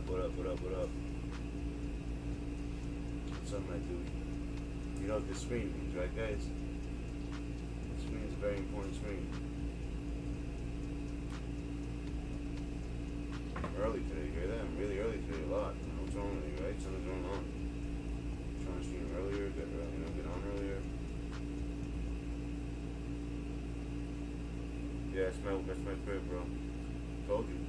up, what up, what up, what up? What's up, my dude? You know what this screen means, right, guys? This screen is a very important screen. I'm early today, you hear that? I'm really early today, a lot. I don't know what's wrong with me, right? Something's going on. I'm trying to stream earlier, get on earlier. Yeah, that's my crib, bro. Told you.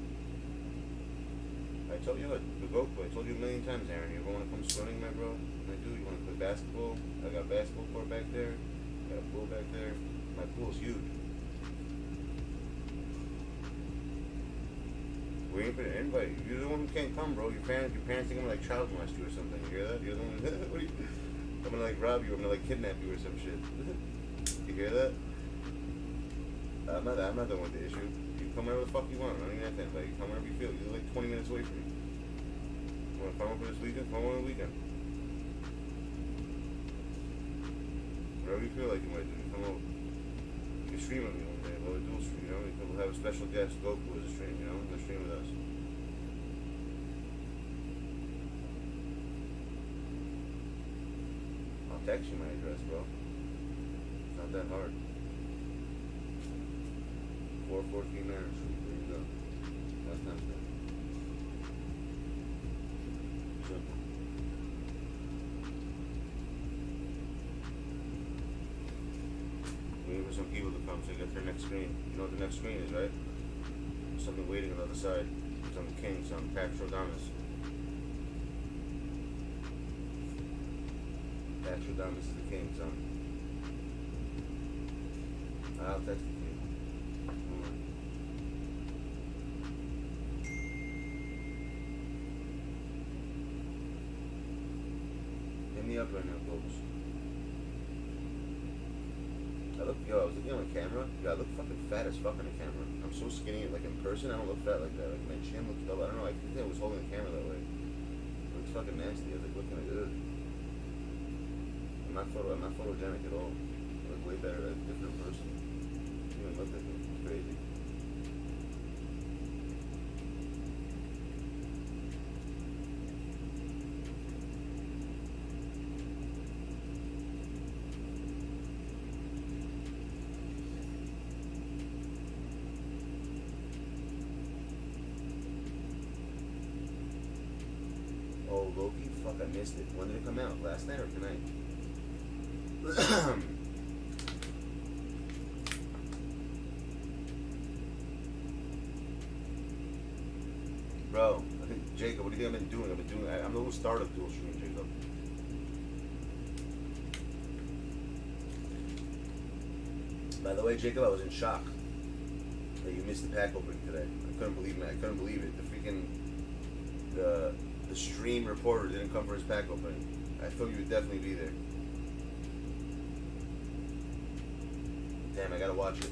I told you, the GoPro. I told you a million times, Aaron. You ever want to come swimming, my bro? I do. You want to play basketball? I got a basketball court back there. I got a pool back there. My pool's huge. Waiting for the invite. You're the one who can't come, bro. Your parents think I'm like child molest you or something. You hear that? You're the one. What are you? I'm gonna like rob you. I'm gonna like kidnap you or some shit. You hear that? I'm not the one with the issue. You come wherever the fuck you want. I don't even have to invite you. Come wherever you feel. You're like 20 minutes away from me. You wanna come over this weekend? Come over the weekend. Whatever you feel like you might do, come over. You can stream with me one day. We'll dual stream, you know? We'll have a special guest, Goku, as a stream, you know? He'll stream with us. I'll text you my address, bro. It's not that hard. 414 Manor Street, there you go. That's not bad. Simple. Waiting for some people to come so you get their next screen. You know what the next screen is, right? There's something waiting on the other side. Some king, some Paxrodamus. Paxrodamus is the king, son. I'll text it to you. Hit me up right now, folks. I was looking on the camera. Yeah, I look fucking fat as fuck on the camera. I'm so skinny, like in person, I don't look fat like that. Like my chin looks double. I don't know, I think I was holding the camera that way. It looks fucking nasty. I was like looking like, ugh. I'm not photogenic at all. I look way better as a different person. I don't even look like it. It's crazy. Oh, Loki? Fuck, I missed it. When did it come out? Last night or tonight? Bro, I think, Jacob, what do you think I've been doing? I'm the little start of dual stream, Jacob. By the way, Jacob, I was in shock that you missed the pack opening today. I couldn't believe it. The freaking, the stream reporter didn't come for his pack opening. I thought you would definitely be there. Damn, I gotta watch it.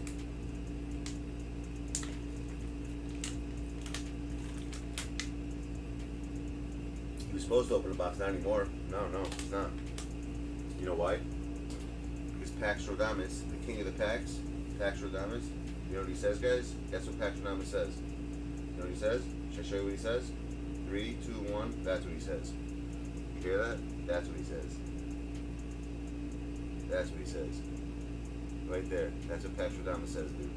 He was supposed to open the box, not anymore. No, it's not. You know why? Because Paxrodamus, the king of the packs, Paxrodamus, you know what he says, guys? Guess what Paxrodamus says? You know what he says? Should I show you what he says? 3, 2, 1, that's what he says. You hear that? That's what he says. That's what he says. Right there. That's what Paxrodamus says, dude.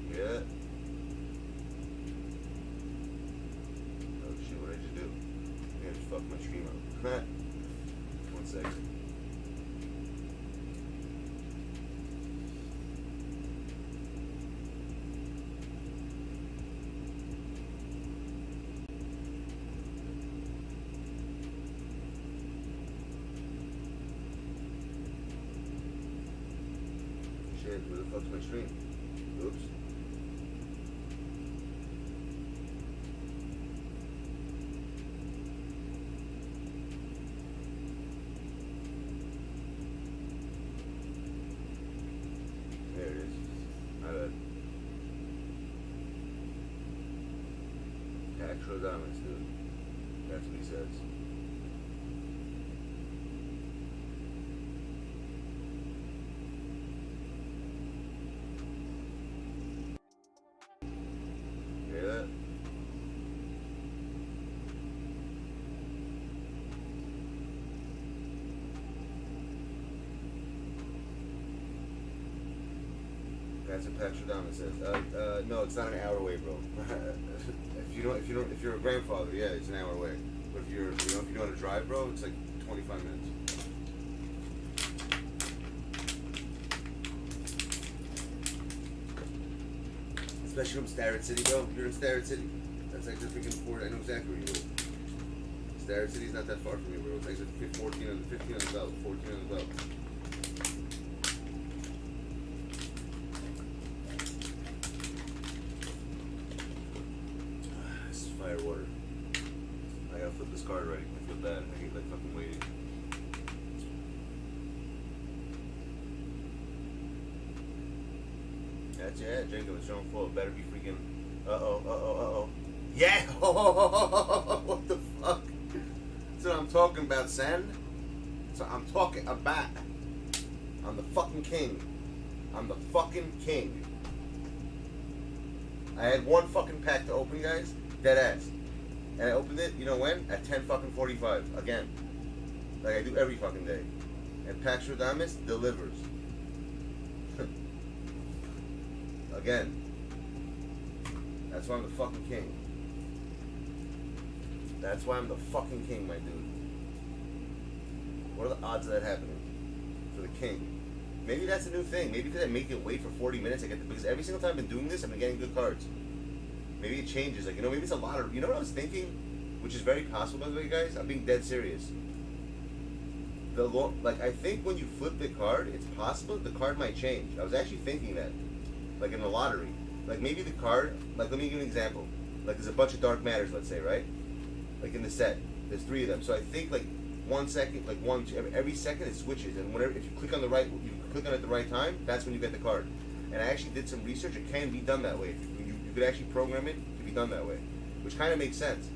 You hear that? Oh shit, what did you do? I just fucked my stream up. 1 second. Shit, where the fuck's my stream? Oops. There it is. My bad. Paxrodamus, dude. That's what he says. That's what Patrick says. No, it's not an hour away, bro. if you're a grandfather, yeah, it's an hour away. But if you're doing a drive, bro, it's like 25 minutes. Especially from Starrett City, bro. You're in Starrett City. That's like the freaking port. I know exactly where you live. Starrett City's not that far from you, bro. It's like 15 on the belt, 14 on the belt. This is fire water. I gotta flip this card already. I feel bad. I hate like fucking waiting. That's it. Jacob is showing full. Better be freaking. Yeah! What the fuck? That's what I'm talking about, son. That's what I'm talking about. I'm the fucking king. I'm the fucking king. I had one fucking pack to open, guys. Dead ass. And I opened it, you know when? At 10 fucking 45. Again. Like I do every fucking day. And Paxtradamus delivers. Again. That's why I'm the fucking king. That's why I'm the fucking king, my dude. What are the odds of that happening? For the king. Maybe that's a new thing. Maybe because I make it wait for 40 minutes, I get because every single time I've been doing this, I've been getting good cards. Maybe it changes. Like, you know, maybe it's a lot of, you know what I was thinking? Which is very possible, by the way, guys. I'm being dead serious. Like, I think when you flip the card, it's possible the card might change. I was actually thinking that. Like in the lottery. Like maybe the card, like let me give you an example. Like there's a bunch of dark matters, let's say, right? Like in the set. There's 3 of them. So I think like 1 second, like every second it switches. And whenever, if you click on you click on it at the right time, that's when you get the card. And I actually did some research. It can be done that way. You could actually program it to be done that way. Which kind of makes sense.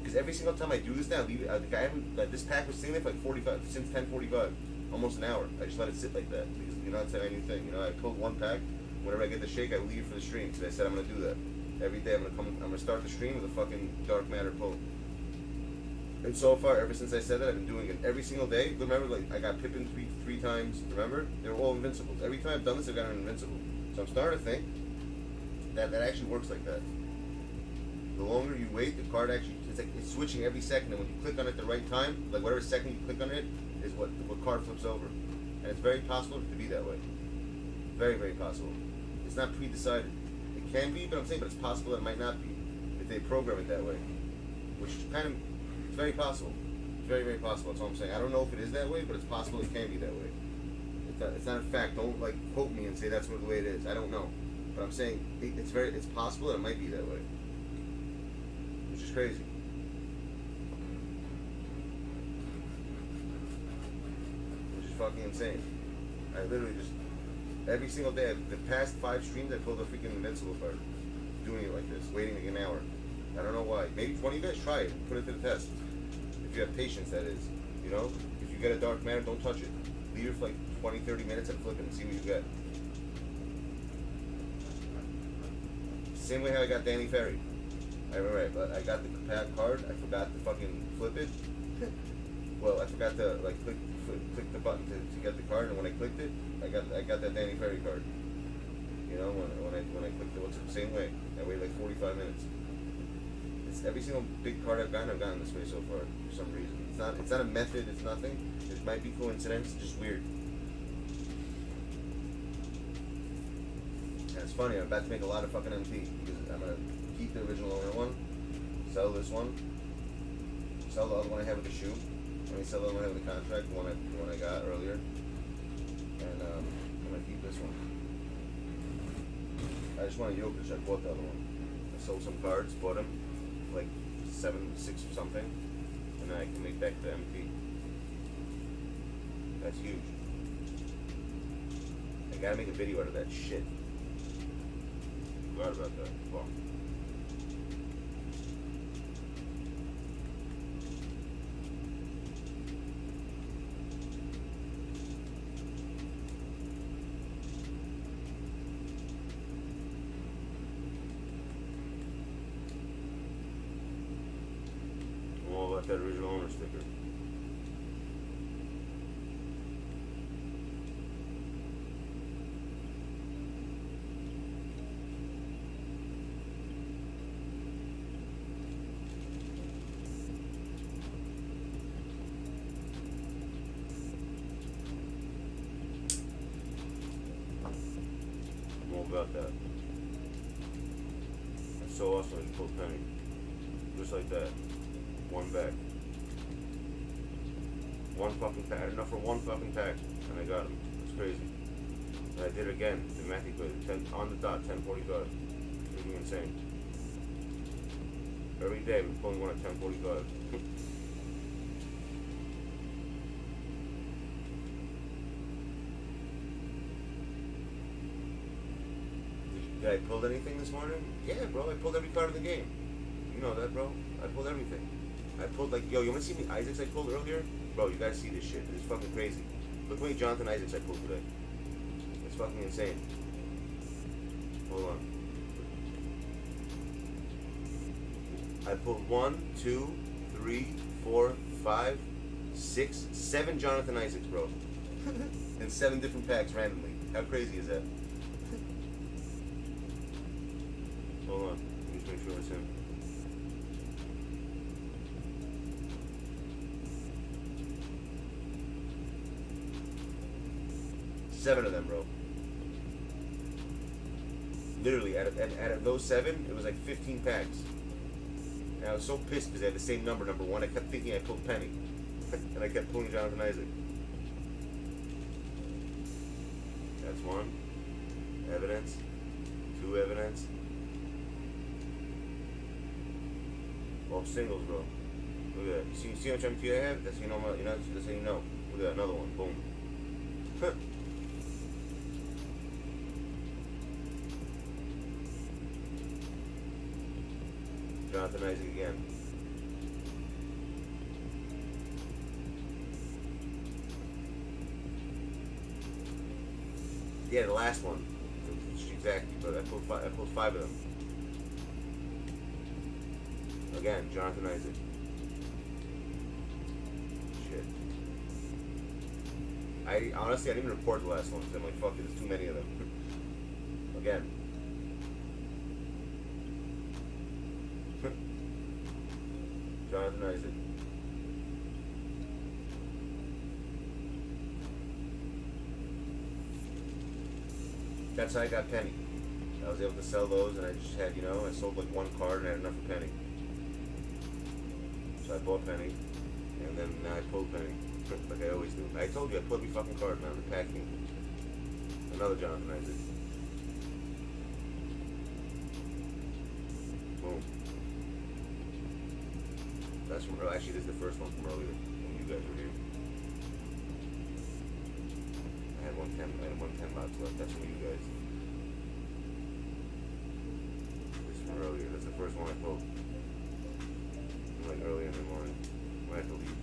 Because every single time I do this now, this pack was sitting there for like 45, since 10:45. Almost an hour. I just let it sit like that. Because you're not saying anything. You know, I pulled 1 pack. Whenever I get the shake, I leave for the stream. Because I said I'm gonna do that. Every day I'm gonna start the stream with a fucking dark matter pull. And so far, ever since I said that, I've been doing it every single day. Remember, like I got Pippin three times. Remember? They were all invincibles. Every time I've done this, I've got an invincible. So I'm starting to think that actually works like that. The longer you wait, the card actually it's switching every second. And when you click on it at the right time, like whatever second you click on it, is what card flips over. And it's very possible to be that way. Very, very possible. It's not pre-decided. It can be, but I'm saying, but it's possible that it might not be if they program it that way. Which kind of, it's very possible. It's very, very possible. That's all I'm saying. I don't know if it is that way, but it's possible it can be that way. It's not a fact. Don't like quote me and say that's the way it is. I don't know. But I'm saying it's possible that it might be that way. Which is crazy. Fucking insane. I literally just every single day, the past 5 streams, I pulled a freaking invincible card. Doing it like this, waiting like an hour. I don't know why. Maybe one of you guys try it, put it to the test. If you have patience, that is. You know, if you get a dark matter, don't touch it. Leave it for like 20-30 minutes and flip it and see what you get. Same way how I got Danny Ferry. I remember I got the pack card. I forgot to fucking flip it. Well, I forgot to like click the button to get the card, and when I clicked it, I got that Danny Ferry card. You know, when I clicked it, the same way. I waited like 45 minutes. It's every single big card I've gotten this way so far for some reason. It's not a method. It's nothing. It might be coincidence. It's just weird. And it's funny. I'm about to make a lot of fucking MT because I'm gonna keep the original owner one, sell this one, sell the other one I have with the shoe. Let me sell the one I have with the contract, the one I got earlier, and I'm gonna keep this one. I just want to Jokic. I bought the other one. I sold some cards, bought them, like 7, 6 or something, and then I can make back the MT. That's huge. I gotta make a video out of that shit. Forgot about that. Well. That original owner sticker. about that? That's so awesome. I just pulled penny. Just like that. One back. One fucking pack. Enough for one fucking pack. And I got him. It's crazy. And I did it again. Dramatically. 10 on the dot. 10:45. It's insane. Every day I'm pulling one at 10:45. Did I pull anything this morning? Yeah, bro. I pulled every card in the game. You know that, bro. I pulled everything. I pulled like, yo, you want to see me Isaacs I pulled earlier? Bro, you gotta see this shit. It's fucking crazy. Look how many Jonathan Isaacs I pulled today. It's fucking insane. Hold on. I pulled 1, 2, 3, 4, 5, 6, 7 Jonathan Isaacs, bro. And 7 different packs randomly. How crazy is that? Hold on. Let me just make sure it's him. Seven of them, bro. Literally, out of those 7, it was like 15 packs. And I was so pissed because they had the same number 1. I kept thinking I pulled penny. And I kept pulling Jonathan Isaac. That's 1. Evidence. 2 evidence. All singles, bro. Look at that. You see how much MT I have? That's how you know. That's how you know. Look at that, another one. Boom. Jonathan Isaac again. Yeah, the last one. Exactly, but I pulled 5 of them. Again, Jonathan Isaac. Shit. Honestly, I didn't even report the last one because I'm like, fuck it, there's too many of them. Again. Jonathan Isaac. That's how I got penny. I was able to sell those, and I just had, I sold like 1 card and I had enough for penny. So I bought penny, and then now I pulled penny, like I always do. I told you I pulled every fucking card, man. The packing. Another Jonathan Isaac. Boom. That's from earlier. Actually, this is the first one from earlier when you guys were here. I had 110 lots left. That's from you guys. This is from earlier. That's the first one I pulled. Like earlier in the morning when I had to leave.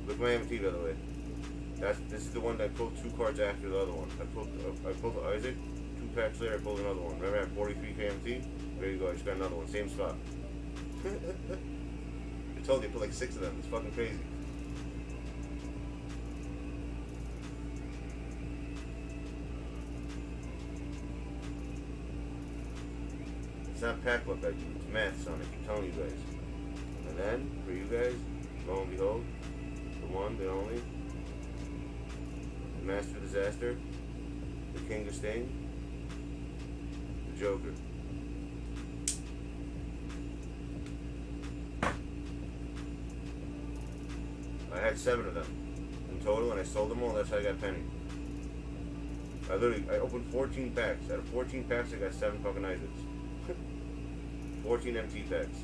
Look my MT, by the way. This is the one that I pulled 2 cards after the other one. I pulled Isaac, 2 packs later. I pulled another one. Remember I had 43k MT? There you go. I just got another one. Same spot. I told you I put like 6 of them. It's fucking crazy. It's not pack luck I do. It's math, son. I keep telling you guys. And then, for you guys, lo and behold, the one, the only, the Master Disaster, the King of Sting, the Joker. I had 7 of them in total, and I sold them all. That's how I got penny. I opened 14 packs. Out of 14 packs, I got 7 fucking Isaacs. 14 MT packs.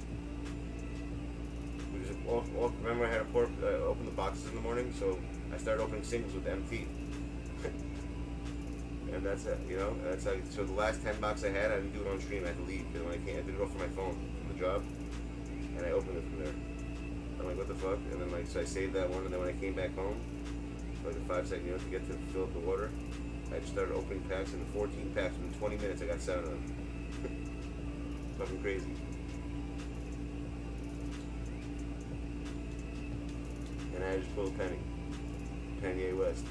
Remember I had to open the boxes in the morning, so I started opening singles with MT. And that's it, That's how. So the last 10 boxes I had, I didn't do it on stream. I had to leave because when I did it off from my phone from the job, and I opened it from there. I'm like, what the fuck? And then so I saved that one, and then when I came back home, like a 5-second, to get to fill up the water, I just started opening packs, and the 14 packs, in 20 minutes, I got 7 of them. Fucking crazy. And I just pulled penny. Kanye West.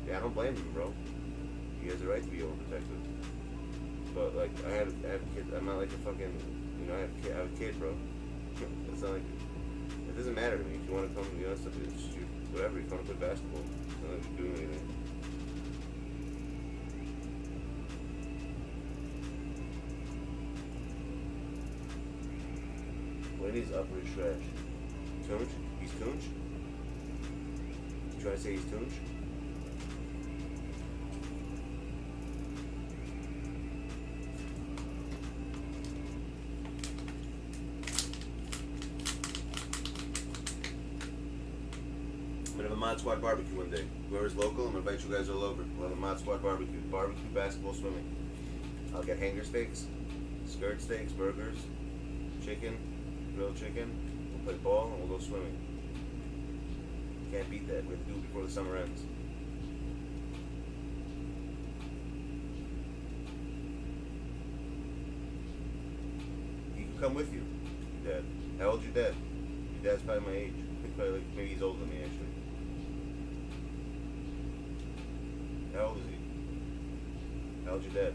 Yeah, I don't blame him, bro. He has the right to be overprotective. But like I have kids. I'm not like a fucking, you know, I have a kid, bro. It's not like it doesn't matter to me. If you want to come, you know, stuff, it's just, whatever. If you want to play basketball, it's not like you're doing anything. What is upper trash? Tunch? He's Tunch? You trying to say he's Tunch? I'm gonna have a Mod Squad barbecue one day. Whoever's local, I'm gonna invite you guys all over. We'll have a Mod Squad barbecue. Barbecue, basketball, swimming. I'll get hanger steaks, skirt steaks, burgers, chicken, grilled chicken. We'll play ball and we'll go swimming. Can't beat that. We have to do it before the summer ends. He can come with you, your dad. How old's your dad? Your dad's probably my age. He's probably like, maybe he's older than me actually. How old is he? How old's your dad?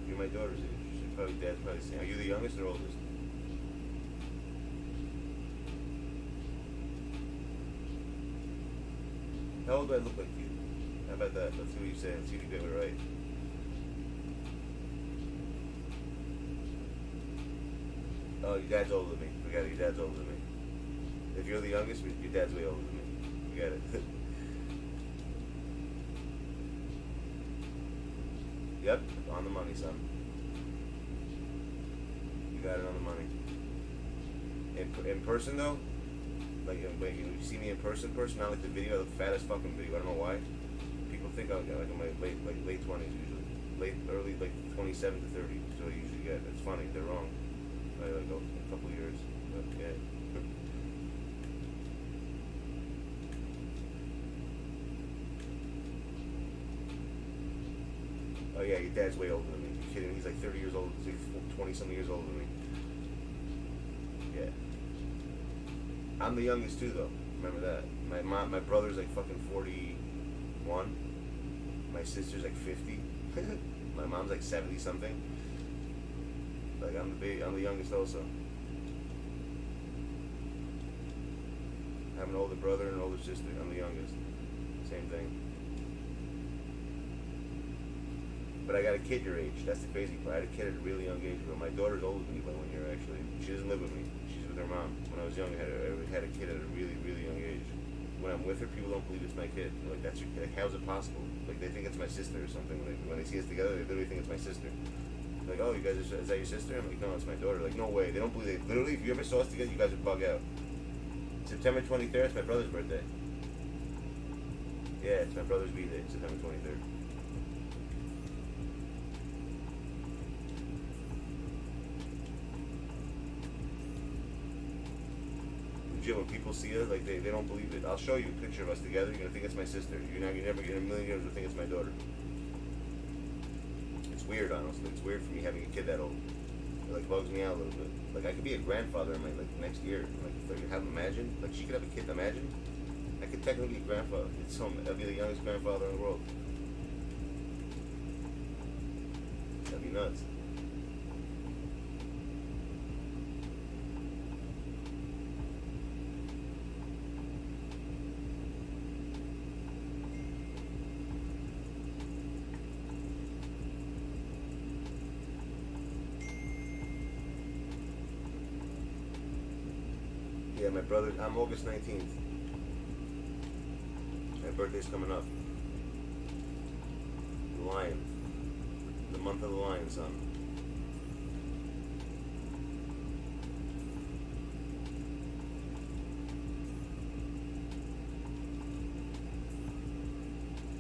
You're my daughter's age. She's probably, dad's probably the same. Are you the youngest or oldest? How old do I look like to you? How about that? Let's see what you say. Let's see if you get it right. Oh, your dad's older than me. Forget it, your dad's older than me. If you're the youngest, your dad's way older than me. Forget it. Yep, on the money, son. You got it on the money. In person, though, like when you see me in person, not like the video, I look fat as fucking video. I don't know why. People think I'm like in my late 20s usually. Early, like 27 to 30 is what I usually get. It's funny, they're wrong. Like a couple years, but yeah. Oh yeah, your dad's way older than me. You're kidding? He's like 30 years old. He's like 20 something years older than me. Yeah. I'm the youngest too, though. Remember that. My brother's like fucking 41. My sister's like 50. My mom's like 70 something. Like I'm the youngest also. I have an older brother and an older sister. I'm the youngest. Same thing. But I got a kid your age. That's the crazy part. I had a kid at a really young age. But my daughter's older than me by 1 year actually. She doesn't live with me. She's with her mom. When I was young, I had a kid at a really, really young age. When I'm with her, people don't believe it's my kid. They're like, that's your kid. Like, how's it possible? Like they think it's my sister or something. When they see us together, they literally think it's my sister. Like, oh, you guys is that your sister? I'm like, no, it's my daughter. Like, no way. They don't believe it. Literally, if you ever saw us together, you guys would bug out. September 23rd, it's my brother's birthday. Yeah, it's my brother's birthday, September 23rd. When people see us, like they don't believe it. I'll show you a picture of us together. You're gonna think it's my sister. You never in a million years will think it's my daughter. It's weird, honestly. It's weird for me having a kid that old. It like bugs me out a little bit. Like I could be a grandfather in like next year. Like if I have imagine, like she could have a kid. Imagine, I could technically be a grandfather. I'd be the youngest grandfather in the world. That'd be nuts. Yeah, my brother, I'm August 19th. My birthday's coming up. The lion. The month of the lion, son.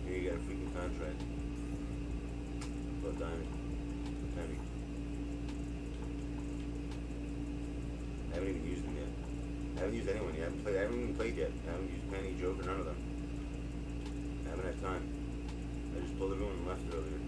Here you got a freaking contract. But diamond. Penny. I haven't even used them yet. I haven't used anyone yet. I haven't even played yet. I haven't used Penny, Joker, none of them. I haven't had time. I just pulled everyone and left earlier.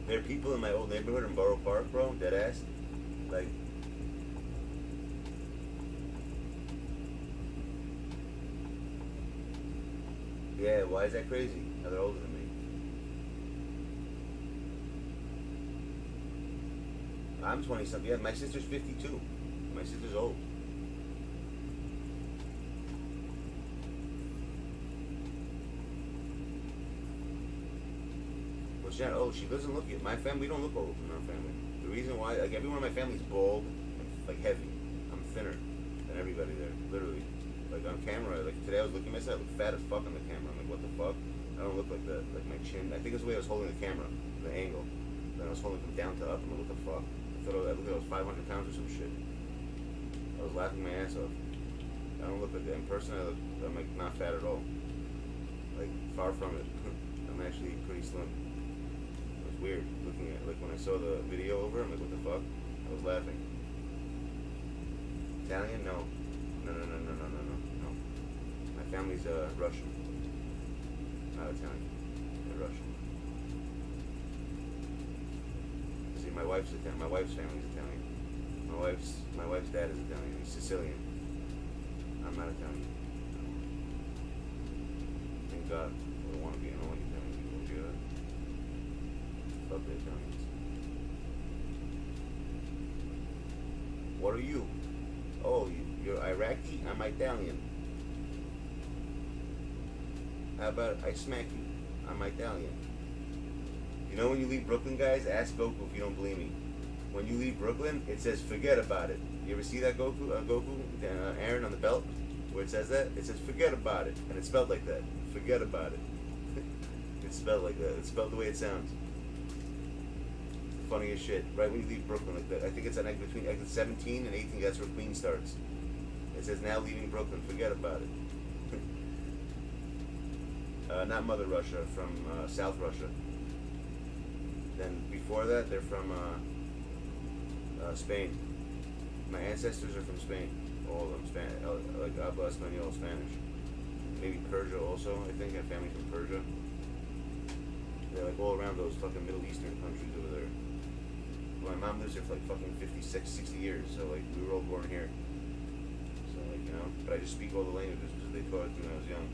There are people in my old neighborhood in Borough Park, bro, dead ass. Like, yeah, why is that crazy? Now they're older than me. I'm 20 something. Yeah, my sister's 52. My sister's old. Well, she's not old. She doesn't look it. My family, we don't look old in our family. The reason why, like, everyone in my family is bald and, like, heavy. I'm thinner than everybody there, literally. Like, on camera, like, today I was looking at myself, I look fat as fuck on the camera. I'm like, what the fuck? I don't look like that. Like, my chin, I think it's the way I was holding the camera, the angle. Then I was holding it down to up. I'm like, what the fuck? I looked like I was 500 pounds or some shit. I was laughing my ass off. I don't look like that. In person, I'm like not fat at all. Like, far from it. I'm actually pretty slim. It was weird looking at, like, when I saw the video over, I'm like, what the fuck? I was laughing. Italian? No. No. My family's Russian. Not Italian. They're Russian. See, my wife's Italian. My wife's family's Italian. My wife's dad is Italian. He's Sicilian. I'm not Italian. Thank God. I don't want to be. I don't like Italian people. Do you hear that? Fuck the Italians. What are you? Oh, you're Iraqi? I'm Italian. How about I smack you? I'm Italian. You know when you leave Brooklyn, guys? Ask Goku if you don't believe me. When you leave Brooklyn, it says forget about it. You ever see that Goku, Aaron on the belt? Where it says that? It says forget about it. And it's spelled like that. Forget about it. It's spelled like that. It's spelled the way it sounds. Funny as shit. Right when you leave Brooklyn like that. I think it's at between exit 17 and 18. That's where Queen starts. It says now leaving Brooklyn. Forget about it. Not Mother Russia, from South Russia. Then before that, they're from Spain. My ancestors are from Spain. All of them Spanish, like habla español, Spanish. Maybe Persia also. I think I have family from Persia. They're like all around those fucking Middle Eastern countries over there. My mom lives here for like fucking 56, 60 years. So like we were all born here. So like, you know, but I just speak all the languages because they taught it to me when I was young.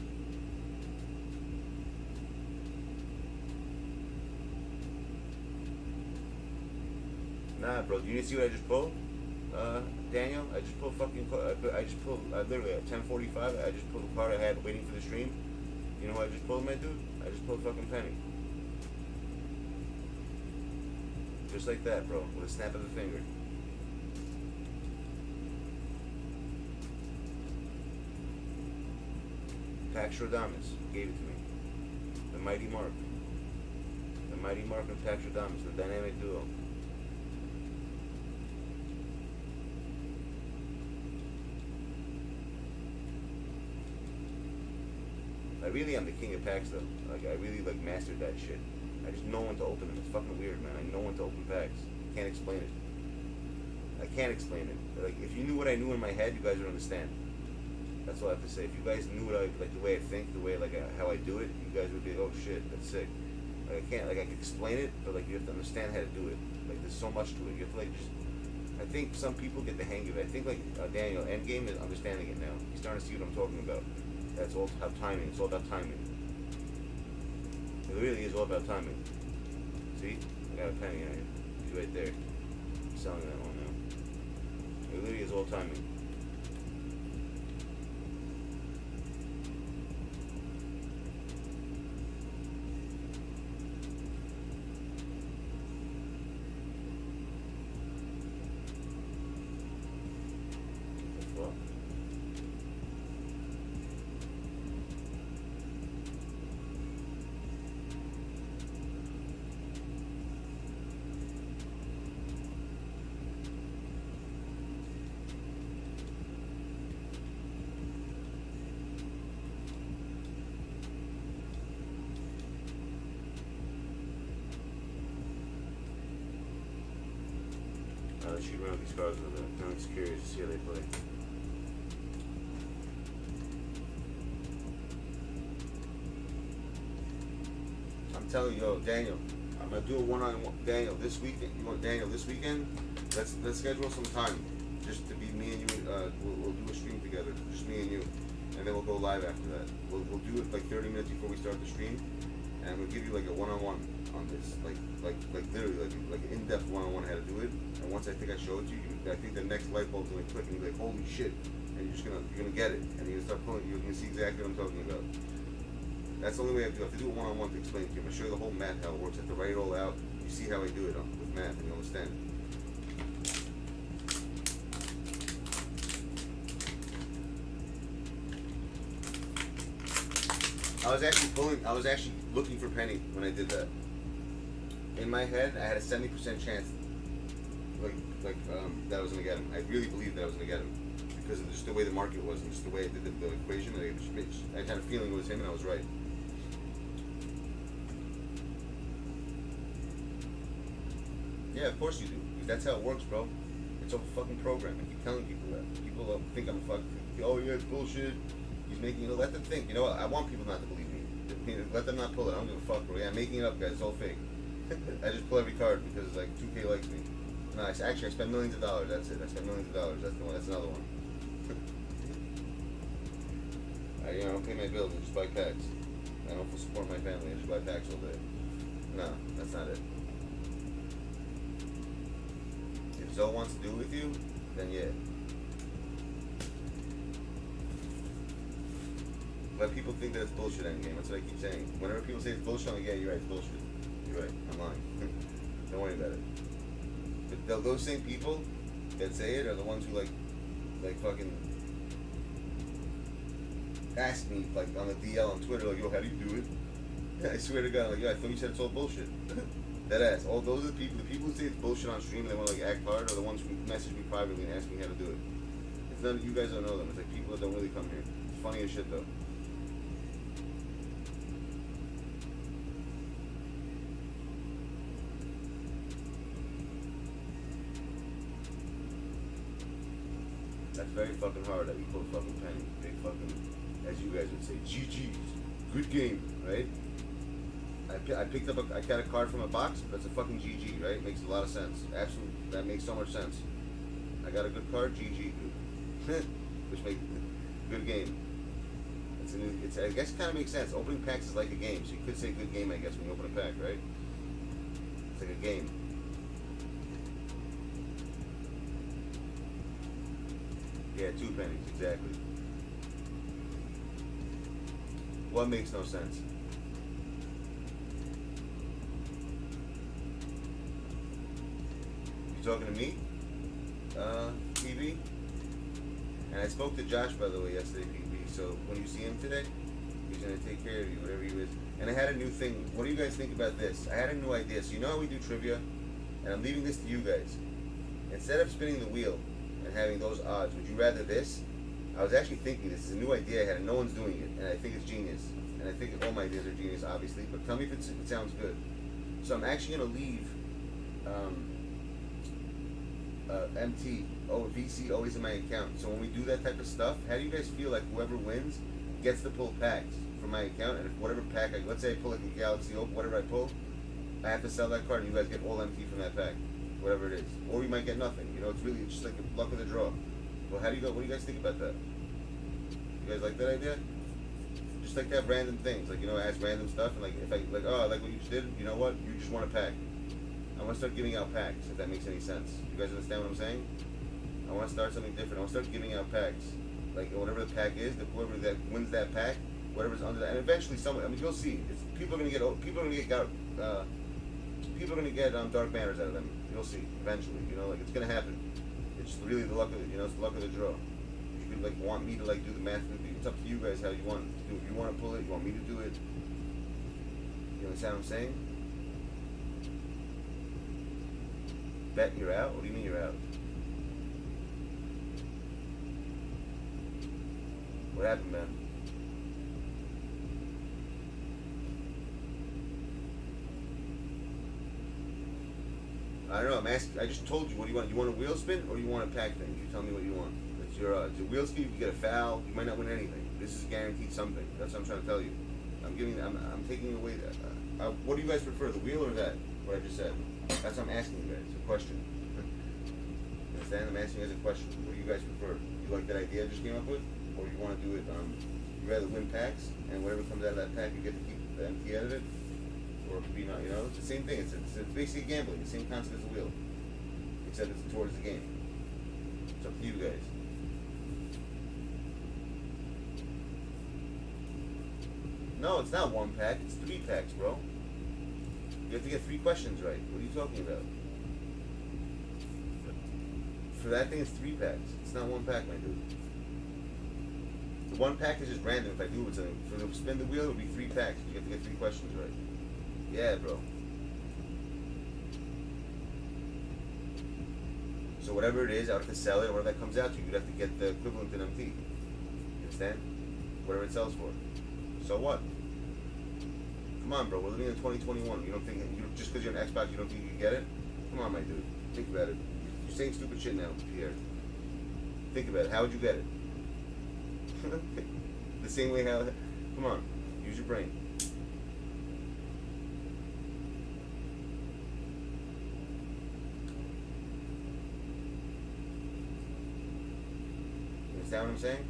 Nah, bro. Do you need to see what I just pulled? Daniel, I just pulled literally at 10:45. I just pulled the card I had waiting for the stream. You know what I just pulled, my dude? I just pulled fucking penny. Just like that, bro, with a snap of the finger. Pax Radamus gave it to me. The mighty mark. The mighty mark of Pax Radamus, the dynamic duo. I really am the king of packs though. Like I really like mastered that shit. I just know when to open them. It's fucking weird, man. I know when to open packs. Can't explain it. I can't explain it. Like if you knew what I knew in my head, you guys would understand. That's all I have to say. If you guys knew what I like, the way I think, the way like how I do it, you guys would be like, oh shit, that's sick. Like I can't, like I can explain it, but like you have to understand how to do it. Like there's so much to it. You have to like just. I think some people get the hang of it. I think like Daniel Endgame is understanding it now. He's starting to see what I'm talking about. That's all about timing. It's all about timing. It really is all about timing. See? I got a penny on it. It's right there. I'm selling that one now. It really is all timing. Let's shoot around these cards a little bit. I'm just curious to see how they play. I'm telling you, yo, Daniel, I'm gonna do a one-on-one, Daniel, this weekend. You want Daniel this weekend? Let's schedule some time, just to be me and you. We'll do a stream together, just me and you, and then we'll go live after that. We'll do it like 30 minutes before we start the stream, and we'll give you like a one-on-one on this, like literally like an in-depth one-on-one how to do it. And once I think I show it to you, I think the next light bulb's gonna click and you're like, holy shit, and you're gonna get it, and you're gonna start pulling. You're gonna see exactly what I'm talking about. That's the only way I have to do it one-on-one to explain to you. I'm gonna show you the whole math how it works. I have to write it all out. You see how I do it with math, and you understand. I was actually looking for Penny when I did that. In my head, I had a 70% chance, that I was gonna get him. I really believed that I was gonna get him because of just the way the market was and just the way I did the equation. I had a feeling it was him, and I was right. Yeah, of course you do. Because that's how it works, bro. It's a fucking program. I keep telling people that. People think I'm fucking. Oh yeah, it's bullshit. He's making it. Let them think. You know what? I want people not to believe me. Let them not pull it. I don't give a fuck, bro. Yeah, I'm making it up, guys. It's all fake. I just pull every card because it's like 2K likes me. No, I spend millions of dollars. That's it. I spend millions of dollars. That's the one. That's another one. I don't pay my bills. I just buy packs. I don't support my family. I just buy packs all day. No, that's not it. If Zoe wants to do it with you, then yeah. Let people think that it's bullshit endgame. That's what I keep saying. Whenever people say it's bullshit, I'm like, yeah, you're right, it's bullshit. You're right, I'm lying. Don't worry about it. But those same people that say it are the ones who like fucking ask me like on the DL on Twitter, like, yo, how do you do it? I swear to God, I'm like, yo, I thought you said it's all bullshit. That ass. All those are the people who say it's bullshit on stream and they want to like act hard are the ones who message me privately and ask me how to do it. It's none of you guys don't know them. It's like people that don't really come here. It's funny as shit though. That's very fucking hard that we pull fucking Penny. Big fucking, as you guys would say, GG's. Good game, right? I picked up I got a card from a box. That's a fucking GG, right? Makes a lot of sense. Absolutely, that makes so much sense. I got a good card, GG, which makes good game. It's I guess it kind of makes sense. Opening packs is like a game, so you could say good game, I guess, when you open a pack, right? It's like a game. Yeah, 2 pennies, exactly. What makes no sense? You talking to me? PB? And I spoke to Josh, by the way, yesterday, PB. So when you see him today, he's going to take care of you, whatever he is. And I had a new thing. What do you guys think about this? I had a new idea. So you know how we do trivia? And I'm leaving this to you guys. Instead of spinning the wheel and having those odds, would you rather this? I was actually thinking, this is a new idea I had and no one's doing it, and I think it's genius. And I think all my ideas are genius, obviously, but tell me if it sounds good. So I'm actually going to leave VC always in my account. So when we do that type of stuff, how do you guys feel like whoever wins gets to pull packs from my account? And if whatever pack, let's say I pull like a Galaxy Open, whatever I pull, I have to sell that card and you guys get all empty from that pack, whatever it is. Or you might get nothing. You know, it's just like the luck of the draw. Well, what do you guys think about that? You guys like that idea? Just like to have random things, like, you know, ask random stuff, and like, if I, like, oh, I like what you just did, you know what? You just want a pack. I want to start giving out packs, if that makes any sense. You guys understand what I'm saying? I want to start something different. I want to start giving out packs. Like, whatever the pack is, whoever that wins that pack, whatever's under that, and eventually someone, I mean, you'll see, people are gonna get dark banners out of them. You'll see, eventually, you know, like, it's gonna happen. It's really the luck of it, you know, it's the luck of the draw. You could, like, want me to, like, do the math with you. It's up to you guys how you want to do it. If you want to pull it, you want me to do it. You understand what I'm saying? Bet you're out? What do you mean you're out? What happened, man? I don't know, I'm asking, I just told you, what do you want? You want a wheel spin or you want a pack thing? You tell me what you want. It's your odds. The wheel spin, you get a foul, you might not win anything. This is guaranteed something. That's what I'm trying to tell you. I'm taking away that. What do you guys prefer, the wheel or that? what I just said. That's what I'm asking you guys. A question. Understand? I'm asking you guys a question. What do you guys prefer? You like that idea I just came up with? Or you want to do it, you rather win packs, and whatever comes out of that pack, you get to keep the empty out of it? Or it could be not, you know? It's the same thing. It's basically gambling. The same concept as a wheel. Except it's towards the game. It's up to you guys. No, it's not one pack. It's 3 packs, bro. You have to get 3 questions right. What are you talking about? For that thing, it's 3 packs. It's not 1 pack, my dude. The 1 pack is just random if I do it with something. For the spin the wheel, it would be 3 packs. You have to get 3 questions right. Yeah, bro. So whatever it is, I would have to sell it, or whatever that comes out to, you'd have to get the equivalent in MT. You understand? Whatever it sells for. So what? Come on, bro. We're living in 2021. You don't think just because you're an Xbox, you don't think you can get it? Come on, my dude. Think about it. You're saying stupid shit now, Pierre. Think about it. How would you get it? The same way how. Come on. Use your brain. You understand what I'm saying?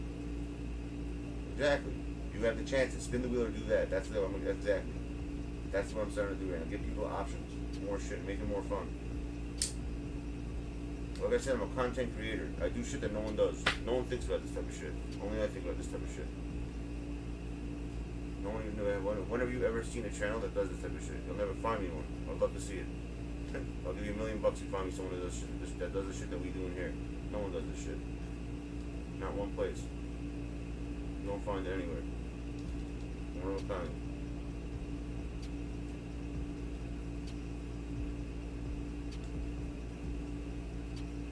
Exactly. You have the chance to spin the wheel or do that. That's exactly. That's what I'm starting to do right now. Give people options, more shit, make it more fun. Like I said, I'm a content creator. I do shit that no one does. No one thinks about this type of shit. Only I think about this type of shit. No one even knows. When have you ever seen a channel that does this type of shit? You'll never find me one. I'd love to see it. I'll give you $1 million if you find me someone that does shit, that does the shit that we do in here. No one does this shit. Not one place. You won't find it anywhere. One of a kind.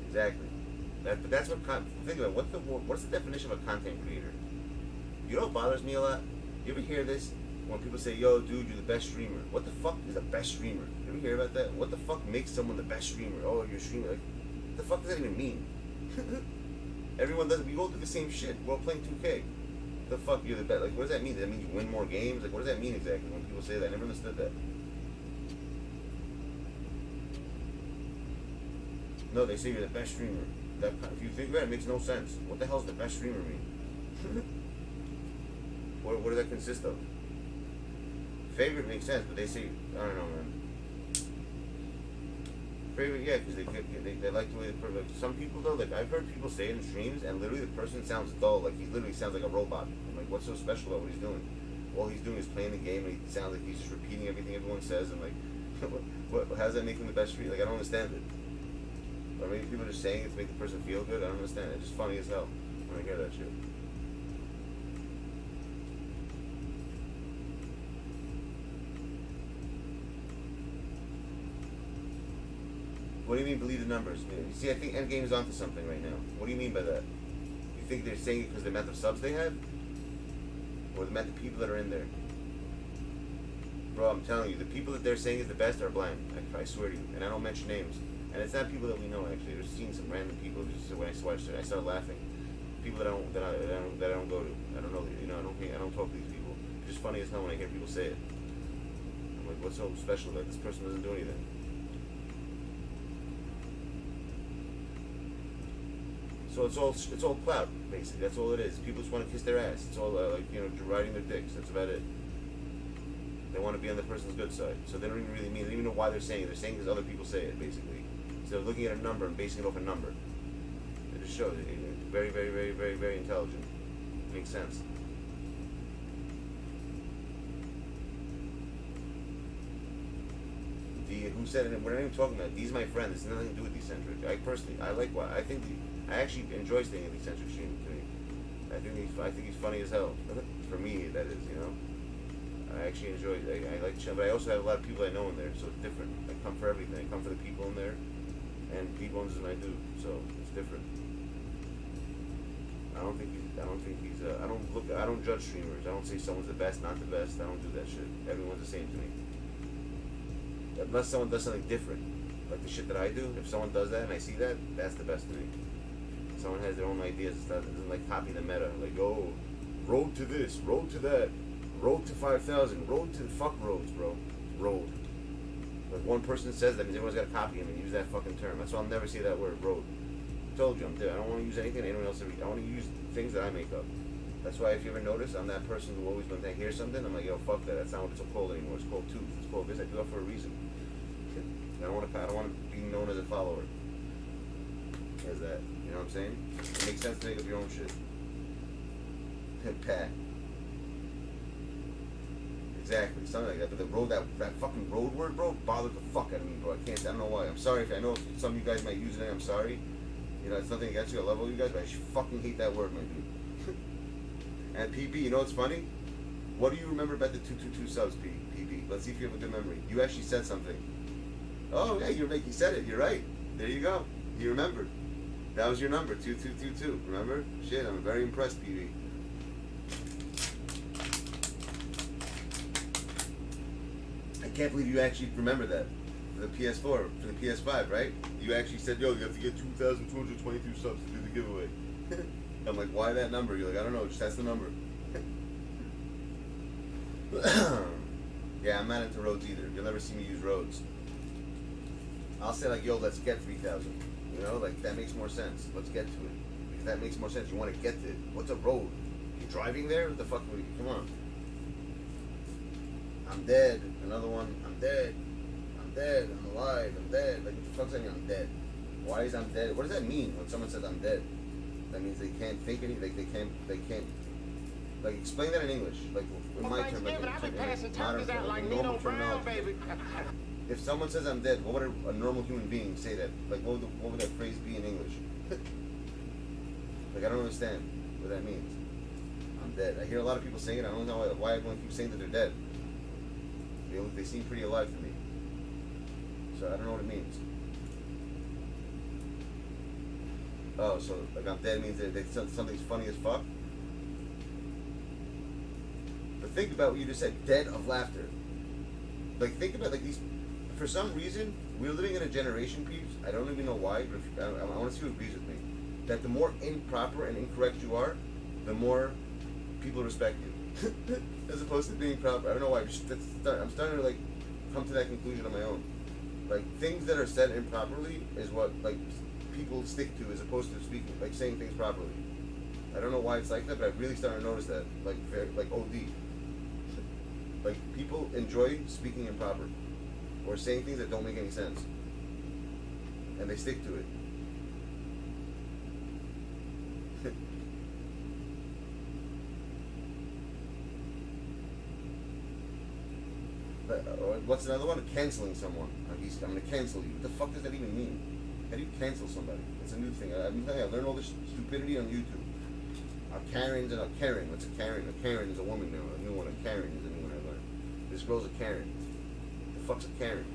Exactly. But that's what. Think about it. What's the definition of a content creator? You know what bothers me a lot? You ever hear this when people say, "Yo, dude, you're the best streamer"? What the fuck is a best streamer? You ever hear about that? What the fuck makes someone the best streamer? Oh, you're a streamer. Like, what the fuck does that even mean? Everyone does. We all do the same shit. We're all playing 2K. The fuck, you're the best. Like, what does that mean? Does that mean you win more games? Like, what does that mean exactly when people say that? I never understood that. No, they say you're the best streamer. That, if you think about it, it makes no sense. What the hell does the best streamer mean? What does that consist of? Favorite makes sense, but they say, I don't know, man. Favorite, yeah, because they like the way some people though, like I've heard people say it in streams, and literally the person sounds dull, like he literally sounds like a robot. I'm like, what's so special about what he's doing? All he's doing is playing the game, and he sounds like he's just repeating everything everyone says. I'm like, how does that make him the best streamer? Like, I don't understand it. Or maybe people are just saying it to make the person feel good. I don't understand it. It's just funny as hell when I hear that shit. What do you mean believe the numbers? See, I think Endgame is onto something right now. What do you mean by that? You think they're saying it because the amount of subs they have? Or the amount of people that are in there? Bro, I'm telling you, the people that they're saying is the best are blind. I swear to you. And I don't mention names. And it's not people that we know, actually. I've seen some random people. Just when I watched it, I started laughing. People that I don't go to. I don't know. You know, I don't talk to these people. It's just funny as hell when I hear people say it. I'm like, what's so special about this person doesn't do anything? So it's all clout, basically. That's all it is. People just want to kiss their ass. It's all like, you know, riding their dicks. That's about it. They want to be on the person's good side. So they don't even really mean. They don't even know why they're saying it. They're saying because other people say it, basically. So they're looking at a number and basing it off a number. It just shows it. Very, very, very, very, very intelligent. Makes sense. Who said it? We're not even talking about. These my friends. It's nothing to do with Eccentric. I like why. I actually enjoy staying in Eccentric stream. To me, I think he's funny as hell. For me, that is, you know. I actually enjoy it. I like chill, but I also have a lot of people I know in there, so it's different. I come for everything. I come for the people in there, and D-Bones is what I do, so it's different. I don't judge streamers. I don't say someone's the best, not the best. I don't do that shit. Everyone's the same to me. Unless someone does something different, like the shit that I do. If someone does that and I see that, that's the best to me. Someone has their own ideas and stuff. It doesn't like copy the meta. Like, oh, road to this, road to that. Road to 5,000. Road to the fuck roads, bro. Road. Like one person says that means everyone's got to copy him and use that fucking term. That's why I'll never say that word, road. I told you, I don't want to use anything anyone else. I want to use things that I make up. That's why if you ever notice, I'm that person who always when they hear something, I'm like, yo, fuck that. That's not what it's called anymore. It's called tooth. It's called this. I do that for a reason. I don't want to be known as a follower. As that, you know what I'm saying? It makes sense to make up your own shit. Pat. Exactly, something like that. But the road, that fucking road word, bro, bothered the fuck out of me, bro. I can't. I don't know why. I'm sorry if I know if some of you guys might use it. I'm sorry. You know, it's nothing against you. I love all you guys, but I fucking hate that word, my dude. And PP, you know what's funny? What do you remember about the 222 subs, PP? Let's see if you have a good memory. You actually said something. Oh yeah, you said it. You're right. There you go. You remembered. That was your number, 2222. Remember? Shit, I'm very impressed, PP. I can't believe you actually remember that for the PS4, for the PS5, right? You actually said, yo, you have to get 2,222 subs to do the giveaway. I'm like, why that number? You're like, I don't know, just that's the number. Yeah, I'm not into roads either. You'll never see me use roads. I'll say like, yo, let's get 3,000. You know, like that makes more sense. Let's get to it. Because that makes more sense. You want to get to it. What's a road? You driving there? What the fuck? Come on. I'm dead. Another one. I'm dead. I'm dead. I'm alive. I'm dead. Like, what the fuck's that mean? I'm dead. Why is I'm dead? What does that mean when someone says I'm dead? That means they can't think anything. Like, they can't. Like, explain that in English. Like, in my term, like, in modern term, like, normal terminology. If someone says I'm dead, what would a normal human being say that? Like, what would that phrase be in English? Like, I don't understand what that means. I'm dead. I hear a lot of people saying it. I don't know why everyone keeps saying that they're dead. They seem pretty alive to me. So I don't know what it means. Oh, so like I'm dead means that something's funny as fuck? But think about what you just said, dead of laughter. Like, think about, like, these, for some reason, we're living in a generation, peeps, I don't even know why, but if, I want to see who agrees with me, that the more improper and incorrect you are, the more people respect you. As opposed to being proper. I don't know why, I'm starting to, like, come to that conclusion on my own. Like, things that are said improperly is what, like, people stick to as opposed to speaking, like, saying things properly. I don't know why it's like that, but I've really started to notice that, like, like OD. Like, people enjoy speaking improper or saying things that don't make any sense, and they stick to it. What's another one? Canceling someone. I'm going to cancel you. What the fuck does that even mean? How do you cancel somebody? It's a new thing. I'm telling you, I learned all this stupidity on YouTube. Karens and a Karen. What's a Karen? A Karen is a woman now. A new one. A Karen is a new one I learned. This girl's a Karen. The fuck's a Karen?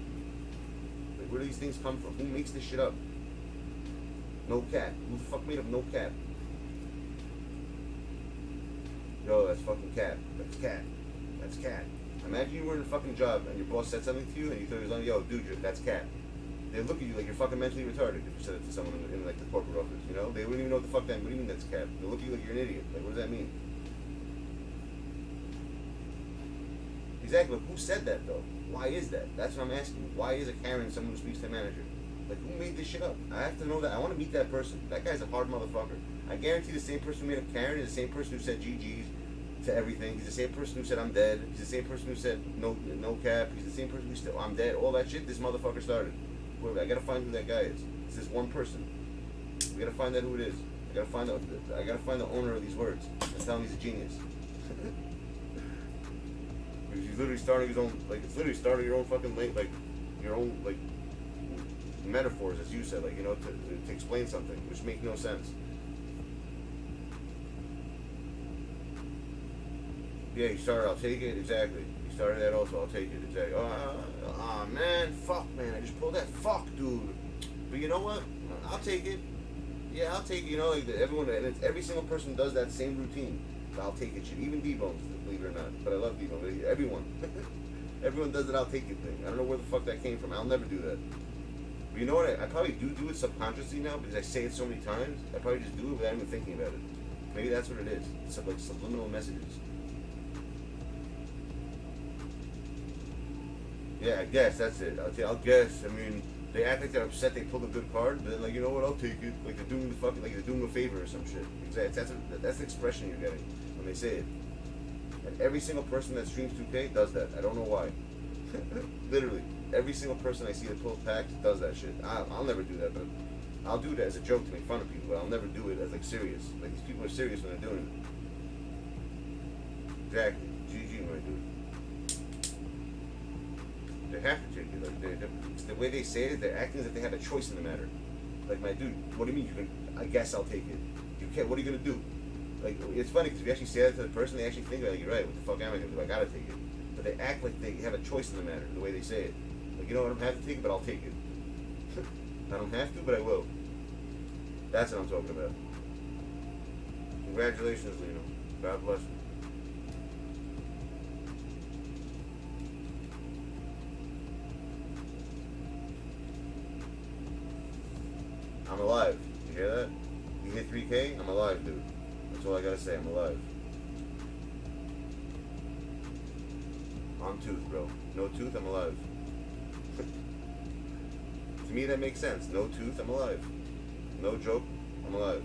Like, where do these things come from? Who makes this shit up? No cap. Who the fuck made up no cap? Yo, that's fucking cap. That's cat. That's cat. Imagine you were in a fucking job and your boss said something to you and you thought he was like, yo, dude, that's cat. They look at you like you're fucking mentally retarded if you said it to someone in like the corporate office, you know? They wouldn't even know what the fuck that, what do you mean that's cat? They look at you like you're an idiot. Like, what does that mean? Exactly, but who said that though? Why is that? That's what I'm asking. Why is a Karen someone who speaks to a manager? Like, who made this shit up? I have to know that. I want to meet that person. That guy's a hard motherfucker. I guarantee the same person who made up Karen is the same person who said GG's to everything. He's the same person who said I'm dead. He's the same person who said no cap. He's the same person who said I'm dead. All that shit, this motherfucker started. I gotta find who that guy is. It's this one person. We gotta find out who it is. I gotta find the owner of these words. And tell him he's a genius. Because he's literally starting his own, like, it's literally starting your own fucking like your own like metaphors, as you said, like, you know, to explain something which make no sense. Yeah, he started, I'll take it, exactly. He started that also, I'll take it, exactly. Oh man, fuck man, I just pulled that, fuck dude. But you know what? I'll take it. Yeah, I'll take it, you know, like everyone, and it's, every single person does that same routine. I'll take it shit, even D-Bones, believe it or not. But I love D-Bones, everyone. Everyone does it, I'll take it thing. I don't know where the fuck that came from, I'll never do that. But you know what, I probably do it subconsciously now, because I say it so many times, I probably just do it without even thinking about it. Maybe that's what it is. It's like subliminal messages. Yeah, I guess that's it. I'll guess. I mean, they act like they're upset they pulled a good card, but then like, you know what? I'll take it. Like they're doing the fucking, like they're doing a favor or some shit. Exactly. That's the expression you're getting when they say it. And every single person that streams 2K does that. I don't know why. Literally, every single person I see that pulls packs does that shit. I'll never do that, but I'll do that as a joke to make fun of people. But I'll never do it as like serious. Like these people are serious when they're doing it. Exactly. GG, my dude. They have to take it. Like the way they say it, they're acting as if they have a choice in the matter. Like, my dude, what do you mean you can? I guess I'll take it. You can't. What are you gonna do? Like, it's funny because if you actually say that to the person, they actually think like, you're right. What the fuck am I gonna do? I gotta take it. But they act like they have a choice in the matter. The way they say it. Like, you know, I don't have to take it, but I'll take it. I don't have to, but I will. That's what I'm talking about. Congratulations, Lino. God bless you. I'm alive. You hear that? You hit 3K? I'm alive, dude. That's all I gotta say. I'm alive. On tooth, bro. No tooth, I'm alive. To me, that makes sense. No tooth, I'm alive. No joke, I'm alive.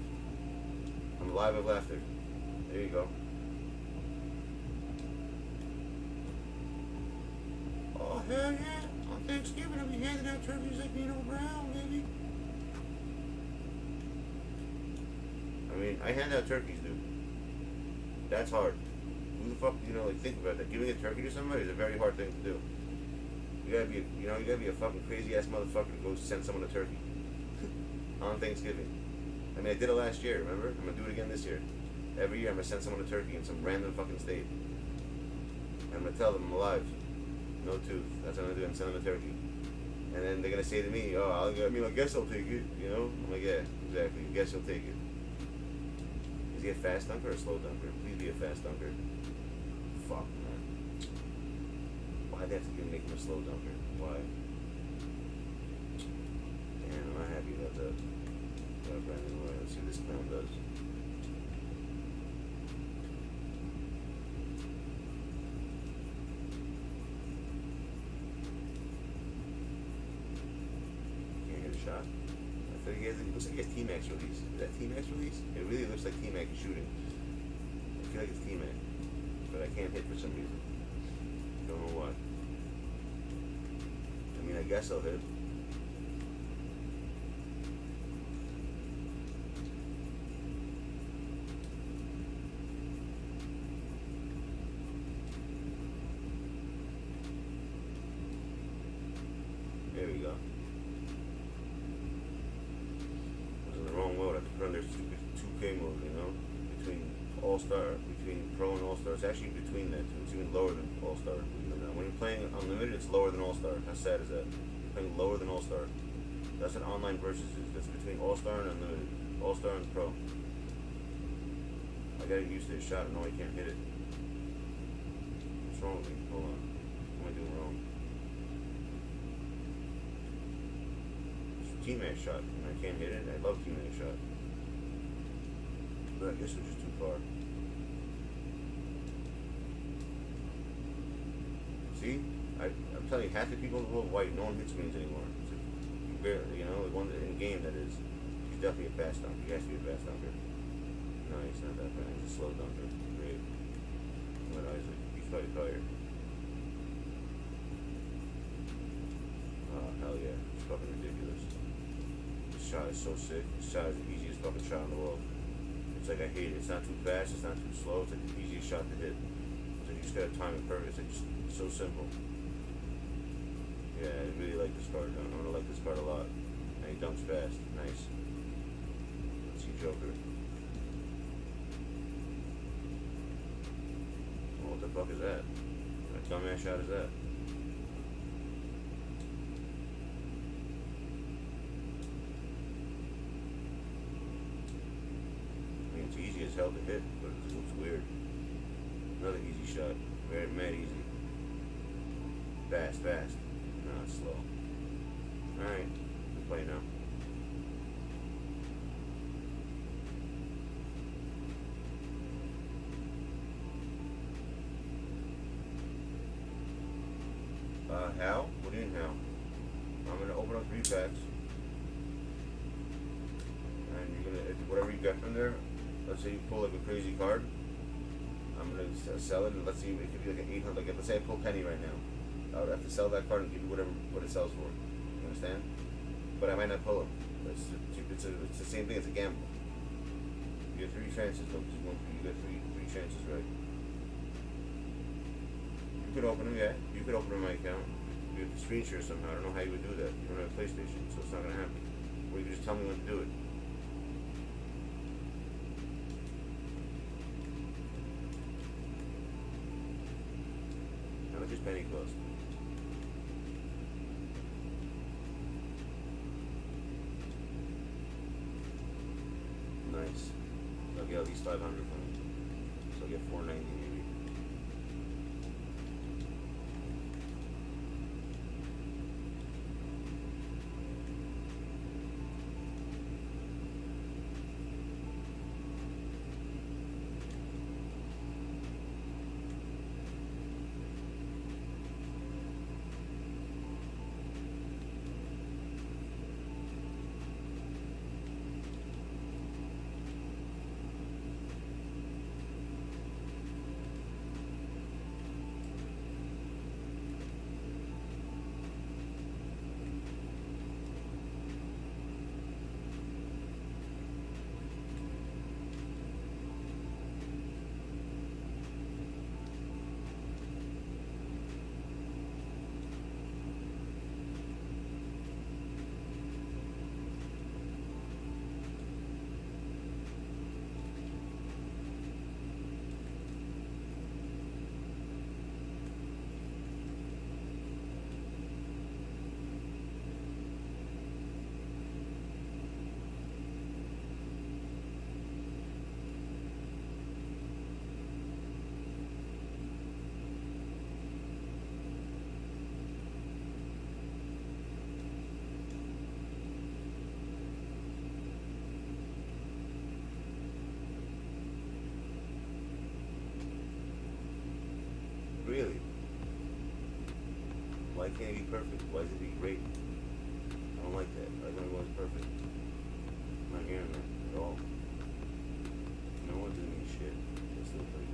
I'm alive with laughter. There you go. Oh, hell yeah. On Thanksgiving, I'll be handing out turkeys like Nino Brown, baby. I mean, I hand out turkeys, dude. That's hard. Who the fuck, you know, like, think about that. Giving a turkey to somebody is a very hard thing to do. You gotta be, you know, you gotta be a fucking crazy ass motherfucker to go send someone a turkey on Thanksgiving. I mean, I did it last year, remember? I'm gonna do it again this year. Every year, I'm gonna send someone a turkey in some random fucking state. And I'm gonna tell them I'm alive. No tooth. That's what I'm gonna do. I'm sending them a turkey. And then they're gonna say to me, oh, I guess I'll take it. You know? I'm like, yeah, exactly. I guess you'll take it. Is he a fast dunker or a slow dunker? Please be a fast dunker. Fuck, man. Why'd they have to make him a slow dunker? Why? Damn, I'm not happy about that. Brandon Roy. Let's see what this clown does. Can't hit a shot. It looks like he has T-Max release. Is that T-Max release? It really looks like T-Max shooting. I feel like it's T-Max. But I can't hit for some reason. Don't know why. I mean, I guess I'll hit. There we go. There's 2K mode, you know, between All-Star, between Pro and All-Star. It's actually between that two. It's even lower than All-Star. When you're playing Unlimited, it's lower than All-Star. How sad is that? You're playing lower than All-Star. That's what online versus is. That's between All-Star and Unlimited. All-Star and Pro. I gotta get used to this shot. No, I can't hit it. What's wrong with me? Hold on. What am I doing wrong? It's a T-Max shot, and I can't hit it. I love T-Max shot. But I guess we're just too far. See? I'm telling you, half the people in the world white, no one hits screens anymore. So you barely, you know, the one in game that is. He's definitely a fast dunker. He has to be a fast dunker. No, he's not that bad. He's a slow dunker. Great. What Isaac? He's probably tired. Oh, hell yeah. It's fucking ridiculous. This shot is so sick. This shot is the easiest fucking shot in the world. It's like I hate it. It's not too fast. It's not too slow. It's like the easiest shot to hit. It's like you just gotta time it perfect. It's like just so simple. Yeah, I really like this card. I'm gonna like this card a lot. And he dunks fast. Nice. Let's see Joker. Oh, what the fuck is that? What dumbass shot is that? Easy as hell to hit, but it looks weird. Another easy shot. Very mad easy. Fast. No, it's slow. Alright, we play now. How? run 3 packs. And you're gonna, whatever you get from there, let's say you pull like a crazy card, I'm gonna sell it, and let's see, it could be like an 800, like let's say I pull Penny right now. I would have to sell that card and give you whatever, what it sells for. You understand? But I might not pull it. It's the same thing, it's a gamble. You get 3 chances, though, you get three chances, right? You could open them, yeah. You could open them on my account. You have to screen share somehow. I don't know how you would do that. You don't have a PlayStation, so it's not gonna happen. Or you can just tell me when to do it. How much does Penny cost? Nice. So I'll get at least 500 from it. So I'll get 490 maybe. Really? Why can't it be perfect? Why does it be great? I don't like that. I don't want perfect. I'm not hearing that at all. No one doing any shit. That's still pretty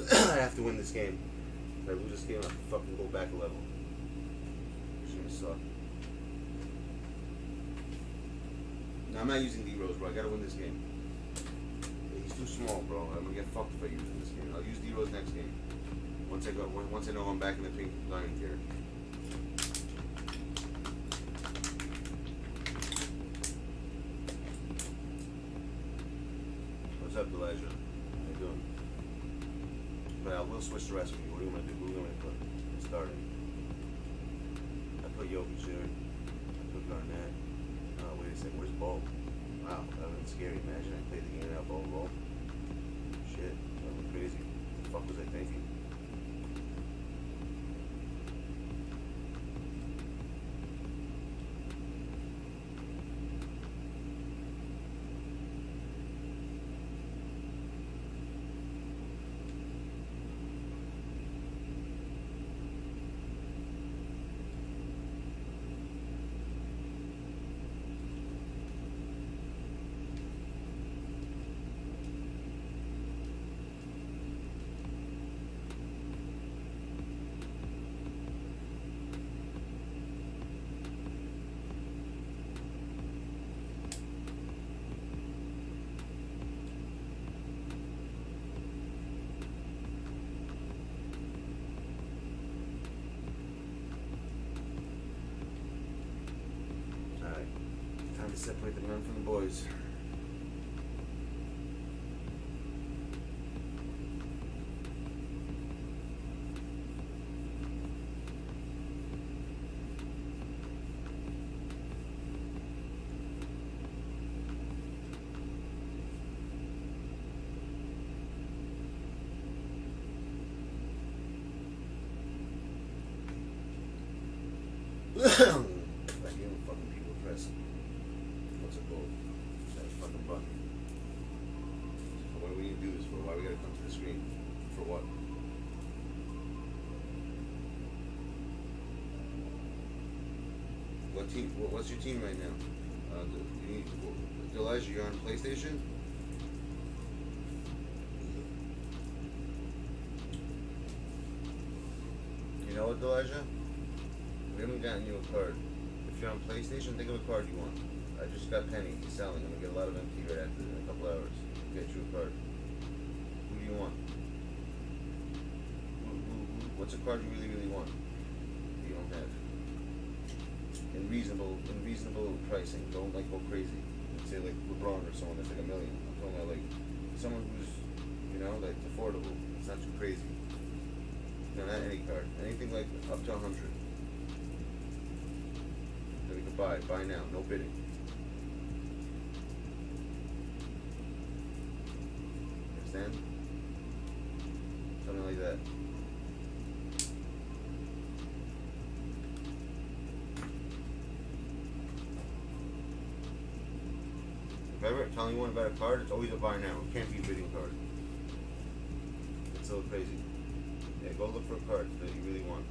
good. I have to win this game. If I lose this game, I'll fucking go back a level. It's gonna suck. No, I'm not using D-Rose, bro. I gotta win this game. He's too small, bro. I'm gonna get fucked if I use him this game. I'll use D-Rose next game. Once I know I'm back in the pink diamond tier. What's up, Elijah? How you doing? But I will switch the recipe. What do you want to do? What do you want me to put? Starting. I put Jokic there. I put Garnett. Oh, wait a second. Where's Ball? Wow, that would have been scary. Imagine I played the game without Ball. Shit, that was crazy. What the fuck was I thinking? Separate the men from the boys. Like you fucking people press. What's it called? That fucking button. So what do we need to do this for? Why we gotta come to the screen? For what? What team? What's your team right now? Elijah, you're on PlayStation? You know what, Elijah? We haven't gotten you a card. If you're on PlayStation, think of a card you want. I just got Penny. He's selling. I'm gonna get a lot of MP right after in a couple hours. Get you a card. Who do you want? What's a card you really want? You don't have. In reasonable pricing. Don't like go crazy. Say like LeBron or someone that's like $1 million. I'm talking about like someone who's, you know, like affordable. It's not too crazy. No, not any card. Anything like up to 100. That we can buy now, no bidding. Understand? Something like that. If I ever tell anyone about a card, it's always a buy now. It can't be a bidding card. It's so crazy. Yeah, go look for cards that you really want.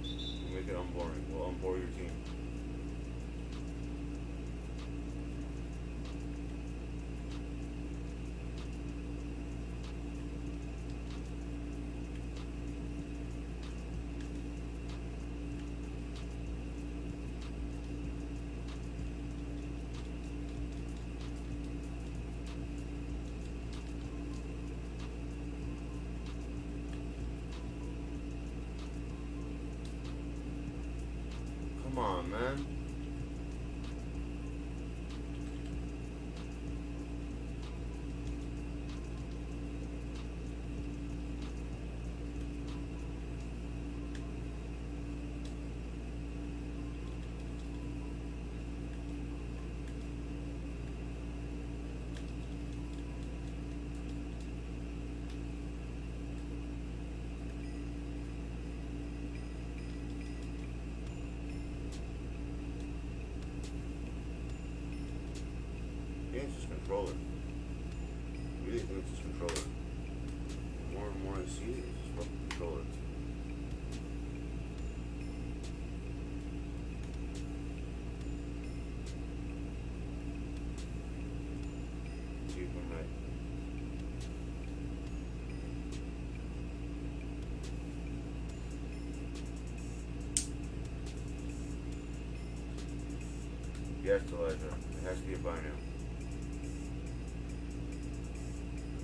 You make it unboring. We'll unbore your team. Come on, man. I think it's just controller. I really think it's just controller. More and more I see it, it's just fucking controller. See if I'm right. Yes, Elijah. It has to be a buy now.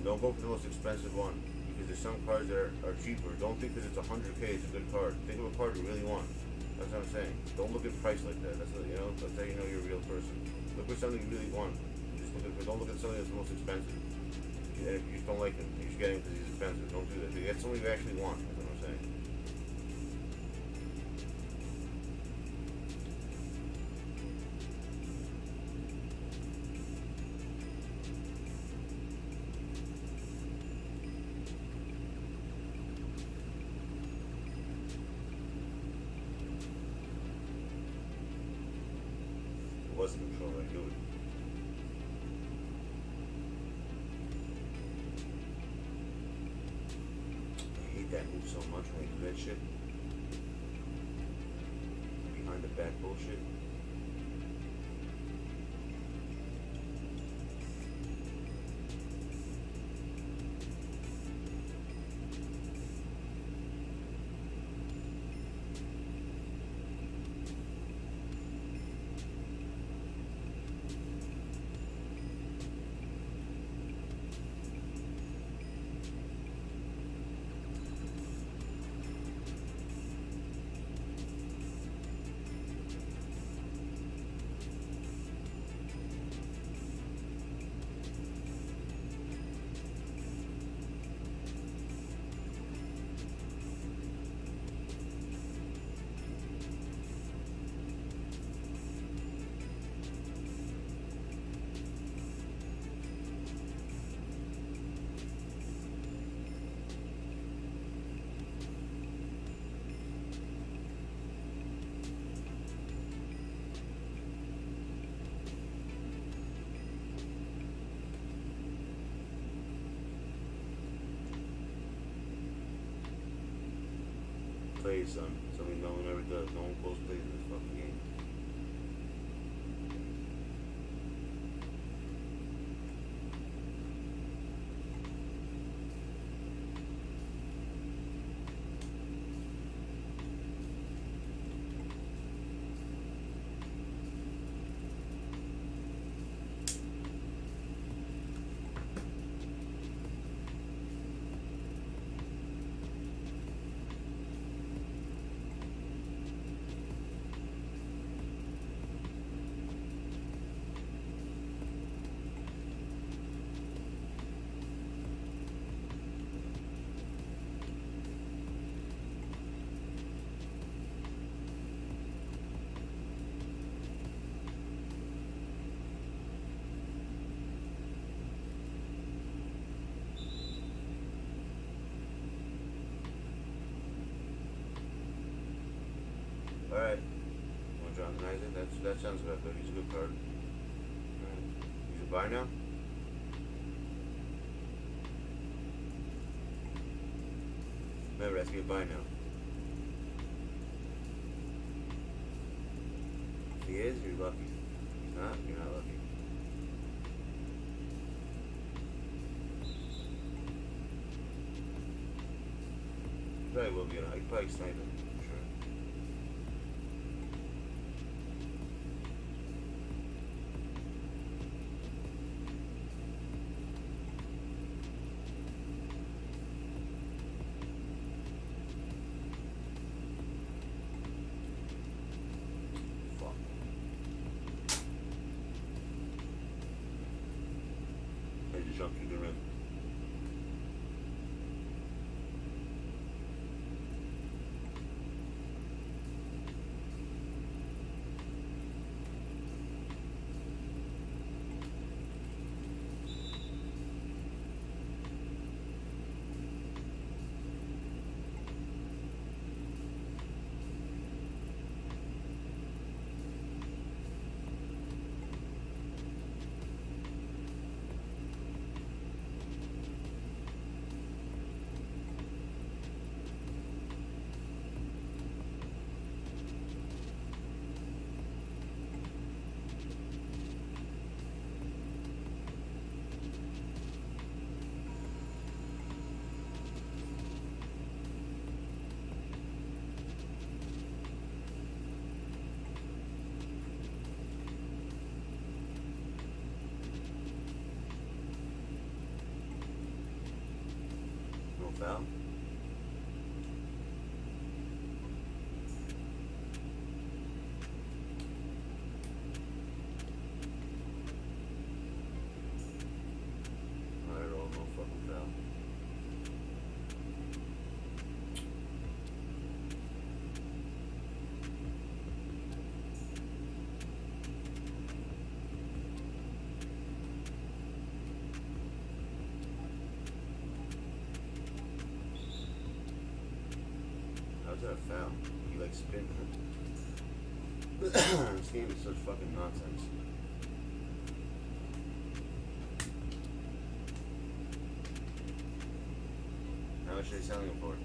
Don't go for the most expensive one, because there's some cards that are cheaper. Don't think that it's 100K it's a good card. Think of a card you really want. That's what I'm saying. Don't look at price like that. That's what, you know. That's how you know you're a real person. Look for something you really want. Just look at. Don't look at something that's the most expensive. And if you just don't like him, you just get him because he's expensive. Don't do that. You get something you actually want. That's what I'm saying. Wasn't controlling I do it. I hate that move so much when I do that shit. Behind the back bullshit. plays, son. Something no one ever does. No one close plays in this fucking game. Alright. Want to recognize it? That sounds about good. He's a good card. Alright. He's a buy now? Remember, that's be a buy now. If he is, you're lucky. If he's not, you're not lucky. He probably will be. He probably snipe him. Jump through the rim. Foul. Alright, roll, no fucking foul. How's that a foul? You like spin? This game is such fucking nonsense. How much are they selling them for?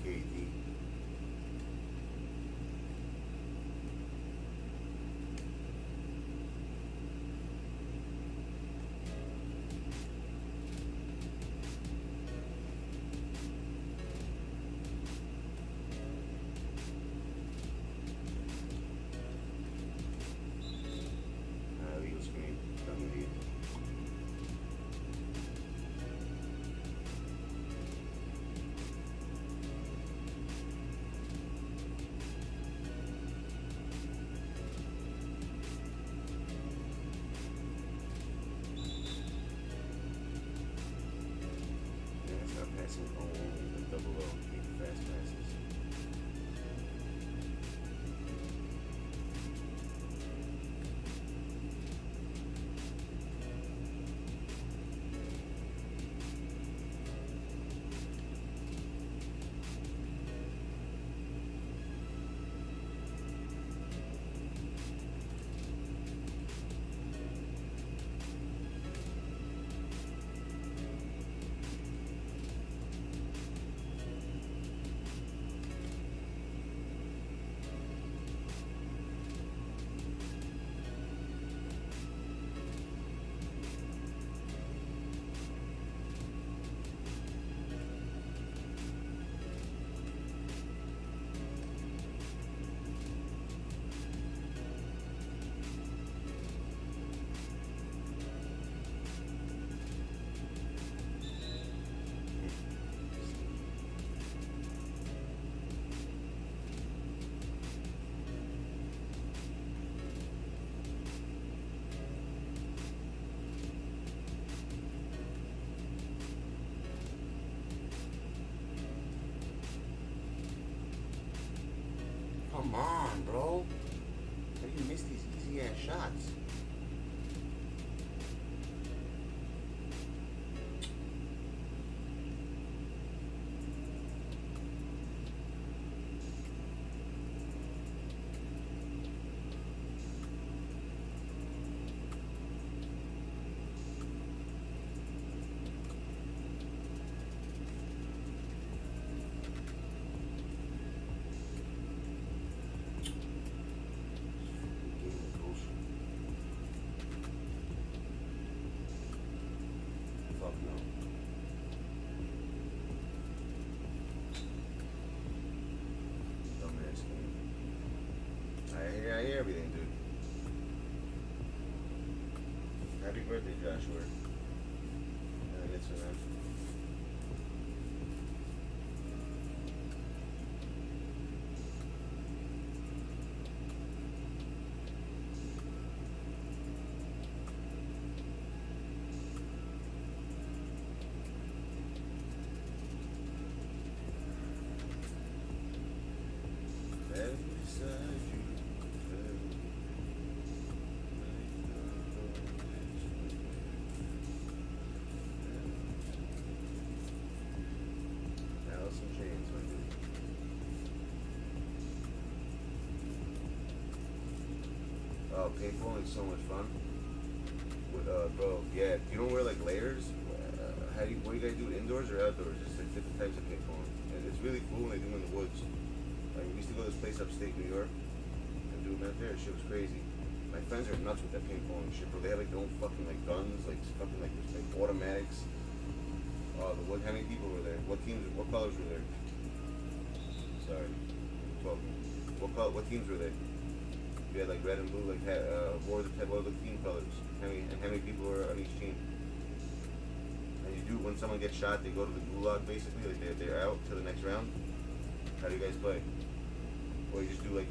KD. Legal screen. Lead. Passing only the double O, fast passes. Come on, bro. How do you miss these easy ass shots? I hear everything, dude. Happy birthday, Joshua. It's man. Paintballing is so much fun. With, bro, yeah, if you don't wear like layers, what do you guys do, indoors or outdoors? Just like different types of paintballing. And it's really cool when they do it in the woods. Like, we used to go to this place upstate New York and do event there. Shit was crazy. My friends are nuts with that paintballing shit, bro. They have like their own fucking like guns, like fucking like automatics. How many people were there? What colors were there? Sorry, 12. What teams were there? You had like red and blue, like what were the team colors? How many people were on each team? And you do, when someone gets shot, they go to the gulag basically, like they're out to the next round. How do you guys play? Or you just do like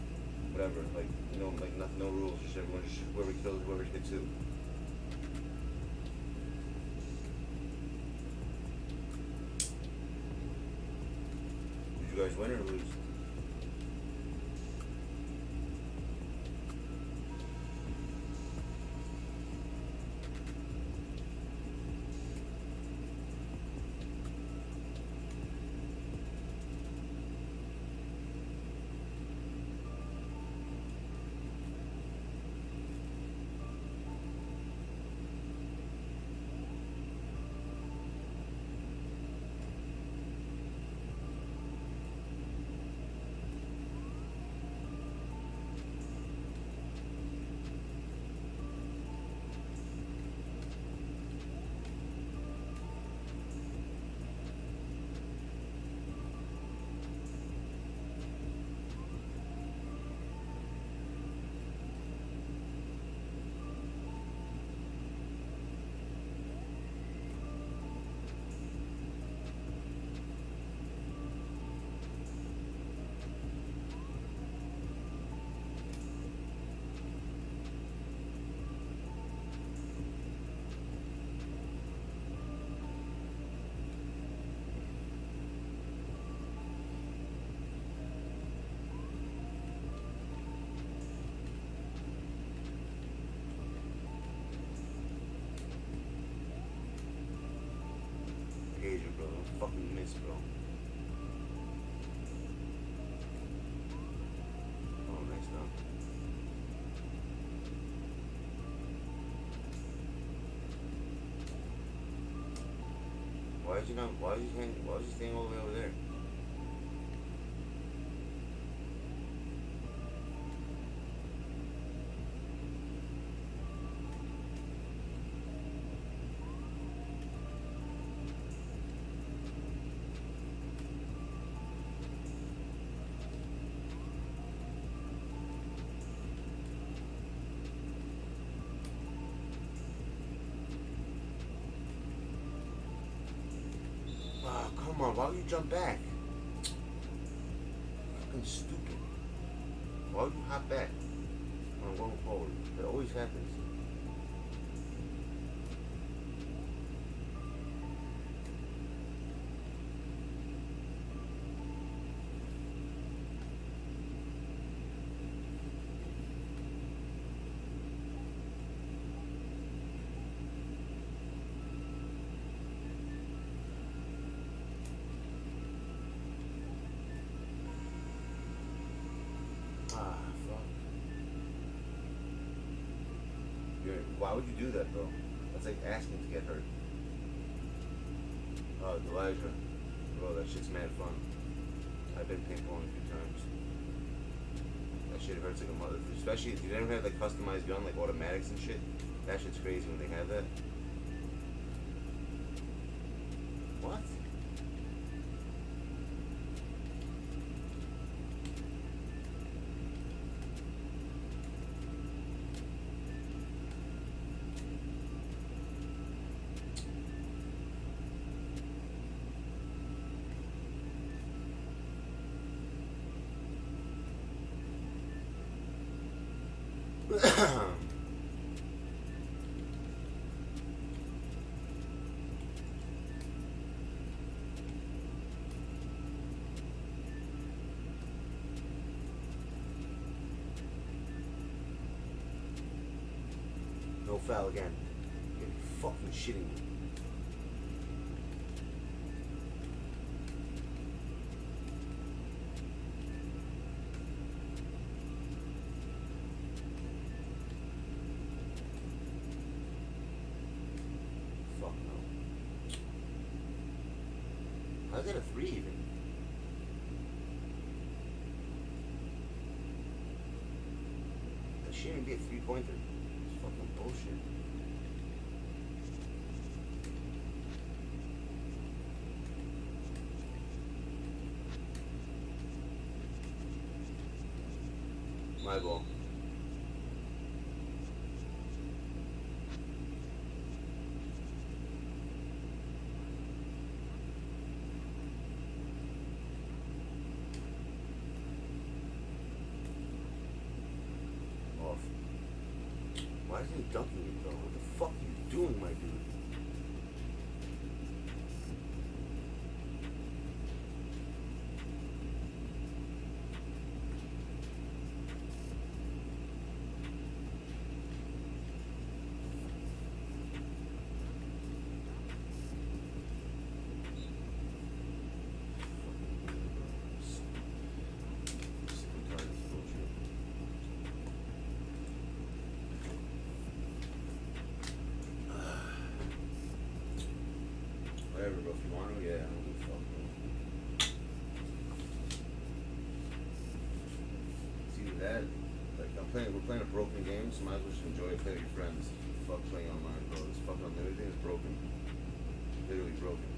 whatever, like like nothing, no rules, just everyone, just whoever kills, whoever hits who. Did you guys win or lose? nice, bro. Oh, nice, bro. Why is he staying all the way over there? Come on, why would you jump back? Fucking stupid. Why would you hop back when I'm going forward? That always happens. Why would you do that, bro? That's like asking to get hurt. Oh, Elijah. Bro, that shit's mad fun. I've been paintballing a few times. That shit hurts like a mother. Especially if you never had like customized gun, like automatics and shit. That shit's crazy when they have that. What? No foul again. You're fucking shitting me. Fuck no. How's that a 3 even? That shouldn't even be a 3-pointer. Fucking bullshit. My ball. Off. Why isn't he dunking it though? What the fuck are you doing, my dude? Whatever, bro. If you want to, yeah, I don't give a fuck, bro. It's either that, like, we're playing a broken game, so might as well just enjoy it, play with your friends. Fuck playing online, bro. This fucking everything is broken. Literally broken.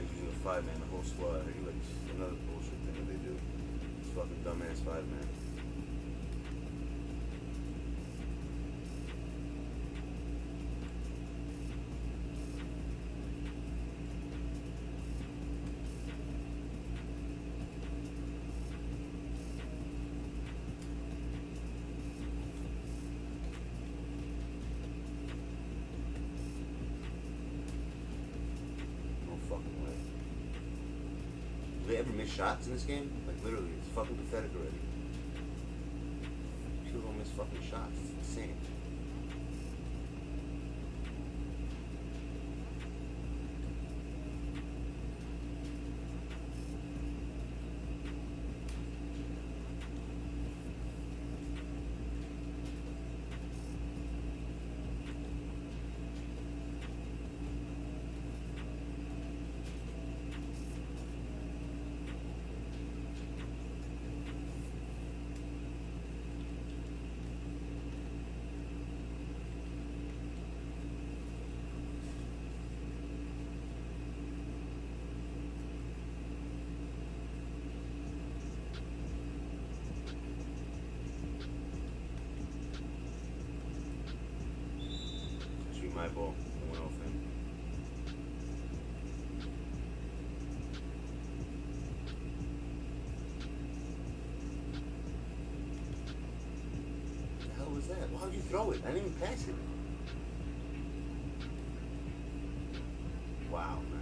Using a 5-man, the whole squad. I heard like another bullshit thing that they do. It's fucking dumbass 5-man. Do they ever miss shots in this game? Like literally, it's fucking pathetic already. People don't miss fucking shots. It's insane. My ball. I went off him. What the hell was that? Why would you throw it? I didn't even pass it. Wow, man.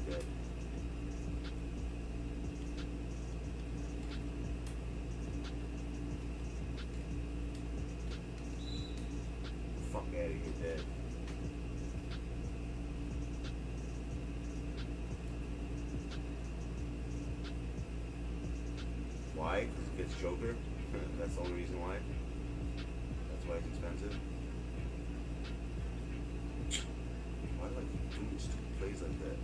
Dad. Fuck out of here, Dad. Why? Because it gets Joker? That's the only reason why? That's why it's expensive? Why do I keep doing stupid plays like that?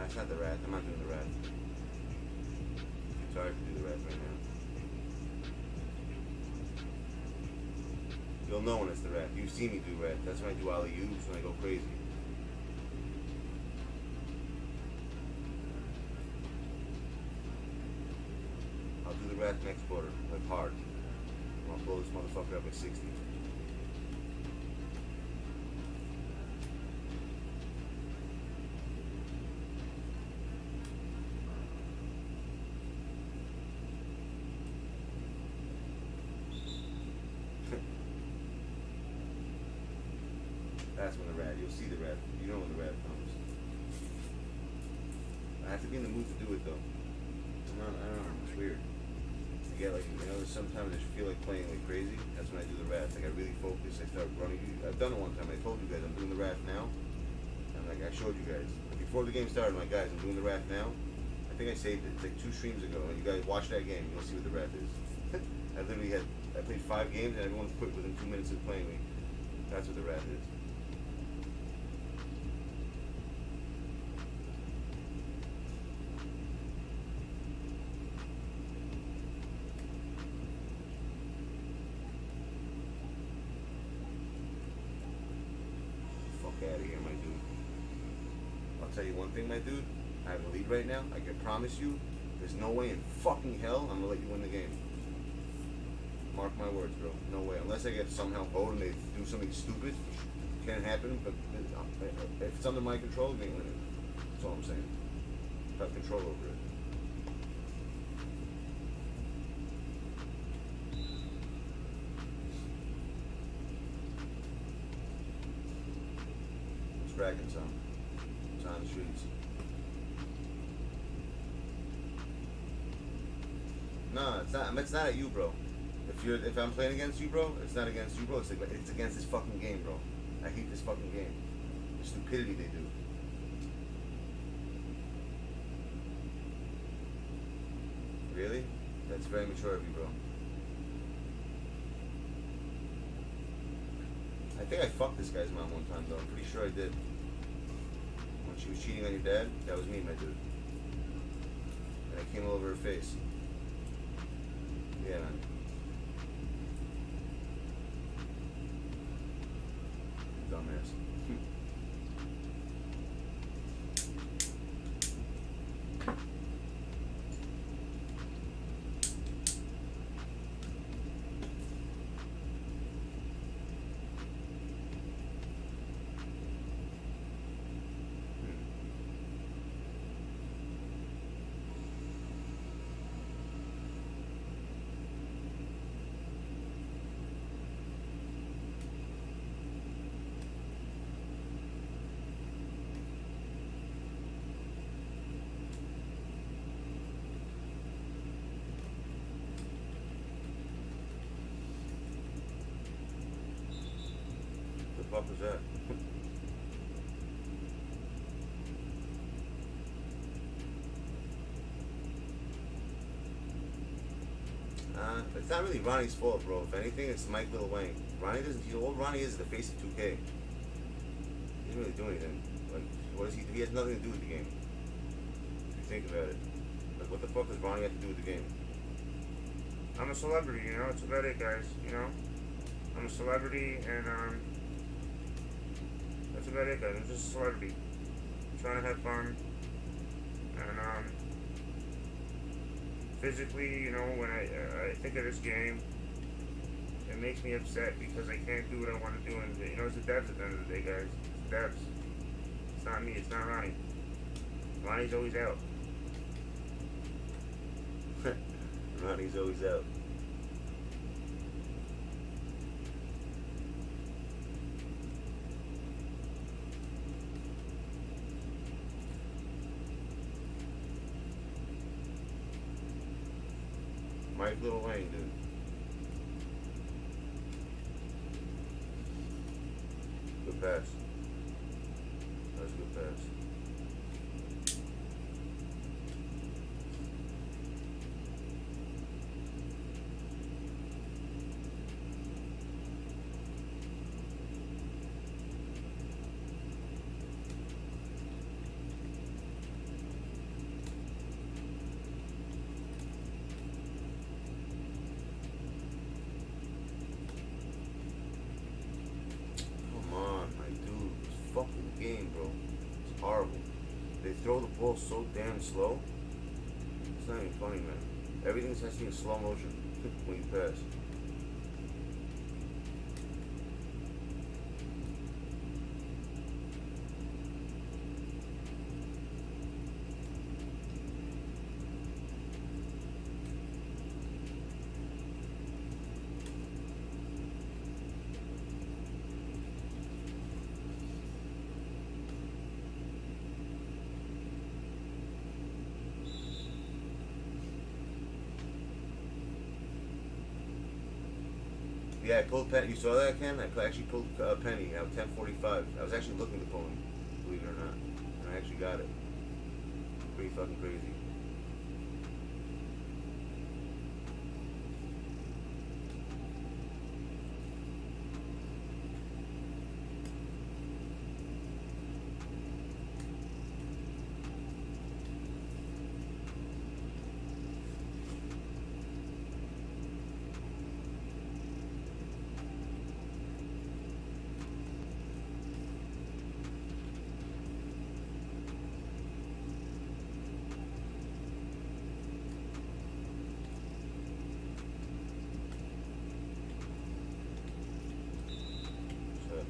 It's not the rat. I'm not doing the rat. Too tired to do the rat right now. You'll know when it's the rat. You see me do rat. That's when I do alley-oops, when I go crazy. I'll do the rat next quarter, like hard. I'll blow this motherfucker up at 60. That's when the rat, you'll see the rat. You know when the rat comes. I have to be in the mood to do it though. I don't know, it's weird. I get like, you know, sometimes I just feel like playing like crazy. That's when I do the rat. Like I really focus, I start running. I've done it one time, I told you guys I'm doing the rat now. And like I showed you guys. Before the game started, I'm like, guys, I'm doing the rat now. I think I saved it, it's like 2 streams ago. And you guys watch that game, you'll see what the rat is. I played 5 games and everyone quit within 2 minutes of playing me. That's what the rat is. Fuck out of tell you one thing, my dude. I have a lead right now. I can promise you, there's no way in fucking hell I'm gonna let you win the game. Mark my words, bro. No way. Unless I get somehow hold and they do something stupid. Can't happen, but if it's under my control, they win it. That's all I'm saying. I have control over it. It's cracking some. It's on the streets. No, it's not. It's not at you, bro. If I'm playing against you, bro, it's not against you, bro. It's against this fucking game, bro. I hate this fucking game. The stupidity they do. Really? That's very mature of you, bro. I think I fucked this guy's mom one time, though. I'm pretty sure I did. When she was cheating on your dad, that was me, my dude. And I came all over her face. Yeah, man. Dumbass. What was that? It's not really Ronnie's fault, bro. If anything, it's Mike Wang. Ronnie doesn't. All Ronnie is the face of 2K. He doesn't really do anything. Like, what does he do? He has nothing to do with the game. If you think about it, like, what the fuck does Ronnie have to do with the game? I'm a celebrity, you know. It's about it, guys. You know, I'm a celebrity, and that's about it, guys. I'm just a celebrity. I'm trying to have fun. And, physically, you know, when I think of this game, it makes me upset because I can't do what I want to do. And, you know, it's the devs at the end of the day, guys. It's the devs. It's not me. It's not Ronnie. Ronnie's always out. Ronnie's always out. Mike Wang, dude. Good pass. That's a good pass. Game, bro. It's horrible. They throw the ball so damn slow. It's not even funny, man. Everything's has to be in slow motion when you pass. Yeah, I pulled Penny. You saw that, Ken? I actually pulled Penny out 10:45. I was actually looking to pull him, believe it or not. And I actually got it. Pretty fucking crazy.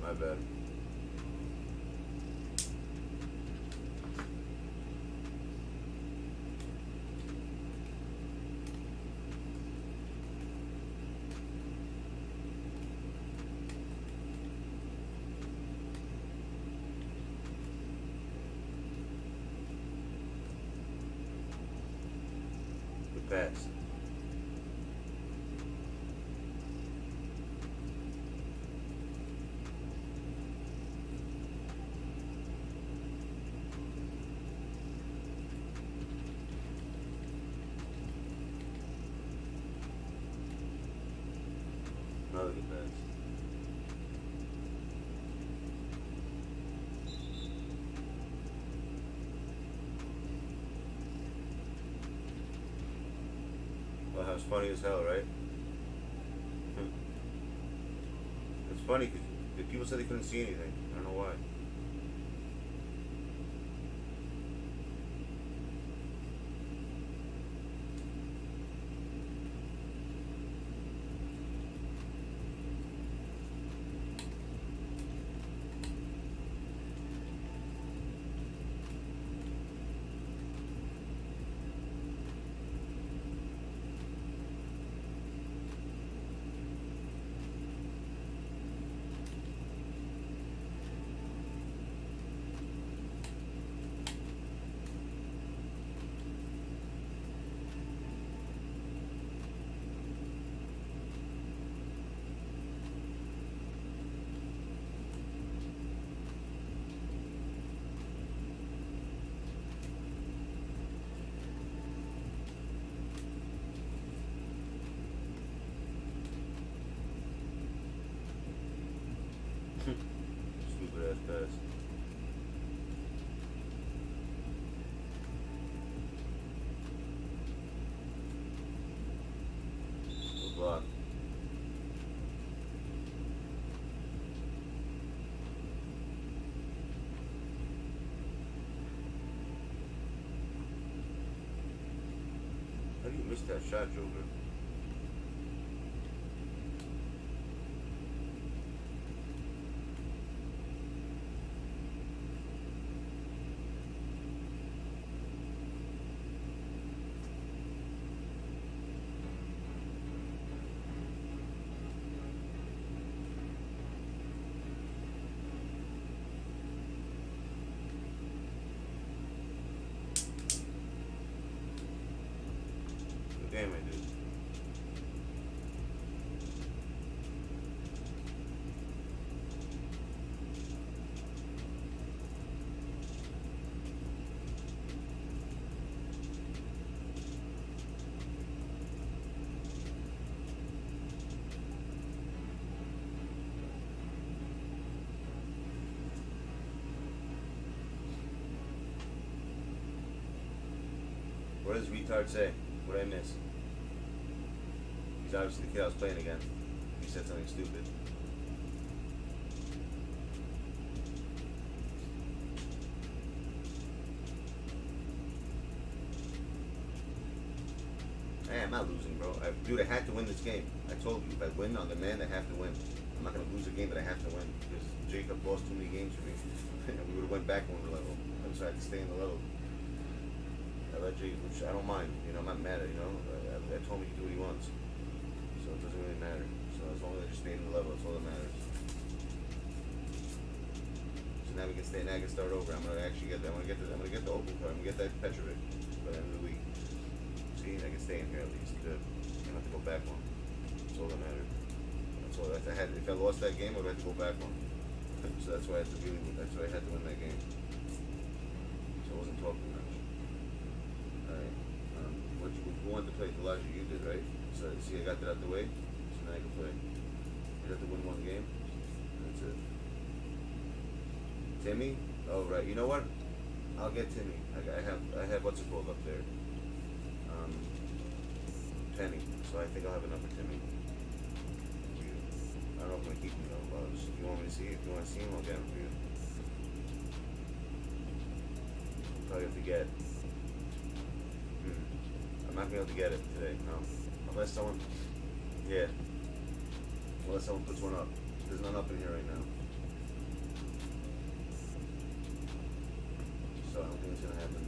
My bad. Good pass. Another good pass. Well, that was funny as hell, right? It's funny because the people said they couldn't see anything. I don't know why. Stupid ass pass. Good block. How do you miss that shot, Joker? Damn it, dude. What does retard say? What did I miss? He's obviously the kid I was playing against. He said something stupid. Hey, I'm not losing, bro. Dude, I had to win this game. I told you, if I win on demand, I have to win. I'm not going to lose a game that I have to win. Because Jacob lost too many games for me. And we would have went back one level. I decided to stay in the level. I let Jacob, which I don't mind. You know, I'm not mad at, you know. I told him he can do what he wants. So it doesn't really matter. So as long as I just stay in the level, that's all that matters. So now we can stay. Now I can start over. I'm gonna actually get that. I'm gonna get the open card. I'm gonna get that Petrovic by the end of the week. See, I can stay in here at least. Good. I don't have to go back one. That's all that matters. That's all. If I lost that game, I would have to go back one. So that's why I had to That's why I had to win that game. So I wasn't talking much. All right. Who wanted to play Elijah? You did, right? So see, I got that out the way. So now I can play. I have to win one game. That's it. Timmy? Oh right. You know what? I'll get Timmy. I have what's it called up there? Penny. So I think I'll have enough for Timmy. I don't know if I'm gonna keep him though, but if you want me to see, if you want to see him, I'll get him for you. Probably have to get. I'm not gonna be able to get it today, no. Unless someone, yeah. Unless someone puts one up. There's none up in here right now. thing's gonna happen.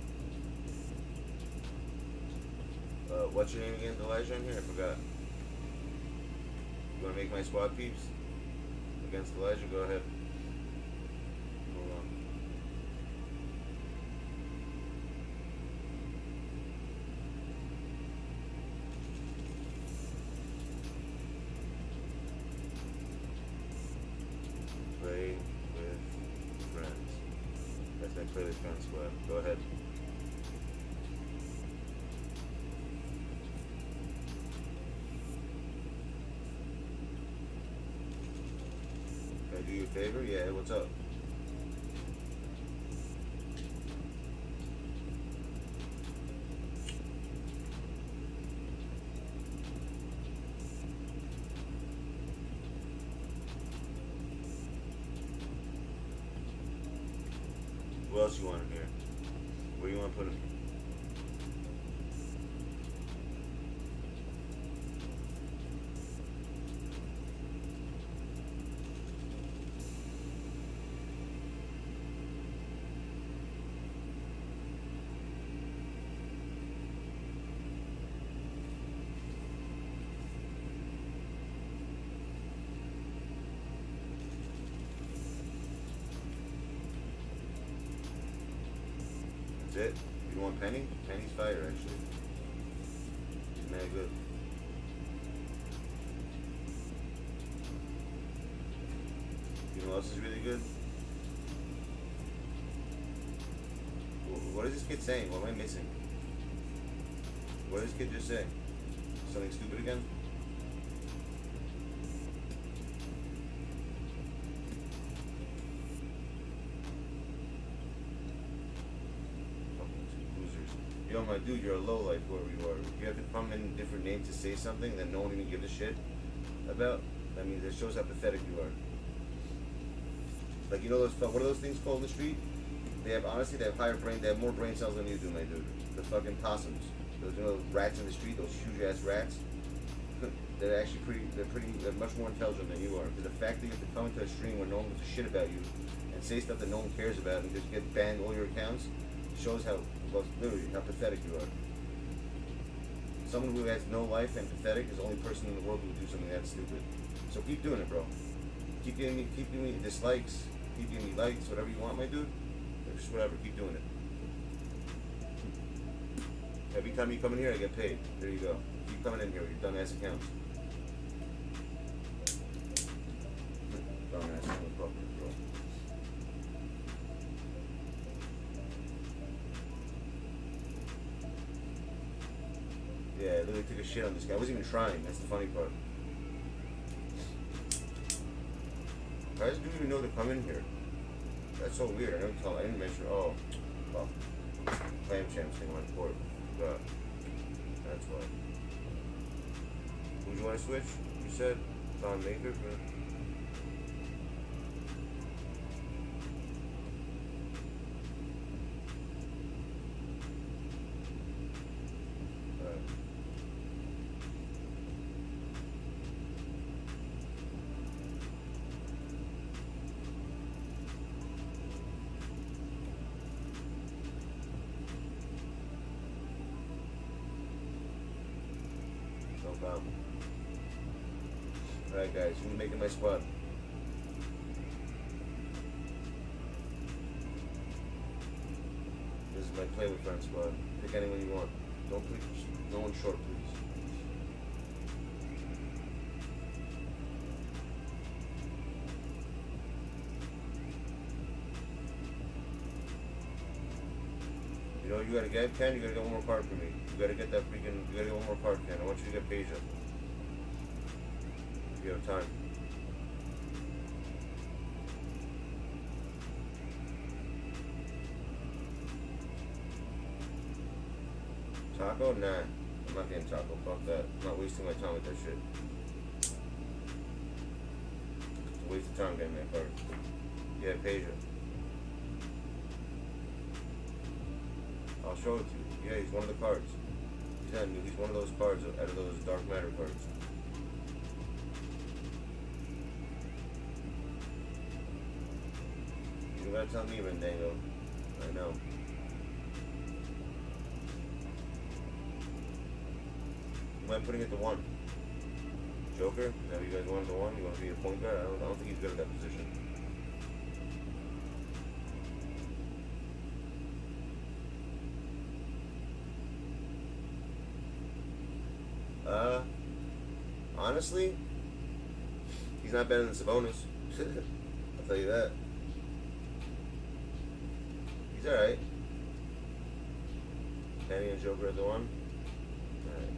What's your name again, Elijah, on here? I forgot. You wanna make my squad, peeps? Against Elijah, go ahead. Hold on. Play with friends. That's my play with friends squad. Go ahead. Can I do you a favor? Yeah, what's up? What else you want in here? Where you want to put him? That's it. You want Penny? Penny's fire, actually. She's mad good. You know what else is really good? What is this kid saying? What am I missing? What did this kid just say? Something stupid again? Yo, my dude, you're a lowlife, whoever you are. You have to come in a different name to say something that no one even gives a shit about. That means it shows how pathetic you are. Like, you know those, what are those things called in the street? They have, honestly, they have higher brain, they have more brain cells than you do, my dude. The fucking possums. Those, you know, those rats in the street, those huge ass rats. They're actually they're much more intelligent than you are. Because the fact that you have to come into a stream where no one gives a shit about you and say stuff that no one cares about and just get banned all your accounts shows how, well, literally, how pathetic you are. Someone who has no life and pathetic is the only person in the world who would do something that stupid. So keep doing it, bro. Keep giving me dislikes, keep giving me likes, whatever you want, my dude. Just whatever, keep doing it. Every time you come in here, I get paid. There you go. Keep coming in here with your dumbass accounts. Dumbass accounts, bro. Yeah, I literally took a shit on this guy. I wasn't even trying. That's the funny part. Guys do even know to come in here. That's so weird. I didn't mention. Oh, well, Clam Champs thing on court. But that's why. Who'd you want to switch? You said Don Maker. Alright guys, who's making my squad? This is my play with friends squad. Pick anyone you want. Don't pick no one short, please. You know what you gotta get, Ken? You gotta get one more card for me. You gotta get that freaking, you gotta get one more card, Ken. I want you to get Peja. If you have time. Taco? Nah. I'm not getting taco. Fuck that. I'm not wasting my time with that shit. It's a waste of time getting that card. Yeah, Peja. I'll show it to you. Yeah, he's one of the cards. He's one of those cards out of those Dark Matter cards. You gotta tell me, Rendango. I know. mind putting it to 1? Joker? Now you guys want it to 1? You want to be a point guard? I don't think he's good at that position. Honestly, he's not better than Sabonis. I'll tell you that. He's alright. Penny and Joker at the 1. Alright.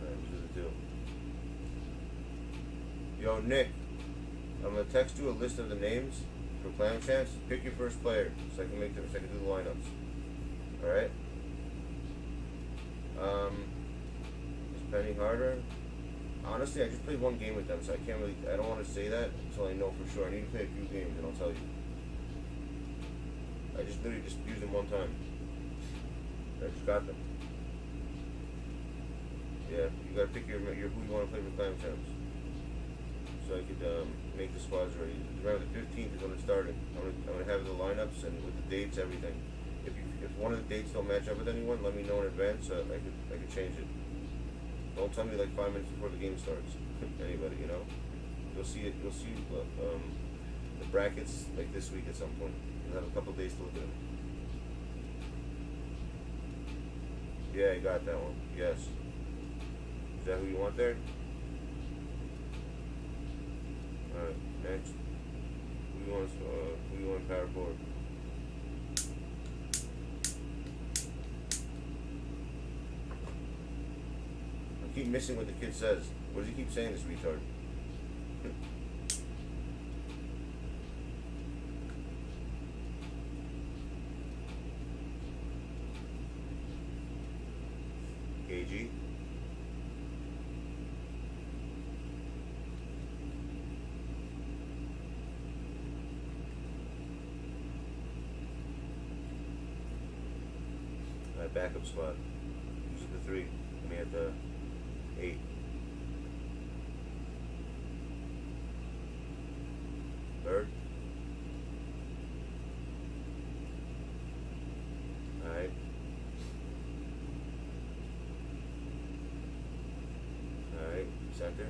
Alright, who's the 2? Yo, Nick, I'm gonna text you a list of the names for playing chance. Pick your first player so I can do the lineups. Alright? Is Penny harder? Honestly, I just played 1 game with them, so I don't want to say that until I know for sure. I need to play a few games and I'll tell you. I just literally just used them 1 time. I just got them. Yeah, you gotta pick your who you want to play for playing chance. So I could make the squads ready. Remember, the 15th is when it started. I'm gonna have the lineups and with the dates, everything. If one of the dates don't match up with anyone, let me know in advance so I could change it. Don't tell me like 5 minutes before the game starts. Anybody, you know. You'll see it. You'll see the brackets like this week at some point. You'll have a couple days to look at them. Yeah, you got that one. Yes. Is that who you want there? Alright, next. Who you want power forward? I keep missing what the kid says. What does he keep saying, this retard? KG. Backup spot. Who's at the 3? I mean at the 8. Bird. Alright. Alright. Center.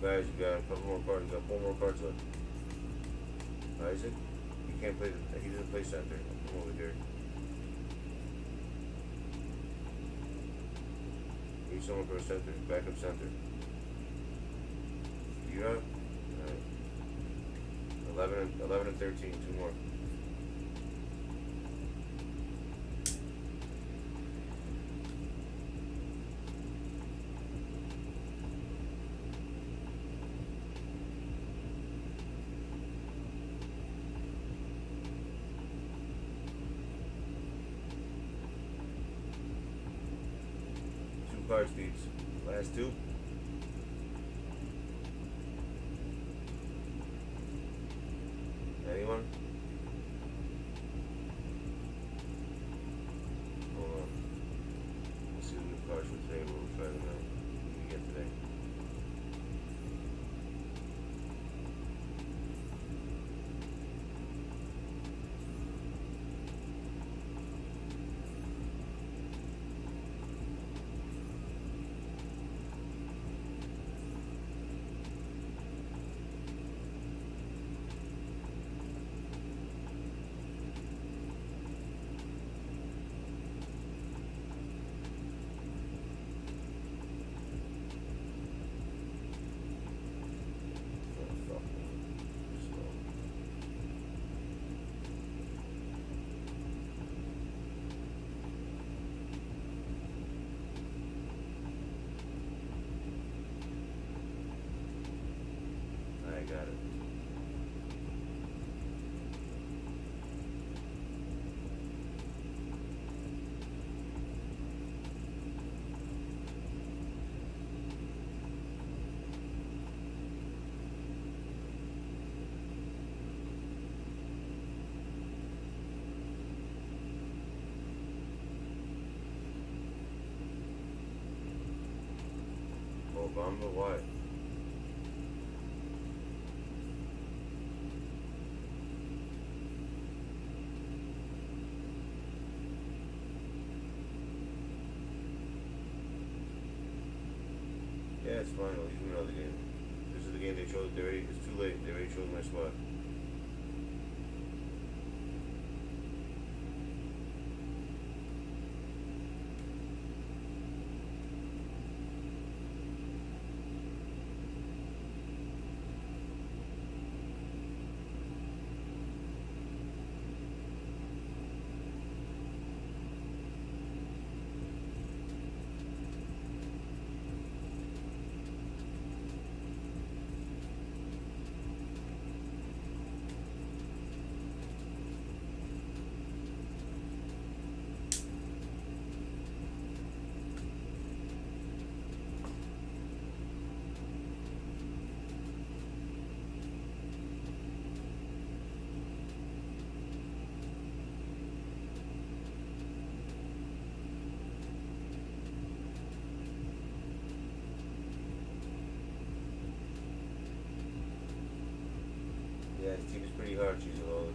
Guys, you got a couple more cards. You got 4 more cards left. Isaac, he can't play. He doesn't play center. Come over here. Need someone for a center. Backup center. You up? Alright. 11 and 13. 2 more. Cards, these last 2. Anyone? Hold on. Let's see the new cards for today. We'll try them out. What we get today. Bamba? Why? Yeah, it's fine. I'll use another game. This is the game they chose. It's too late. They already chose my spot. Yeah, his team is pretty hard, she's alone.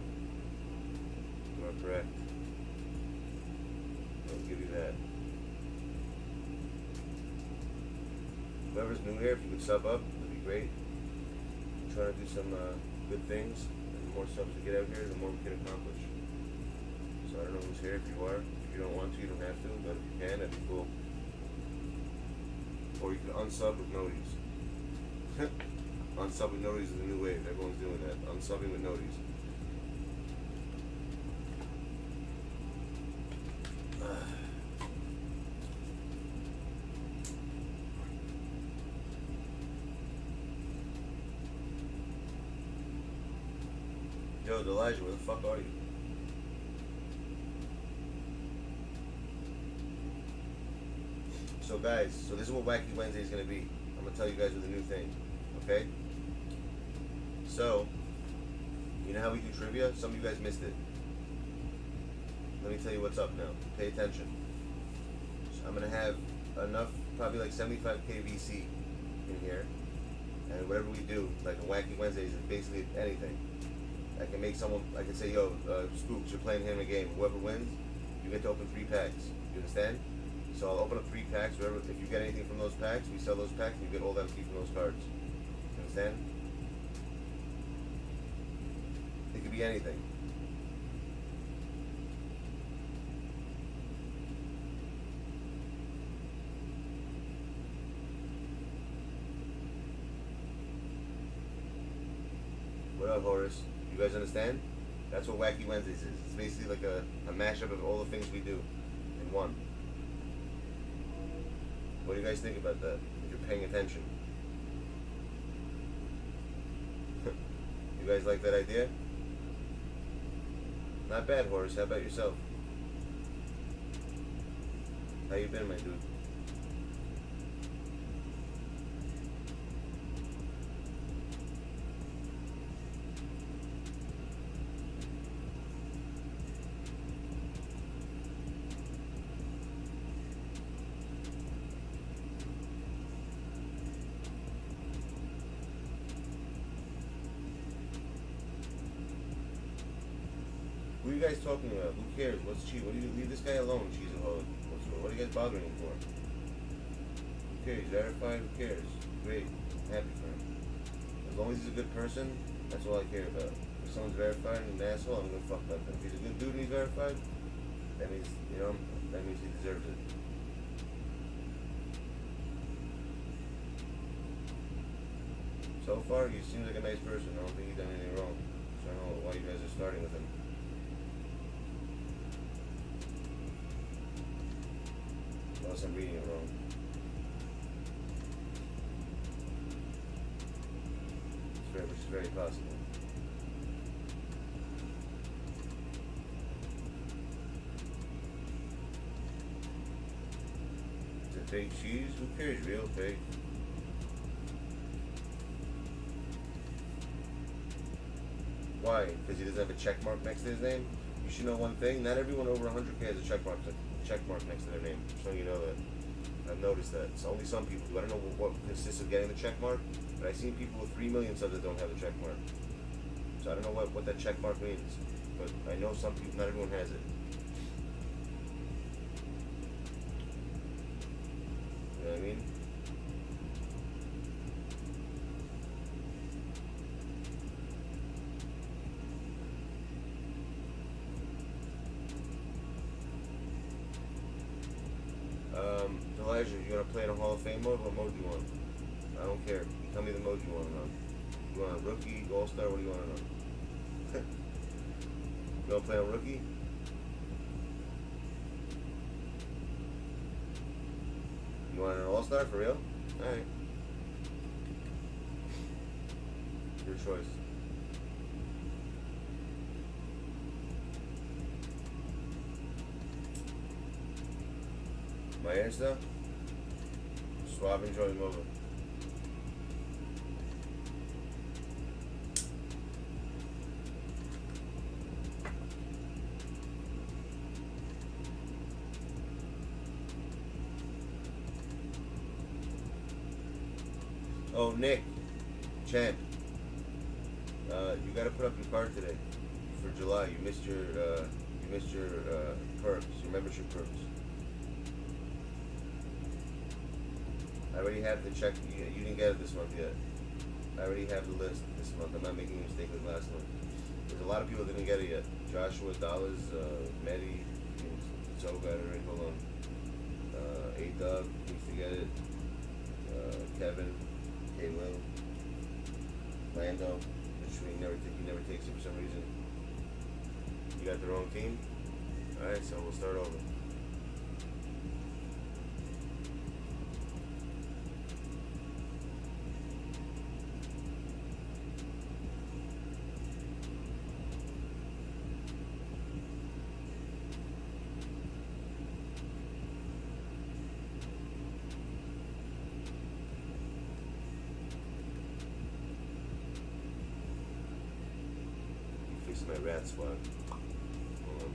You are correct. I'll give you that. Whoever's new here, if you could sub up, that'd be great. I'm trying to do some good things. And the more subs we get out here, the more we can accomplish. So I don't know who's here. If you are, if you don't want to, you don't have to. But if you can, that'd be cool. Or you can unsub with noties. Unsub with noties is the new wave. Everyone's doing that. Unsubbing with noties. Yo, Elijah, where the fuck are you? So guys, so this is what Wacky Wednesday is gonna be. I'm gonna tell you guys with a new thing. Okay? So, you know how we do trivia? Some of you guys missed it. Let me tell you what's up now. Pay attention. So I'm gonna have enough, probably like 75k VC in here. And whatever we do, like a Wacky Wednesdays, is basically anything. I can make someone, I can say, yo, Spooks, you're playing him a game. Whoever wins, you get to open 3 packs. You understand? So I'll open up 3 packs. Whatever, if you get anything from those packs, we sell those packs, and you get all that from those cards. You understand? It could be anything. What up, Horace? You guys understand? That's what Wacky Wednesdays is. It's basically like a mashup of all the things we do in one. What do you guys think about that? If you're paying attention. You guys like that idea? Not bad, Horace. How about yourself? How you been, my dude? Who are you guys talking about? Who cares? What's cheat? What do you leave this guy alone? She's a hoe. What are you guys bothering him for? Who cares? He's verified. Who cares? Great. I'm happy for him. As long as he's a good person, that's all I care about. If someone's verified and an asshole, I'm gonna fuck about them. If he's a good dude and he's verified, that means, you know, that means he deserves it. So far, he seems like a nice person. I don't think he's done anything wrong. So I don't know why you guys are starting with him. Unless I'm reading it wrong. Which is very possible. Is it fake cheese? Who cares? Real fake. Why? Because he doesn't have a check mark next to his name? You should know one thing. Not everyone over 100k has a check mark next to their name. Just so you know that. I've noticed that. It's only some people do. I don't know what consists of getting the check mark, but I've seen people with 3 million subs that don't have the check mark. So I don't know what that check mark means, but I know some people, not everyone has it. You know what I mean? Elijah, you want to play in a Hall of Fame mode? What mode do you want? I don't care. You tell me the mode you want to run. You want a rookie, all-star, what do you want to run? You want to play on rookie? You want an all-star for real? Alright. Your choice. My answer? Swab and join over. Oh, Nick, Champ, you gotta put up your card today for July. You missed your perks, your membership perks. I already have the check. You didn't get it this month yet. I already have the list this month. I'm not making a mistake with last month. There's a lot of people that didn't get it yet. Joshua, Dollars, Medi, Zoe got it already. Hold on. A-Dub needs to get it. Kevin, K-Will, Lando, which he never takes it for some reason. You got the wrong team? Alright, so we'll start over. My rat squad. Hold on.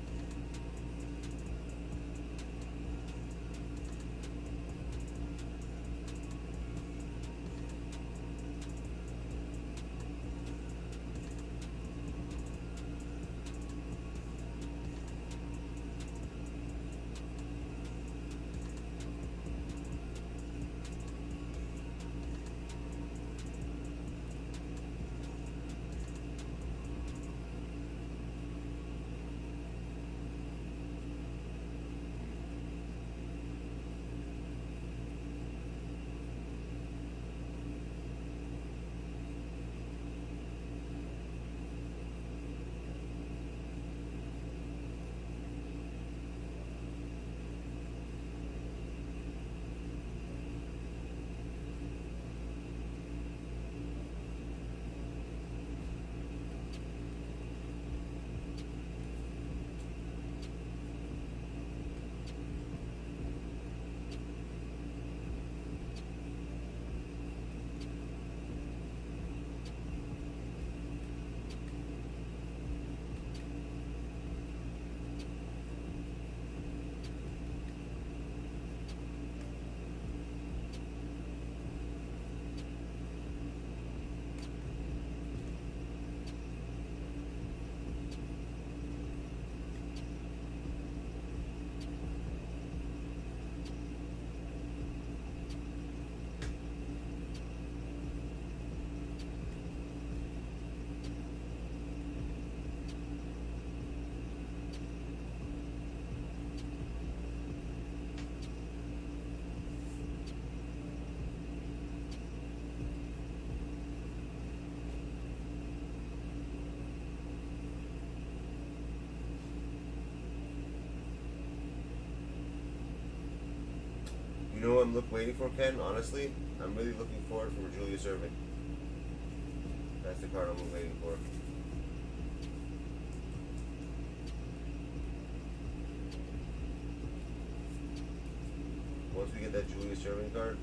You know what I'm waiting for, Ken? Honestly, I'm really looking forward for Julius Erving. That's the card I'm waiting for. Once we get that Julius Erving card,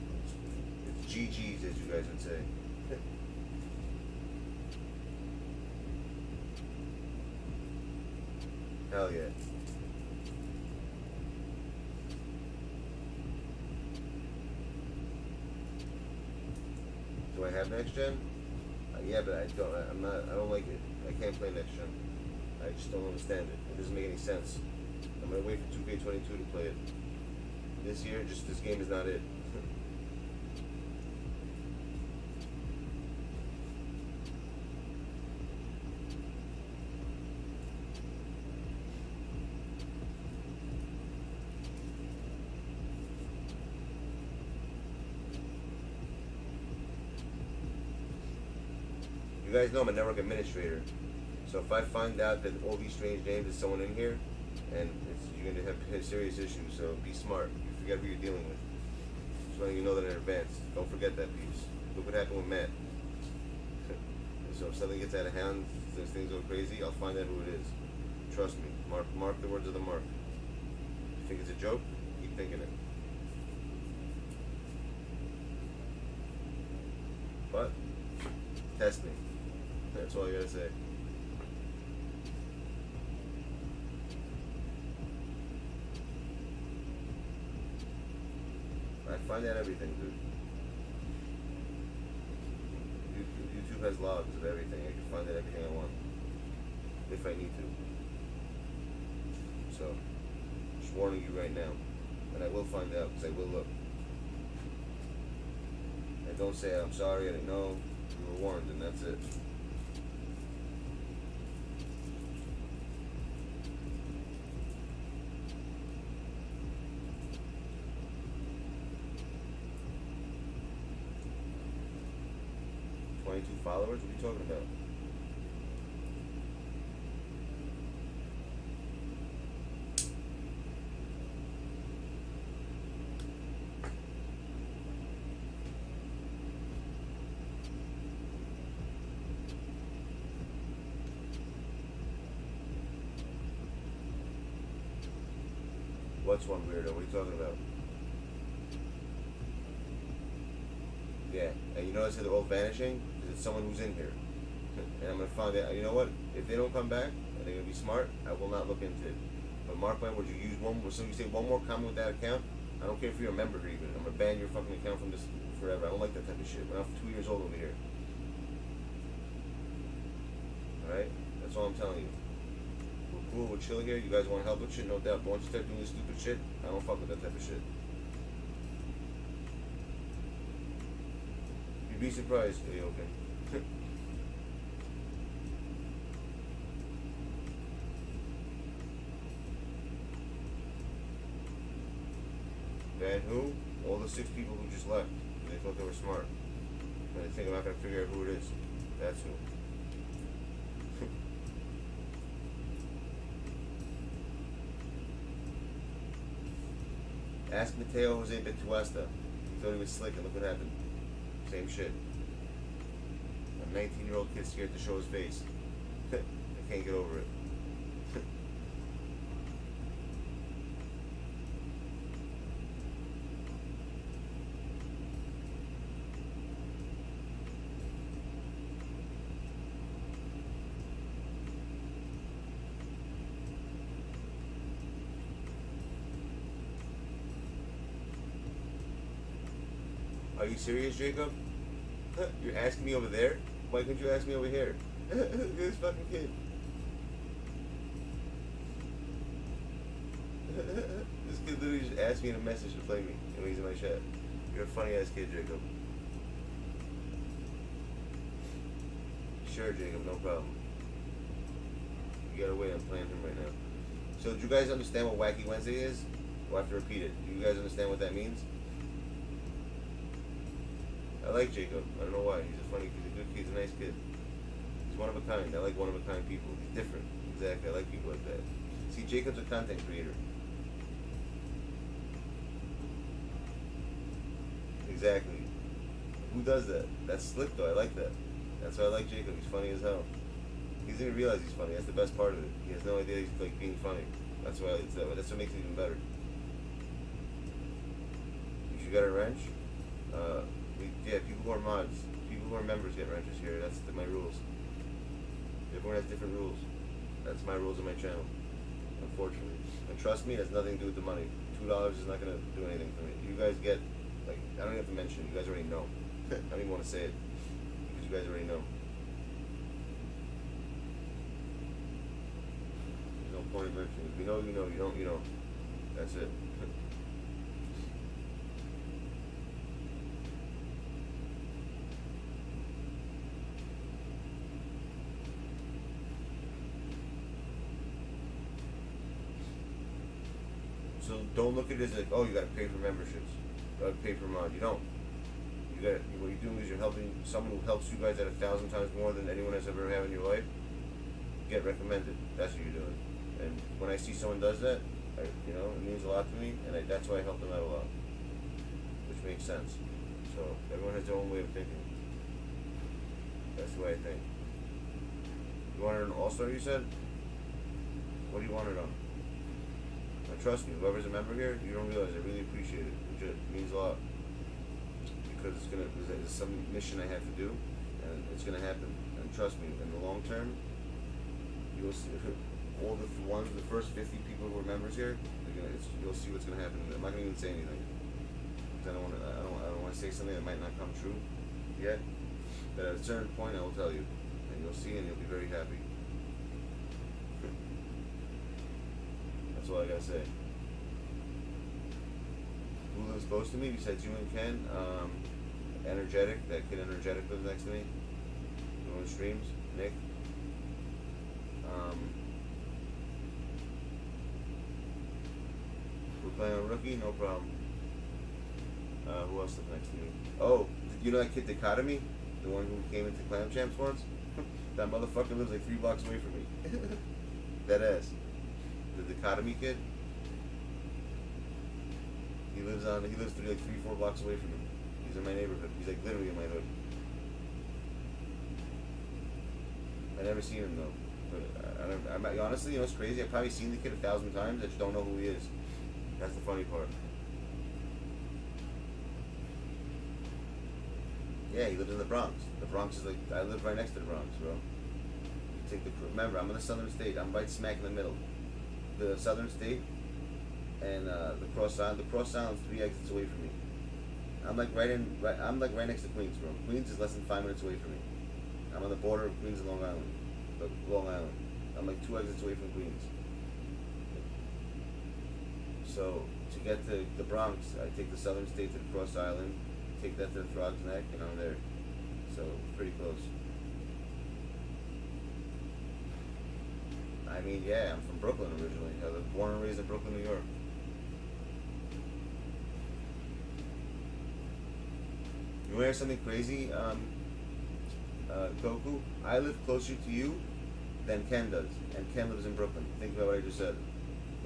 it's GG's, as you guys would say. Hell yeah. Do I have next gen? Yeah, but I don't. I don't like it. I can't play next gen. I just don't understand it. It doesn't make any sense. I'm gonna wait for 2K22 to play it. This year, just this game is not it. You guys know I'm a network administrator, so if I find out that all these strange names is someone in here, and you're going to have serious issues, so be smart. You forget who you're dealing with. Just letting you know that in advance. Don't forget that piece. Look what happened with Matt. So if something gets out of hand, since things go crazy, I'll find out who it is. Trust me. Mark the words of the mark. You think it's a joke? Keep thinking it. But, test me. That's all I gotta say. I find out everything, dude. YouTube has logs of everything. I can find out everything I want. If I need to. So, just warning you right now. And I will find out, because I will look. And don't say, I'm sorry, I didn't know. You were warned, and that's it. Followers? What are you talking about? What's one weirdo? What are you talking about? Yeah, and you notice that they're all vanishing? It's someone who's in here. And I'm going to find out, you know what? If they don't come back, and they're going to be smart, I will not look into it. But Mark Wang, would you use one more, so you say one more comment with that account? I don't care if you're a member here even. I'm going to ban your fucking account from this forever. I don't like that type of shit. We're not 2 years old over here. Alright? That's all I'm telling you. We're cool, we're chill here. You guys want help with shit? No doubt. But once you start doing this stupid shit, I don't fuck with that type of shit. You'd be surprised. Are you okay? Ban who? All the 6 people who just left. They thought they were smart. And they think I'm not going to figure out who it is. That's who. Ask Mateo Jose Betuesta. He thought he was slick, and look what happened. Same shit. A 19-year-old kid scared to show his face. I can't get over it. Are you serious, Jacob? You're asking me over there? Why couldn't you ask me over here? Look at this fucking kid. This kid literally just asked me in a message to play me when he's in my chat. You're a funny ass kid, Jacob. Sure, Jacob, no problem. You gotta wait, I'm playing him right now. So, do you guys understand what Wacky Wednesday is? We'll have to repeat it. Do you guys understand what that means? I like Jacob. I don't know why. He's a funny kid. He's a good kid. He's a nice kid. He's one of a kind. I like one of a kind people. He's different. Exactly. I like people like that. See, Jacob's a content creator. Exactly. Who does that? That's slick though. I like that. That's why I like Jacob. He's funny as hell. He doesn't even realize he's funny. That's the best part of it. He has no idea he's like being funny. That's why it's that way. That's what makes it even better. If you got a wrench, yeah, people who are mods, people who are members get wrenches here. That's my rules. Everyone has different rules. That's my rules on my channel, unfortunately. And trust me, it has nothing to do with the money. $2 is not going to do anything for me. You guys get, like, I don't even have to mention it. You guys already know. I don't even want to say it. you guys already know. There's no point in mentioning. If you know, you know. You don't, you know. That's it. So don't look at it as like, oh, you gotta pay for memberships, you gotta pay for mod. You don't. You got what you're doing is you're helping someone who helps you guys at 1,000 times more than anyone has ever had in your life. Get recommended. That's what you're doing. And when I see someone does that, you know, it means a lot to me, and that's why I help them out a lot, which makes sense. So everyone has their own way of thinking. That's the way I think. You want it on All-Star, you said? What do you want it on? Trust me, whoever's a member here, you don't realize I really appreciate it. It means a lot. Because there's some mission I have to do, and it's gonna happen. And trust me, in the long term, you'll see all the first 50 people who are members here, you'll see what's gonna happen. I'm not gonna even say anything. Because I don't want to say something that might not come true yet. But at a certain point, I will tell you, and you'll see, and you'll be very happy. That's all I gotta say. Who lives close to me besides you and Ken? Energetic, that kid Energetic lives next to me. Doing streams. Nick. We're playing on rookie, no problem. Who else lives next to me? Oh, you know that kid Dichotomy? The one who came into Clam Champs once? That motherfucker lives like 3 blocks away from me. That ass. The Dichotomy kid. He lives 3-4 blocks away from me. He's in my neighborhood. He's like literally in my hood. I never seen him though. But honestly, you know, it's crazy. I've probably seen the kid 1,000 times. I just don't know who he is. That's the funny part. Yeah, he lives in the Bronx. The Bronx is like, I live right next to the Bronx, bro. Remember, I'm in the Southern State. I'm right smack in the middle. The Southern State and the Cross Island. The Cross Island's 3 exits away from me. I'm like right next to Queens, bro. Queens is less than 5 minutes away from me. I'm on the border of Queens and Long Island. Long Island. I'm like 2 exits away from Queens. So to get to the Bronx, I take the Southern State to the Cross Island, take that to the Frog's Neck, and I'm there. So pretty close. I mean, yeah, I'm from Brooklyn originally. I was born and raised in Brooklyn, New York. You wanna hear something crazy, Goku? I live closer to you than Ken does, and Ken lives in Brooklyn. Think about what I just said.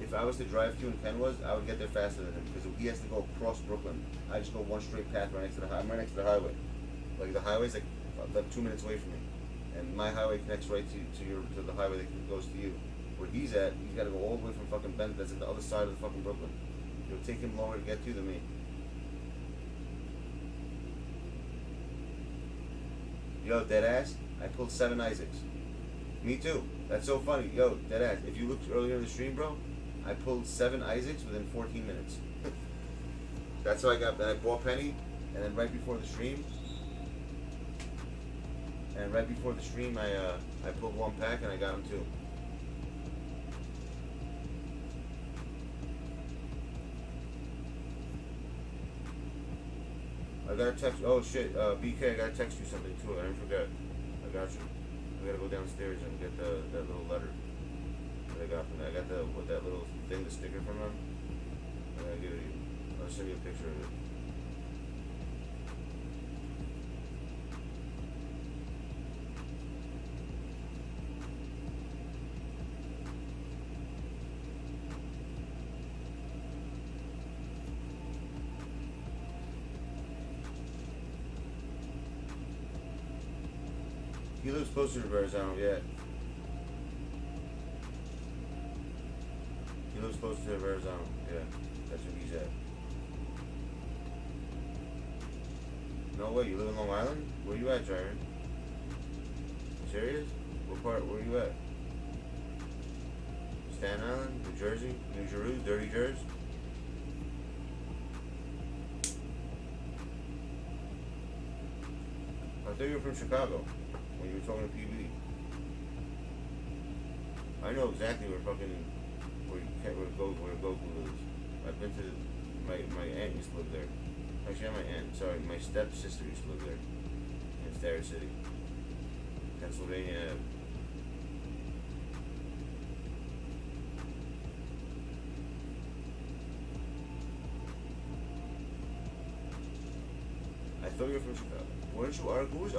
If I was to drive to and Ken was, I would get there faster than him, because he has to go across Brooklyn. I just go one straight path right next to the highway. I'm right next to the highway. Like the highway's like 2 minutes away from me, and my highway connects right to the highway that goes to you. Where he's at, he's got to go all the way from fucking Bend. That's at the other side of the fucking Brooklyn. It'll take him longer to get to than me. Yo, deadass, I pulled 7 Isaacs. Me too. That's so funny. Yo, deadass, if you looked earlier in the stream, bro, I pulled 7 Isaacs within 14 minutes. That's how I got. Then I bought Penny, and then right before the stream, I pulled 1 pack and I got him 2. I got a text. Oh shit, BK, I gotta text you something too. I didn't forget. I got you. I gotta go downstairs and get that little letter that I got from that. I got that little thing, the sticker from them. I gotta give it to you. I'll send you a picture of it. He lives closer to Verrazano, yeah. He lives closer to Verrazano, yeah. That's where he's at. No way, you live in Long Island? Where you at, Jaron? You serious? What part, where you at? Staten Island? New Jersey? New Jersey? Dirty Jersey? thought you were from Chicago when you were talking to PB. I know exactly where Goku lives. I've been to my aunt used to live there. Actually, not my aunt. Sorry, my stepsister used to live there in Starrett City, Pennsylvania. I thought you were from Chicago. Weren't you arguing? Who was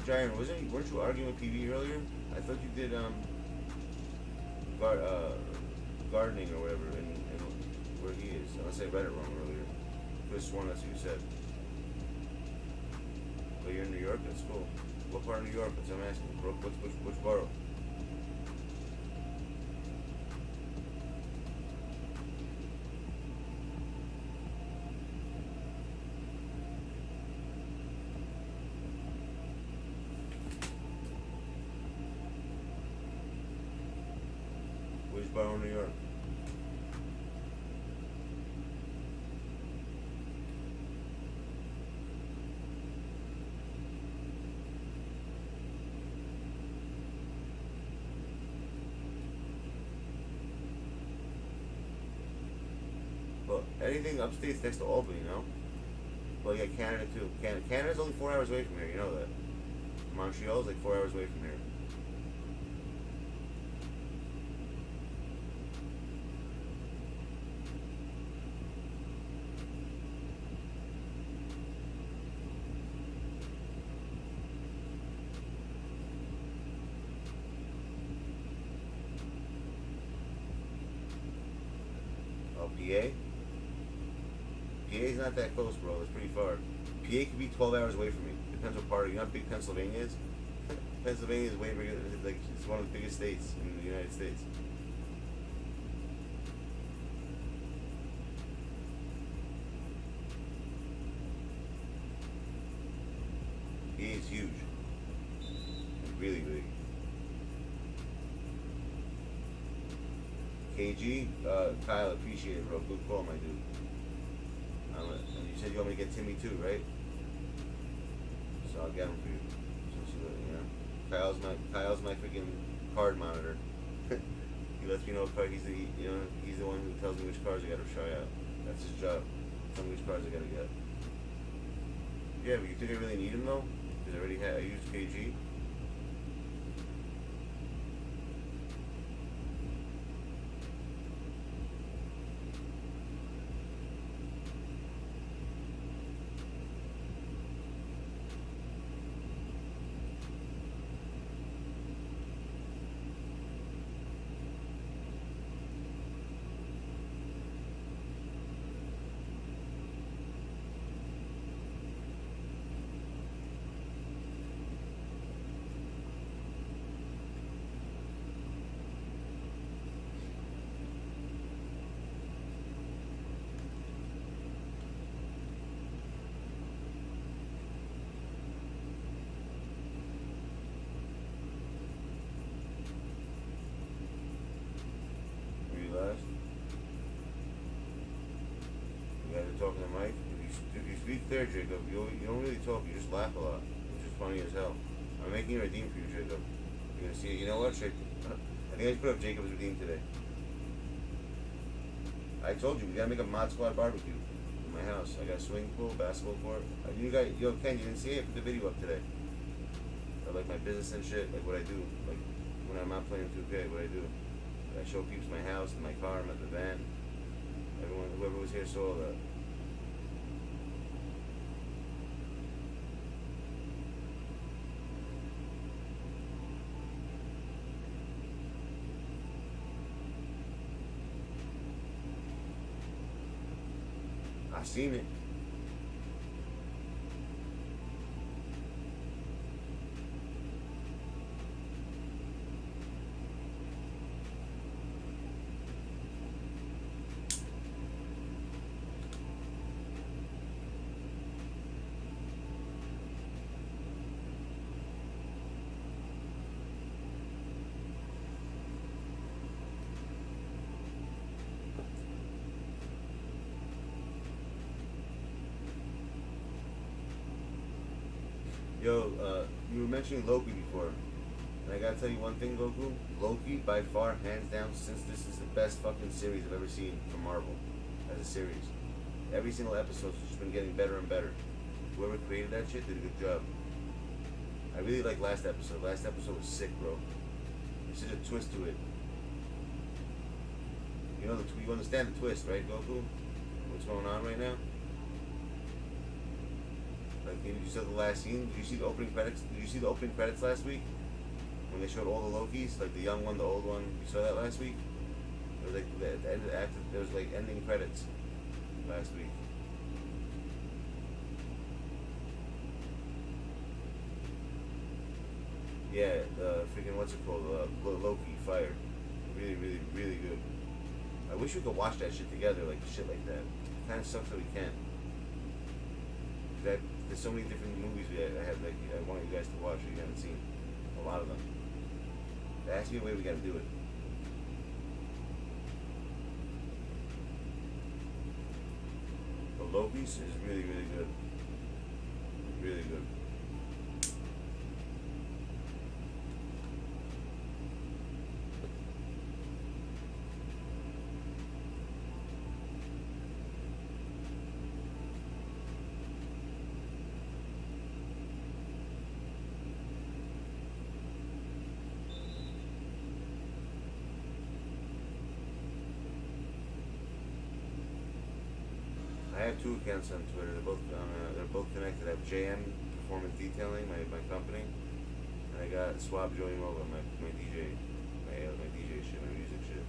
Giant? Weren't you arguing with PB earlier? I thought you did gardening or whatever in where he is. Unless I read it wrong earlier. Could have sworn that's what you said. But you're in New York. That's cool. What part of New York? That's what I'm asking. Which borough? Which borough in New York? Well, anything upstate's next to Albany, you know? Well, you got Canada too. Canada's only 4 hours away from here, you know that. Montreal's like 4 hours away from here. Oh, PA? PA's not that close, bro. It's pretty far. PA could be 12 hours away from me. Depends what part. You know how big Pennsylvania is? Pennsylvania is way bigger. Like, it's one of the biggest states in the United States. PA is huge. It's really big. KG, Kyle, appreciate it, bro. Good call, my dude. And you said you want me to get Timmy too, right? So I'll get him for you. So you know, Kyle's my freaking card monitor. He lets me know what card he's the one who tells me which cards I gotta try out. That's his job. Tell me which cards I gotta get. Yeah, but you think I really need him though? Because I used KG. You guys are talking to Mike. If you speak there, Jacob, you don't really talk. You just laugh a lot, which is funny as hell. I'm making a redeem for you, Jacob. You're gonna see it. You know what, Jacob? I think I just put up Jacob's redeem today. I told you we gotta make a mod squad barbecue in my house. I got a swimming pool, basketball court. Ken, you didn't see it? I put the video up today. Of like my business and shit, like what I do, like when I'm not playing 2K, what I do. I show peeps my house, my car, the van. Everyone, whoever was here saw that. I seen it. Yo, you were mentioning Loki before. And I gotta tell you one thing, Goku. Loki, by far, hands down, since this is the best fucking series I've ever seen from Marvel as a series. Every single episode's just been getting better and better. Whoever created that shit did a good job. I really like last episode. Last episode was sick, bro. There's such a twist to it. You know, you understand the twist, right, Goku? What's going on right now? Like, you saw the last scene. Did you see the opening credits? Did you see the opening credits last week? When they showed all the Lokis, like the young one, the old one. You saw that last week? It was like at the end of the act, there was like ending credits last week. Yeah, freaking what's it called? Loki Fire. Really, really, really good. I wish we could watch that shit together, like shit like that. It kind of sucks that we can't. There's so many different movies I have like I want you guys to watch that you haven't seen. A lot of them. There has to be a way we gotta do it. But Loki's is really, really good. Really good. I have two accounts on Twitter. They're both connected. I have JM Performance Detailing, my company, and I got Swab Joey Mova, my DJ, my DJ shit, my music shit.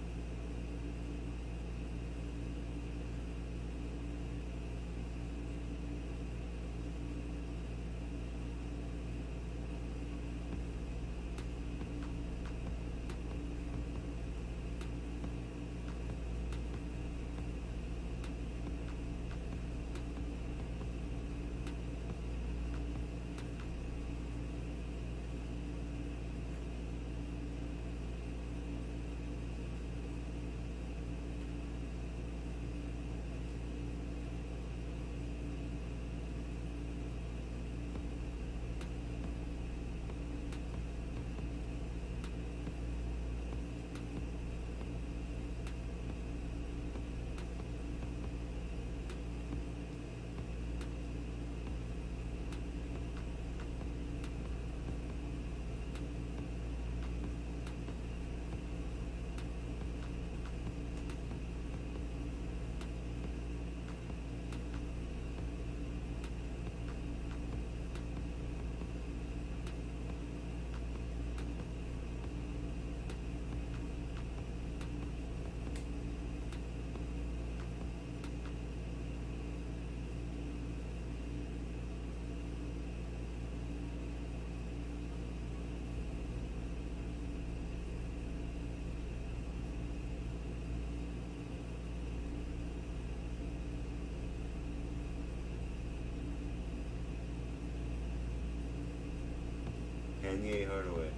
Kanye Hardaway.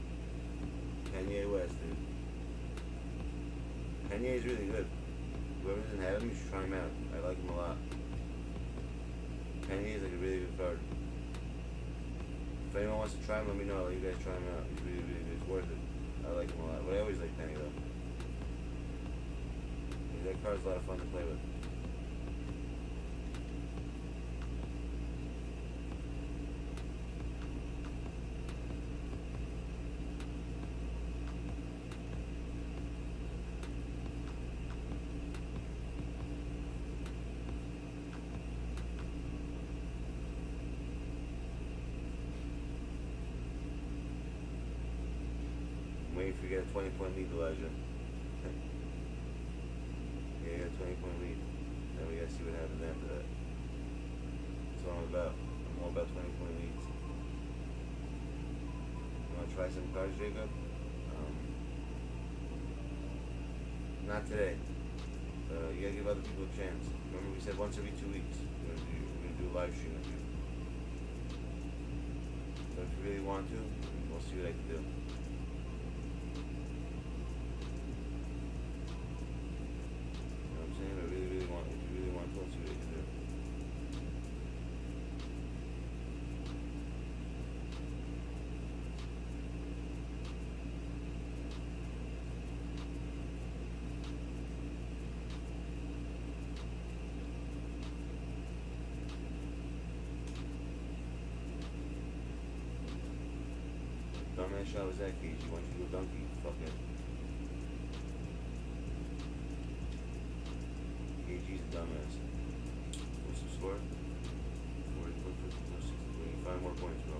Kanye West, dude. Kanye is really good. Whoever doesn't have him, you should try him out. I like him a lot. Kanye is like a really good card. If anyone wants to try him, let me know. I'll let you guys try him out. He's really, really good. It's worth it. I like him a lot. But I always like Kanye though. That card's a lot of fun to play with. Waiting for you to get a 20-point lead, Elijah. Yeah, you got a 20-point lead. Then we gotta see what happens after that. That's what I'm about. I'm all about 20-point leads. You wanna try some cards, Jacob? Not today. You gotta give other people a chance. Remember we said once every 2 weeks. We're gonna do a live stream with you. So if you really want to, we'll see what I can do. Dumbass shot was that, KG? Why don't you go donkey? Fuck it. KG's a dumbass. What's the score? 5 more points, bro.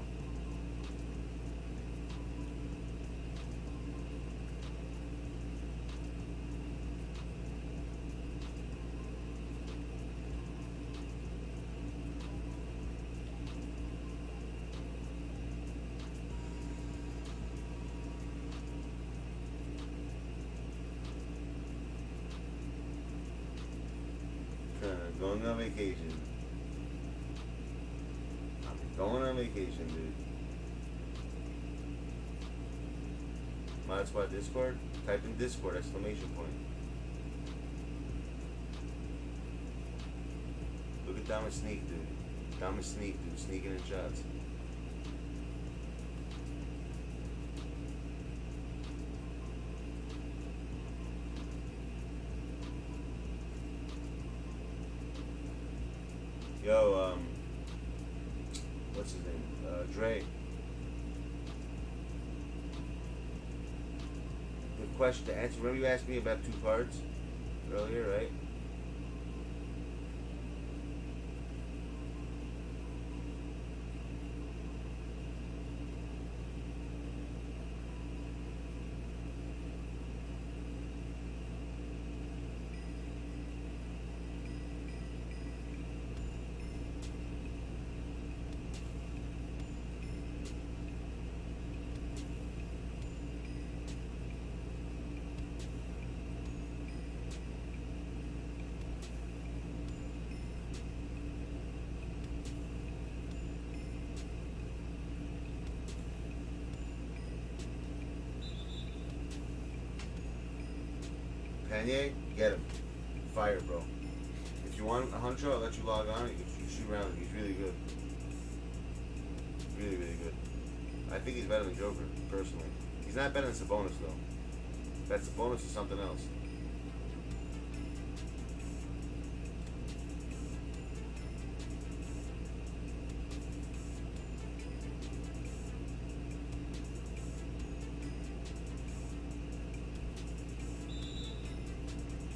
Going on vacation. I'm going on vacation, dude. Mod Squad Discord? Type in Discord, exclamation point. Look at Dama Sneak, dude. Dama Sneak, dude. Sneaking in shots. Yo, what's his name? Dre. The question to answer. Remember you asked me about 2 cards earlier, right? Kanye, get him. Fire, bro. If you want a huncho, I'll let you log on. You can shoot around him. He's really good. Really, really good. I think he's better than Joker, personally. He's not better than Sabonis, though. That's Sabonis is something else.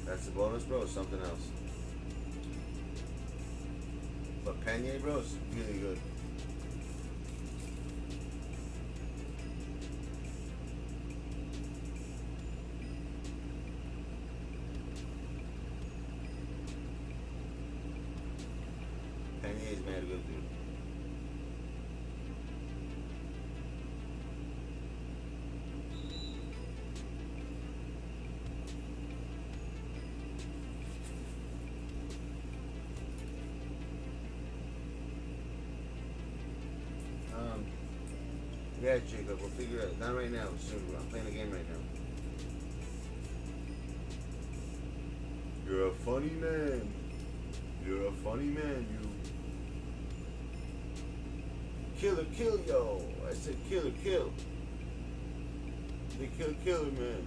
That's the bonus, bro, is something else. But Pena, bro, is really good. Pena is mad good, dude. Yeah, Jacob, we'll figure it out. Not right now, soon. I'm playing a game right now. You're a funny man. You're a funny man, you. Killer, kill, yo. I said killer, kill. They kill, killer, man.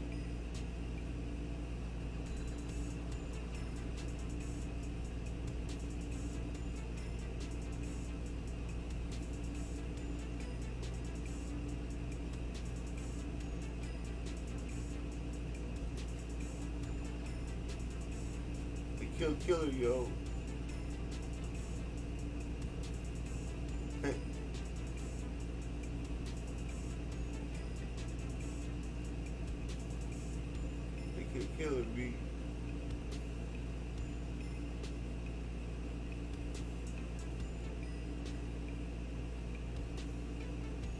Kill killer, yo. They kill killer, me.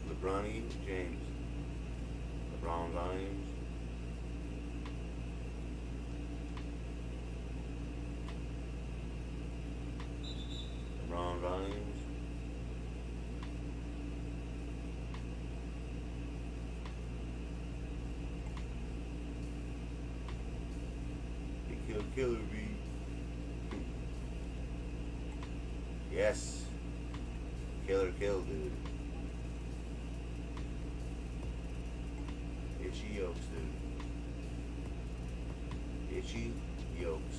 LeBron James. LeBron James. Rhymes. He killed Killer B. Yes. Killer kill, dude. Itchy yolks, dude. Itchy yolks.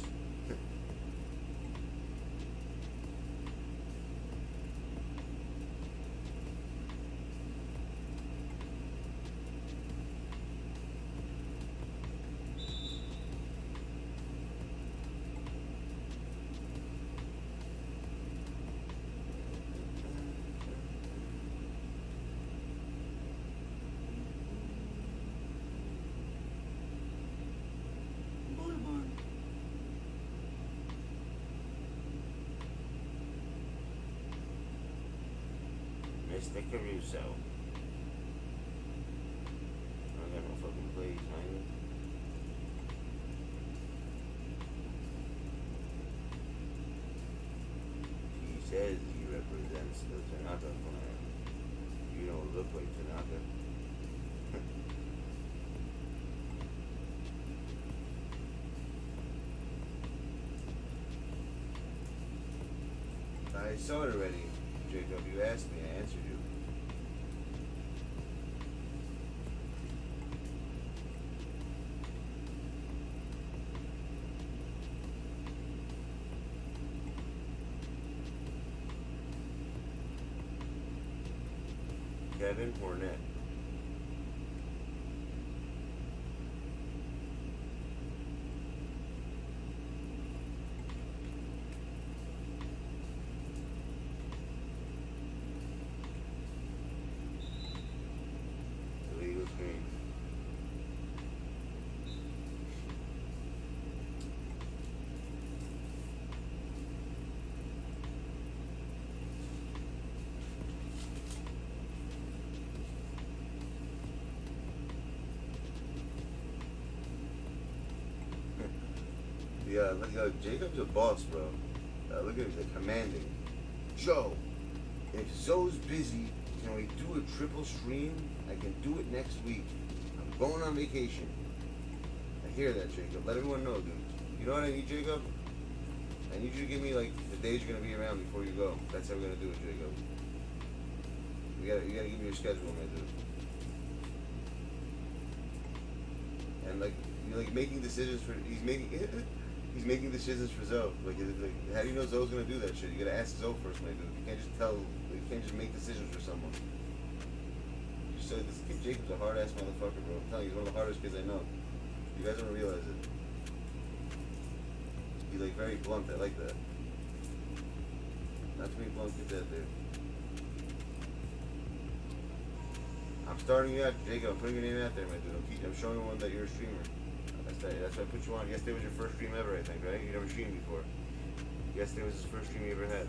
Mr. Caruso. I don't got no fucking plays, man. He says he represents the Tanaka clan. You don't look like Tanaka. I saw it already, Jacob. You asked me, I answered you. Kevin Hornet. Illegal screen. Yeah, look, Jacob's a boss, bro. Look at him, he's commanding. Joe, if Zoe's busy, can we do a triple stream? I can do it next week. I'm going on vacation. I hear that, Jacob. Let everyone know, dude. You know what I need, Jacob? I need you to give me, like, the days you're gonna be around before you go. That's how we're gonna do it, Jacob. You gotta give me your schedule, my dude. And, like, you're, like, making decisions for, he's making decisions for Zoe. Like, how do you know Zoe's gonna do that shit? You gotta ask Zoe first, my dude. You can't just make decisions for someone. Just so this kid Jacob's a hard ass motherfucker, bro. I'm telling you, he's one of the hardest kids I know. You guys don't realize it. He's like very blunt. I like that. Not too many blunt kids out there. I'm starting you out, Jacob. I'm putting your name out there, my dude. I'm showing everyone that you're a streamer. That's why I put you on. Yesterday was your first stream ever, I think, right? You never streamed before. Yesterday was his first stream you ever had.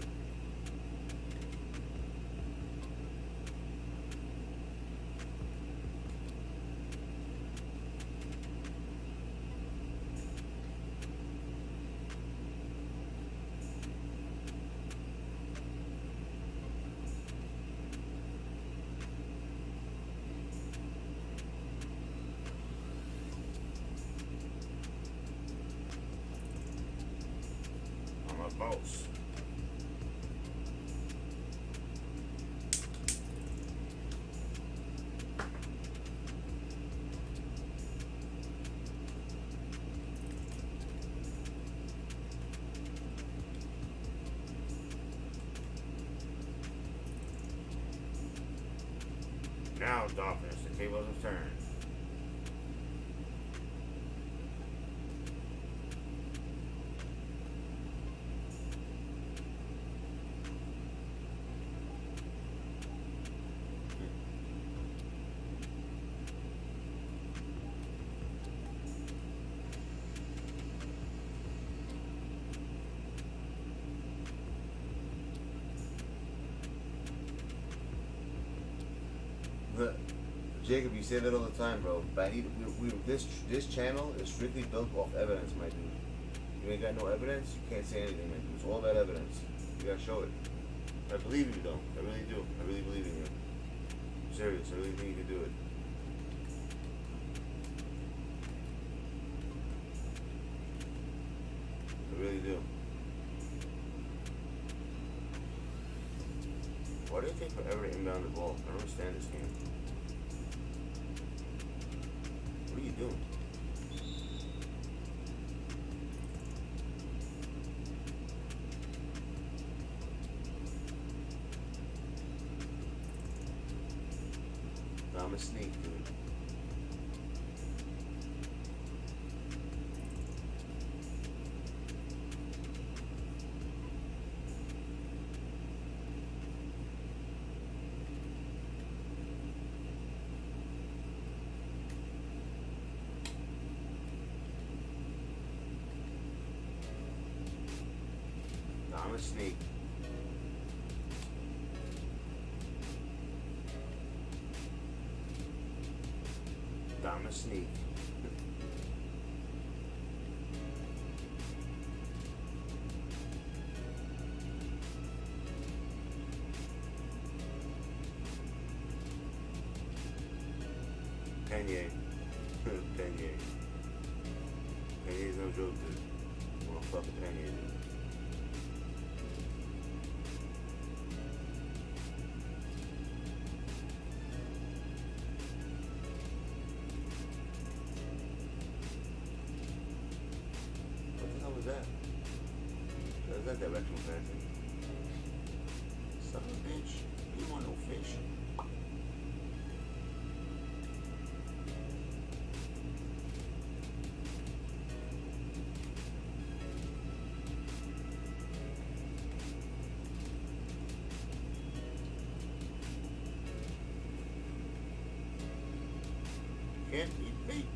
Boss. Now, Dolphins, the tables have turned. Jacob, you say that all the time, bro. But this channel is strictly built off evidence, my dude. You ain't got no evidence, you can't say anything, my dude. It's all about evidence. You gotta show it. I believe you, though. I really do. I really believe in you. I'm serious. I really think you can do it. I really do. Why do it take forever to inbound the ball? I don't understand this game. What are you doing? I'm a snake, dude. I'm a snake. a sneak. Penye. Penye. Penye's no joke, dude. Well, fuck a Penye, dude. What the hell was that? That was that directional passing. Son of a bitch. You want no fish? Can't eat bait.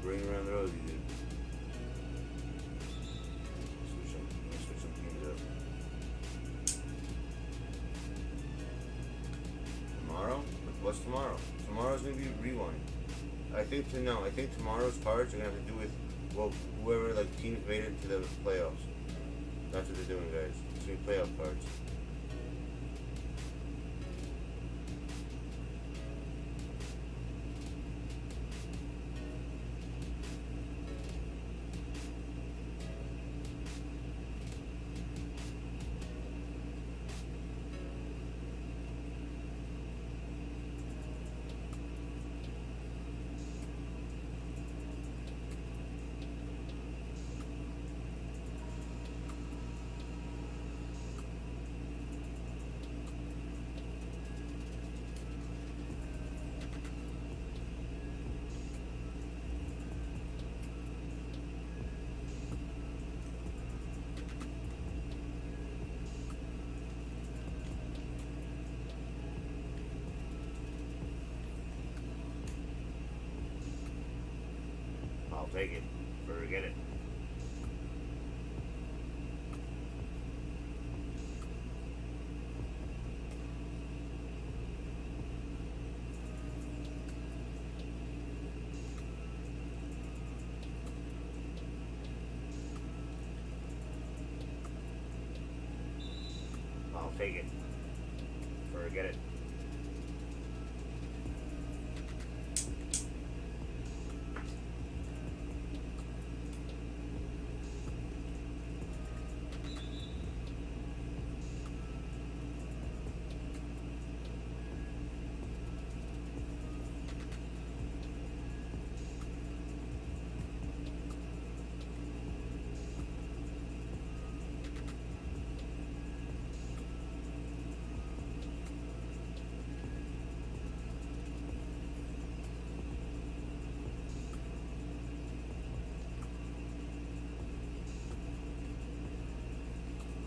Bring around the rosy, dude. Switch some things up. Tomorrow? What's tomorrow? Tomorrow's gonna be rewind. I think tomorrow's cards are gonna have to do with, well, whoever like teams made it to the playoffs. That's what they're doing, guys. It's gonna be playoff cards. I'll take it. Forget it. I'll take it. Forget it.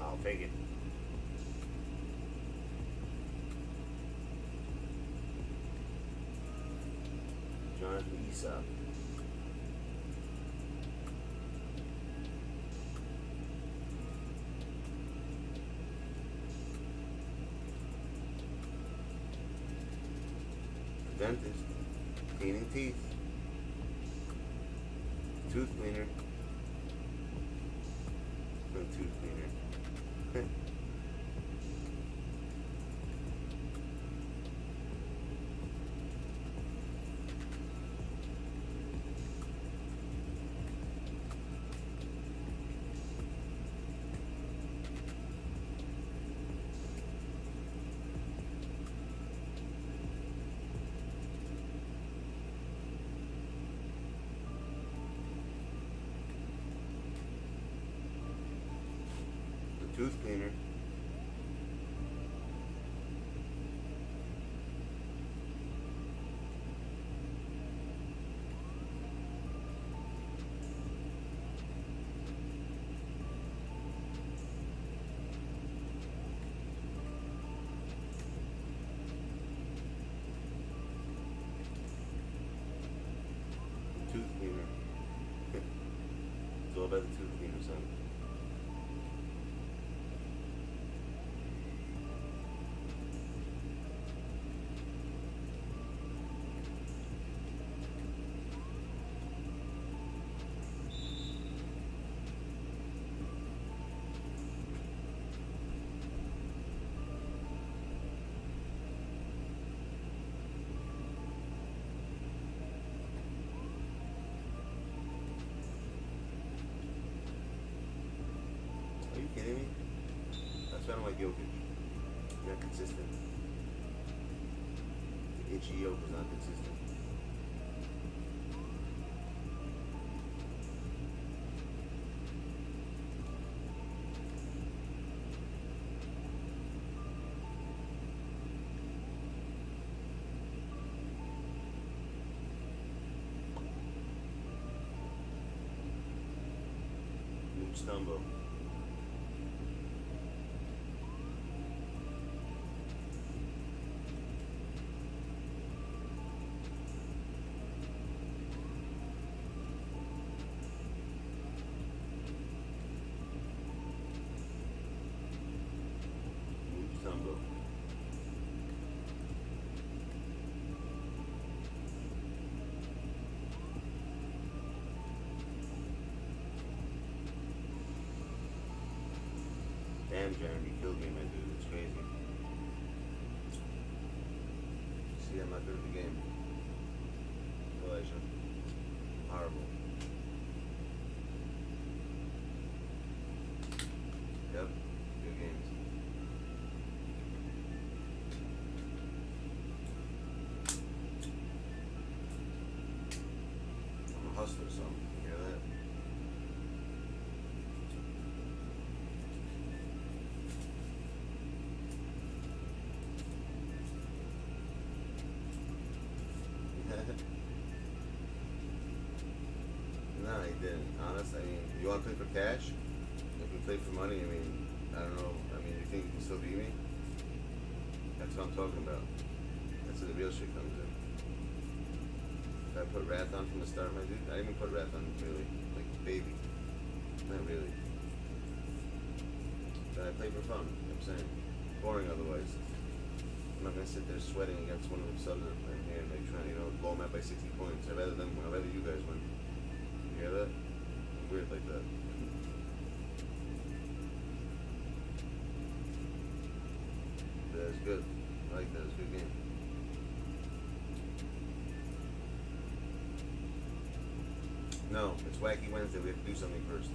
I'll take it. Jonathan Aesop. Dentist. Cleaning teeth. Tooth cleaner. No tooth cleaner. Tooth cleaner. Tooth cleaner. don't like Jokic. He's not consistent. The itchy yoke is not consistent. Stumbo. Stumbo. Damn, Jeremy, you killed me, my dude. It's crazy. See, I'm not good at the game. Elijah. Horrible. Yep. Good games. I'm a hustler, so you hear that? No, he didn't. Honest, I mean, you want to play for cash? If you play for money, I mean, I don't know. I mean, you think you can still beat me? That's what I'm talking about. That's where the real shit comes in. Did I put Wrath on from the start, my dude? I didn't even put Wrath on, really. Like, baby. Not really. But I play for fun, you know what I'm saying? Boring otherwise. I'm not gonna sit there sweating against one of them subs in here and like trying to, blow them out by 60 points. I'd rather you guys win. You hear that? I'm weird like that. That's good. I like that. It's a good game. No, it's Wacky Wednesday. We have to do something first.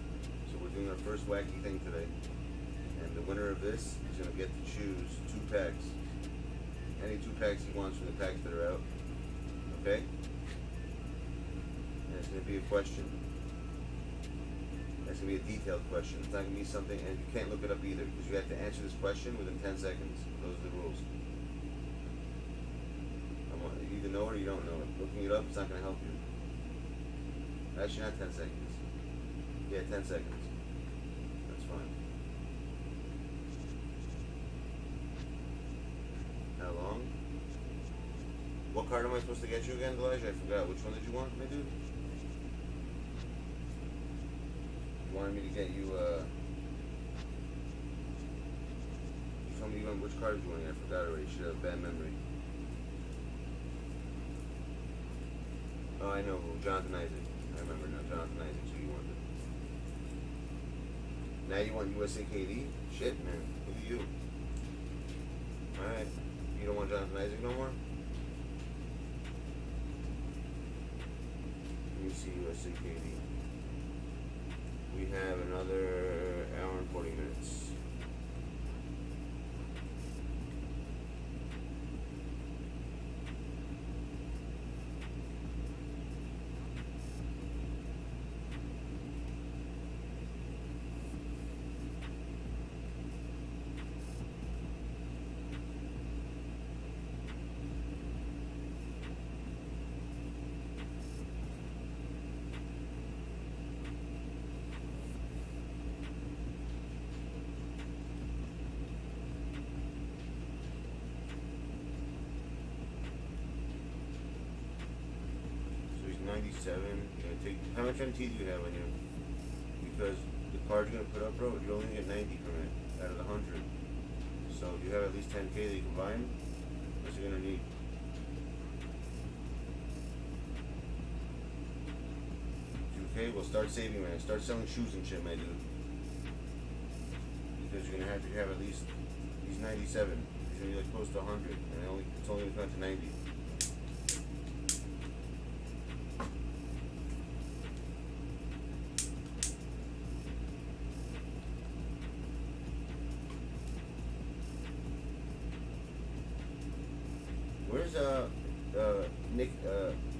So we're doing our first wacky thing today. And the winner of this is gonna get to choose 2 packs. Any 2 packs he wants from the packs that are out. Okay? And it's going to be a question. It's going to be a detailed question. It's not going to be something, and you can't look it up either, because you have to answer this question within 10 seconds. Those are the rules. You either know it or you don't know it. Looking it up, it's not going to help you. Actually, not 10 seconds. Yeah, 10 seconds. That's fine. How long? What card am I supposed to get you again, Elijah? I forgot. Which one did you want, my dude? You wanted me to get you, you told me you want, which card did you want? I forgot already. You should have a bad memory. Oh, I know. Jonathan Isaac. I remember now. Jonathan Isaac, so you wanted. Now you want USA KD? Shit, man. Look at you. Alright. You don't want Jonathan Isaac no more? Let me see USA KD. We have another hour and 40 minutes. So he's 97. How much MT do you have on you? Because the card you're gonna put up, bro, you only get 90 from it out of the 100. So you have at least 10K that you can buy him. What's he gonna need? Okay, well start saving, man. Start selling shoes and shit, my dude. Because you're gonna have to have at least, he's 97. He's gonna be like close to 100, and it's only gonna come to 90. Nick,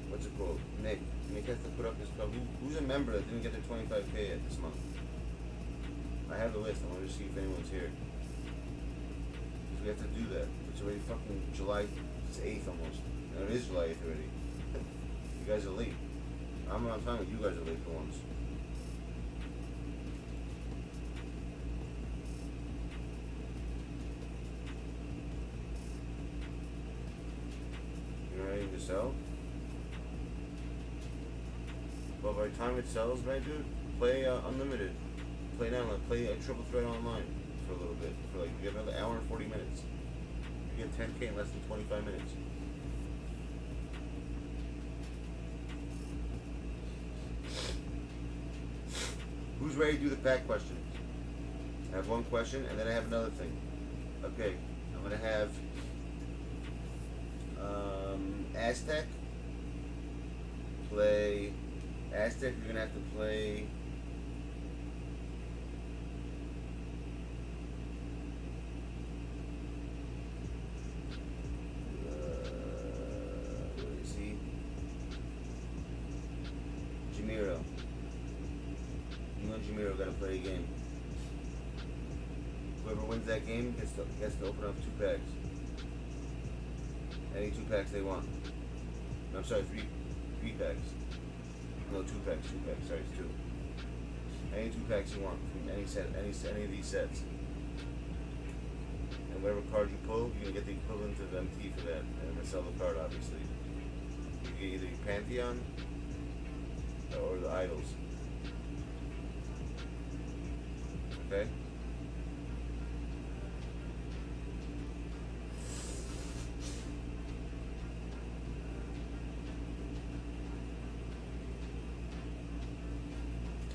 what's it called? Nick has to put up his code. Who's a member that didn't get their 25K yet this month? I have the list. I want to see if anyone's here. So we have to do that. It's already fucking July 8th almost. And it is July 8th already. You guys are late. I'm on time, but you guys are late for once. You're ready to sell? Well, by the time it sells, man, dude, play unlimited. Play now, like play a triple threat online for a little bit. For like, you get another hour and 40 minutes. You get 10K in less than 25 minutes. Who's ready to do the pack question? I have one question, and then I have another thing. Okay, I'm gonna have Aztec play. Aztec, you're gonna have to play. Where is he? Jamiro. You know Jamiro gotta play a game. Whoever wins that game gets to open up 2 packs. Any 2 packs they want. No, I'm sorry, 3 packs. No, 2 packs, sorry, it's 2. Any 2 packs you want from any set, any of these sets. And whatever card you pull, you're gonna get the equivalent of MT for that. And I'm gonna sell the card, obviously. You get either your Pantheon or the Idols. Okay?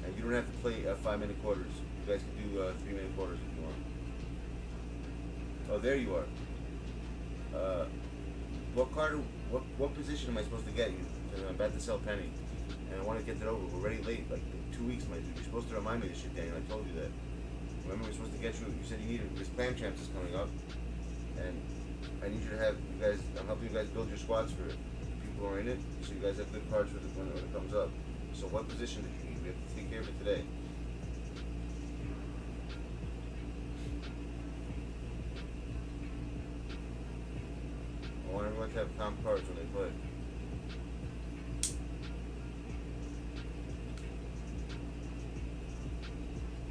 And you don't have to play 5-minute quarters. You guys can do 3-minute quarters if you want. Oh, there you are. What card? What position am I supposed to get you? Because I'm about to sell Penny, and I want to get that over. We're already late, like 2 weeks, my dude. You're supposed to remind me of this shit, Daniel. I told you that. Remember, we're supposed to get you. You said you needed. This Clan Champs is coming up, and I need you to have you guys. I'm helping you guys build your squads for it. People who are in it, so you guys have good cards for the when it comes up. So, what position did you need? We have to take care of it today. I want everyone to have comp cards when they play.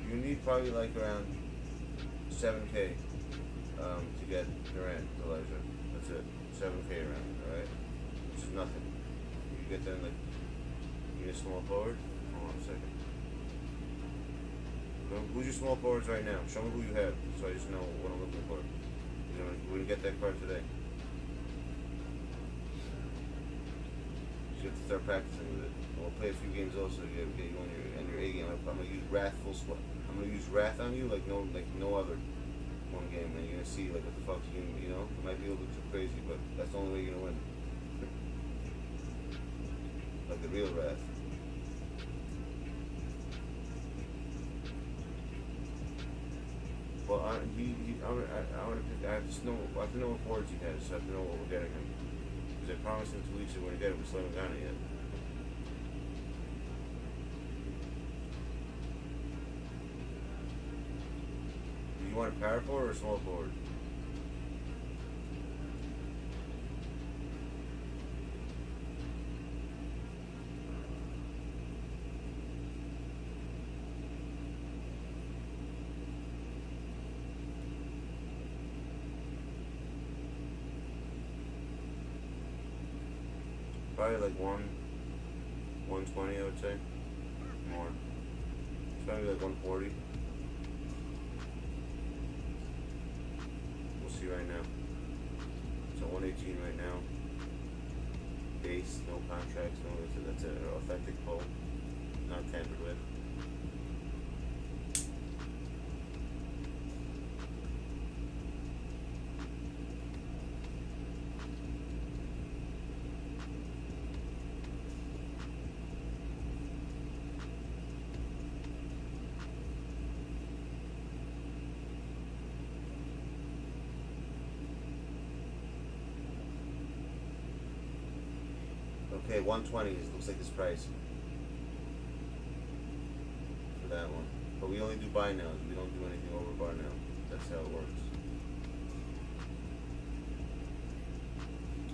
You need probably like around 7K to get Durant, Elijah. That's it. 7K around, alright? Which is nothing. You get them like, you need a small forward? Hold on a second. Who's your small forwards right now? Show me who you have so I just know what I'm looking for. We're gonna get that card today. You have to start practicing with it. And we'll play a few games also to get you on your A game. I'm gonna use Wrath full squad. I'm gonna use Wrath on you like no other one game, and you're gonna see like what the fuck's you gonna, you know. It might be a little bit too crazy, but that's the only way you're gonna win. Like the real Wrath. Well, I want to pick. I have to know what boards he has, so I have to know what we're getting him. Because I promised him 2 weeks ago we're gonna get him. We still haven't gotten it yet. Do you want a power forward or a small forward? Probably like 120, I would say. More. It's probably like 140. We'll see right now. So 118 right now. Base, no contracts, no. That's an authentic pull, not tampered with. Okay, 120 looks like this price for that one. But we only do buy nows. We don't do anything over bar now. That's how it works.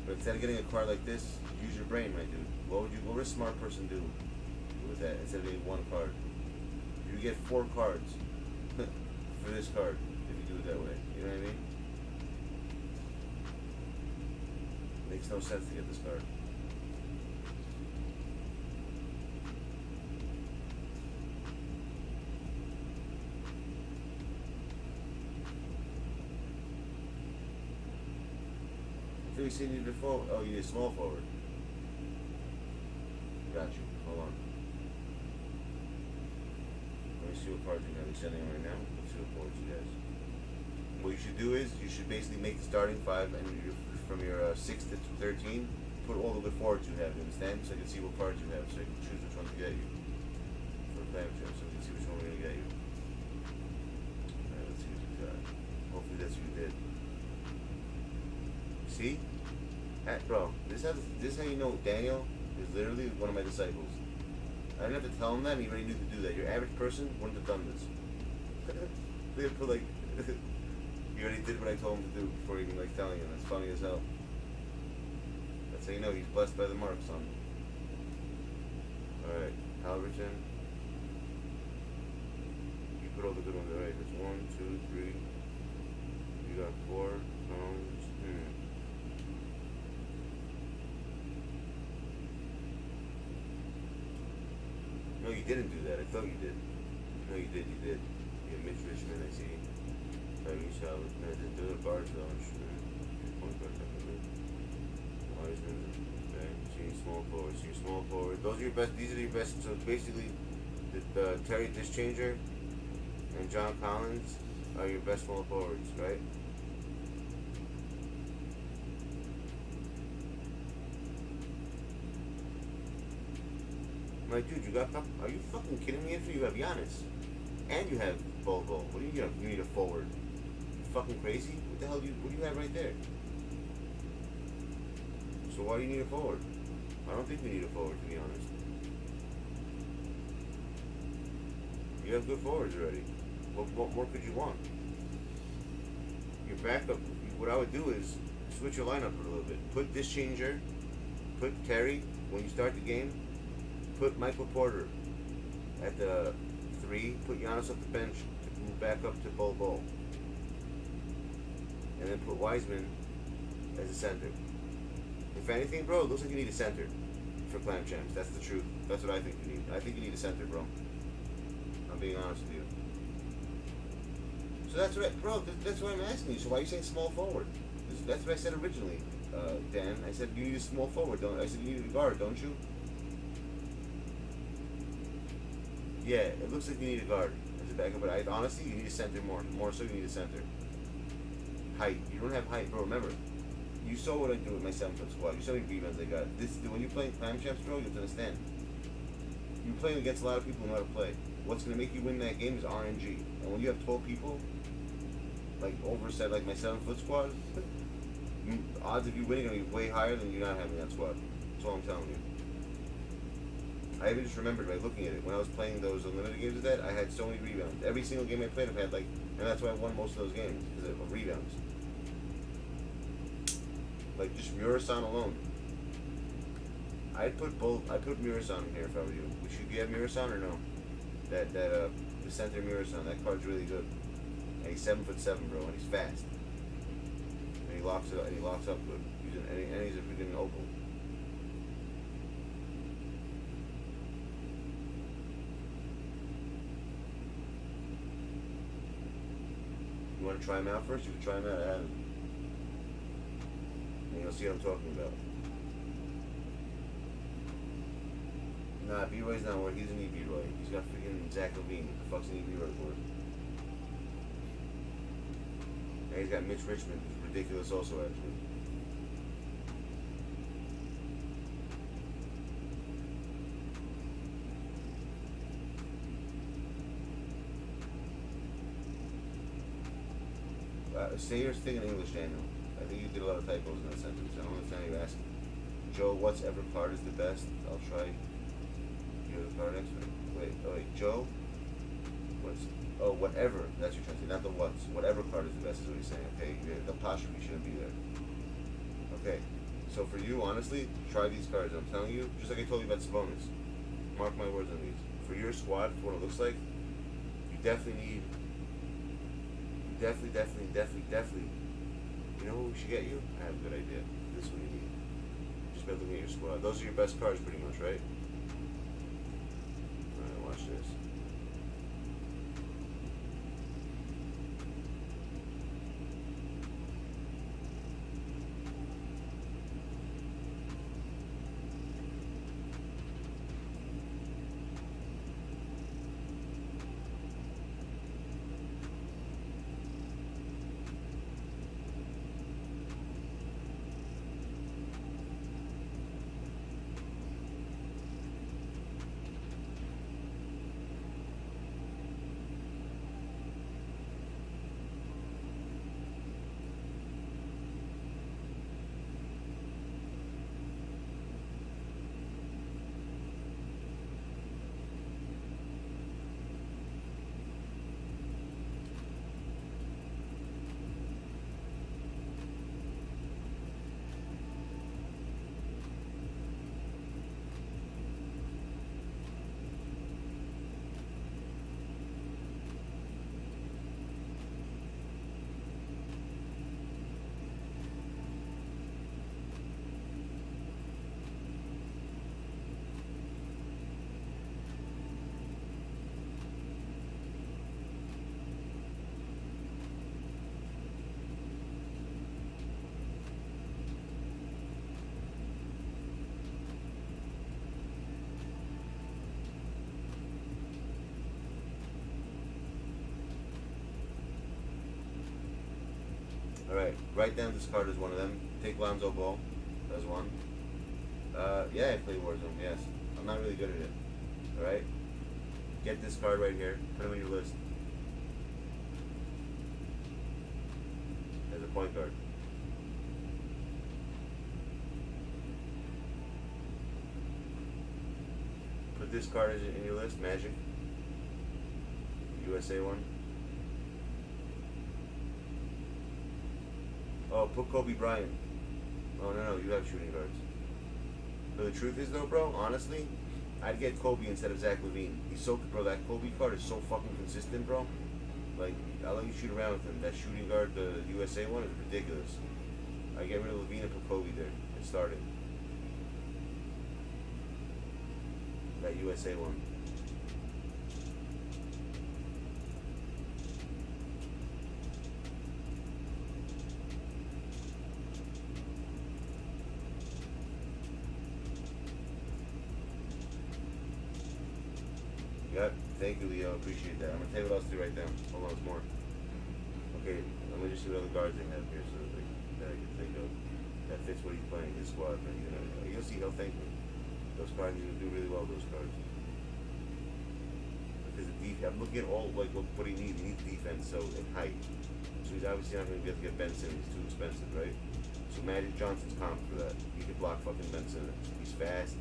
But instead of getting a card like this, use your brain, my dude. What would a smart person do with that instead of getting one card? You get 4 cards for this card if you do it that way. You know what I mean? Makes no sense to get this card. I feel you say you need a forward. Oh, you need a small forward. Got you. Hold on. Let me see what cards you're going to be sending right now. Let's see what forwards you guys. What you should do is you should basically make the starting 5 and from your 6 to 13, put all the good forwards you have. You understand? So you can see what cards you have. So you can choose which one to get you for the player chip. So you can see which one we're going to get you. Alright, let's see what you got. Hopefully that's what you did. See? Bro, this is how you know Daniel is literally one of my disciples. I didn't have to tell him that, and he already knew to do that. Your average person wouldn't have done this. They put like, he already did what I told him to do before even like telling him. That's funny as hell. That's how you know he's blessed by the mark, son. Alright, Halverton. You put all the good ones away. There's 1, 2, 3. You got 4 pounds. No, you didn't do that. I thought you did. No, you did. You did. You had Mitch Richmond, I see. You saw it. No, I didn't do it. Barge launch. Point guard, Wiseman. Okay. So you small forward. So you small forward. Those are your best. These are your best. So basically, the Terry Dischanger and John Collins are your best small forwards, right? Like, dude, are you fucking kidding me? If you have Giannis and you have Bobo, what do you have? You need a forward. You fucking crazy? What the hell what do you have right there? So why do you need a forward? I don't think we need a forward, to be honest. You have good forwards already. What more could you want? Your backup, what I would do is switch your lineup a little bit. Put Dischanger, put Terry when you start the game. Put Michael Porter at the 3. Put Giannis off the bench to move back up to Bobo. And then put Wiseman as a center. If anything, bro, it looks like you need a center for Clam Champs. That's the truth. That's what I think you need. I think you need a center, bro. I'm being honest with you. So that's what, bro. That's what I'm asking you. So why are you saying small forward? That's what I said originally, Dan. I said you need a small forward. I said you need a guard, don't you? Yeah, it looks like you need a guard as a backup, but honestly, you need a center more. More so, you need a center. Height. You don't have height, bro. Remember, you saw what I do with my 7-foot squad. You saw how many rebounds I got. When you're playing Clam Champs, bro, you have to understand. You're playing against a lot of people who know how to play. What's going to make you win that game is RNG. And when you have 12 people, like oversight, like my 7-foot squad, odds of you winning are going to be way higher than you not having that squad. That's all I'm telling you. I even just remembered by looking at it. When I was playing those unlimited games with that, I had so many rebounds. Every single game I played, I've had like, and that's why I won most of those games, because of rebounds. Like just Murasan alone. I'd put Murasan in here if I were you. Do you have Murasan or no? The center Murasan, that card's really good. And he's 7'7", bro, and he's fast. And he locks it up, and he locks up good. And he's a freaking opal. You want to try him out first? You can try him out at Adam. And you'll see what I'm talking about. Nah, B-Roy's not worth. He's an E-B-Roy. He's got freaking Zach Levine. What the fuck's an E-B-Roy for? And he's got Mitch Richmond, who's ridiculous also, actually. Say your thing in English, Daniel. I think you did a lot of typos in that sentence. I don't understand what you're asking. Joe, what's ever card is the best? I'll try. You have a card expert? Wait, Joe? Whatever, that's what you're trying to say, not the what's. Whatever card is the best is what he's saying. Okay, the apostrophe shouldn't be there. Okay, so for you, honestly, try these cards. I'm telling you, just like I told you about Sabonis. Mark my words on these. For your squad, for what it looks like, you definitely need, definitely. You know what we should get you? I have a good idea. This is what you need. Just by looking at your squad. Those are your best cards pretty much, right? Alright, watch this. Alright, write down this card as one of them. Take Lonzo Ball as one. Yeah, I play Warzone, yes. I'm not really good at it. Alright? Get this card right here. Put him on your list. As a point guard. Put this card in your list, Magic. USA one. Oh, put Kobe Bryant. Oh, no, you have shooting guards. But the truth is, though, bro, honestly, I'd get Kobe instead of Zach LaVine. He's so, bro, that Kobe card is so fucking consistent, bro. Like, I'll let you shoot around with him. That shooting guard, the USA one, is ridiculous. I get rid of LaVine and put Kobe there. It started. That USA one. Yep, thank you, Leo. Appreciate that. I'm gonna tell you what else to write down. Hold on, there's more. Okay, let me just see what other guards they have here so that I can think of that fits what he's playing, his squad. But you'll see, he'll thank me. Those cards, he's gonna do really well, those cards. Because the I'm looking at all, like, what he needs. He needs defense, so, and height. So he's obviously not gonna be able to get Benson. He's too expensive, right? So Magic Johnson's comp for that. He could block fucking Benson. He's fast.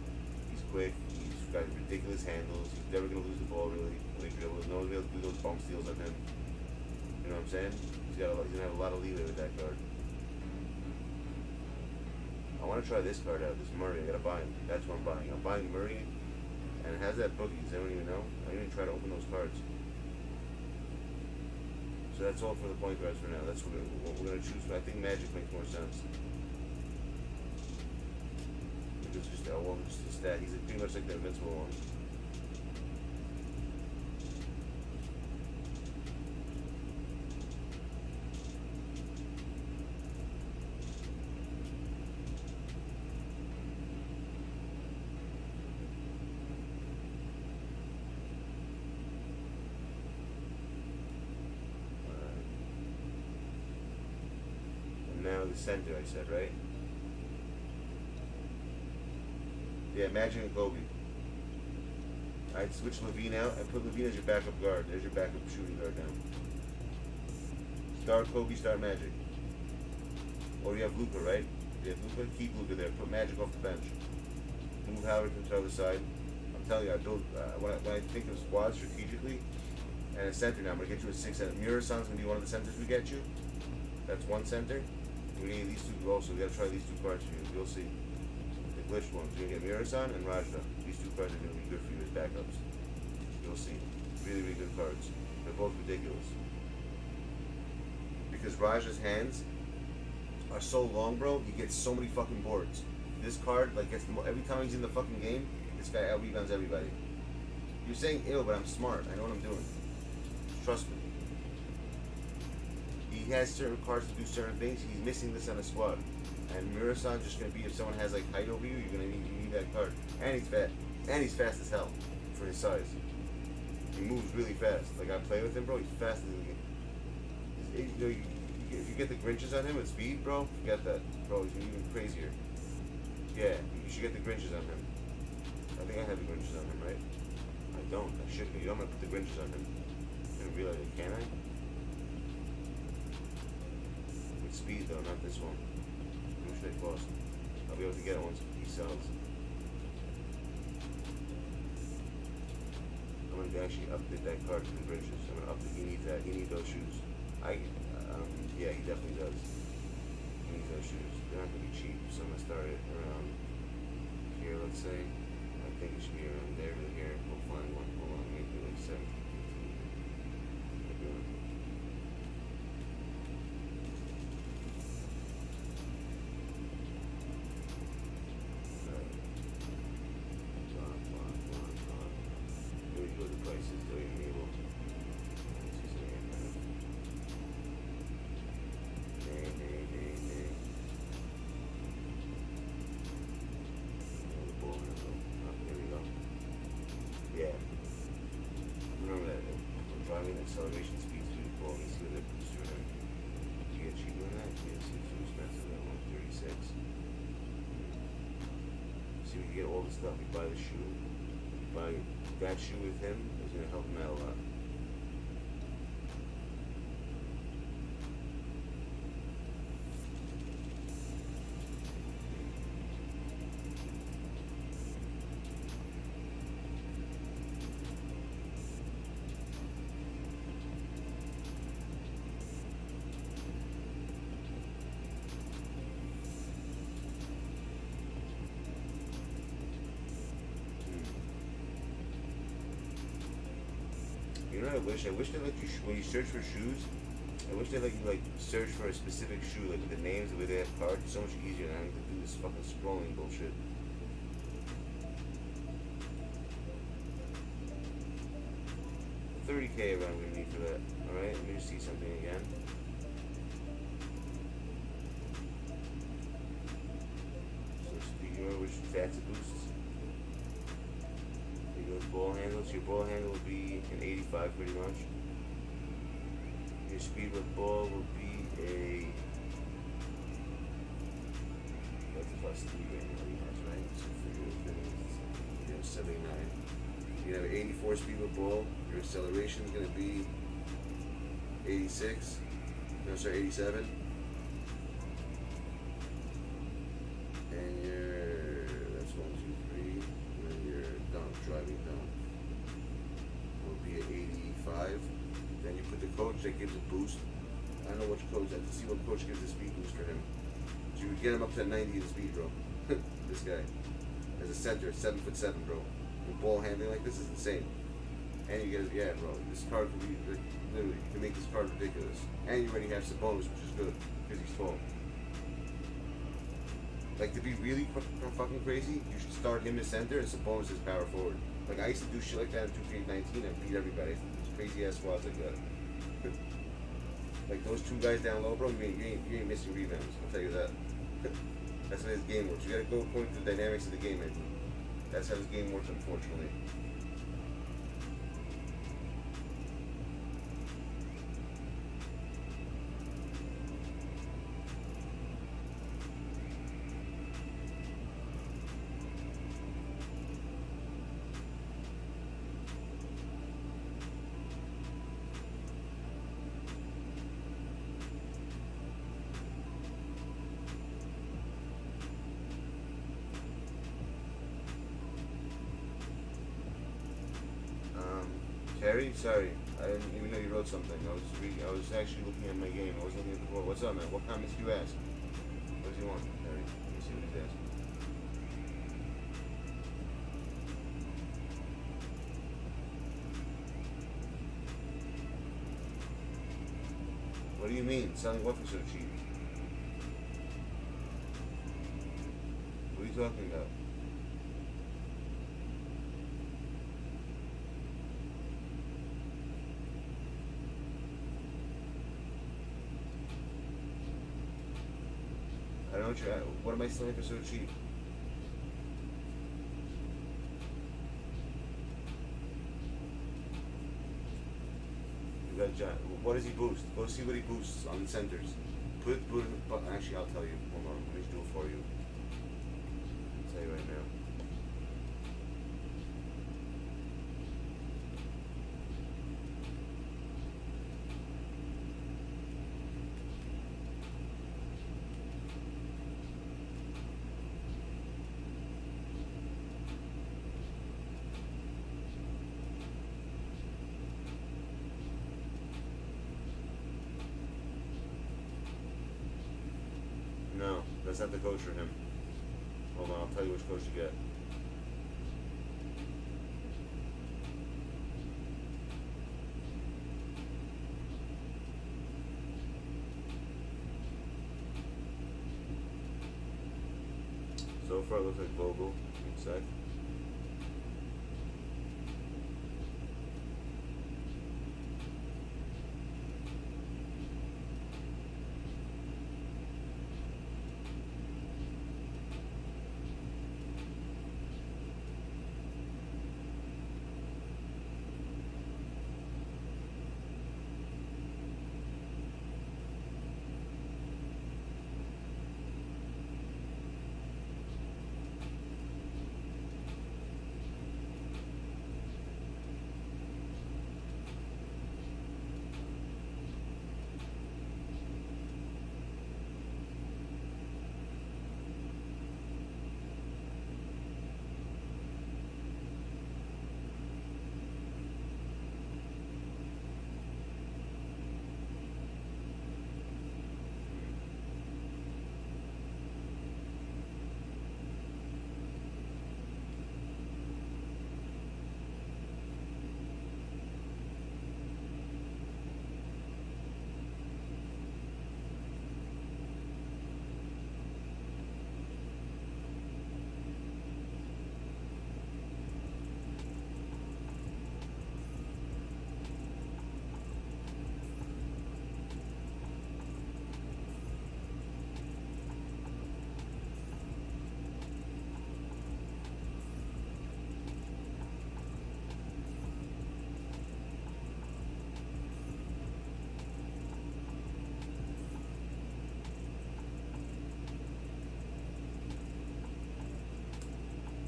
He's quick. He's got ridiculous handles. He's never gonna lose the ball really when he dribbles. No one's gonna be able to do those bump steals on him. You know what I'm saying? He's gonna have a lot of leeway with that card. I want to try this card out. This Murray. I gotta buy him. That's what I'm buying. I'm buying Murray, and it has that boogie. Does anyone even know? I didn't even try to open those cards. So that's all for the point guards for now. That's what we're gonna choose. I think Magic makes more sense. It's just just a stat. He's pretty much like the invincible one. And now the center, I said, right? Yeah, Magic and Kobe. I'd switch LaVine out and put LaVine as your backup guard. There's your backup shooting guard now. Start Kobe, start Magic. Or you have Luka, right? Yeah, keep Luka there. Put Magic off the bench. Move Howard to the other side. I'm telling you, I build when I think of squads strategically, and a center now. I'm gonna get you a 6 center. Murasan's gonna be one of the centers we get you. That's one center. We need these two also. We gotta try these two cards for you. You'll see. The glitched ones. You're gonna get Murasan and Rajda. These two cards are gonna be good for you as backups. You'll see. Really, really good cards. They're both ridiculous. Because Rajda's hands are so long, bro. He gets so many fucking boards. This card, like, gets the every time he's in the fucking game, this guy out rebounds everybody. You're saying ill, but I'm smart. I know what I'm doing. Trust me. He has certain cards to do certain things. He's missing this on a squad. And Murasan's just gonna be, if someone has like height over you, you're gonna need that card. And he's fat. And he's fast as hell for his size. He moves really fast. Like, I play with him, bro. He's fast as he can. If you get the Grinches on him with speed, bro, forget that. Bro, he's even crazier. Yeah, you should get the Grinches on him. I think I have the Grinches on him, right? I don't. I should. You know, I'm gonna put the Grinches on him. I didn't realize it. Can I? With speed, though, not this one. How much should I cost? I'll be able to get it once he sells. I'm gonna actually update that card to the Grinches. I'm gonna update. He needs that. He needs those shoes. Yeah, he definitely does. He needs those shoes. They're not gonna be cheap, so I'm gonna start it around here, let's say. I think it should be around there to here. We'll find one. Hold on, maybe like 17, 15. Here we go, the prices, though, you're able. Acceleration speed's really cool. Let me see what they're doing. You get cheaper than that? Yeah, it's too expensive. That 136. See, we can get all the stuff. You buy the shoe. You buy that shoe with him. It's gonna help him out a lot. You know what I wish? I wish they let you, when you search for shoes, I wish they let you, like, search for a specific shoe, like, with the names, the way they have cards. It's so much easier than having to do this fucking scrolling bullshit. $30K around I'm gonna need for that. Alright, let me just see something again. So, speaking of which, fancy boosts. Those ball handles, your ball handle will be an 85 pretty much. Your speed with ball will be a, that's a plus 3 right now, he has, right? So for your 79. You have 84 speed with ball, your acceleration is going to be 86, no sorry, 87. And your, that's 1, 2, 3. Driving down will be at 85. Then you put the coach that gives a boost. I don't know which coach. I have to see what coach gives a speed boost for him. So you would get him up to 90 in speed, bro. This guy, as a center, 7'7", bro. With ball handling like this is insane. And you get, yeah, bro. This card could be literally, you can make this card ridiculous. And you already have Sabonis, which is good because he's tall. Like, to be really fucking crazy, you should start him as center and Sabonis as power forward. Like, I used to do shit like that in 2K19 and beat everybody. These crazy ass squads like that. Like, those two guys down low, bro, you ain't missing rebounds. I'll tell you that. That's how his game works. You gotta go according to the dynamics of the game, man. That's how his game works, unfortunately. Harry, sorry, I didn't even know you wrote something. I was actually looking at my game. I was looking at the board. What's up, man? What comments do you ask? What does he want, Harry? Let me see what he's asking. What do you mean? Selling what for so cheap? What are you talking about? I don't know what am I selling for so cheap? You got John. What does he boost? Go see what he boosts on the centers. Actually, I'll tell you. Hold on, let me do it for you. I'll tell you right now. No, that's not the coach for him. Hold on, I'll tell you which coach to get. So far it looks like Vogel. One sec.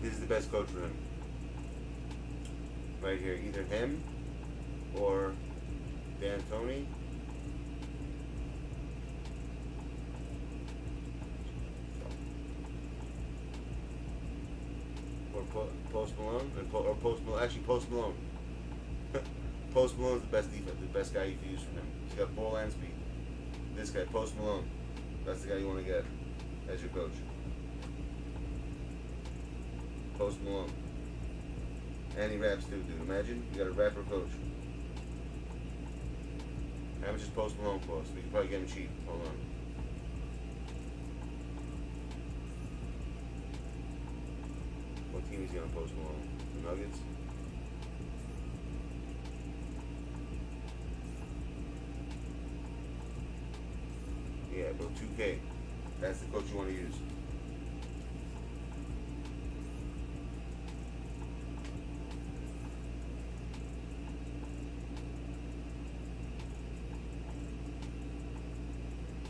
This is the best coach for him. Right here, either him or D'Antoni. Or Post Malone, or Post Malone. Actually, Post Malone. Post Malone's the best defense, the best guy you can use for him. He's got ball and speed. This guy, Post Malone, that's the guy you want to get as your coach. Post Malone. And he raps too, dude. Imagine you got a rapper coach. How much does Post Malone cost? We can probably get him cheap. Hold on. What team is he on, Post Malone? The Nuggets? Yeah, bro, 2K. That's the coach you want to use.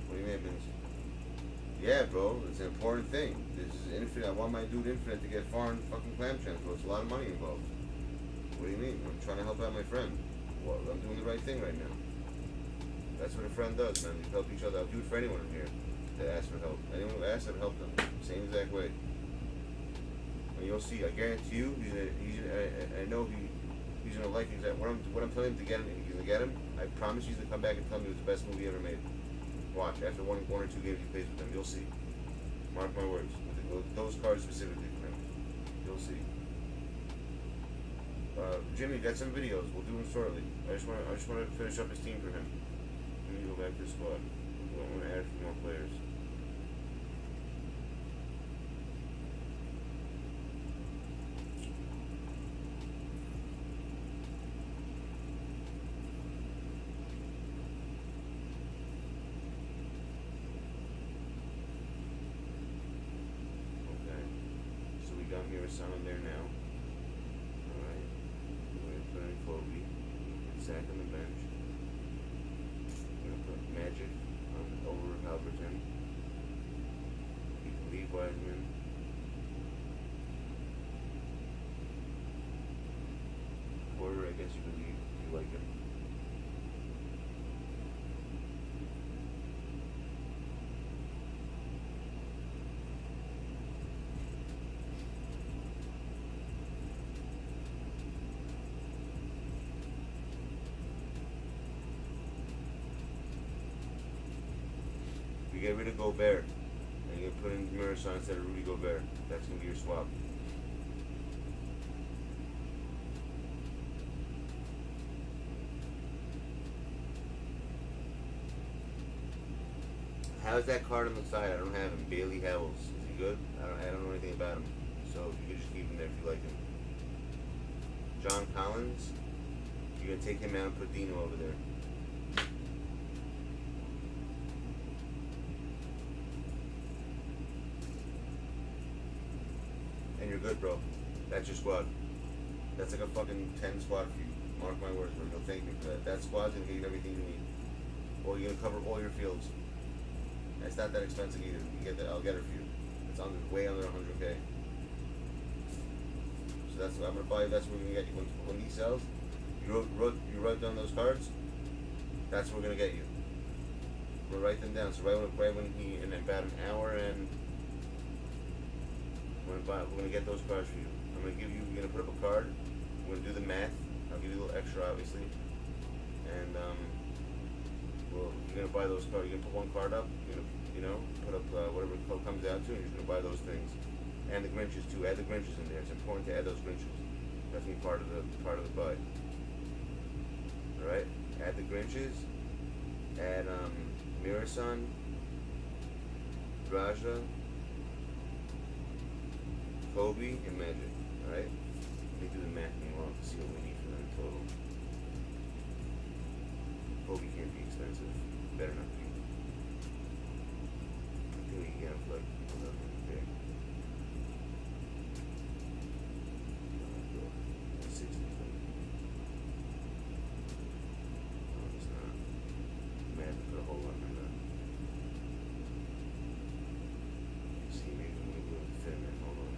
What do you mean, Vince? Yeah, bro, it's an important thing. This is Infinite. I want my dude Infinite to get foreign fucking clam champs, bro. It's a lot of money involved. What do you mean? I'm trying to help out my friend. Well, I'm doing the right thing right now. That's what a friend does, man. We help each other. I'll do it for anyone in here that asks for help. Anyone who asks, I'll help them. Same exact way. And you'll see. I guarantee you, I know He's gonna like exactly what I'm telling him to get him. He's gonna get him. I promise he's gonna come back and tell me it was the best movie ever made. Watch after one or two games he plays with them, you'll see. Mark my words. With those cards specifically for him, you'll see. Jimmy got some videos. We'll do them shortly. I just want to finish up his team for him. Let me go back to the squad. I want to add a few more players. Okay. So we got Mirasan on there now. Alright. We're going to put in Kobe. Zach on the bench. We're going to put Magic over Halberton. Lee Wiseman. Porter, I guess you can leave if you like him. You get rid of Gobert, and you put in Mirasan instead of Rudy Gobert. That's going to be your swap. How's that card on the side? I don't have him. Bailey Howells. Is he good? I don't know anything about him. So you can just keep him there if you like him. John Collins. You're going to take him out and put Dino over there. And you're good, bro. That's your squad. That's like a fucking 10 squad for you. Mark my words, bro. You'll thank me for that. That squad's gonna give you everything you need. Or you're gonna cover all your fields. It's not that expensive either. You get that. I'll get it for you. It's way under 100K. So that's what I'm gonna buy you. That's what we're gonna get you when he sells. You wrote down those cards. That's what we're gonna get you. We'll write them down. So right when he in about an hour and. We're gonna get those cards for you. We're gonna put up a card. We're gonna do the math. I'll give you a little extra, obviously. And you're gonna buy those cards. You're gonna put one card up. You're gonna, put up whatever the code comes out to, and you're just gonna buy those things. And the Grinches too. Add the Grinches in there. It's important to add those Grinches. That's gonna be part of the buy. All right. Add the Grinches. Add Mirasan, Raja, Kobe, and Magic, alright? Let me do the math meanwhile to see what we need for them total. Kobe can't be expensive. Better not be. I think we can get him for like $11. 60. No, it's not. Math put a whole lot in that. See, maybe we will fit him in. Hold on.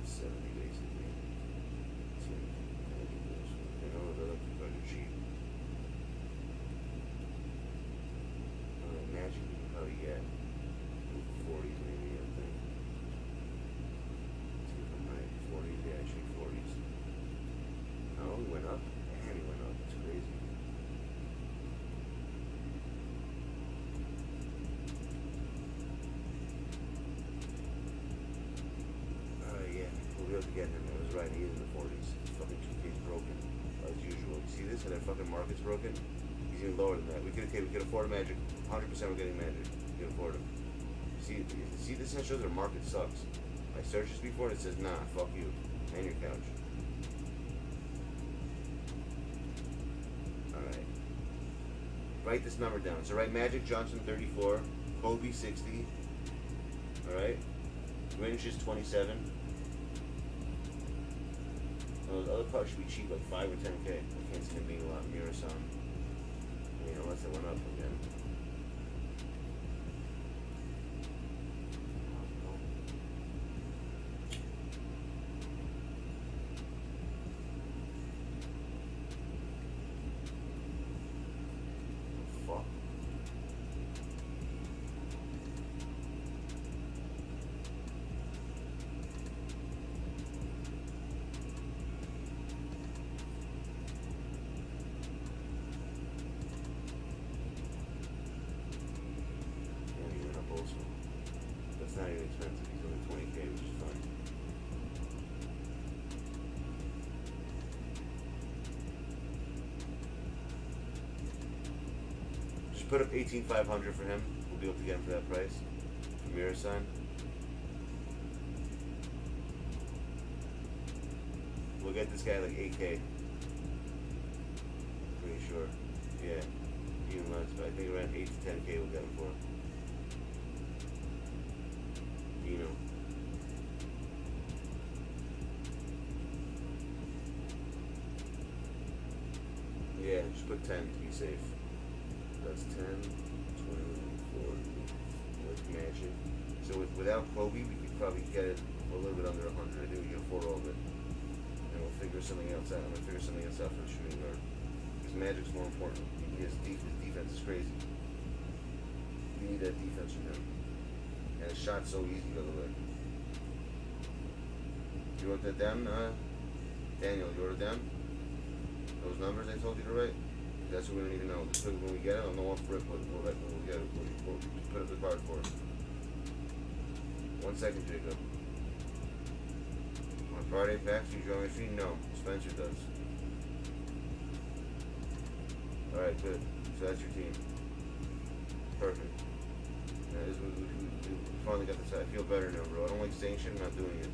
70 basically. You know, they're like cheap. Magic you can probably get 40s maybe, I think. See if I'm right. 40s, yeah, actually 40s. Oh, he went up. And he went up. It's crazy. Yeah, we'll be able to get him. I was right, he is in the 40s. Fucking 2K's broken, as usual. You see this? And that fucking market's broken? He's even lower than that. We could afford Magic. 100% we're getting Magic. We can afford him. See this shows our market sucks. I searched this before and it says, nah, fuck you. And your couch. Alright. Write this number down. So write Magic Johnson 34, Kobe 60. Alright? Grinch is 27. Those other cards should be cheap, like 5 or 10K. I can't see them being a lot. Mirasan. I mean, unless it went up again. Fuck. Just put up 18,500 for him. We'll be able to get him for that price. For mirror sign. We'll get this guy like 8K. Pretty sure. Yeah. Even less, but I think around 8 to 10K we'll get him for. You know. Yeah, just put 10 to be safe. That's 10, 20, 40, with magic. So without Kobe, we could probably get it a little bit under 100. I think we can afford all of it. And we'll figure something else out. I'm going to figure something else out for the shooting guard. Because magic's more important. His defense is crazy. You need that defense from him. And his shot's so easy, by the way. You wrote that down, Daniel? You wrote it down? Those numbers I told you to write? That's what we don't even know. Just when we get it, I'll know off rip what we'll get it. We'll put up the card for it. 1 second, Jacob. On Friday packs, you join my stream? No, Spencer does. Alright, good. So that's your team. Perfect. Yeah, we finally got this. I feel better now, bro. I don't like saying shit and not doing it.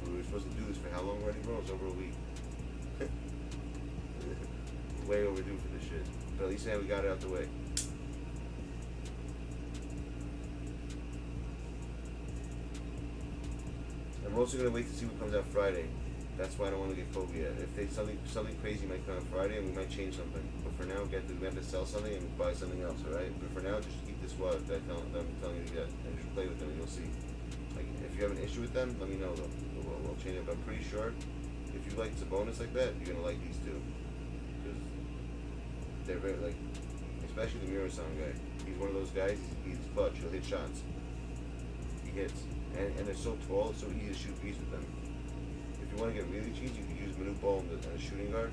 We were supposed to do this for how long already, bro? It's over a week. Way overdue for this shit. But at least now we got it out the way. I'm also gonna wait to see what comes out Friday. That's why I don't want to get Kobe yet. If they something crazy might come out Friday, and we might change something. But for now, we have to sell something and buy something else, alright? But for now, just keep this squad that I'm telling you to get, and just play with them, and you'll see. Like, if you have an issue with them, let me know though. We'll change it. But I'm pretty sure if you like the bonus like that, you're gonna like these two. Because they're very, like, especially the mirror sound guy. He's one of those guys. He's clutch. He'll hit shots. He hits, and they're so tall. It's so easy to shoot threes with them. If you want to get really cheesy, you can use Manu Ball and a shooting guard.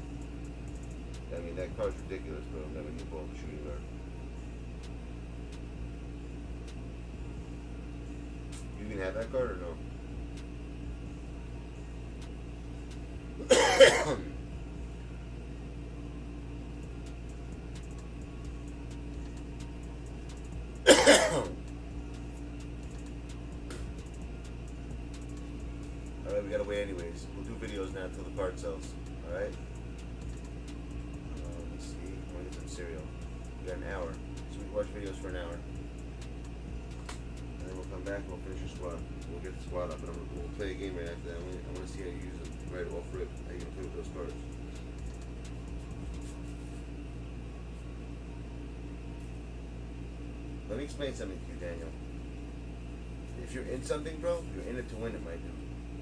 I mean, that card's ridiculous, bro. That Manu Ball and a shooting guard. You can have that card or no? Alright, we gotta wait anyways. We'll do videos now until the card sells. Alright? Let's see. I'm gonna get some cereal. We got an hour. So we can watch videos for an hour. And then we'll come back and we'll finish your squad. We'll get the squad up and we'll play a game right after that. I wanna see how you use them right off rip. How you gonna play with those cards. Let me explain something to you, Daniel. If you're in something, bro, you're in it to win it, my dude.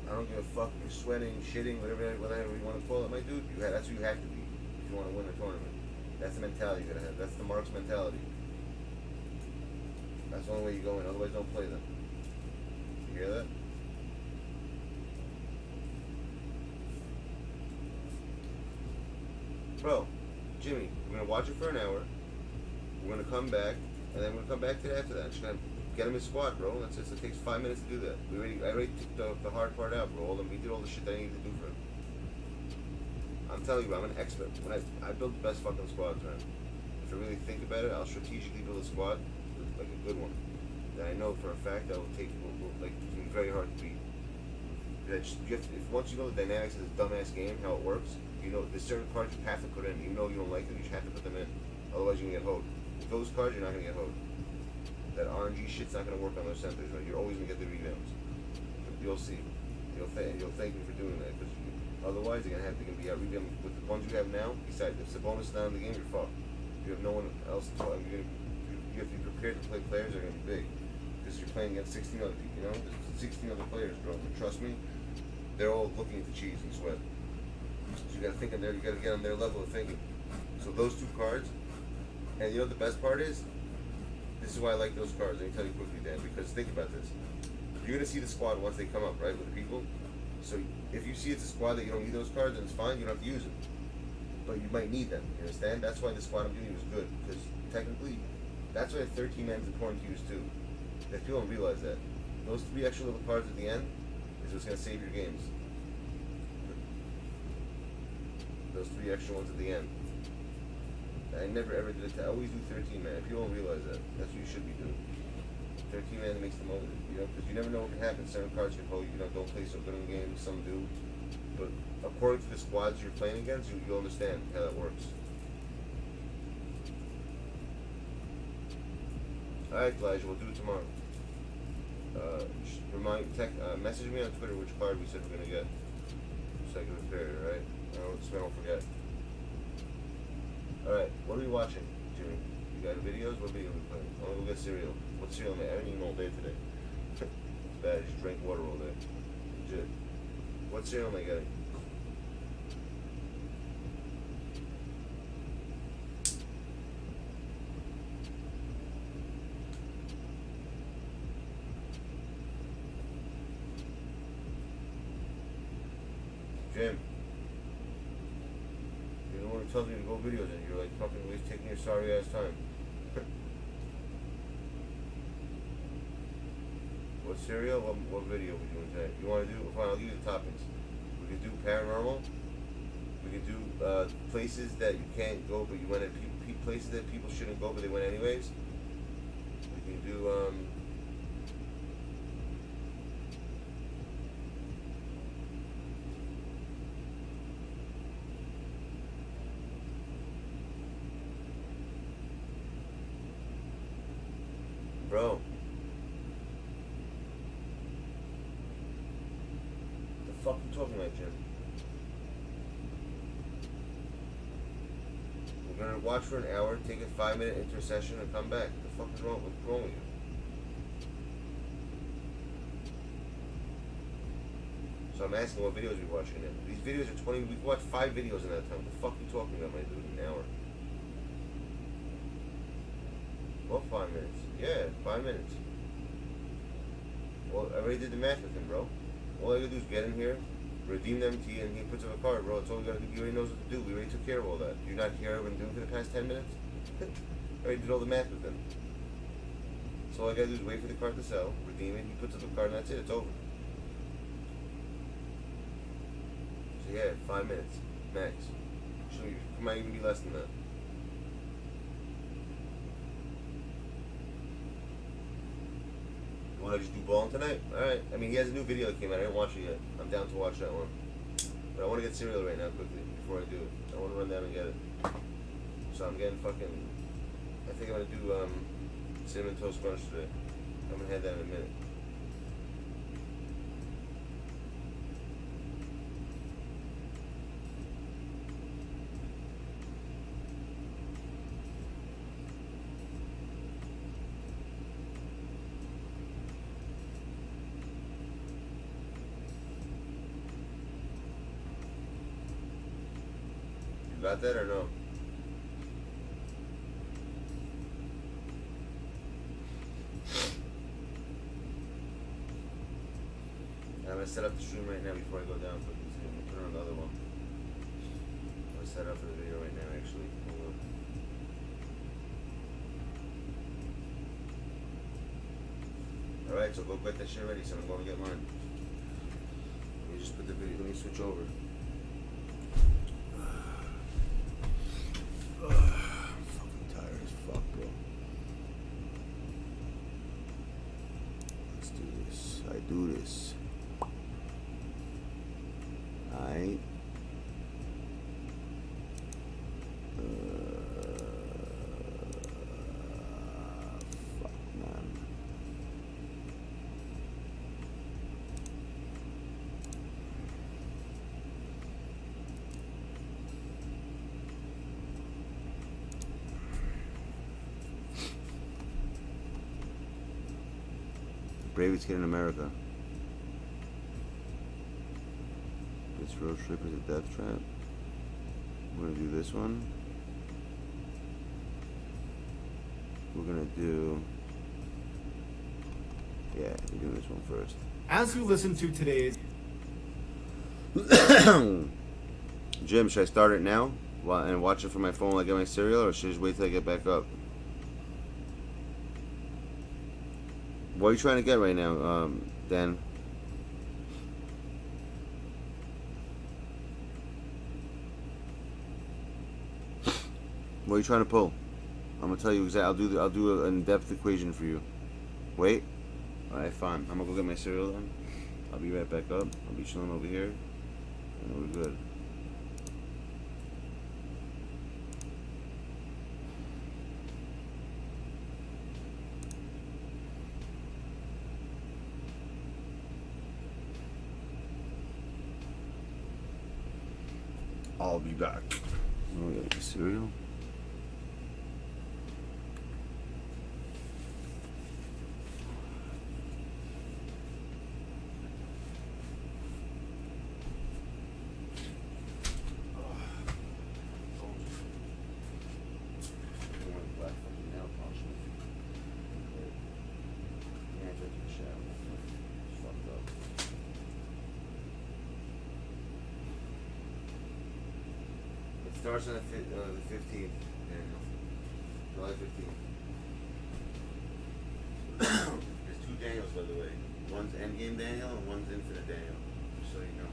I don't give a fuck if you're sweating, shitting, whatever you want to call it, my dude. That's who you have to be if you want to win a tournament. That's the mentality you gotta have. That's the Marks mentality. That's the only way you go in. Otherwise, don't play them. You hear that? Bro, Jimmy, we're gonna watch it for an hour. We're gonna come back, and then we're gonna come back to it after that. Just gonna get him in squad, bro. That's it. It takes 5 minutes to do that. I already took the hard part out, bro. We did all the shit that I needed to do for him. I'm telling you, bro, I'm an expert. When I build the best fucking squads, man. If I really think about it, I'll strategically build a squad, like a good one, that I know for a fact that will like it's gonna be very hard to beat. Once you know the dynamics of this dumbass game, how it works, you know there's certain cards you have to put in. Even though you don't like them, you just have to put them in. Otherwise, you're gonna get hoed. With those cards, you're not gonna get hoed. That RNG shit's not gonna work on those centers, right? You're always gonna get the rebounds. You'll see. You'll thank me for doing that, because otherwise they're gonna be out rebound with the ones you have now. Besides, if the bonus is not in the game, you're fucked. You have no one else to talk. You have to be prepared to play players that are gonna be big, because you're playing against 16 other people. You know, there's 16 other players, bro. And trust me, they're all looking at the cheese and sweat. So you gotta think on their, you gotta get on their level of thinking. So those two cards, and you know what the best part is? This is why I like those cards. Let me tell you quickly, Dan, because think about this. You're gonna see the squad once they come up, right, with the people. So if you see it's a squad that you don't need those cards, then it's fine. You don't have to use them, but you might need them. You understand? That's why the squad I'm giving you is good, because technically, that's why 13 man is important to use too. If people don't realize that, those 3 extra little cards at the end is what's gonna save your games. Those 3 extra ones at the end. I never ever did it. I always do 13 man. People don't realize that. That's what you should be doing. 13 man makes the most, you know, because you never know what can happen. Certain cards can hold, you know, don't play so good in games. Some do, but according to the squads you're playing against, you'll understand how that works. All right, Elijah, we'll do it tomorrow. Message me on Twitter which card we said we're gonna get. So I can prepare it, right? So I don't forget. All right, what are we watching, Jimmy? You got videos? What video are we playing? I want to go get cereal. What cereal am I eating all day today? It's bad. I just drank water all day. Legit. What cereal am I getting? Jim, you're the one who tells me to go videos and you're like fucking always taking your sorry ass time. What cereal? What video are we doing today? You want to do? Fine, I'll give you the topics. We could do paranormal. We could do places that you can't go but you went at places that people shouldn't go but they went anyways. We can do bro. The fuck you talking about, Jim? We're gonna watch for an hour, take a 5-minute intercession, and come back. The fuck is wrong? What's wrong with you? So I'm asking what videos we're watching now. These videos are 20. We watched 5 videos in that time. What the fuck are you talking about, my dude? An hour. Well, 5 minutes. Yeah, 5 minutes. Well, I already did the math with him, bro. All I gotta do is get in here, redeem the MT, and he puts up a card, bro. That's all we gotta do. He already knows what to do. We already took care of all that. You're not here. I've been doing for the past 10 minutes. I already did all the math with him. So all I gotta do is wait for the card to sell, redeem it. He puts up a card, and that's it. It's over. So yeah, 5 minutes max. It might even be less than that. Want to just do balling tonight? Alright. I mean, he has a new video that came out. I didn't watch it yet. I'm down to watch that one. But I want to get cereal right now quickly before I do it. I want to run down and get it. So I'm getting fucking... I think I'm going to do Cinnamon Toast Crunch today. I'm going to have that in a minute. Got that or no? I'm gonna set up the stream right now before I go down. Put it on the other one. I'm gonna set up for the video right now. Actually, hold on. All right, so go get that shit ready. So I'm going to get mine. Let me just put the video. Let me switch over. Do this. Alright. Fuck, man. Bravest kid in America. This road trip is a death trap. We're gonna do this one. We're gonna do... Yeah, we're doing this one first. As you listen to today's... Jim, should I start it now and watch it from my phone while I get my cereal, or should I just wait till I get back up? What are you trying to get right now, Dan? What are you trying to pull? I'm gonna tell you exactly. I'll do an in-depth equation for you. Wait. All right, fine. I'm gonna go get my cereal then. I'll be right back up. I'll be chilling over here, and we're good. I'll be back. Oh, we got cereal. Starts on the 15th, July 15th. There's two Daniels, by the way. One's Endgame Daniel and one's Infinite Daniel, just so you know.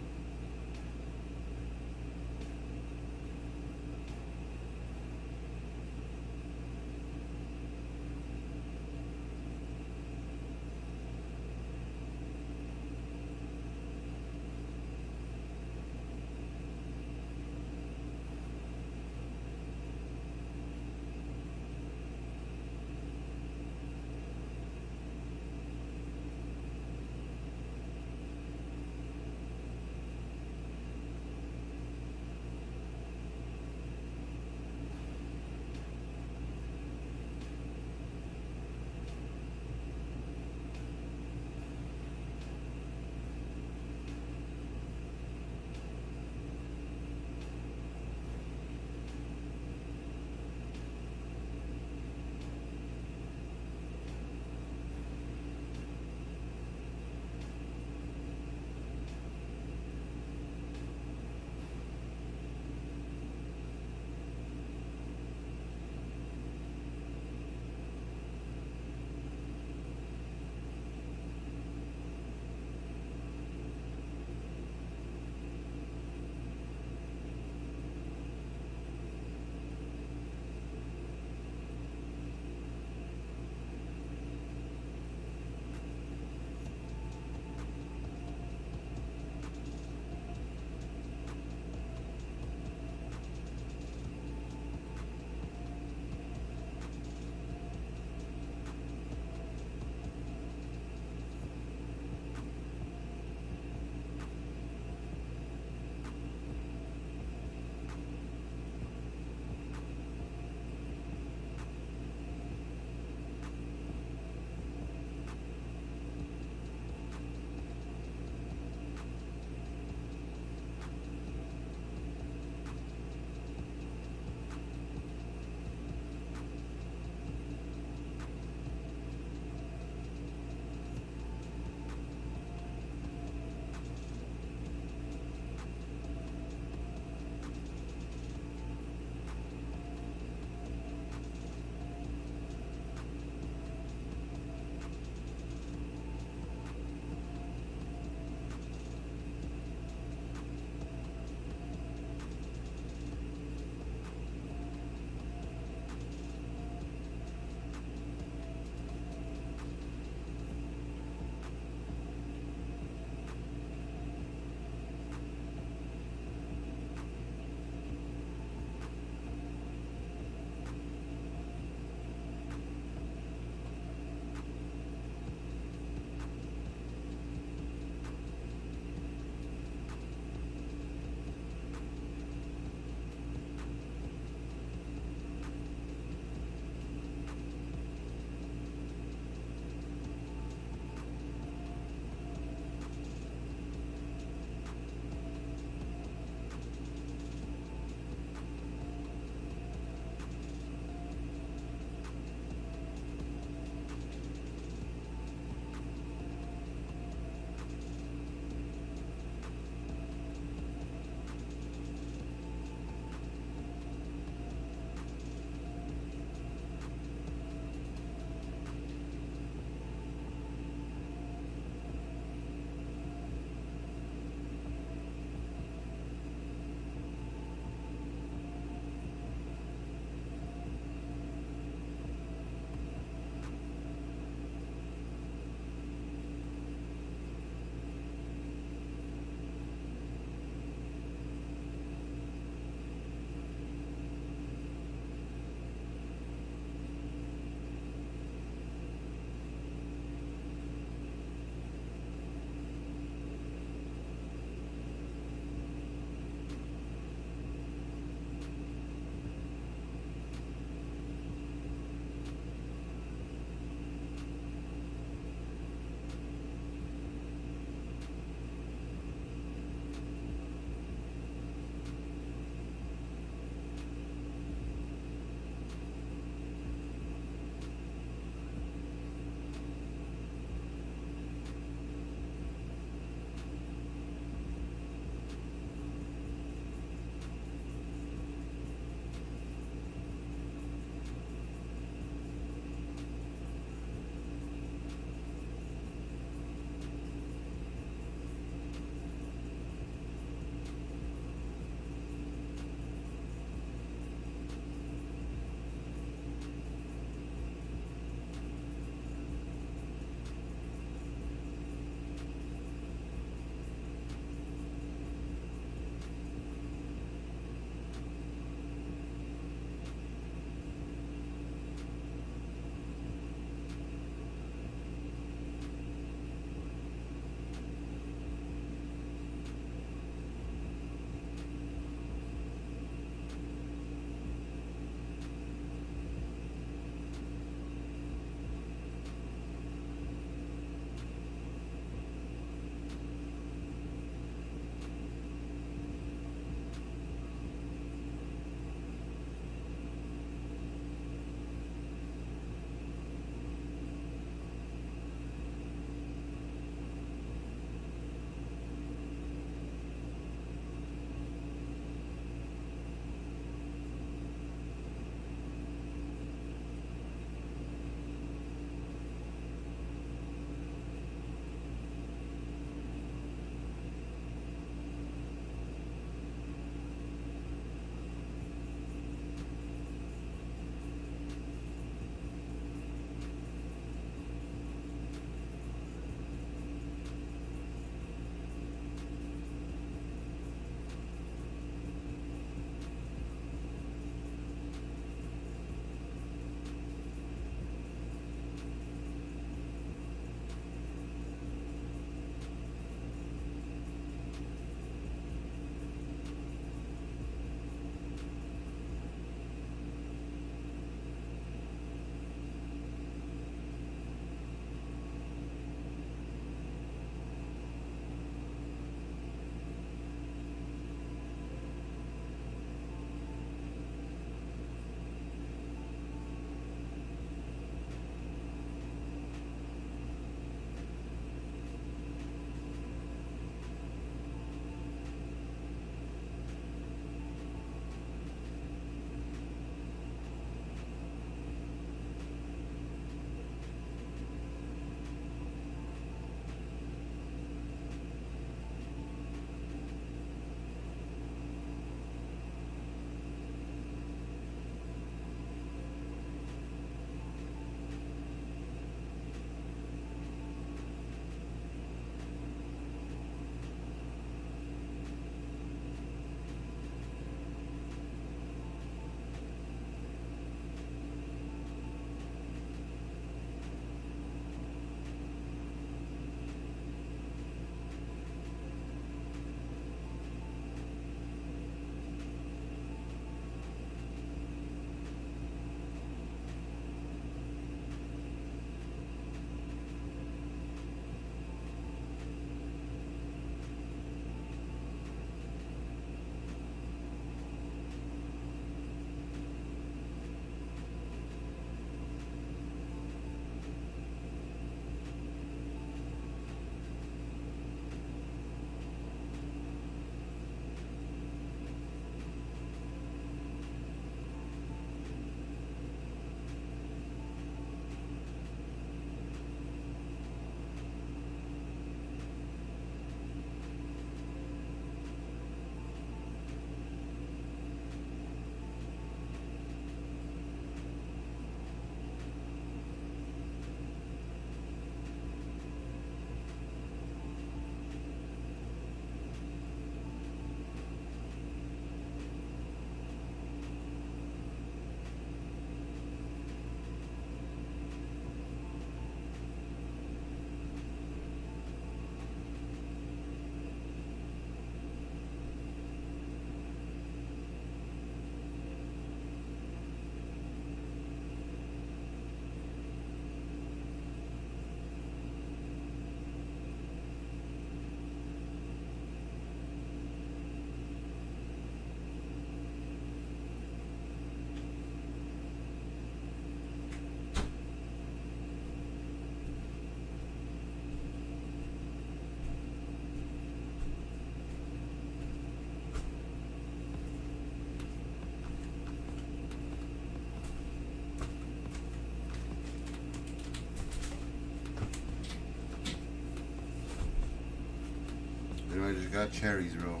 god, cherries, bro.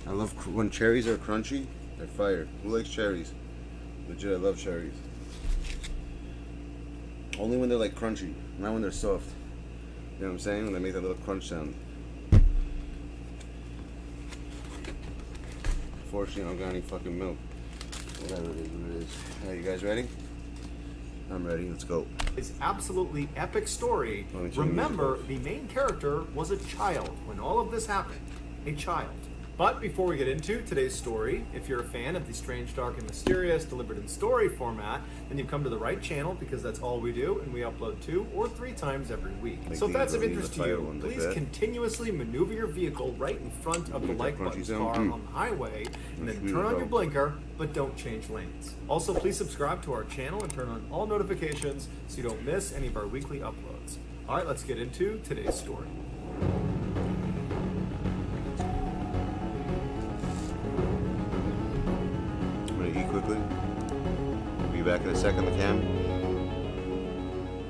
I love when cherries are crunchy. They're fire. Who likes cherries? Legit, I love cherries. Only when they're like crunchy, not when they're soft. You know what I'm saying? When they make that little crunch sound. Unfortunately, I don't got any fucking milk. Whatever it is, what it is. Alright, you guys ready? I'm ready. Let's go. His absolutely epic story. Remember, the main character was a child when all of this happened. A child. But before we get into today's story, if you're a fan of the strange, dark, and mysterious delivered in story format, then you've come to the right channel because that's all we do, and we upload 2 or 3 times every week. So if that's of interest to you, please continuously maneuver your vehicle right in front of the like button's car on the highway, and then turn on your blinker, but don't change lanes. Also, please subscribe to our channel and turn on all notifications so you don't miss any of our weekly uploads. All right, let's get into today's story. Eat quickly. We'll be back in a second, the cam.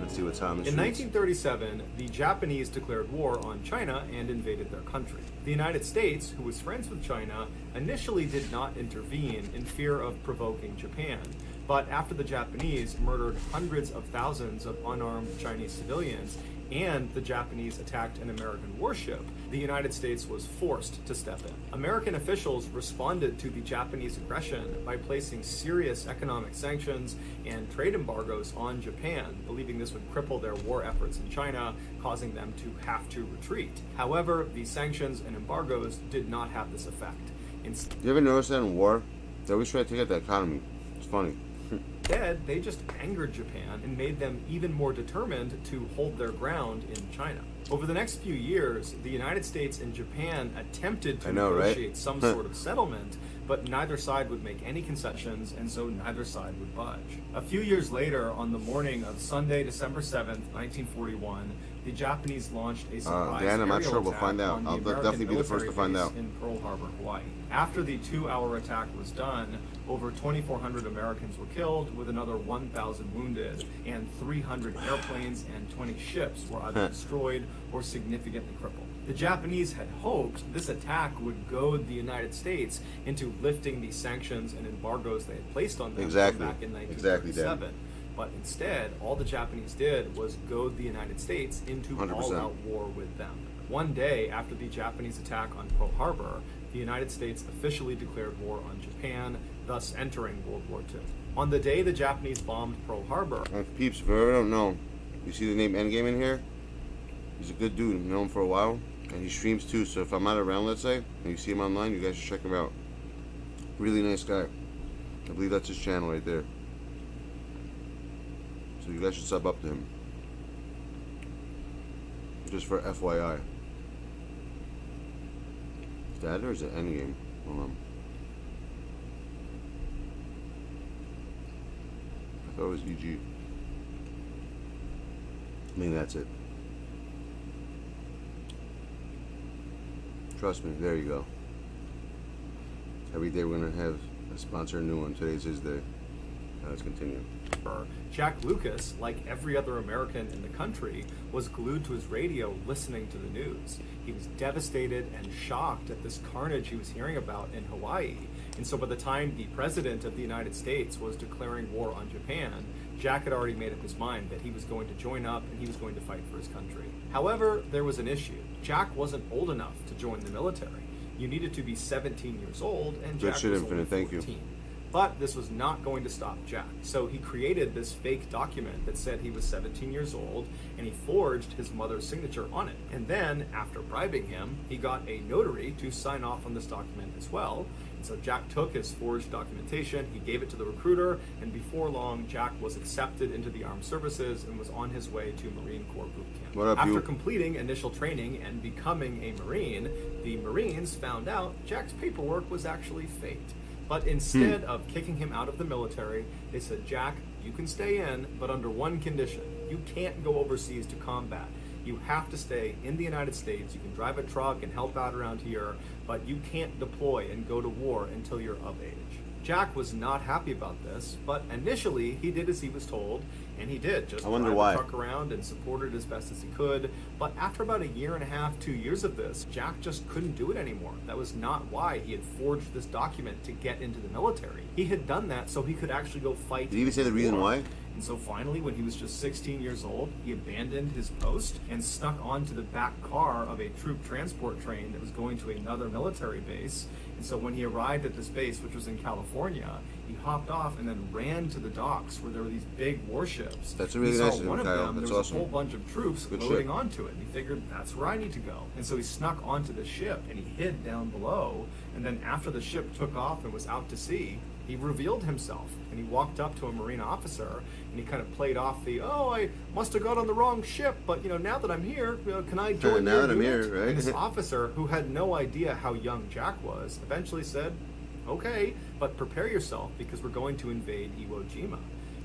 Let's see what's on the streets. In 1937, the Japanese declared war on China and invaded their country. The United States, who was friends with China, initially did not intervene in fear of provoking Japan. But after the Japanese murdered hundreds of thousands of unarmed Chinese civilians and the Japanese attacked an American warship, the United States was forced to step in. American officials responded to the Japanese aggression by placing serious economic sanctions and trade embargoes on Japan, believing this would cripple their war efforts in China, causing them to have to retreat. However, the sanctions and embargoes did not have this effect. You ever notice that in war? They always try to take out the economy. It's funny. Instead, they just angered Japan and made them even more determined to hold their ground in China. Over the next few years, the United States and Japan attempted to negotiate some sort of settlement, but neither side would make any concessions, and so neither side would budge. A few years later, on the morning of Sunday, December 7th, 1941, the Japanese launched a surprise Dan, I'm not aerial sure. We'll attack find out. on the I'll American definitely be the first to military find base out. in Pearl Harbor, Hawaii. After the 2-hour attack was done, over 2,400 Americans were killed, with another 1,000 wounded, and 300 airplanes and 20 ships were either destroyed or significantly crippled. The Japanese had hoped this attack would goad the United States into lifting the sanctions and embargoes they had placed on them back in 1937. But instead, all the Japanese did was goad the United States into all-out war with them. One day after the Japanese attack on Pearl Harbor, the United States officially declared war on Japan, thus entering World War II. On the day the Japanese bombed Pearl Harbor... Peeps, if you ever don't know, you see the name Endgame in here? He's a good dude, known him for a while, and he streams too, so if I'm not around, let's say, and you see him online, you guys should check him out. Really nice guy. I believe that's his channel right there. So you guys should sub up to him. Just for FYI. Is that or is it Endgame? Hold on. I thought it was EG. I mean, that's it. Trust me, there you go. Every day we're going to have a sponsor, a new one. Today's his day. Now let's continue. Jack Lucas, like every other American in the country, was glued to his radio listening to the news. He was devastated and shocked at this carnage he was hearing about in Hawaii. And so by the time the President of the United States was declaring war on Japan, Jack had already made up his mind that he was going to join up and he was going to fight for his country. However, there was an issue. Jack wasn't old enough to join the military. You needed to be 17 years old, and Jack was only 14. But this was not going to stop Jack. So he created this fake document that said he was 17 years old, and he forged his mother's signature on it. And then, after bribing him, he got a notary to sign off on this document as well. And so Jack took his forged documentation, he gave it to the recruiter, and before long, Jack was accepted into the armed services and was on his way to Marine Corps boot camp. After completing initial training and becoming a Marine, the Marines found out Jack's paperwork was actually faked. But instead of kicking him out of the military, they said, Jack, you can stay in, but under one condition. You can't go overseas to combat. You have to stay in the United States. You can drive a truck and help out around here, but you can't deploy and go to war until you're of age. Jack was not happy about this, but initially he did as he was told, and he did just I wonder drive why. the truck around and supported as best as he could. But after about a year and a half, 2 years of this, Jack just couldn't do it anymore. That was not why he had forged this document to get into the military. He had done that so he could actually go fight. Did he even say the reason why? And so finally, when he was just 16 years old, he abandoned his post and snuck onto the back car of a troop transport train that was going to another military base. And so when he arrived at this base, which was in California, he hopped off and then ran to the docks where there were these big warships. That's really he nice saw of one him, of Kyle. them, That's there was awesome. a whole bunch of troops Good loading shit. onto it. And he figured, that's where I need to go. And so he snuck onto the ship and he hid down below. And then after the ship took off and was out to sea, he revealed himself, and he walked up to a Marine officer, and he kind of played off the, oh, I must have got on the wrong ship, but, you know, now that I'm here, you know, can I join now your that I'm unit?" here, right? And this officer, who had no idea how young Jack was, eventually said, okay, but prepare yourself, because we're going to invade Iwo Jima.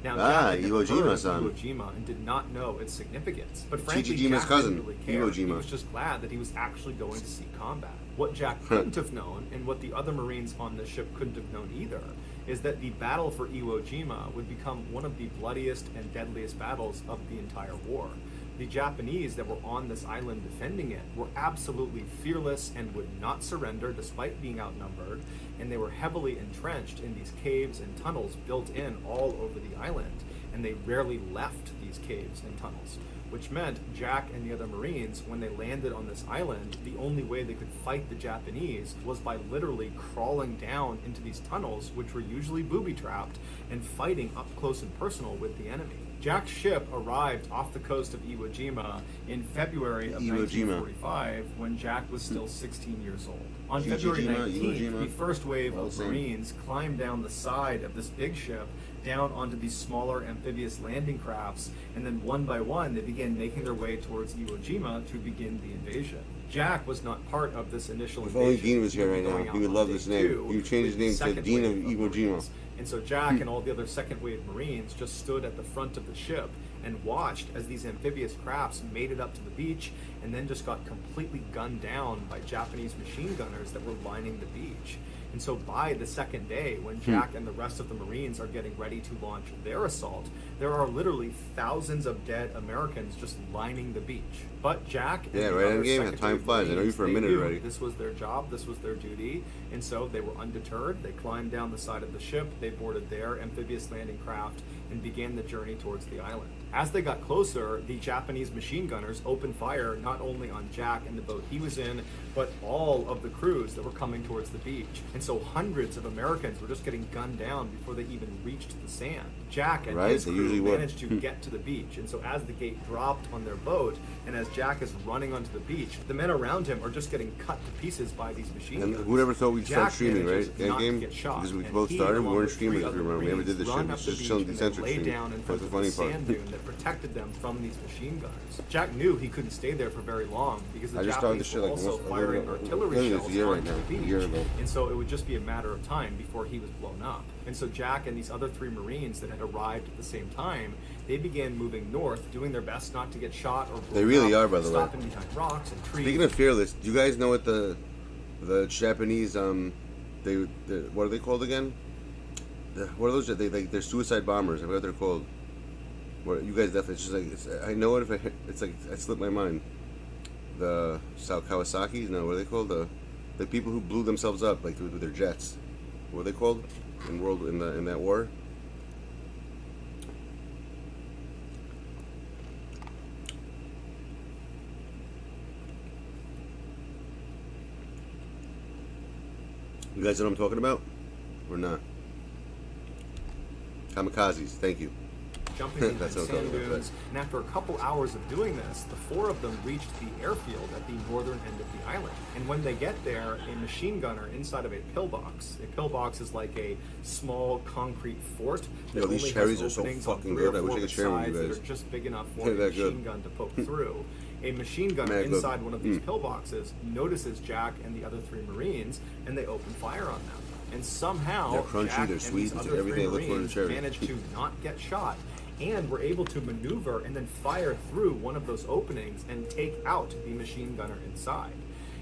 Now, Jack had never Iwo Jima, heard of son. Iwo Jima and did not know its significance. But frankly, Chichijima's Jack cousin, didn't really care. Iwo Jima. He was just glad that he was actually going to see combat. What Jack couldn't have known, and what the other Marines on the ship couldn't have known either, is that the battle for Iwo Jima would become one of the bloodiest and deadliest battles of the entire war. The Japanese that were on this island defending it were absolutely fearless and would not surrender despite being outnumbered, and they were heavily entrenched in these caves and tunnels built in all over the island, and they rarely left these caves and tunnels, which meant Jack and the other Marines, when they landed on this island, the only way they could fight the Japanese was by literally crawling down into these tunnels, which were usually booby-trapped, and fighting up close and personal with the enemy. Jack's ship arrived off the coast of Iwo Jima in February of Iwo Jima. 1945, when Jack was still 16 years old. On Iwo February Jima, Iwo 19th, Jima. the first wave All of the same. Marines climbed down the side of this big ship down onto these smaller amphibious landing crafts, and then one by one they began making their way towards Iwo Jima to begin the invasion. Jack was not part of this initial If invasion. only Dean was here He right would be now, going he out would on love day this name. two He would change his with name the to second Dean of wave Iwo Jima. Marines. And so Jack and all the other second wave Marines just stood at the front of the ship and watched as these amphibious crafts made it up to the beach and then just got completely gunned down by Japanese machine gunners that were lining the beach. And so by the second day, when Jack and the rest of the Marines are getting ready to launch their assault, there are literally thousands of dead Americans just lining the beach. But Jack and Yeah, the right on other game, second time wave flies. I know you Marines, for a they minute knew already. this was their job, this was their duty, and so they were undeterred. They climbed down the side of the ship, they boarded their amphibious landing craft, and began the journey towards the island. As they got closer, the Japanese machine gunners opened fire not only on Jack and the boat he was in, but all of the crews that were coming towards the beach. And so hundreds of Americans were just getting gunned down before they even reached the sand. Jack and Right, his they crew usually would. managed to get to the beach, and so as the gate dropped on their boat, and as Jack is running onto the beach, the men around him are just getting cut to pieces by these machine And guns. who never thought we'd start Jack streaming, manages right? not to Endgame? get shot, Because we and both he, started, we along weren't with streaming, three if you other remember. We never did Marines, this run shit. up It's the just beach chilling and decentric lay stream. down in That's front the of funny the part. sand dune that protected them from these machine gunners. Jack knew he couldn't stay there for very long because the I just started Japanese this shit were like also almost- firing I artillery think it's shells a year right onto now, the a beach, year ago. and so it would just be a matter of time before he was blown up. And so Jack and these other three Marines that had arrived at the same time, they began moving north, doing their best not to get shot or blown They really up, are, by the way. stopping behind rocks and trees. Speaking of fearless, do you guys know what the Japanese what are they called again? What are those? They're suicide bombers. I forgot what they're called. What you guys definitely? It's just like I know it if it's like it slipped my mind. The Kawasaki's? No, what are they called? The people who blew themselves up like with their jets. What are they called in that war? You guys know what I'm talking about? Or not? Kamikazes, thank you. Jumping into That's the what I'm sand talking about. dunes, and after a couple hours of doing this, the four of them reached the airfield at the northern end of the island. And when they get there, a machine gunner inside of a pillbox. A pillbox is like a small concrete fort that Yo, these only cherries has are so openings on fucking 3 or good. I wish I 4 could share them with you sides guys. that are just big enough for They're a that machine good. gun to poke through. A machine gunner Mad good. inside one of these pillboxes notices Jack and the other three Marines, and they open fire on them. And somehow, They're crunchy, Jack they're and sweet, these they're other everything I three look for in a Marines cherry. managed to not get shot, and were able to maneuver and then fire through one of those openings and take out the machine gunner inside.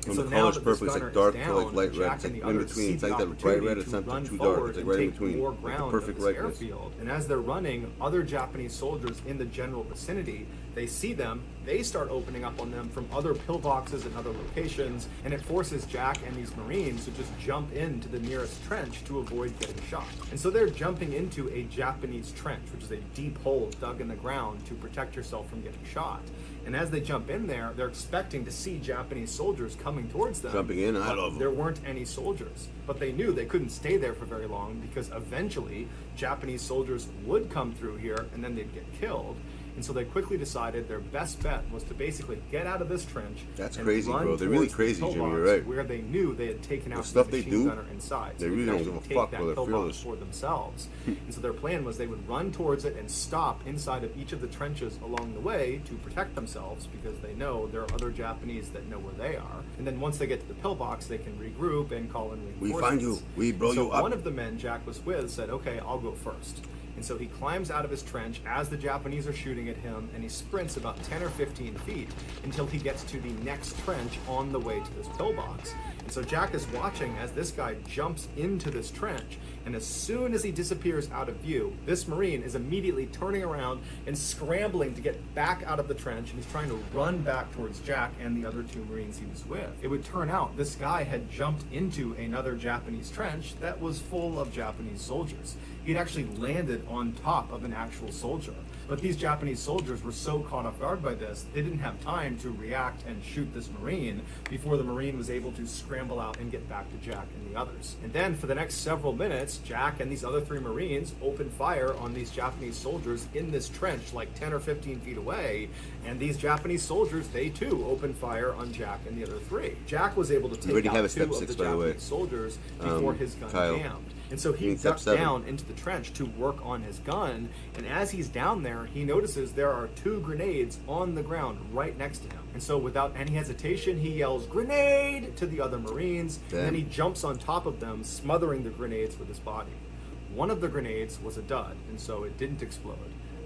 And the so color's now that this perfect. It's gunner like dark is to down, like light red. Jack It's and like the in others between. see It's the like that bright opportunity red. It's to not run too dark. forward It's like and right in take between. more Like the ground perfect of this brightness. airfield. And as they're running, other Japanese soldiers in the general vicinity, they see them, they start opening up on them from other pillboxes and other locations, and it forces Jack and these Marines to just jump into the nearest trench to avoid getting shot. And so they're jumping into a Japanese trench, which is a deep hole dug in the ground to protect yourself from getting shot. And as they jump in there, they're expecting to see Japanese soldiers coming towards them. Jumping in, I but love them. there weren't any soldiers. But they knew they couldn't stay there for very long because eventually Japanese soldiers would come through here and then they'd get killed. And so they quickly decided their best bet was to basically get out of this trench. That's and crazy, run bro. They're really towards the crazy, Jimmy. pillbox You're right. Where they knew they had taken out stuff the they machine do, gunner inside. they So really could don't actually give a take fuck, that bro. They're pillbox fearless. for themselves. And so their plan was they would run towards it and stop inside of each of the trenches along the way to protect themselves because they know there are other Japanese that know where they are. And then once they get to the pillbox, they can regroup and call in reinforcements. We find you. We blow So you up. one of the men Jack was with said, okay, I'll go first. And so he climbs out of his trench as the Japanese are shooting at him, and he sprints about 10 or 15 feet until he gets to the next trench on the way to this pillbox. And so Jack is watching as this guy jumps into this trench, and as soon as he disappears out of view, this Marine is immediately turning around and scrambling to get back out of the trench, and he's trying to run back towards Jack and the other two Marines he was with. It would turn out this guy had jumped into another Japanese trench that was full of Japanese soldiers. He'd actually landed on top of an actual soldier. But these Japanese soldiers were so caught off guard by this, they didn't have time to react and shoot this Marine before the Marine was able to scramble out and get back to Jack and the others. And then for the next several minutes, Jack and these other three Marines opened fire on these Japanese soldiers in this trench like 10 or 15 feet away. And these Japanese soldiers, they too opened fire on Jack and the other three. Jack was able to take out two of the Japanese soldiers before his gun jammed. And so he ducked down into the trench to work on his gun, and as he's down there, he notices there are two grenades on the ground right next to him. And so without any hesitation, he yells, "Grenade!" to the other Marines, and then he jumps on top of them, smothering the grenades with his body. One of the grenades was a dud, and so it didn't explode.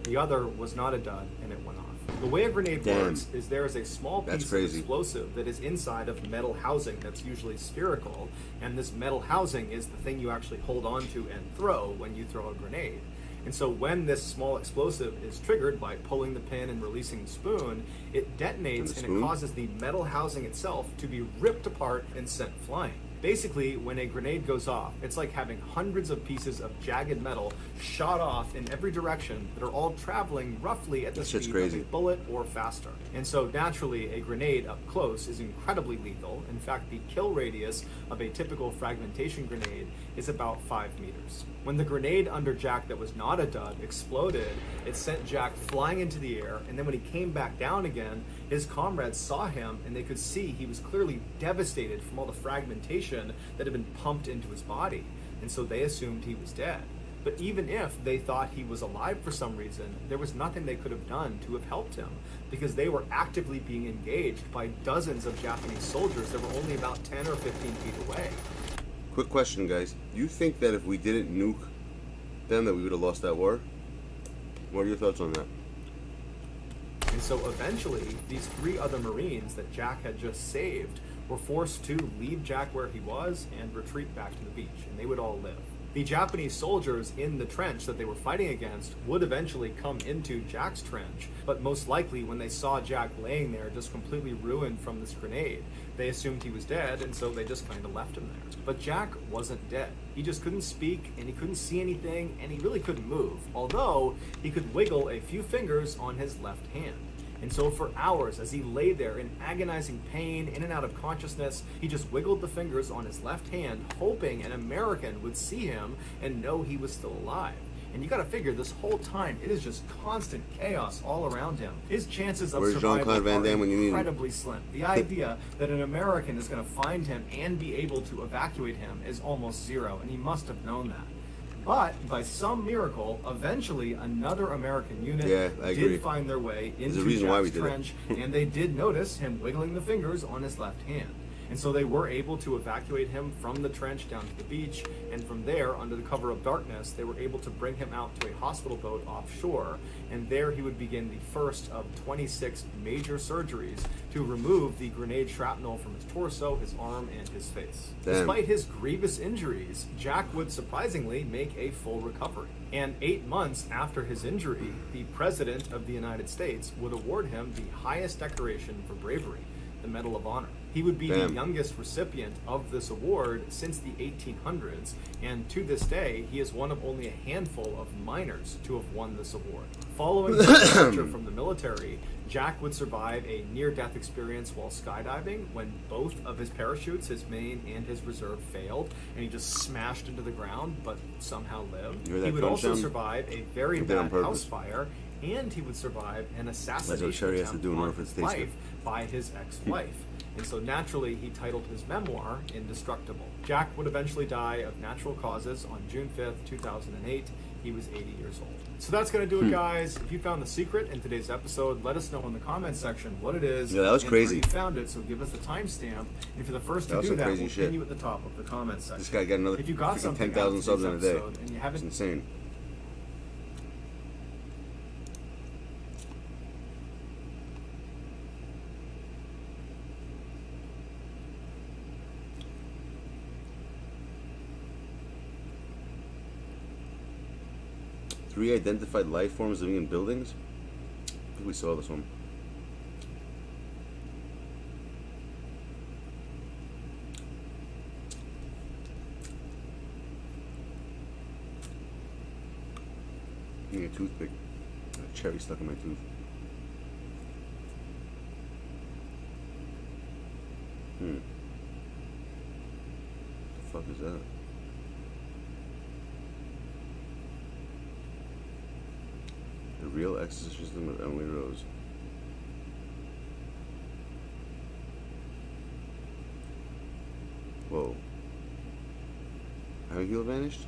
The other was not a dud, and it went off. The way a grenade works is there is a small piece of explosive that is inside of metal housing that's usually spherical, and this metal housing is the thing you actually hold on to and throw when you throw a grenade. And so when this small explosive is triggered by pulling the pin and releasing the spoon, it detonates and it causes the metal housing itself to be ripped apart and sent flying. Basically, when a grenade goes off, it's like having hundreds of pieces of jagged metal shot off in every direction that are all traveling roughly at the speed of a bullet or faster. And so naturally, a grenade up close is incredibly lethal. In fact, the kill radius of a typical fragmentation grenade is about 5 meters. When the grenade under Jack that was not a dud exploded, it sent Jack flying into the air, and then when he came back down again, his comrades saw him and they could see he was clearly devastated from all the fragmentation that had been pumped into his body, and so they assumed he was dead. But even if they thought he was alive for some reason, there was nothing they could have done to have helped him, because they were actively being engaged by dozens of Japanese soldiers that were only about 10 or 15 feet away. Quick question, guys. Do you think that if we didn't nuke them that we would have lost that war? What are your thoughts on that? And so eventually, these three other Marines that Jack had just saved were forced to leave Jack where he was and retreat back to the beach, and they would all live. The Japanese soldiers in the trench that they were fighting against would eventually come into Jack's trench, but most likely when they saw Jack laying there just completely ruined from this grenade, they assumed he was dead, and so they just kind of left him there. But Jack wasn't dead. He just couldn't speak, and he couldn't see anything, and he really couldn't move, although he could wiggle a few fingers on his left hand. And so for hours, as he lay there in agonizing pain, in and out of consciousness, he just wiggled the fingers on his left hand, hoping an American would see him and know he was still alive. And you gotta figure, this whole time, it is just constant chaos all around him. His chances of survival are incredibly slim. The idea that an American is gonna find him and be able to evacuate him is almost zero, and he must have known that. But by some miracle, eventually another American unit did find their way into Jack's trench, and they did notice him wiggling the fingers on his left hand. And so they were able to evacuate him from the trench down to the beach, and from there, under the cover of darkness, they were able to bring him out to a hospital boat offshore, and there he would begin the first of 26 major surgeries to remove the grenade shrapnel from his torso, his arm, and his face. Damn. Despite his grievous injuries, Jack would surprisingly make a full recovery. And 8 months after his injury, the President of the United States would award him the highest decoration for bravery, the Medal of Honor. He would be the youngest recipient of this award since the 1800s, and to this day, he is one of only a handful of minors to have won this award. Following his departure from the military, Jack would survive a near-death experience while skydiving when both of his parachutes, his main and his reserve, failed, and he just smashed into the ground, but somehow lived. He would also survive a very bad house fire, and he would survive an assassination attempt on his life by his ex-wife. And so naturally, he titled his memoir Indestructible. Jack would eventually die of natural causes on June 5th, 2008. He was 80 years old. So that's going to do it, guys. If you found the secret in today's episode, let us know in the comment section what it is. Yeah, that was crazy. Where you found it, so give us the timestamp. And for the first to do that, we'll pin you at the top of the comment section. This guy got another 10,000 subs in a day. And you haven't, it's insane. Three identified life forms living in buildings? I think we saw this one. I need a toothpick. A cherry stuck in my tooth. The fuck is that? The Real Exorcism of Emily Rose. Whoa. Abigail vanished?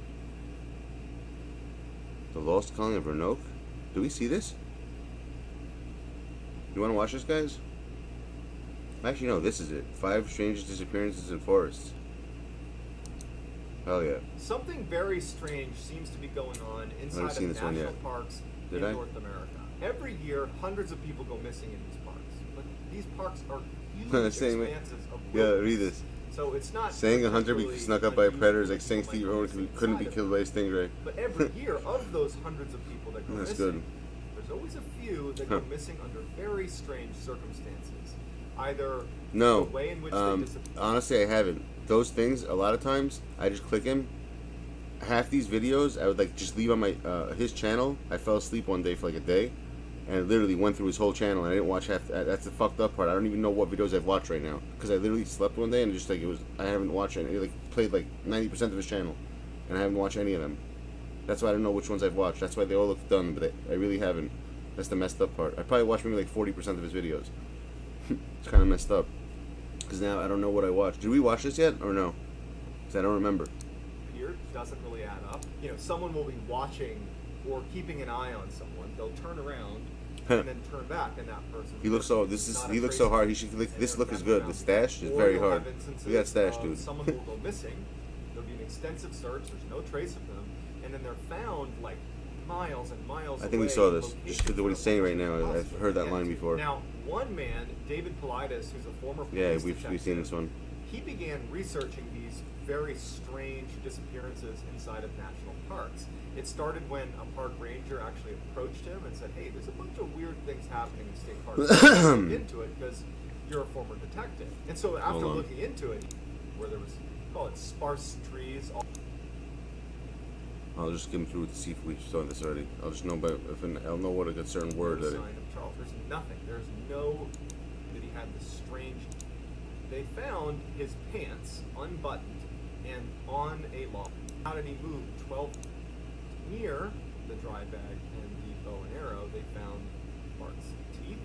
The Lost Calling of Roanoke? Do we see this? You want to watch this, guys? Actually, no, this is it. 5 strangest disappearances in forests. Hell yeah. Something very strange seems to be going on inside of national parks in North America. Every year, hundreds of people go missing in these parks. But these parks are huge expanses of wilderness. Yeah, read this. So it's not saying a hunter be snuck up by a predator is like saying Steve Irwin couldn't be killed by a stingray. But every year, of those hundreds of people that go missing, there's always a few that go missing under very strange circumstances. Either the way in which they disappear. Honestly, I haven't. Those things, a lot of times, I just click him. Half these videos, I would like just leave on my his channel. I fell asleep one day for like a day, and I literally went through his whole channel, and I didn't watch half. That's the fucked up part. I don't even know what videos I've watched right now because I literally slept one day and just like it was. I haven't watched any. Like played like 90% of his channel, and I haven't watched any of them. That's why I don't know which ones I've watched. That's why they all look done, but I really haven't. That's the messed up part. I probably watched maybe like 40% of his videos. It's kind of messed up because now I don't know what I watched. Did we watch this yet or no? Because I don't remember. Doesn't really add up. You know, someone will be watching or keeping an eye on someone. They'll turn around and then turn back, and that person. He looks so. He looks so hard. He should. This look is good. The stash is very hard. We got stash, dude. Someone will go missing. There'll be an extensive search. There's no trace of them, and then they're found like miles and miles. I think we saw this. Just because what he's saying right now, I've heard that line before. Now, one man, David Politis, who's a former police detective, we've seen this one. He began researching these very strange disappearances inside of national parks. It started when a park ranger actually approached him and said, "Hey, there's a bunch of weird things happening in state parks. Look into it because you're a former detective." And so after looking into it, where there was, call it sparse trees. I'll just skim through it to see if we've done this already. I'll just know I'll know what a certain word that it. Sign of Charles. There's nothing. There's no that he had this strange. They found his pants unbuttoned and on a log. How did he move 12 near the dry bag and the bow and arrow? They found Mark's teeth.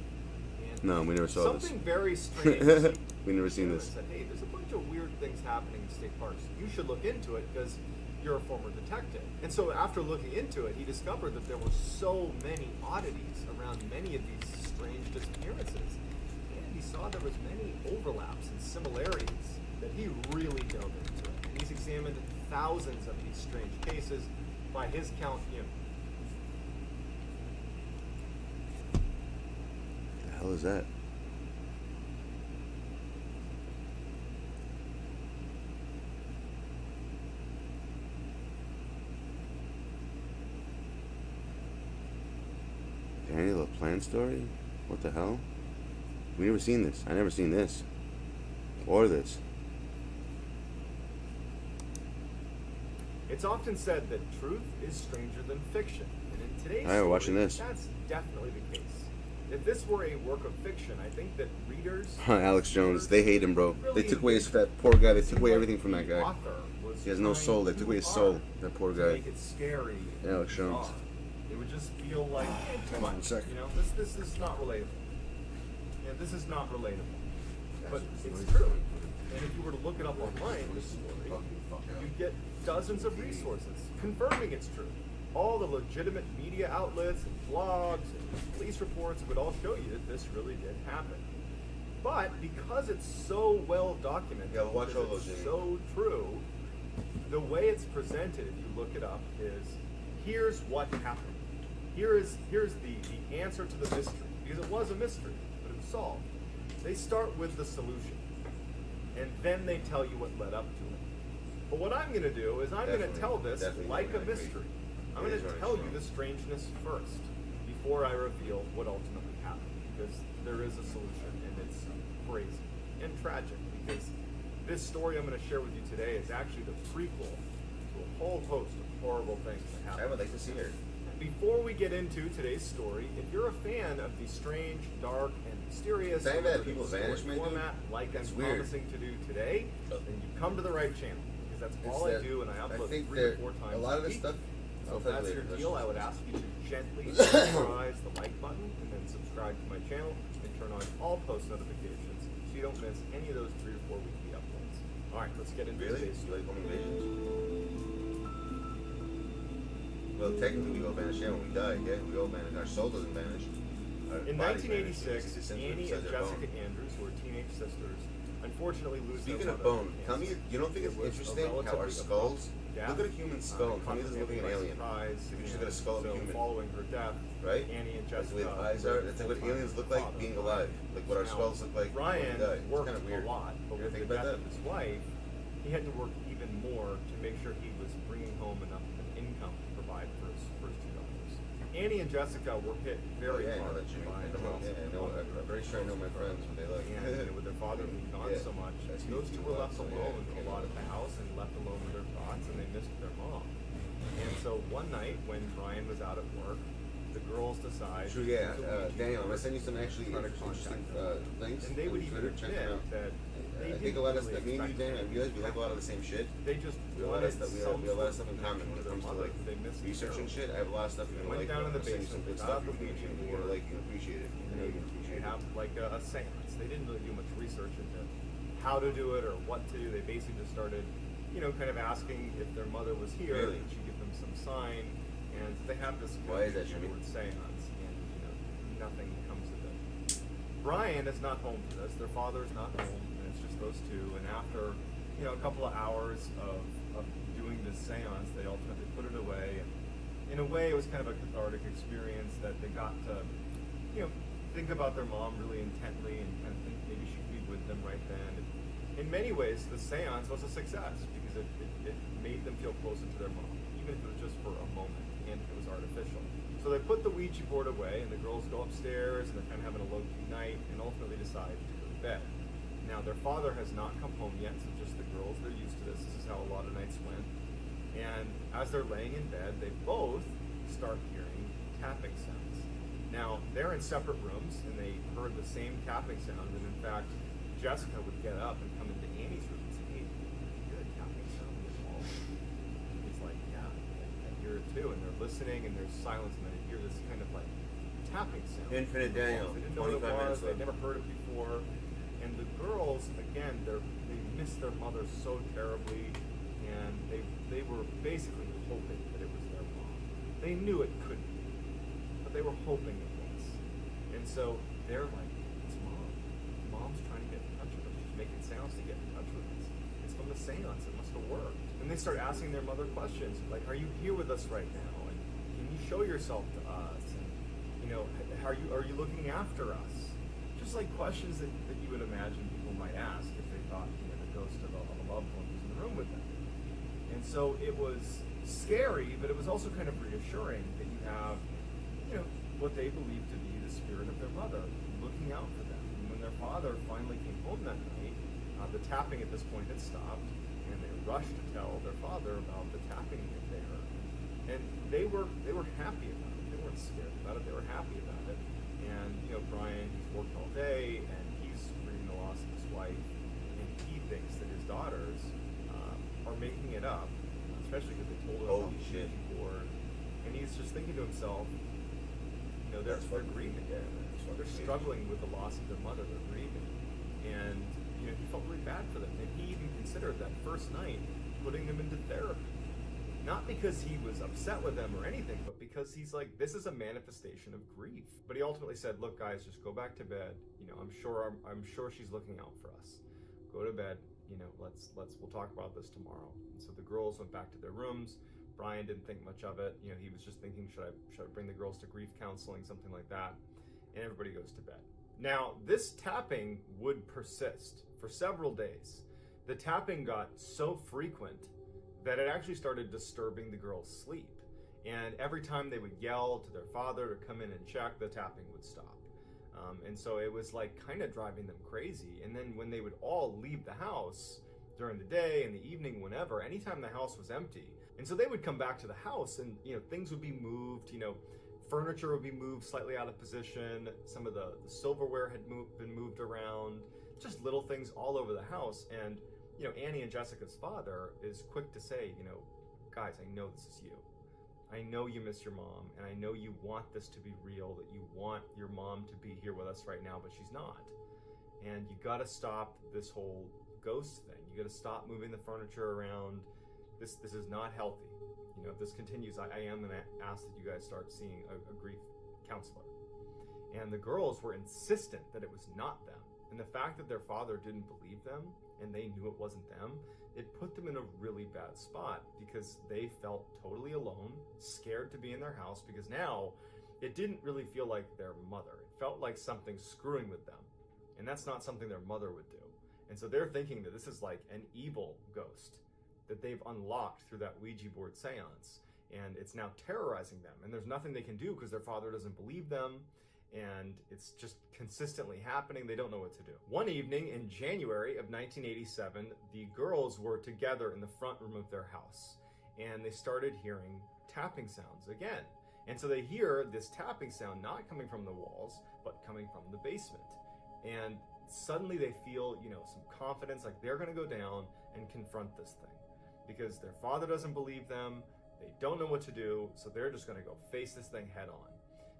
And no, we never saw this. Something very strange. We never seen this. Said, "Hey, there's a bunch of weird things happening in state parks. You should look into it because you're a former detective." And so after looking into it, he discovered that there were so many oddities around many of these strange disappearances. And he saw there was many overlaps and similarities that he really dove into it. And he's examined thousands of these strange cases. By his count, The hell is that? Daniel, a plan story? What the hell? We never seen this. I never seen this. Or this. It's often said that truth is stranger than fiction. And in today's Alright, we're watching this. That's definitely the case. If this were a work of fiction, I think that readers... Alex Jones, they hate him, bro. They took away his fat, poor guy. They took away everything from that guy. He has no soul. They took away his soul. That poor guy. Make it scary. Alex Jones. It would just feel like, Come on, sec. this is not relatable. Yeah, this is not relatable. But it's true. And if you were to look it up online, this story, you'd get dozens of resources confirming it's true. All the legitimate media outlets and blogs and police reports would all show you that this really did happen. But because it's so well documented, Yeah, watch all because those, it's Jimmy. so true, the way it's presented, if you look it up, is here's what happened. Here's the answer to the mystery, because it was a mystery, but it was solved. They start with the solution, and then they tell you what led up to it. But what I'm going to do is I'm going to tell this like a mystery. I'm going to tell you the strangeness first, before I reveal what ultimately happened, because there is a solution, and it's crazy and tragic, because this story I'm going to share with you today is actually the prequel to a whole host of horrible things that happened. I would like to see her. Before we get into today's story, if you're a fan of the strange, dark, and mysterious Saying that story people vanish, man, format, like I'm it's weird. promising to do today, then you come to the right channel, because that's all I do, and I upload 3 to 4 times a lot of a this week. stuff. So if I'll tell that's you your later. deal, I would ask you to gently press the like button, and then subscribe to my channel, and turn on all post notifications, so you don't miss any of those 3 to 4 weekly uploads. All right, let's get into Really? today's You story. like home invasions? Well, technically, we all vanish here when we die. Yeah, we all vanish. Our soul doesn't vanish. Our In bodies vanish. 1986, It's just Annie and inside their Jessica bone. Andrews, who were teenage sisters, unfortunately lose Speaking their of mother bone, to tell me, cancer. you don't think it's It was a interesting how our relatively skulls? abrupt death, Look at a human skull. Tell me this doesn't look like an alien. Surprise, You should get a skull of a so human. following her death, Right? Annie and That's Jessica. the way the eyes are. That's like what aliens look like being alive. Like what our Now, skulls look like when Ryan we die. It's worked kind of weird. a lot, but You ever with think the about death that? of his wife, he had to work even more to make sure he was bringing home enough of an income to provide for his first 2 daughters. Annie and Jessica were hit very Yeah, I know hard that shit. by I the know. loss Yeah, I of know. one of I'm their very sure I know my friends what they like. and with their father being gone Yeah. so much, That's those me two too, were left so, yeah, alone you a know. lot at the house and left alone with their thoughts, and they missed their mom. And so one night when Brian was out at work, the girls decide. True, yeah. to Ouija Daniel, I'm board gonna send you some actually try to interesting contact them. links. And they would on even Twitter. Check them admit out. that they I think a didn't lot of really stuff. Me and you, expect Dan, I it realize we to like a lot of the happen. same shit. They just We have a lot of wanted stuff. We some have a lot of sort stuff in common when it their comes to mother like who they missed research and terribly. shit. I have a lot of stuff you're Went gonna like. down in the I'll send you some basement, good got stuff the you're Ouija gonna board, like and appreciate it. I know you're gonna appreciate They it. have like a seance. They didn't really do much research into how to do it or what to do. They basically just started, kind of asking if their mother was here. Really? Could she give them some sign? And they have this Why is that, Jimmy? word seance, and nothing comes of it. Brian is not home for this. Their father is not home, and it's just those two. And after a couple of hours of doing this seance, they ultimately put it away. And in a way, it was kind of a cathartic experience that they got to, think about their mom really intently and kind of think maybe she could be with them right then. And in many ways, the seance was a success because it made them feel closer to their mom, even if it was just for a moment and it was artificial. So they put the Ouija board away, and the girls go upstairs, and they're kind of having a low-key night, and ultimately decide to go to bed. Now, their father has not come home yet, so just the girls, they're used to this. This is how a lot of nights went. And as they're laying in bed, they both start hearing tapping sounds. Now, they're in separate rooms, and they heard the same tapping sound, and in fact, Jessica would get up and come into Annie's room and say, "Hey, you hear a tapping sound in the wall?" And he's like, "Yeah, I hear it too." And they're listening, and there's silence, and they hear this kind of like tapping sound. Infinite Daniel, They didn't know what it 25 minutes was. They'd left. never heard it before. And the girls, again, they miss their mother so terribly, and they were basically hoping that it was their mom. They knew it couldn't be, but they were hoping it was. And so they're like, "It's mom. Mom's seance. It must have worked. And they start asking their mother questions like, "Are you here with us right now? And can you show yourself to us? And are you looking after us?" Just like questions that you would imagine people might ask if they thought the ghost of a loved one was in the room with them. And so it was scary, but it was also kind of reassuring that you have, what they believed to be the spirit of their mother looking out for them. And when their father finally came home that night, the tapping at this point had stopped, and they rushed to tell their father about the tapping that they heard. And they were happy about it. They weren't scared about it. They were happy about it. And Brian, he's worked all day, and he's grieving the loss of his wife, and he thinks that his daughters are making it up, especially because they told him about the shit board. And he's just thinking to himself, they're grieving. They're struggling with the loss of their mother. They're grieving, and he felt really bad for them. And he even considered that first night putting them into therapy. Not because he was upset with them or anything, but because he's like, this is a manifestation of grief. But he ultimately said, "Look, guys, just go back to bed. I'm sure she's looking out for us. Go to bed. We'll talk about this tomorrow." And so the girls went back to their rooms. Brian didn't think much of it. He was just thinking, should I bring the girls to grief counseling, something like that. And everybody goes to bed. Now, this tapping would persist for several days. The tapping got so frequent that it actually started disturbing the girls' sleep. And every time they would yell to their father to come in and check, the tapping would stop. And so it was like kind of driving them crazy. And then when they would all leave the house during the day, in the evening, whenever, anytime the house was empty. And so they would come back to the house and, things would be moved, furniture would be moved slightly out of position. Some of the silverware had been moved around, just little things all over the house. And, Annie and Jessica's father is quick to say, "Guys, I know this is you. I know you miss your mom, and I know you want this to be real, that you want your mom to be here with us right now, but she's not. And you gotta stop this whole ghost thing. You gotta stop moving the furniture around. This is not healthy. If this continues, I am gonna ask that you guys start seeing a grief counselor." And the girls were insistent that it was not them. And the fact that their father didn't believe them, and they knew it wasn't them, it put them in a really bad spot because they felt totally alone, scared to be in their house, because now it didn't really feel like their mother. It felt like something screwing with them. And that's not something their mother would do. And so they're thinking that this is like an evil ghost that they've unlocked through that Ouija board seance. And it's now terrorizing them. And there's nothing they can do because their father doesn't believe them. And it's just consistently happening. They don't know what to do. One evening in January of 1987, the girls were together in the front room of their house, and they started hearing tapping sounds again. And so they hear this tapping sound not coming from the walls, but coming from the basement. And suddenly they feel, some confidence, like they're gonna go down and confront this thing because their father doesn't believe them. They don't know what to do, so they're just gonna go face this thing head on.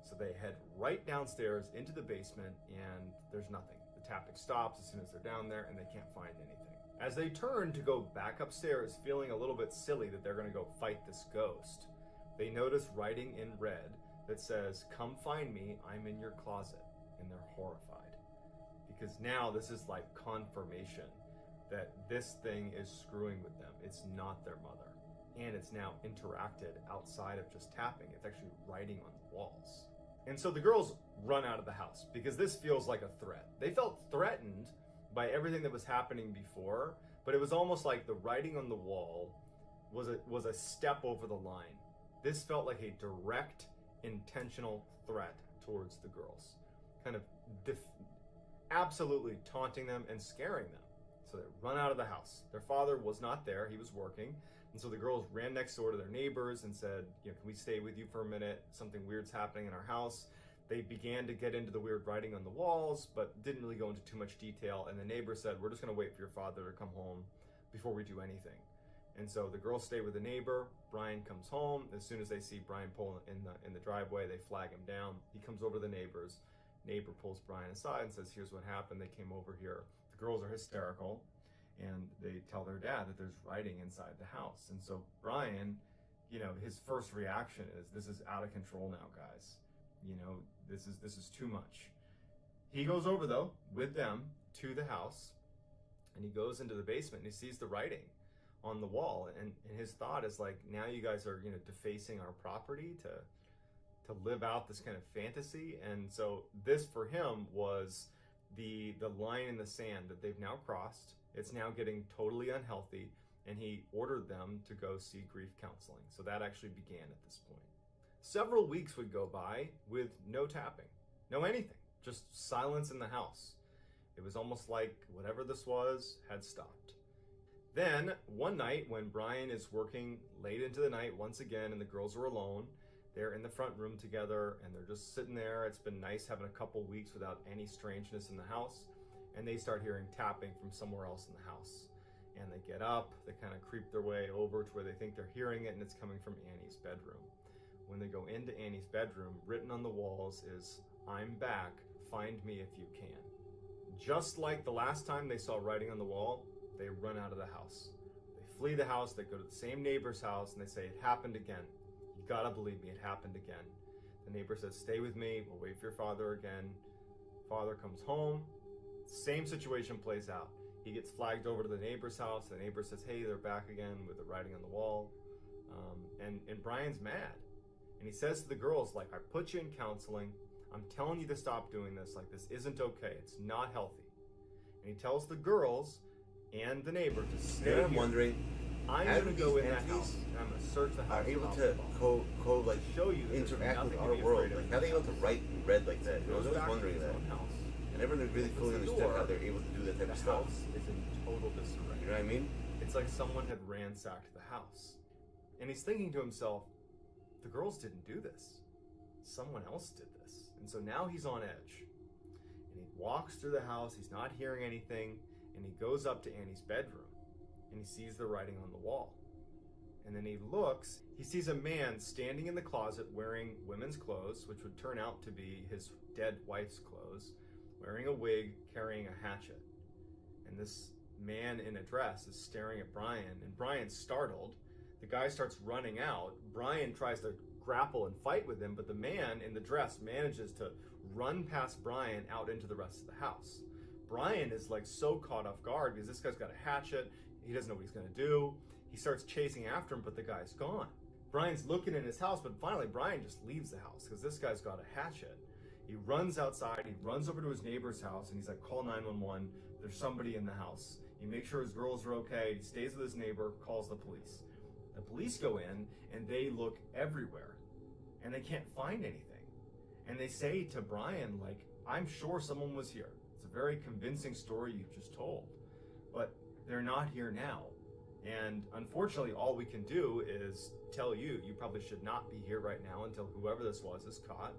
So they head right downstairs into the basement, and there's nothing. The tapping stops as soon as they're down there, and they can't find anything. As they turn to go back upstairs, feeling a little bit silly that they're gonna go fight this ghost, they notice writing in red that says, "Come find me, I'm in your closet." And they're horrified. Because now this is like confirmation that this thing is screwing with them. It's not their mother. And it's now interacted outside of just tapping. It's actually writing on the walls. And so the girls run out of the house because this feels like a threat. They felt threatened by everything that was happening before, but it was almost like the writing on the wall was a step over the line. This felt like a direct, intentional threat towards the girls. Kind of absolutely taunting them and scaring them. So they run out of the house. Their father was not there, he was working. And so the girls ran next door to their neighbors and said, can we stay with you for a minute? Something weird's happening in our house. They began to get into the weird writing on the walls, but didn't really go into too much detail. And the neighbor said, we're just gonna wait for your father to come home before we do anything. And so the girls stay with the neighbor. Brian comes home. As soon as they see Brian pull in the driveway, they flag him down. He comes over to the neighbors. Neighbor pulls Brian aside and says, here's what happened. They came over here. The girls are hysterical, and they tell their dad that there's writing inside the house. And so Brian, his first reaction is, this is out of control now, guys. This is too much. He goes over though with them to the house, And he goes into the basement and he sees the writing on the wall, and his thought is like, now you guys are, you know, defacing our property to live out this kind of fantasy. And so this for him was the line in the sand that they've now crossed. It's now getting totally unhealthy, and he ordered them to go see grief counseling. So that actually began at this point. Several weeks would go by with no tapping, no anything, just silence in the house. It was almost like whatever this was had stopped. Then one night when Brian is working late into the night once again and the girls are alone, they're in the front room together and they're just sitting there. It's been nice having a couple weeks without any strangeness in the house, and they start hearing tapping from somewhere else in the house. And they get up, they kind of creep their way over to where they think they're hearing it, and it's coming from Annie's bedroom. When they go into Annie's bedroom, written on the walls is, "I'm back, find me if you can." Just like the last time they saw writing on the wall, they run out of the house. They flee the house, they go to the same neighbor's house, and they say, "It happened again. You gotta believe me, it happened again." The neighbor says, "Stay with me, we'll wait for your father again." Father comes home, same situation plays out. He gets flagged over to the neighbor's house, the neighbor says, "Hey, they're back again with the writing on the wall." And Brian's mad. And he says to the girls, like, "I put you in counseling, I'm telling you to stop doing this, like this isn't okay, it's not healthy." And he tells the girls and the neighbor to stay here. I'm wondering, I'm gonna go in that house and I'm gonna search the house. are able to like show you that there's interact with nothing our to be world? afraid of. Like how are they able to write and read like that? I was always Goes back to wondering his that. own house. I never really fully Opens the understood door. how they're able to do that type The of stuff. house is in total disarray. You know what I mean? It's like someone had ransacked the house. And he's thinking to himself, the girls didn't do this. Someone else did this. And so now he's on edge. And he walks through the house, he's not hearing anything, and he goes up to Annie's bedroom and he sees the writing on the wall. And then he looks, he sees a man standing in the closet wearing women's clothes, which would turn out to be his dead wife's clothes, wearing a wig, carrying a hatchet. And this man in a dress is staring at Brian, and Brian's startled. The guy starts running out. Brian tries to grapple and fight with him, but the man in the dress manages to run past Brian out into the rest of the house. Brian is like so caught off guard because this guy's got a hatchet. He doesn't know what he's gonna do. He starts chasing after him, but the guy's gone. Brian's looking in his house, but finally Brian just leaves the house because this guy's got a hatchet. He runs outside, he runs over to his neighbor's house, and he's like, "Call 911, there's somebody in the house." He makes sure his girls are okay, he stays with his neighbor, calls the police. The police go in, and they look everywhere, and they can't find anything. And they say to Brian, like, "I'm sure someone was here. It's a very convincing story you've just told, but they're not here now. And unfortunately, all we can do is tell you, you probably should not be here right now until whoever this was is caught.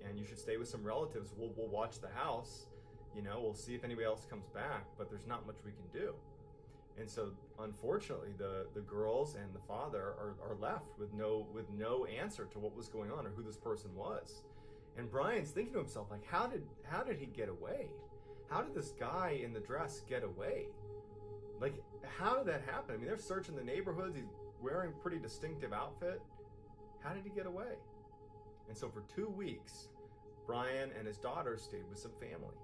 And you should stay with some relatives. We'll watch the house, you know, we'll see if anybody else comes back, but there's not much we can do." And so unfortunately, the girls and the father are left with no answer to what was going on or who this person was. And Brian's thinking to himself, like, how did he get away? How did this guy in the dress get away? Like, how did that happen? I mean, they're searching the neighborhoods. He's wearing a pretty distinctive outfit. How did he get away? And so for 2 weeks, Brian and his daughter stayed with some family.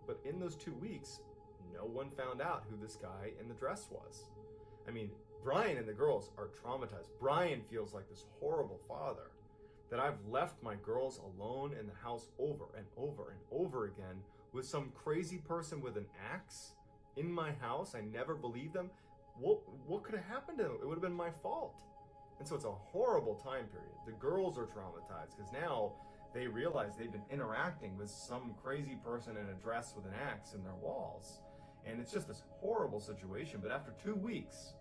But in those 2 weeks, no one found out who this guy in the dress was. I mean, Brian and the girls are traumatized. Brian feels like this horrible father, that I've left my girls alone in the house over and over and over again with some crazy person with an axe in my house. I never believed them. What could have happened to them? It would have been my fault. And so it's a horrible time period. The girls are traumatized because now they realize they've been interacting with some crazy person in a dress with an axe in their walls. And it's just this horrible situation. But after 2 weeks,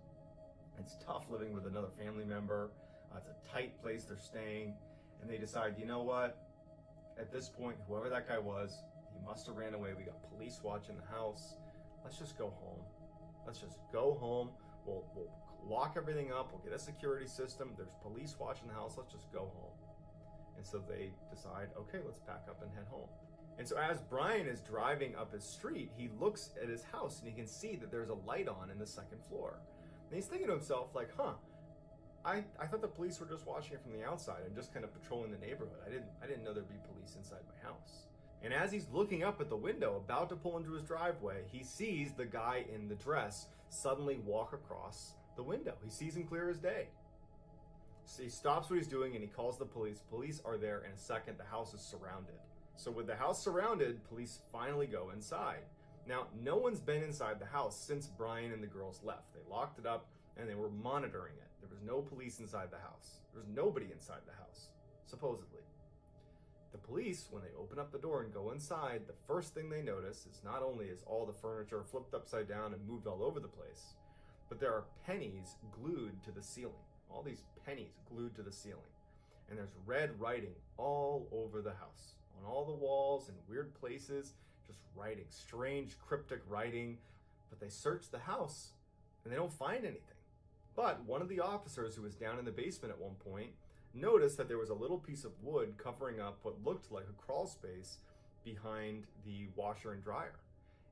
it's tough living with another family member. It's a tight place they're staying. And they decide, you know what? At this point, whoever that guy was, he must have ran away. We got police watching the house. Let's just go home. Let's just go home. We'll lock everything up. We'll get a security system. There's police watching the house. Let's just go home. And so they decide, okay, let's pack up and head home. And so as Brian is driving up his street, he looks at his house and he can see that there's a light on in the second floor. And he's thinking to himself, like, I thought the police were just watching it from the outside and just kind of patrolling the neighborhood. I didn't know there'd be police inside my house. And as he's looking up at the window, about to pull into his driveway, he sees the guy in the dress suddenly walk across the window. He sees him clear as day. So he stops what he's doing and he calls the police. Police are there in a second. The house is surrounded. So with the house surrounded, police finally go inside. Now, no one's been inside the house since Brian and the girls left. They locked it up and they were monitoring it. There was no police inside the house. There was nobody inside the house, supposedly. The police, when they open up the door and go inside, the first thing they notice is not only is all the furniture flipped upside down and moved all over the place, but there are pennies glued to the ceiling. All these pennies glued to the ceiling. And there's red writing all over the house, on all the walls and weird places, just writing, strange cryptic writing. But they search the house and they don't find anything. But one of the officers who was down in the basement at one point noticed that there was a little piece of wood covering up what looked like a crawl space behind the washer and dryer.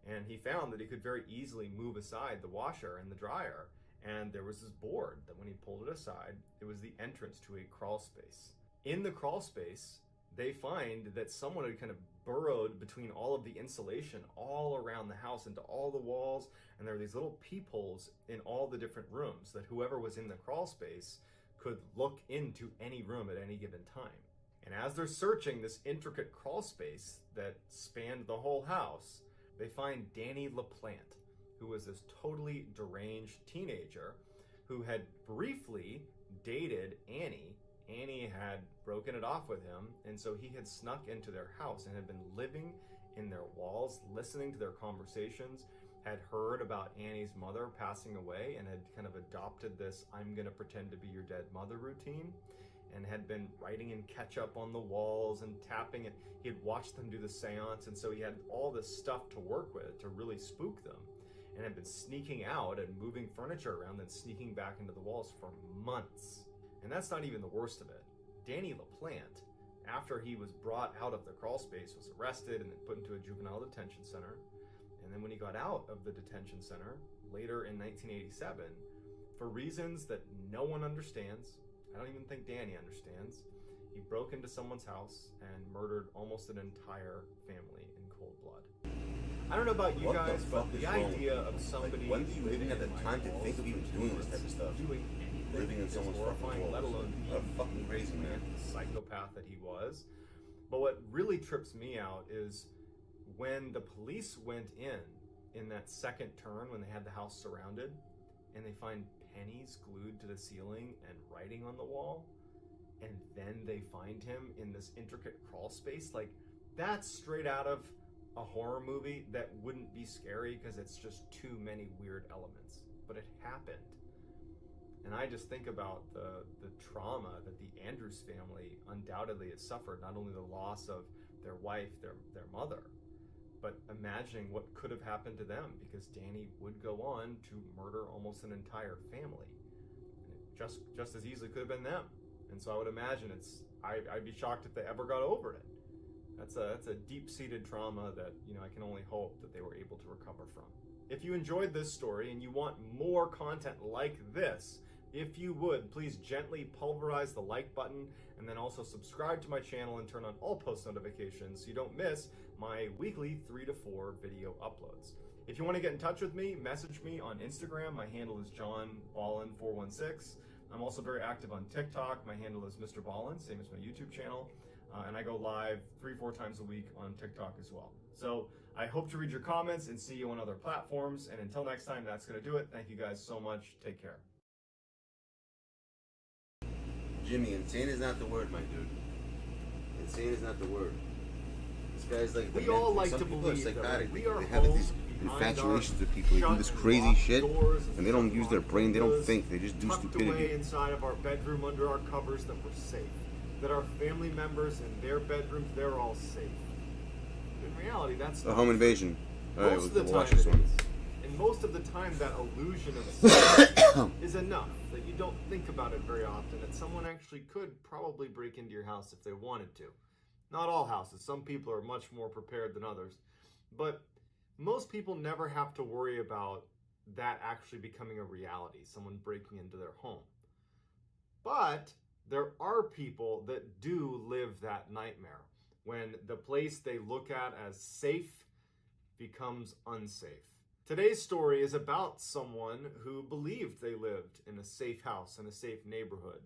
And he found that he could very easily move aside the washer and the dryer, and there was this board that when he pulled it aside, it was the entrance to a crawl space. In the crawl space, they find that someone had kind of burrowed between all of the insulation all around the house into all the walls, and there were these little peepholes in all the different rooms that whoever was in the crawl space could look into any room at any given time. And as they're searching this intricate crawl space that spanned the whole house, they find Danny LaPlante, who was this totally deranged teenager who had briefly dated Annie. Annie had broken it off with him, and so he had snuck into their house and had been living in their walls, listening to their conversations, had heard about Annie's mother passing away, and had kind of adopted this "I'm gonna pretend to be your dead mother" routine, and had been writing in ketchup on the walls and tapping it. He had watched them do the seance, and so he had all this stuff to work with to really spook them, and had been sneaking out and moving furniture around, then sneaking back into the walls for months. And that's not even the worst of it. Danny LaPlante, after he was brought out of the crawl space, was arrested and then put into a juvenile detention center. And then when he got out of the detention center, later in 1987, for reasons that no one understands, I don't even think Danny understands, he broke into someone's house and murdered almost an entire family in cold blood. I don't know about you guys, but the idea of somebody... Like, when do you even have the time to think of even doing this type of stuff? Doing anything living in someone's horrifying, fucking let walls. alone What a fucking crazy man. The psychopath that he was. But what really trips me out is when the police went in that second turn, when they had the house surrounded, and they find pennies glued to the ceiling and writing on the wall, and then they find him in this intricate crawl space. Like, that's straight out of a horror movie that wouldn't be scary because it's just too many weird elements. But it happened. And I just think about the trauma that the Andrews family undoubtedly has suffered, not only the loss of their wife, their mother, but imagining what could have happened to them, because Danny would go on to murder almost an entire family. And it just as easily could have been them. And so I would imagine I'd be shocked if they ever got over it. That's a deep-seated trauma that, I can only hope that they were able to recover from. If you enjoyed this story and you want more content like this, if you would, please gently pulverize the like button, and then also subscribe to my channel and turn on all post notifications so you don't miss my weekly 3 to 4 video uploads. If you want to get in touch with me, message me on Instagram. My handle is JohnBallin416. I'm also very active on TikTok. My handle is Mr. Ballin, same as my YouTube channel. And I go live 3-4 times a week on TikTok as well. So I hope to read your comments and see you on other platforms. And until next time, that's going to do it. Thank you guys so much. Take care. Jimmy, insane is not the word, my dude. Insane is not the word. This guy's like... We all like to people believe are psychotic. that we are They have these home infatuations with people. They do this crazy shit, and they don't use their brain. They don't think. They just do tucked away stupidity. inside of our bedroom under our covers that we're safe. That our family members in their bedrooms, they're all safe. In reality, that's A not home true. invasion. Alright, Most of the we'll watch time this it one. is. And most of the time that illusion of safety is enough that you don't think about it very often, that someone actually could probably break into your house if they wanted to. Not all houses. Some people are much more prepared than others. But most people never have to worry about that actually becoming a reality, someone breaking into their home. But there are people that do live that nightmare, when the place they look at as safe becomes unsafe. Today's story is about someone who believed they lived in a safe house in a safe neighborhood.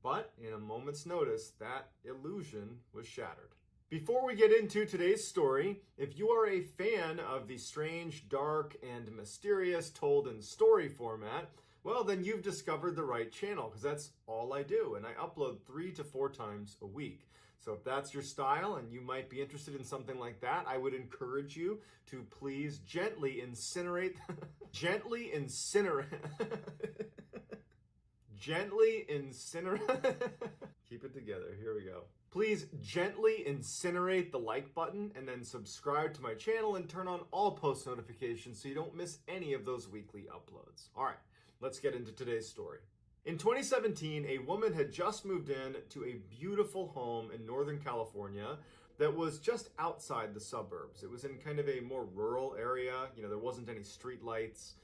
But in a moment's notice, that illusion was shattered. Before we get into today's story, if you are a fan of the strange, dark, and mysterious told in story format, well, then you've discovered the right channel, because that's all I do, and I upload 3 to 4 times a week. So if that's your style and you might be interested in something like that, I would encourage you to please gently incinerate, gently incinerate, keep it together, here we go. Please gently incinerate the like button and then subscribe to my channel and turn on all post notifications so you don't miss any of those weekly uploads. All right, let's get into today's story. In 2017, a woman had just moved in to a beautiful home in Northern California that was just outside the suburbs. It was in kind of a more rural area. You know, there wasn't any street lights.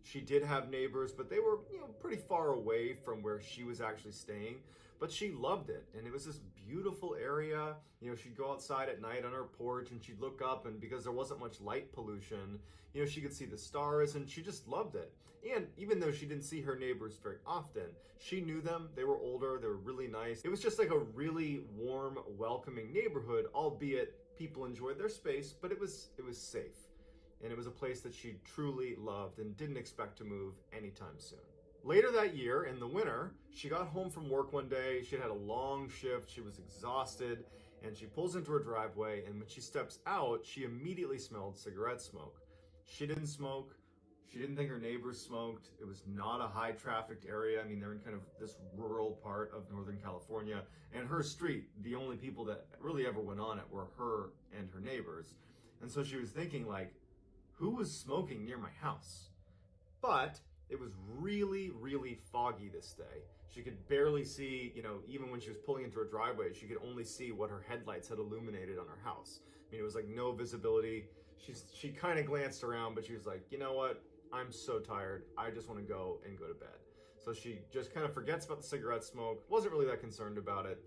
She did have neighbors, but they were, pretty far away from where she was actually staying. But she loved it, and it was this beautiful area. She'd go outside at night on her porch, and she'd look up, and because there wasn't much light pollution, she could see the stars, and she just loved it. And even though she didn't see her neighbors very often, she knew them. They were older. They were really nice. It was just like a really warm, welcoming neighborhood, albeit people enjoyed their space, but it was safe. And it was a place that she truly loved and didn't expect to move anytime soon. Later that year, in the winter, she got home from work one day. She had a long shift. She was exhausted, and she pulls into her driveway, and when she steps out, she immediately smelled cigarette smoke. She didn't smoke. She didn't think her neighbors smoked. It was not a high-trafficked area. I mean, they're in kind of this rural part of Northern California, and her street, the only people that really ever went on it were her and her neighbors. And so she was thinking, like, who was smoking near my house? But it was really, really foggy this day. She could barely see, even when she was pulling into her driveway, she could only see what her headlights had illuminated on her house. I mean, it was like no visibility. She kind of glanced around, but she was like, you know what? I'm so tired. I just want to go to bed. So she just kind of forgets about the cigarette smoke, wasn't really that concerned about it,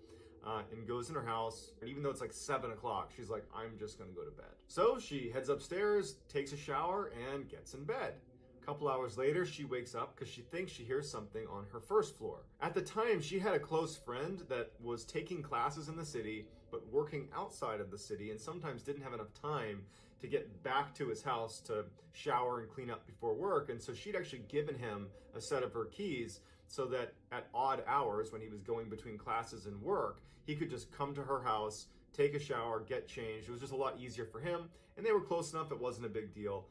and goes in her house. And even though it's like 7 o'clock, she's like, I'm just going to go to bed. So she heads upstairs, takes a shower, and gets in bed. A couple hours later, she wakes up because she thinks she hears something on her first floor. At the time, she had a close friend that was taking classes in the city, but working outside of the city, and sometimes didn't have enough time to get back to his house to shower and clean up before work. And so she'd actually given him a set of her keys so that at odd hours, when he was going between classes and work, he could just come to her house, take a shower, get changed. It was just a lot easier for him, and they were close enough, it wasn't a big deal.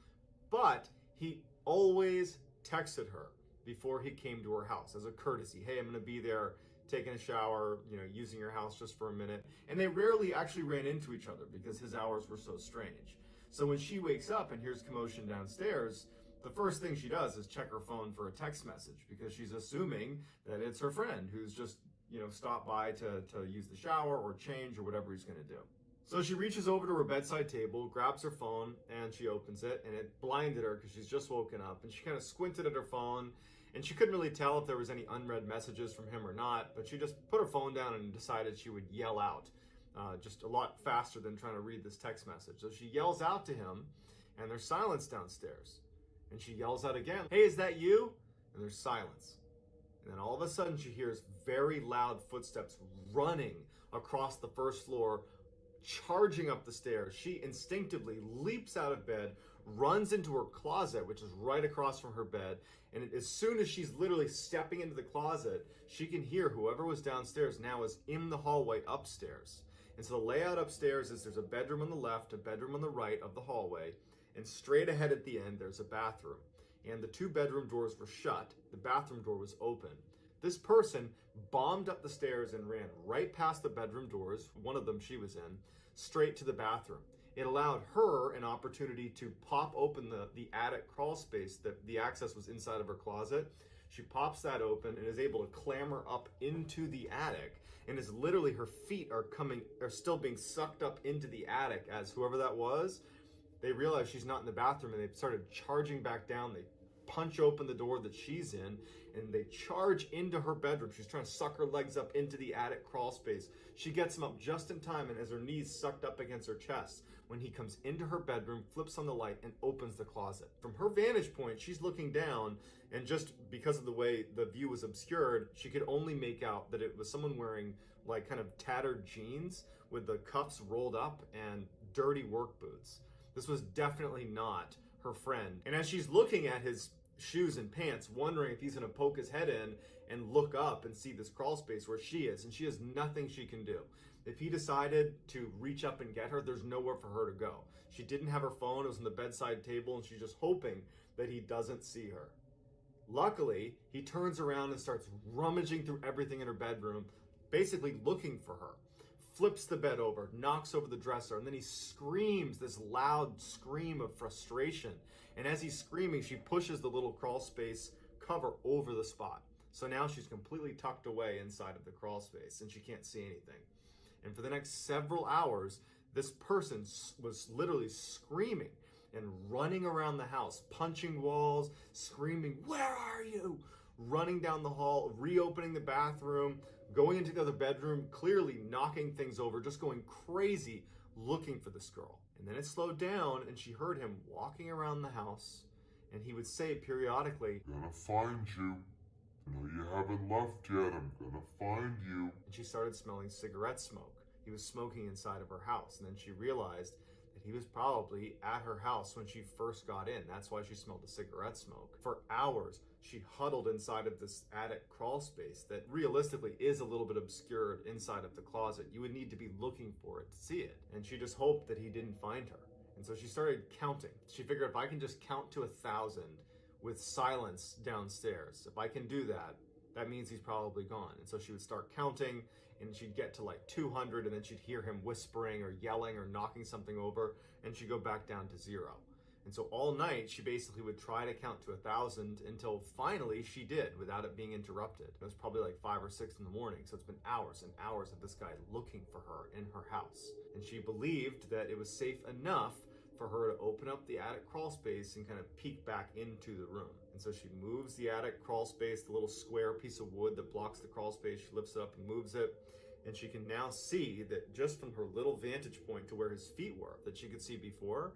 But he always texted her before he came to her house as a courtesy. Hey, I'm going to be there taking a shower, using your house just for a minute. And they rarely actually ran into each other because his hours were so strange. So when she wakes up and hears commotion downstairs, the first thing she does is check her phone for a text message because she's assuming that it's her friend who's just, stopped by to use the shower or change or whatever he's going to do. So she reaches over to her bedside table, grabs her phone, and she opens it, and it blinded her because she's just woken up, and she kind of squinted at her phone, and she couldn't really tell if there was any unread messages from him or not, but she just put her phone down and decided she would yell out, just a lot faster than trying to read this text message. So she yells out to him, and there's silence downstairs. And she yells out again, hey, is that you? And there's silence. And then all of a sudden she hears very loud footsteps running across the first floor, charging up the stairs. She instinctively leaps out of bed, runs into her closet, which is right across from her bed. And as soon as she's literally stepping into the closet, she can hear whoever was downstairs now is in the hallway upstairs. And so the layout upstairs is there's a bedroom on the left, a bedroom on the right of the hallway, and straight ahead at the end, there's a bathroom. And the 2 bedroom doors were shut. The bathroom door was open. This person bombed up the stairs and ran right past the bedroom doors, one of them she was in, straight to the bathroom. It allowed her an opportunity to pop open the attic crawl space that the access was inside of her closet. She pops that open and is able to clamber up into the attic, and is literally, her feet are still being sucked up into the attic as whoever that was, they realized she's not in the bathroom and they started charging back down. They punch open the door that she's in, and they charge into her bedroom. She's trying to suck her legs up into the attic crawl space. She gets him up just in time and has her knees sucked up against her chest when he comes into her bedroom, flips on the light, and opens the closet. From her vantage point, she's looking down, and just because of the way the view was obscured, she could only make out that it was someone wearing like kind of tattered jeans with the cuffs rolled up and dirty work boots. This was definitely not her friend. And as she's looking at his shoes and pants, wondering if he's gonna poke his head in and look up and see this crawl space where she is, and she has nothing she can do. If he decided to reach up and get her, there's nowhere for her to go. She didn't have her phone, it was on the bedside table, and she's just hoping that he doesn't see her. Luckily, he turns around and starts rummaging through everything in her bedroom, basically looking for her. Flips the bed over, knocks over the dresser, and then he screams this loud scream of frustration. And as he's screaming, she pushes the little crawl space cover over the spot. So now she's completely tucked away inside of the crawl space and she can't see anything. And for the next several hours, this person was literally screaming and running around the house, punching walls, screaming, "Where are you?" Running down the hall, reopening the bathroom, going into the other bedroom, clearly knocking things over, just going crazy looking for this girl. And then it slowed down and she heard him walking around the house, and he would say periodically, "Gonna find you. No, you haven't left yet. I'm gonna find you." And she started smelling cigarette smoke. He was smoking inside of her house, and then she realized that he was probably at her house when she first got in. That's why she smelled the cigarette smoke. For hours, she huddled inside of this attic crawl space that realistically is a little bit obscured inside of the closet. You would need to be looking for it to see it. And she just hoped that he didn't find her. And so she started counting. She figured, if I can just count to 1,000 with silence downstairs, if I can do that, that means he's probably gone. And so she would start counting, and she'd get to like 200, and then she'd hear him whispering or yelling or knocking something over, and she'd go back down to 0. And so all night, she basically would try to count to 1,000 until finally she did, without it being interrupted. It was probably like 5 or 6 in the morning. So it's been hours and hours of this guy looking for her in her house. And she believed that it was safe enough for her to open up the attic crawl space and kind of peek back into the room. And so she moves the attic crawl space, the little square piece of wood that blocks the crawl space, she lifts it up and moves it. And she can now see that just from her little vantage point to where his feet were, that she could see before,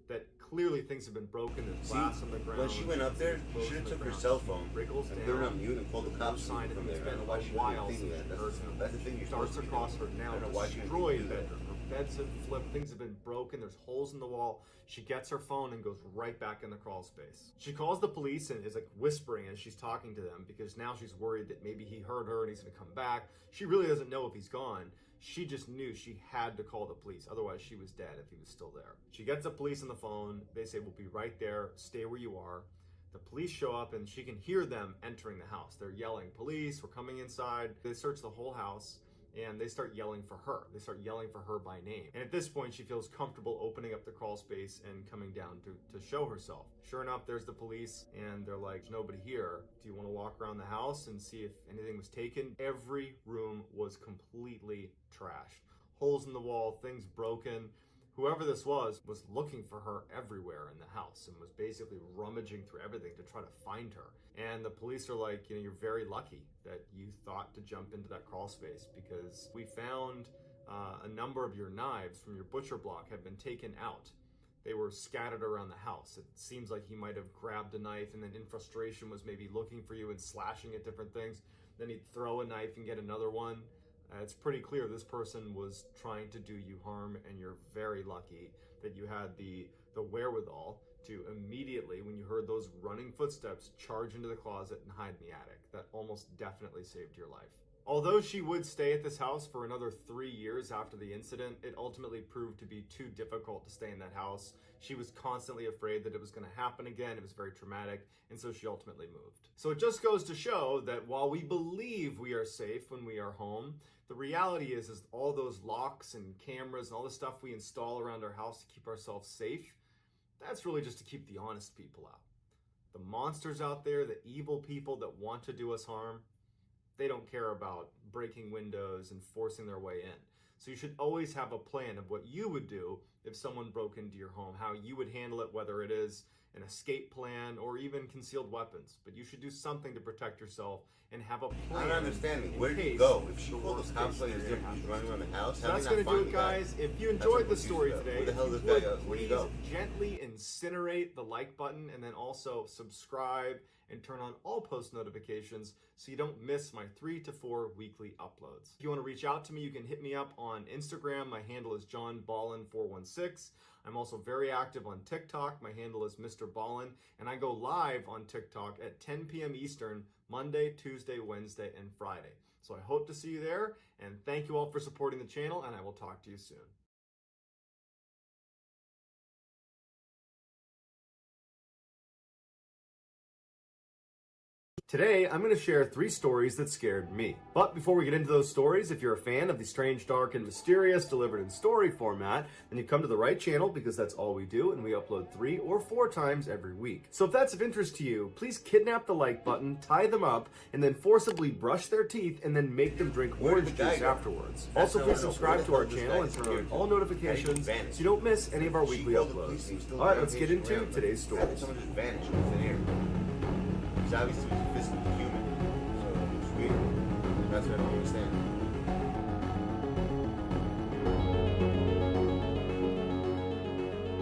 that clearly things have been broken. There's glass on the ground. When she went up there, she should have took her cell phone wriggles and down, put it on mute and called the cops sign from it. It's there. been Why she a while didn't since think the person that's the thing you're starts supposed to across be her doing. now, I don't know why she didn't destroyed do that. bedroom. Her beds have flipped, things have been broken, there's holes in the wall. She gets her phone and goes right back in the crawl space. She calls the police and is like whispering as she's talking to them, because now she's worried that maybe he heard her and he's gonna come back. She really doesn't know if he's gone. She just knew she had to call the police, otherwise she was dead if he was still there. She gets the police on the phone. They say, "We'll be right there, stay where you are." The police show up and she can hear them entering the house. They're yelling, "Police, we're coming inside." They search the whole house and they start yelling for her. They start yelling for her by name. And at this point, she feels comfortable opening up the crawl space and coming down to show herself. Sure enough, there's the police and they're like, "There's nobody here. Do you want to walk around the house and see if anything was taken?" Every room was completely trashed. Holes in the wall, things broken. Whoever this was looking for her everywhere in the house and was basically rummaging through everything to try to find her. And the police are like, "You're very lucky that you thought to jump into that crawl space, because we found a number of your knives from your butcher block have been taken out. They were scattered around the house. It seems like he might have grabbed a knife and then in frustration was maybe looking for you and slashing at different things. Then he'd throw a knife and get another one. It's pretty clear this person was trying to do you harm, and you're very lucky that you had the wherewithal to immediately, when you heard those running footsteps, charge into the closet and hide in the attic. That almost definitely saved your life." Although she would stay at this house for another 3 years after the incident, it ultimately proved to be too difficult to stay in that house. She was constantly afraid that it was going to happen again. It was very traumatic, and so she ultimately moved. So it just goes to show that while we believe we are safe when we are home, the reality is all those locks and cameras and all the stuff we install around our house to keep ourselves safe, that's really just to keep the honest people out. The monsters out there, the evil people that want to do us harm, they don't care about breaking windows and forcing their way in. So you should always have a plan of what you would do if someone broke into your home, how you would handle it, whether it is an escape plan or even concealed weapons. But you should do something to protect yourself and have a plan. I'm not understanding. Where do you go? If she called the cops like he's running around the house, so that's going to do it, guys. If you enjoyed the story today, where the hell is this guy go? Where do you go? Gently incinerate the like button and then also subscribe and turn on all post notifications so you don't miss my 3 to 4 weekly uploads. If you want to reach out to me, you can hit me up on Instagram. My handle is JohnBallin416. I'm also very active on TikTok. My handle is Mr. Ballin, and I go live on TikTok at 10 p.m. Eastern, Monday, Tuesday, Wednesday, and Friday. So I hope to see you there, and thank you all for supporting the channel, and I will talk to you soon. Today, I'm going to share 3 stories that scared me. But before we get into those stories, if you're a fan of the strange, dark, and mysterious delivered in story format, then you come to the right channel because that's all we do, and we upload 3 or 4 times every week. So if that's of interest to you, please kidnap the like button, tie them up, and then forcibly brush their teeth, and then make them drink orange juice afterwards. Also, please subscribe to our channel and turn on all notifications so you don't miss any of our weekly uploads. All right, let's get into today's stories. Someone just vanished in thin air. He's obviously physically human, so it's weird. That's what I don't understand.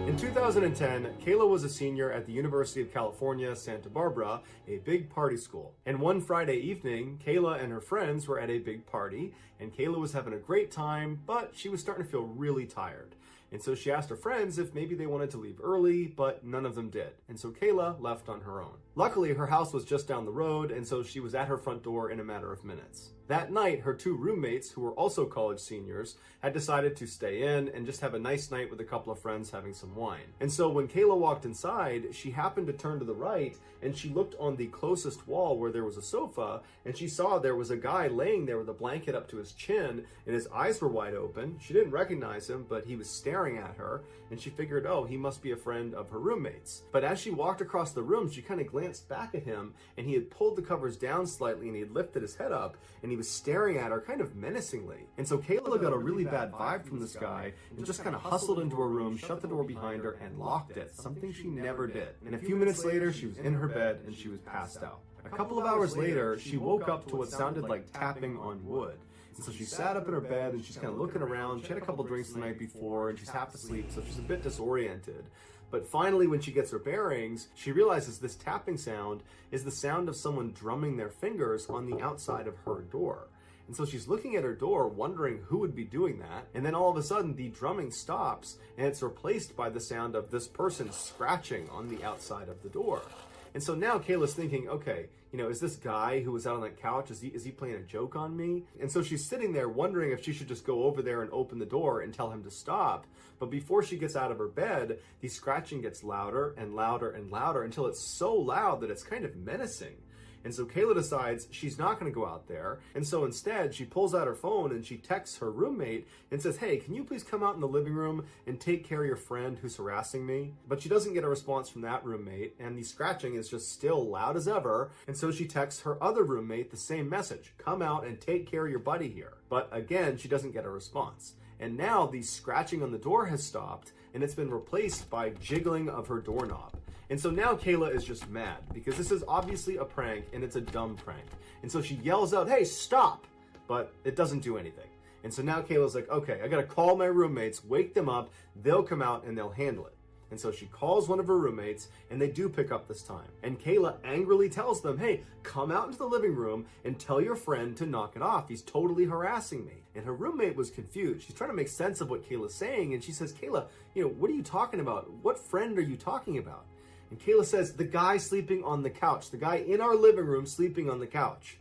In 2010, Kayla was a senior at the University of California, Santa Barbara, a big party school. And one Friday evening, Kayla and her friends were at a big party, and Kayla was having a great time, but she was starting to feel really tired. And so she asked her friends if maybe they wanted to leave early, but none of them did. And so Kayla left on her own. Luckily, her house was just down the road, and so she was at her front door in a matter of minutes. That night, her 2 roommates, who were also college seniors, had decided to stay in and just have a nice night with a couple of friends having some wine. And so when Kayla walked inside, she happened to turn to the right, and she looked on the closest wall where there was a sofa, and she saw there was a guy laying there with a blanket up to his chin, and his eyes were wide open. She didn't recognize him, but he was staring at her, and she figured, oh, he must be a friend of her roommates. But as she walked across the room, she kind of glanced back at him, and he had pulled the covers down slightly, and he had lifted his head up, and he was staring at her kind of menacingly. And so Kayla got a really bad vibe from this guy and just kind of hustled into her room, shut the door behind her, and locked it, something she never did. And a few minutes later, she was in her bed and she was passed out. A couple of hours later, she woke up to what sounded like tapping on wood. And so she sat up in her bed and she's kind of looking around. She had a couple drinks the night before and she's half asleep, so she's a bit disoriented. But finally, when she gets her bearings, she realizes this tapping sound is the sound of someone drumming their fingers on the outside of her door. And so she's looking at her door, wondering who would be doing that. And then all of a sudden, the drumming stops, and it's replaced by the sound of this person scratching on the outside of the door. And so now Kayla's thinking, okay, is this guy who was out on that couch, is he playing a joke on me? And so she's sitting there wondering if she should just go over there and open the door and tell him to stop. But before she gets out of her bed, the scratching gets louder and louder and louder until it's so loud that it's kind of menacing. And so Kayla decides she's not going to go out there. And so instead, she pulls out her phone and she texts her roommate and says, hey, can you please come out in the living room and take care of your friend who's harassing me? But she doesn't get a response from that roommate, and the scratching is just still loud as ever. And so she texts her other roommate the same message, come out and take care of your buddy here. But again, she doesn't get a response. And now the scratching on the door has stopped, and it's been replaced by jiggling of her doorknob. And so now Kayla is just mad because this is obviously a prank and it's a dumb prank. And so she yells out, hey, stop! But it doesn't do anything. And so now Kayla's like, okay, I gotta call my roommates, wake them up, they'll come out and they'll handle it. And so she calls one of her roommates, and they do pick up this time. And Kayla angrily tells them, hey, come out into the living room and tell your friend to knock it off. He's totally harassing me. And her roommate was confused. She's trying to make sense of what Kayla's saying, and she says, Kayla, what are you talking about? What friend are you talking about? And Kayla says, the guy sleeping on the couch, the guy in our living room sleeping on the couch.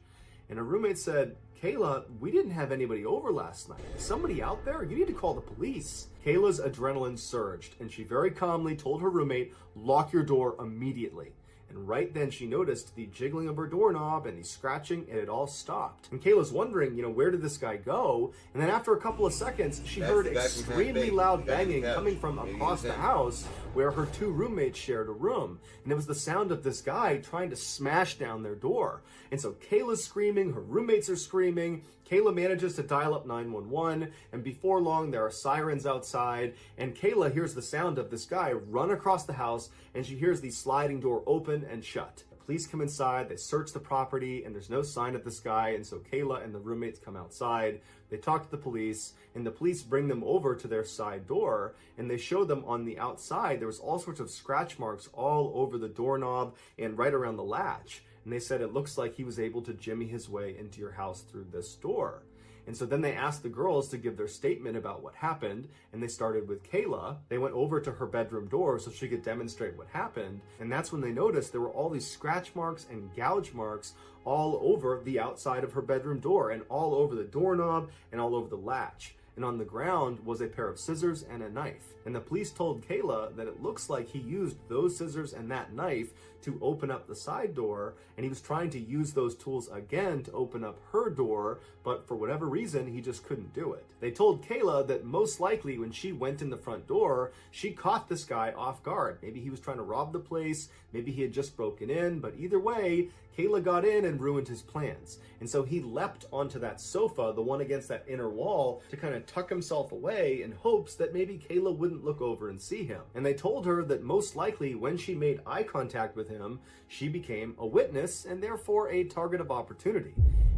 And her roommate said, Kayla, we didn't have anybody over last night. Is somebody out there? You need to call the police. Kayla's adrenaline surged, and she very calmly told her roommate, lock your door immediately. And right then she noticed the jiggling of her doorknob and the scratching, and it all stopped. And Kayla's wondering, where did this guy go? And then after a couple of seconds, she heard extremely loud banging coming from across the house where her two roommates shared a room. And it was the sound of this guy trying to smash down their door. And so Kayla's screaming, her roommates are screaming. Kayla manages to dial up 911, and before long there are sirens outside, and Kayla hears the sound of this guy run across the house, and she hears the sliding door open and shut. The police come inside, they search the property, and there's no sign of this guy, and so Kayla and the roommates come outside. They talk to the police, and the police bring them over to their side door, and they show them on the outside there was all sorts of scratch marks all over the doorknob and right around the latch. And they said it looks like he was able to jimmy his way into your house through this door. And so then they asked the girls to give their statement about what happened, and they started with Kayla. They went over to her bedroom door so she could demonstrate what happened, and that's when they noticed there were all these scratch marks and gouge marks all over the outside of her bedroom door, and all over the doorknob, and all over the latch. And on the ground was a pair of scissors and a knife. And the police told Kayla that it looks like he used those scissors and that knife to open up the side door, and he was trying to use those tools again to open up her door, but for whatever reason, he just couldn't do it. They told Kayla that most likely when she went in the front door, she caught this guy off guard. Maybe he was trying to rob the place, maybe he had just broken in, but either way, Kayla got in and ruined his plans. And so he leapt onto that sofa, the one against that inner wall, to kind of tuck himself away in hopes that maybe Kayla wouldn't look over and see him. And they told her that most likely when she made eye contact with him, she became a witness and therefore a target of opportunity.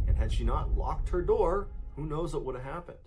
And had she not locked her door, who knows what would have happened.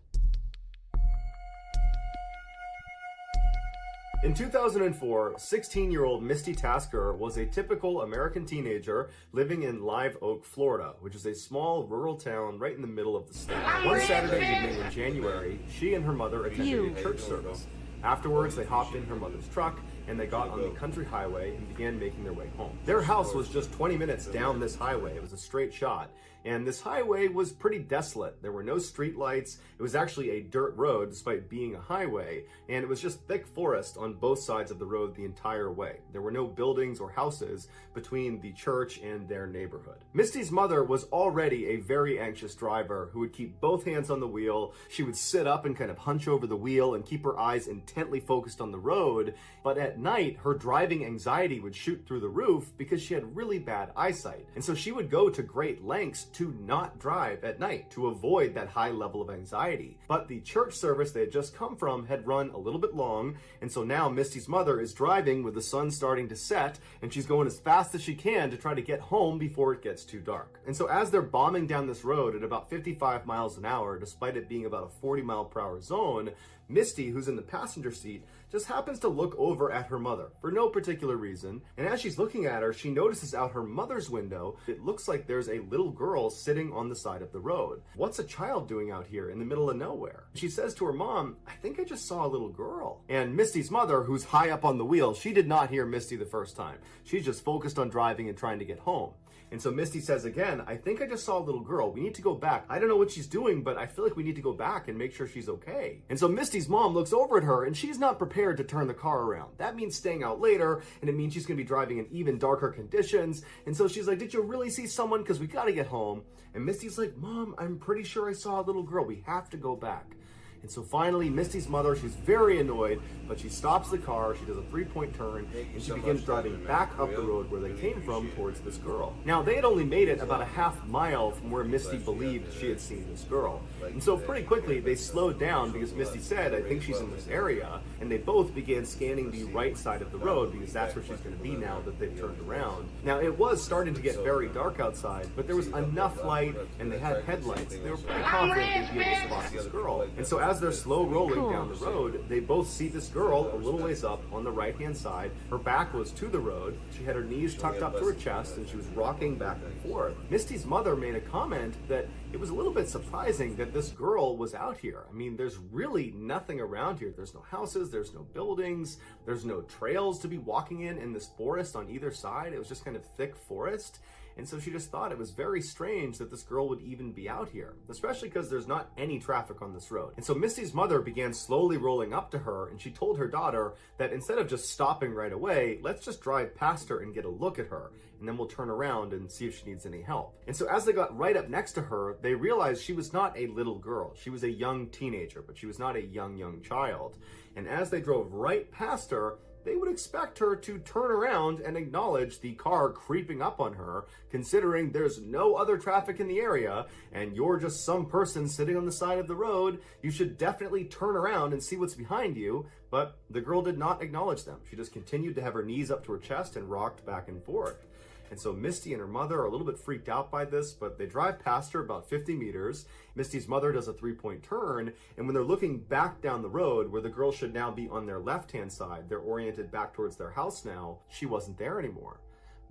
In 2004, 16-year-old Misty Tasker was a typical American teenager living in Live Oak, Florida, which is a small rural town right in the middle of the state. One Saturday evening in January, she and her mother attended a church service. Afterwards, they hopped in her mother's truck and they got on the country highway and began making their way home. Their house was just 20 minutes down this highway. It was a straight shot. And this highway was pretty desolate. There were no street lights. It was actually a dirt road despite being a highway. And it was just thick forest on both sides of the road the entire way. There were no buildings or houses between the church and their neighborhood. Misty's mother was already a very anxious driver who would keep both hands on the wheel. She would sit up and kind of hunch over the wheel and keep her eyes intently focused on the road. But at night, her driving anxiety would shoot through the roof because she had really bad eyesight. And so she would go to great lengths to not drive at night to avoid that high level of anxiety. But the church service they had just come from had run a little bit long, and so now Misty's mother is driving with the sun starting to set, and she's going as fast as she can to try to get home before it gets too dark. And so as they're bombing down this road at about 55 miles an hour, despite it being about a 40-mile-per-hour zone, Misty, who's in the passenger seat, just happens to look over at her mother for no particular reason. And as she's looking at her, she notices out her mother's window, it looks like there's a little girl sitting on the side of the road. What's a child doing out here in the middle of nowhere? She says to her mom, I think I just saw a little girl. And Misty's mother, who's high up on the wheel, she did not hear Misty the first time. She's just focused on driving and trying to get home. And so Misty says again, I think I just saw a little girl. We need to go back. I don't know what she's doing, but I feel like we need to go back and make sure she's okay. And so Misty's mom looks over at her and she's not prepared to turn the car around. That means staying out later, and it means she's gonna be driving in even darker conditions. And so she's like, did you really see someone? Because we gotta get home. And Misty's like, Mom, I'm pretty sure I saw a little girl. We have to go back. And so finally, Misty's mother, she's very annoyed, but she stops the car, she does a 3-point turn, and she begins driving back up the road where they came from towards this girl. Now, they had only made it about a half mile from where Misty believed she had seen this girl. And so pretty quickly, they slowed down because Misty said, I think she's in this area, and they both began scanning the right side of the road because that's where she's going to be now that they've turned around. Now, it was starting to get very dark outside, but there was enough light, and they had headlights. They were pretty confident they'd be able to spot this girl. And so as they're slow rolling down the road, they both see this girl a little ways up on the right-hand side. Her back was to the road. She had her knees tucked up to her chest, and she was rocking back and forth. Misty's mother made a comment that it was a little bit surprising that this girl was out here. I mean, there's really nothing around here. There's no houses, there's no buildings, there's no trails to be walking in this forest on either side. It was just kind of thick forest. And so she just thought it was very strange that this girl would even be out here, especially because there's not any traffic on this road. And so Misty's mother began slowly rolling up to her, and she told her daughter that instead of just stopping right away, let's just drive past her and get a look at her, and then we'll turn around and see if she needs any help. And so as they got right up next to her, they realized she was not a little girl. She was a young teenager, but she was not a young child. And as they drove right past her, they would expect her to turn around and acknowledge the car creeping up on her, considering there's no other traffic in the area and you're just some person sitting on the side of the road. You should definitely turn around and see what's behind you. But the girl did not acknowledge them. She just continued to have her knees up to her chest and rocked back and forth. And so Misty and her mother are a little bit freaked out by this, but they drive past her about 50 meters. Misty's mother does a 3-point turn, and when they're looking back down the road, where the girl should now be on their left-hand side, they're oriented back towards their house now, she wasn't there anymore.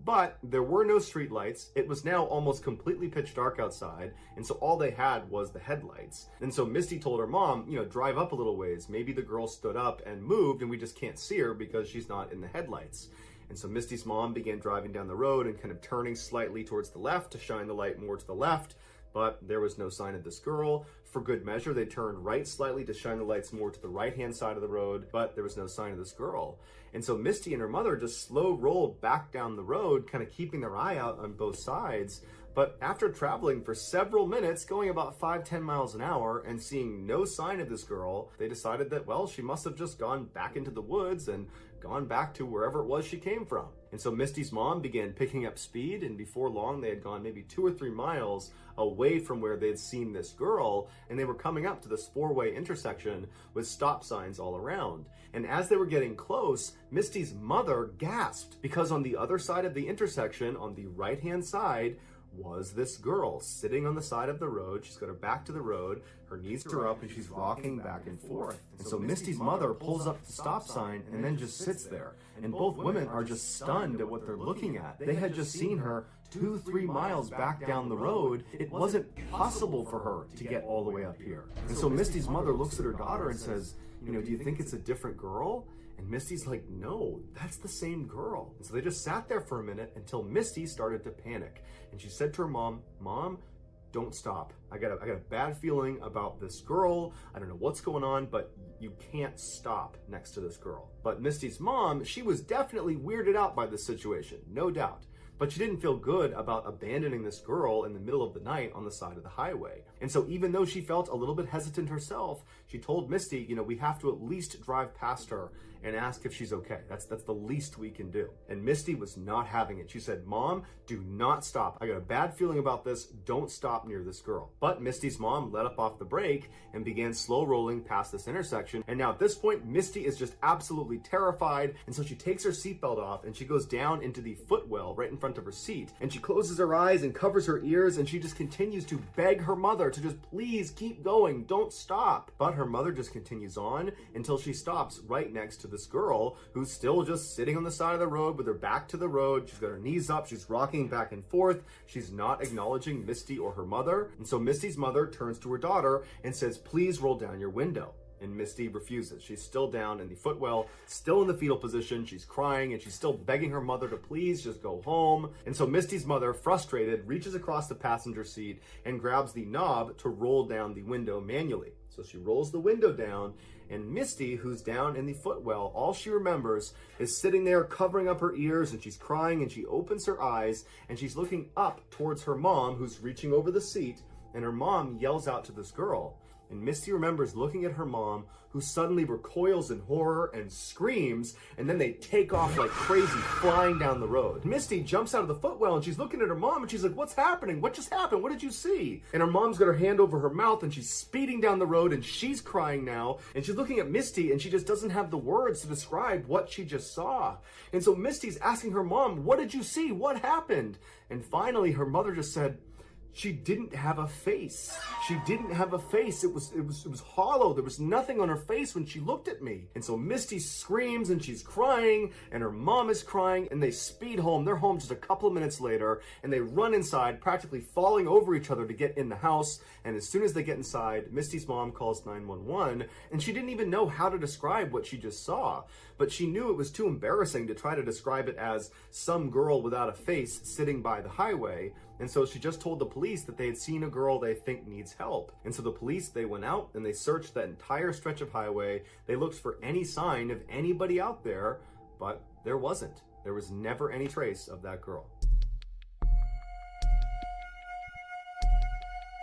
But there were no street lights. It was now almost completely pitch dark outside, and so all they had was the headlights. And so Misty told her mom, drive up a little ways. Maybe the girl stood up and moved and we just can't see her because she's not in the headlights. And so Misty's mom began driving down the road and kind of turning slightly towards the left to shine the light more to the left, but there was no sign of this girl. For good measure, they turned right slightly to shine the lights more to the right-hand side of the road, but there was no sign of this girl. And so Misty and her mother just slow rolled back down the road, kind of keeping their eye out on both sides. But after traveling for several minutes, going about 5-10 miles an hour and seeing no sign of this girl, they decided that, well, she must have just gone back into the woods and gone back to wherever it was she came from. And so Misty's mom began picking up speed, and before long they had gone maybe 2 or 3 miles away from where they'd seen this girl, and they were coming up to this 4-way intersection with stop signs all around. And as they were getting close, Misty's mother gasped, because on the other side of the intersection, on the right-hand side, was this girl sitting on the side of the road. She's got her back to the road, her knees are up, and she's rocking back and forth. And so Misty's mother pulls up the stop sign and then just sits there. And both women are just stunned at what they're looking at. They had just seen her 2-3 miles back down the road. It wasn't possible for her to get all the way up here. And so Misty's mother looks at her daughter and says, do you think it's a different girl? And Misty's like, no, that's the same girl. And so they just sat there for a minute until Misty started to panic. And she said to her mom, Mom, don't stop. I got a bad feeling about this girl. I don't know what's going on, but you can't stop next to this girl. But Misty's mom, she was definitely weirded out by this situation, no doubt. But she didn't feel good about abandoning this girl in the middle of the night on the side of the highway. And so even though she felt a little bit hesitant herself, she told Misty, we have to at least drive past her and ask if she's okay. That's the least we can do. And Misty was not having it. She said, Mom, do not stop. I got a bad feeling about this. Don't stop near this girl. But Misty's mom let up off the brake and began slow rolling past this intersection. And now at this point, Misty is just absolutely terrified. And so she takes her seatbelt off and she goes down into the footwell right in front of her seat. And she closes her eyes and covers her ears, and she just continues to beg her mother to just please keep going. Don't stop. But her mother just continues on until she stops right next to this girl who's still just sitting on the side of the road with her back to the road. She's got her knees up. She's rocking back and forth. She's not acknowledging Misty or her mother. And so Misty's mother turns to her daughter and says, please roll down your window. And Misty refuses. She's still down in the footwell, still in the fetal position. She's crying and she's still begging her mother to please just go home. And so Misty's mother, frustrated, reaches across the passenger seat and grabs the knob to roll down the window manually. So she rolls the window down, and Misty, who's down in the footwell, all she remembers is sitting there covering up her ears, and she's crying, and she opens her eyes and she's looking up towards her mom, who's reaching over the seat, and her mom yells out to this girl. And Misty remembers looking at her mom, who suddenly recoils in horror and screams, and then they take off like crazy, flying down the road. Misty jumps out of the footwell, and she's looking at her mom, and she's like, what's happening? What just happened? What did you see? And her mom's got her hand over her mouth, and she's speeding down the road, and she's crying now, and she's looking at Misty, and she just doesn't have the words to describe what she just saw. And so Misty's asking her mom, what did you see? What happened? And finally, her mother just said, She didn't have a face. She didn't have a face. It was hollow. There was nothing on her face when she looked at me. And so Misty screams and she's crying and her mom is crying and they speed home. They're home just a couple of minutes later and they run inside, practically falling over each other to get in the house. And as soon as they get inside, Misty's mom calls 911 and she didn't even know how to describe what she just saw. But she knew it was too embarrassing to try to describe it as some girl without a face sitting by the highway. And so she just told the police that they had seen a girl they think needs help. And so the police, they went out and they searched that entire stretch of highway. They looked for any sign of anybody out there, but there wasn't. There was never any trace of that girl.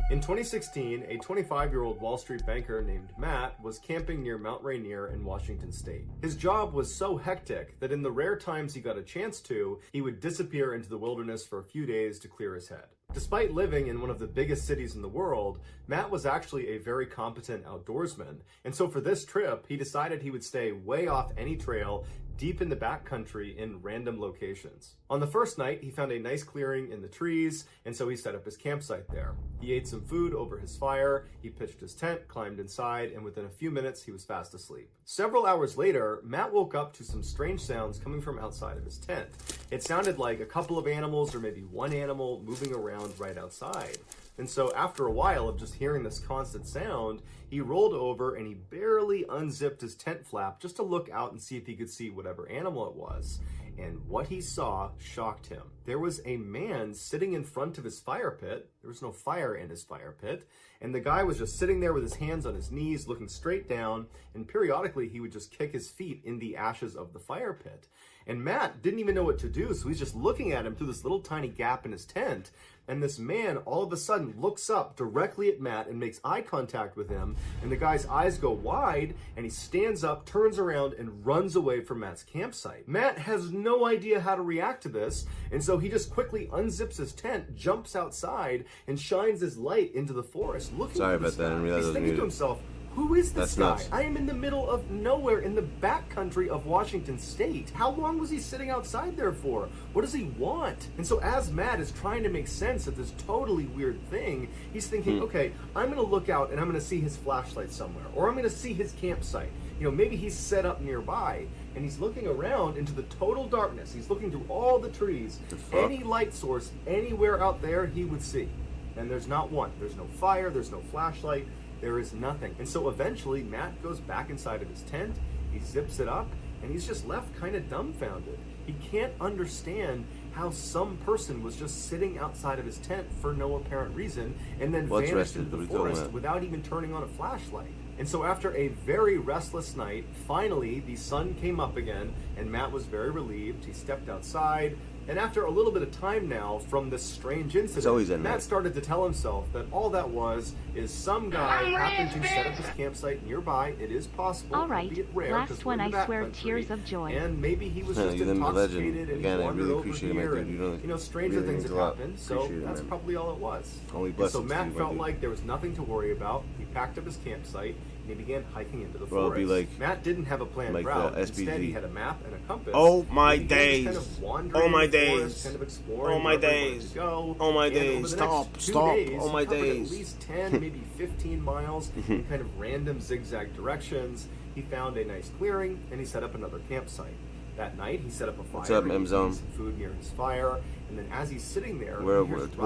In 2016, a 25-year-old Wall Street banker named Matt was camping near Mount Rainier in Washington State. His job was so hectic that in the rare times he got a chance to, he would disappear into the wilderness for a few days to clear his head. Despite living in one of the biggest cities in the world, Matt was actually a very competent outdoorsman. And so for this trip, he decided he would stay way off any trail deep in the backcountry in random locations. On the first night, he found a nice clearing in the trees, and so he set up his campsite there. He ate some food over his fire, he pitched his tent, climbed inside, and within a few minutes, he was fast asleep. Several hours later, Matt woke up to some strange sounds coming from outside of his tent. It sounded like a couple of animals or maybe one animal moving around right outside. And so after a while of just hearing this constant sound, he rolled over and he barely unzipped his tent flap just to look out and see if he could see whatever animal it was. And what he saw shocked him. There was a man sitting in front of his fire pit. There was no fire in his fire pit. And the guy was just sitting there with his hands on his knees, looking straight down. And periodically, he would just kick his feet in the ashes of the fire pit. And Matt didn't even know what to do, so he's just looking at him through this little tiny gap in his tent. And this man all of a sudden looks up directly at Matt and makes eye contact with him. And the guy's eyes go wide and he stands up, turns around and runs away from Matt's campsite. Matt has no idea how to react to this. And so he just quickly unzips his tent, jumps outside and shines his light into the forest looking Sorry for this about that. I didn't guy. realize He's I was thinking to muted. himself, who is this guy? Nuts. I am in the middle of nowhere in the backcountry of Washington State. How long was he sitting outside there for? What does he want? And so as Matt is trying to make sense of this totally weird thing, he's thinking, okay, I'm going to look out and I'm going to see his flashlight somewhere. Or I'm going to see his campsite. You know, maybe he's set up nearby. And he's looking around into the total darkness. He's looking through all the trees. Any light source anywhere out there he would see. And there's not one. There's no fire. There's no flashlight. There is nothing. And so eventually Matt goes back inside of his tent, he zips it up, and he's just left kind of dumbfounded. He can't understand how some person was just sitting outside of his tent for no apparent reason and then vanished into the forest without even turning on a flashlight. And so after a very restless night, finally the sun came up again and Matt was very relieved. He stepped outside. And after a little bit of time now from this strange incident, Matt started to tell himself that all that was is some guy happened to set up his campsite nearby. It is possible, albeit rare, last one, I swear, tears of joy. And maybe he was just intoxicated and he wandered over here. And, you know, stranger things had happened, so that's probably all it was. And so Matt felt like there was nothing to worry about. He packed up his campsite and he began hiking into the forest. Matt didn't have a planned route. Instead, he had a map and a compass. Oh my days! Kind of Oh my days! Kind of exploring Oh my days! Oh my days! Stop! Oh my days! At least 10, maybe 15 miles in kind of random zigzag directions. He found a nice clearing and he set up another campsite. That night, he set up a fire. What's up, M-Zone? Some food near his fire, and then as he's sitting there, we're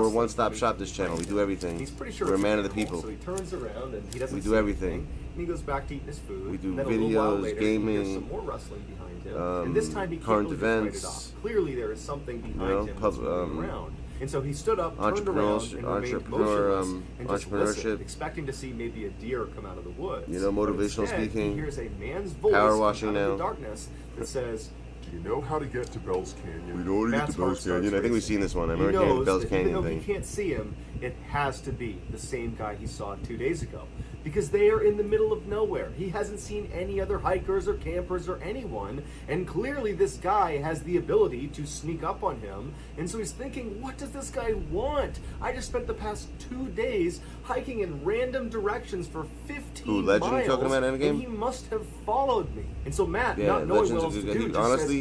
one-stop shop. This channel, we do everything. He's pretty sure we're a man of the people. So he turns around and he doesn't. We do everything. And he goes back to eating his food. We do then videos, later, gaming, he hears some more rustling behind him, and this time he can't current really just write events. it off. Clearly, there is something behind him that's moving around. And so he stood up, turned around, and remained motionless, and just listened, expecting to see maybe a deer come out of the woods. You know, motivational speaking. He hears a man's voice power washing out of now. the darkness that says, "Do you know how to get to Bell's Canyon?" We know how to get to Bell's Canyon. I think we've seen this one. I remember hearing the Bell's Canyon even though thing. he can't see him, it has to be the same guy he saw 2 days ago. Because they are in the middle of nowhere. He hasn't seen any other hikers or campers or anyone, and clearly this guy has the ability to sneak up on him, and so he's thinking, what does this guy want? I just spent the past 2 days hiking in random directions for 15 Legend miles, talking about Endgame? and he must have followed me. And so Matt, Yeah, not knowing Legend's what else a to good do, guy. just Honestly,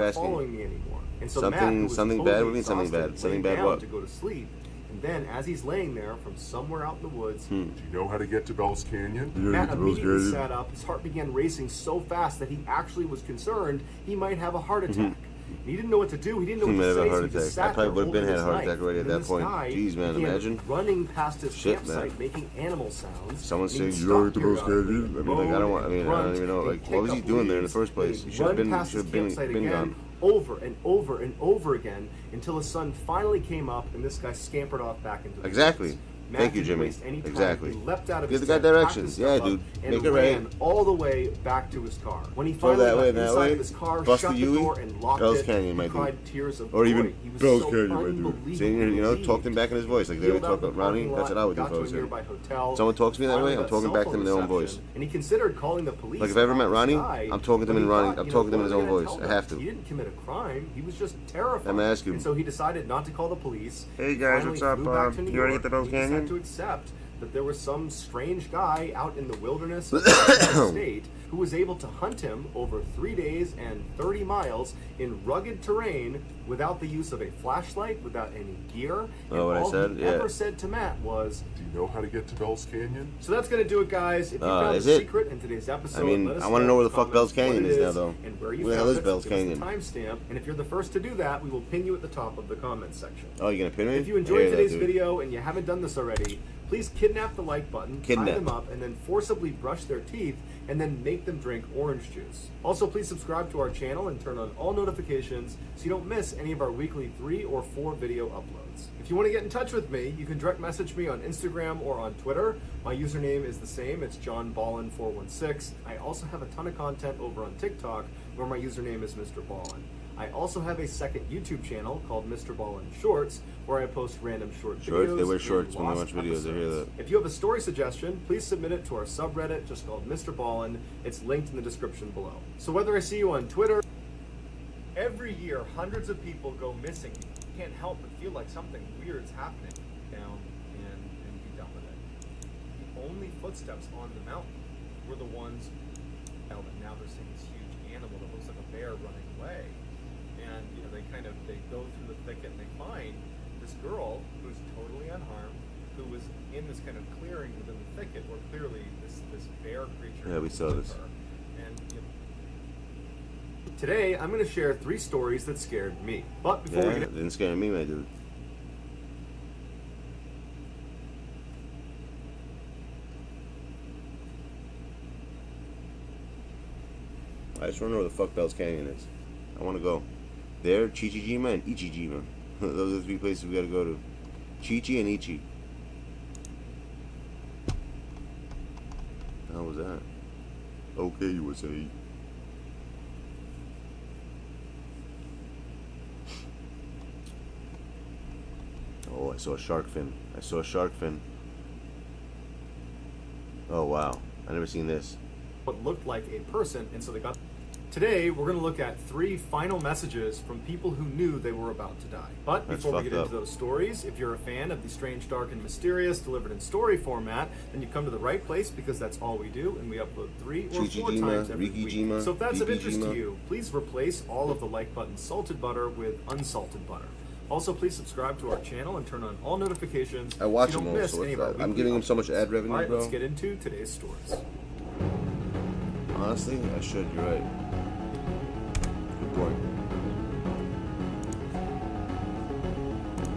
not asking? following me anymore. And so Something- Matt, who was something totally bad? What do you mean something exhausted, bad? Something laid bad down what? to go to sleep. And then, as he's laying there from somewhere out in the woods, Do you know how to get to Bell's Canyon? Matt immediately sat up. His heart began racing so fast that he actually was concerned he might have a heart attack. He didn't know what to do. He didn't know what to say. So he just sat I probably there would have been holding had a his heart knife. attack already at And then that point. this guy Jeez, man, began imagine. running past his Shit, campsite, man. making animal sounds. Someone and he saying, "You know, stopped the Bell's Canyon." periodically, I mean, like, I don't want. I mean, I grunt, don't even know. and Like, kick what was he up doing there in the leaves, first place? and He he'd should have run been. past Should his have been campsite again, gone. over and over and over again until the sun finally came up and this guy scampered off back into the Exactly. woods. Thank Matt you, didn't Jimmy. waste any time. Exactly. He leapt out of Give his the guy tent, packed directions. his Yeah, stuff dude. up, and Make it ran right. all the way back to his car. When he Go finally that got way, that inside way. of his car, Bust shut the the Yui. door and locked Bell's it, Canyon, he my cried dude. tears of Or joy. even He was Bell's so Canyon, my dude. unbelievably See, you know, talk to him relieved. back in his voice. Like they Peeled would out talk of the about Ronnie. parking That's what I lot, would do got if I to was a him. nearby hotel, Someone talks to me that way, finally I'm got talking cell back to phone them in their own reception, voice. And he considered calling the police. Like if I ever met about Ronnie, this guy, I'm talking to him but in he Ronnie. thought, I'm you talking to him know, in his what own am I voice. gonna I tell have them? to. He didn't commit a crime. He was just terrified. I'm gonna ask him. And so he decided not to call the police. Hey, guys, Finally what's up? flew back to New You already York, get to Bell's and he just had Canyon? to accept that there was some strange guy out in the wilderness of the state who was able to hunt him over 3 days and 30 miles in rugged terrain without the use of a flashlight, without any gear. And Oh, what I all said? he Yeah. ever said to Matt was, Do you know how to get to Bell's Canyon? so that's going to do it, guys. If you found is the it? secret in today's episode, I mean, let us I wanna know where the in fuck Bell's comments what Canyon it is now, though. and where you Where the found hell is it. Bell's Give us the Canyon? timestamp, and if you're the first to do that, we will pin you at the top of the comments section. Oh, you gonna pin me? If you I enjoyed hear that, today's dude. video and you haven't done this already, please kidnap the like button, tie Kidnap. them up, and then forcibly brush their teeth, and then make them drink orange juice. Also, please subscribe to our channel and turn on all notifications so you don't miss any of our weekly 3 or 4 video uploads. If you want to get in touch with me, you can direct message me on Instagram or on Twitter. My username is the same, it's JohnBallin416. I also have a ton of content over on TikTok where my username is Mr. Ballin. I also have a second YouTube channel called Mr. Ballin Shorts, where I post random short videos. Shorts? They wear and shorts when they lost watch videos, I hear episodes. that. If you have a story suggestion, please submit it to our subreddit just called Mr. Ballin. It's linked in the description below. So whether I see you on Twitter, every year hundreds of people go missing. You can't help but feel like something weird's happening. Down and be done with it. The only footsteps on the mountain were the ones, and now they're seeing this huge animal that looks like a bear running away. And you know, they go through the thicket and they find this girl who's totally unharmed, who was in this kind of clearing within the thicket where clearly this bear creature. Yeah, we saw was with this. her. And you know, today I'm going to share 3 stories that scared me. But before Yeah, we get it didn't scare me, my dude. I just want to know where the fuck Bell's Canyon is. I want to go. There, Chichijima and Ichijima. Those are the 3 places we gotta go to. Chichi and Ichi. How was that? Okay, USA. Oh, I saw a shark fin. I saw a shark fin. Oh, wow. I never seen this. what looked like a person, and so they got. Today, we're going to look at 3 final messages from people who knew they were about to die. But That's before we get fucked into up. those stories, if you're a fan of the strange, dark, and mysterious delivered in story format, then you've come to the right place because that's all we do, and we upload 3 or 4 Chichijima, times every Rikijima, week. So if that's of interest to Bibijima. you, please replace all of the like button salted butter with unsalted butter. Also, please subscribe to our channel and turn on all notifications I watch so you them don't all, miss so any what's of our that? I'm weekly giving them so uploads. much ad revenue, All right, bro. let's get into today's stories. Honestly, I should. You're right. Good point.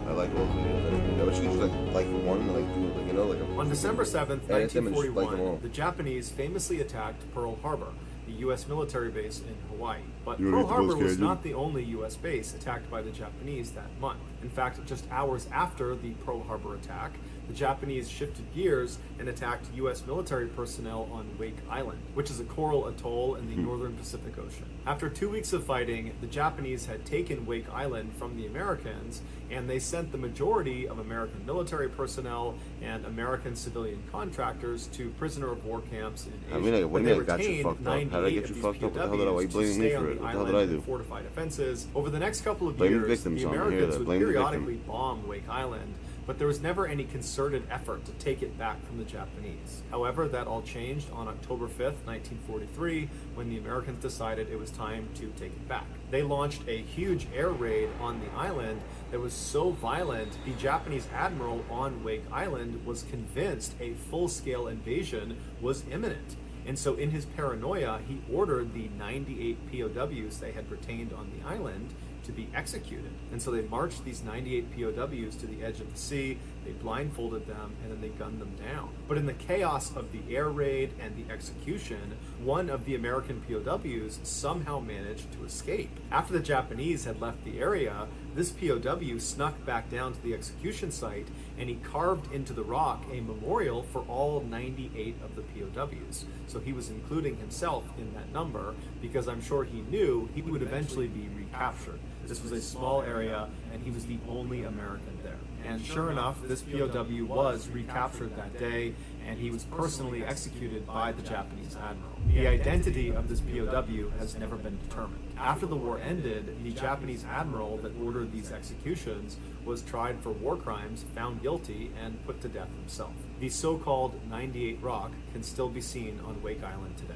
I like old videos. I wish you could just like one, like do like, you know, like a. On December 7th, Edit them and just like them 1941, all. the Japanese famously attacked Pearl Harbor, the U.S. military base in Hawaii. But You Pearl don't get the Harbor most was candy? not the only U.S. base attacked by the Japanese that month. In fact, just hours after the Pearl Harbor attack, the Japanese shifted gears and attacked U.S. military personnel on Wake Island, which is a coral atoll in the northern Pacific Ocean. After 2 weeks of fighting, the Japanese had taken Wake Island from the Americans, and they sent the majority of American military personnel and American civilian contractors to prisoner of war camps in Asia. I mean, what But do you they mean I got you retained fucked up? How did I 98 get of you these fucked up? What the hell did I? Why are you POWs blaming to me stay for on it? the What the hell island did I in do? fortified offenses. Over the next couple of Blame the years, victims the on me. I hear Americans that. would Blame the periodically victim. bomb Wake Island, but there was never any concerted effort to take it back from the Japanese. However, that all changed on October 5th, 1943, when the Americans decided it was time to take it back. They launched a huge air raid on the island that was so violent, the Japanese admiral on Wake Island was convinced a full-scale invasion was imminent. And so in his paranoia, he ordered the 98 POWs they had retained on the island to be executed. And so they marched these 98 POWs to the edge of the sea, they blindfolded them, and then they gunned them down. But in the chaos of the air raid and the execution, one of the American POWs somehow managed to escape. After the Japanese had left the area, this POW snuck back down to the execution site, and he carved into the rock a memorial for all 98 of the POWs. So he was including himself in that number because I'm sure he knew he would eventually be recaptured. This was a small area, and he was the only American there. And sure enough, this POW was recaptured that day, and he was personally executed by the Japanese admiral. The identity of this POW has never been determined. After the war ended, the Japanese admiral that ordered these executions was tried for war crimes, found guilty, and put to death himself. The so-called 98 Rock can still be seen on Wake Island today.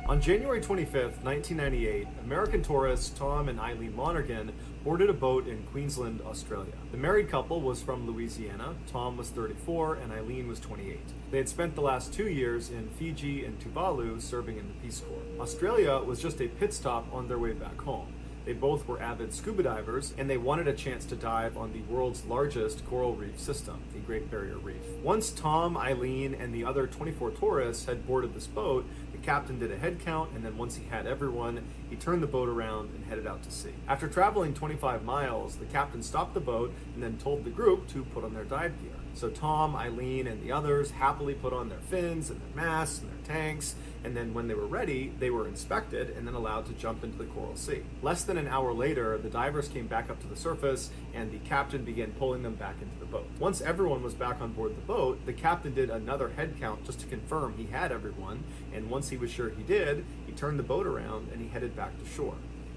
On January 25th, 1998, American tourists Tom and Eileen Lonergan boarded a boat in Queensland, Australia. The married couple was from Louisiana. Tom was 34 and Eileen was 28. They had spent the last 2 years in Fiji and Tuvalu serving in the Peace Corps. Australia was just a pit stop on their way back home. They both were avid scuba divers, and they wanted a chance to dive on the world's largest coral reef system, the Great Barrier Reef. Once Tom, Eileen, and the other 24 tourists had boarded this boat, the captain did a head count, and then once he had everyone, he turned the boat around and headed out to sea. After traveling 25 miles, the captain stopped the boat and then told the group to put on their dive gear. So Tom, Eileen, and the others happily put on their fins and their masks and their tanks, and then when they were ready, they were inspected and then allowed to jump into the Coral Sea. Less than an hour later, the divers came back up to the surface, and the captain began pulling them back into the boat. Once everyone was back on board the boat, the captain did another head count just to confirm he had everyone, and once he was sure he did, he turned the boat around and he headed back to shore.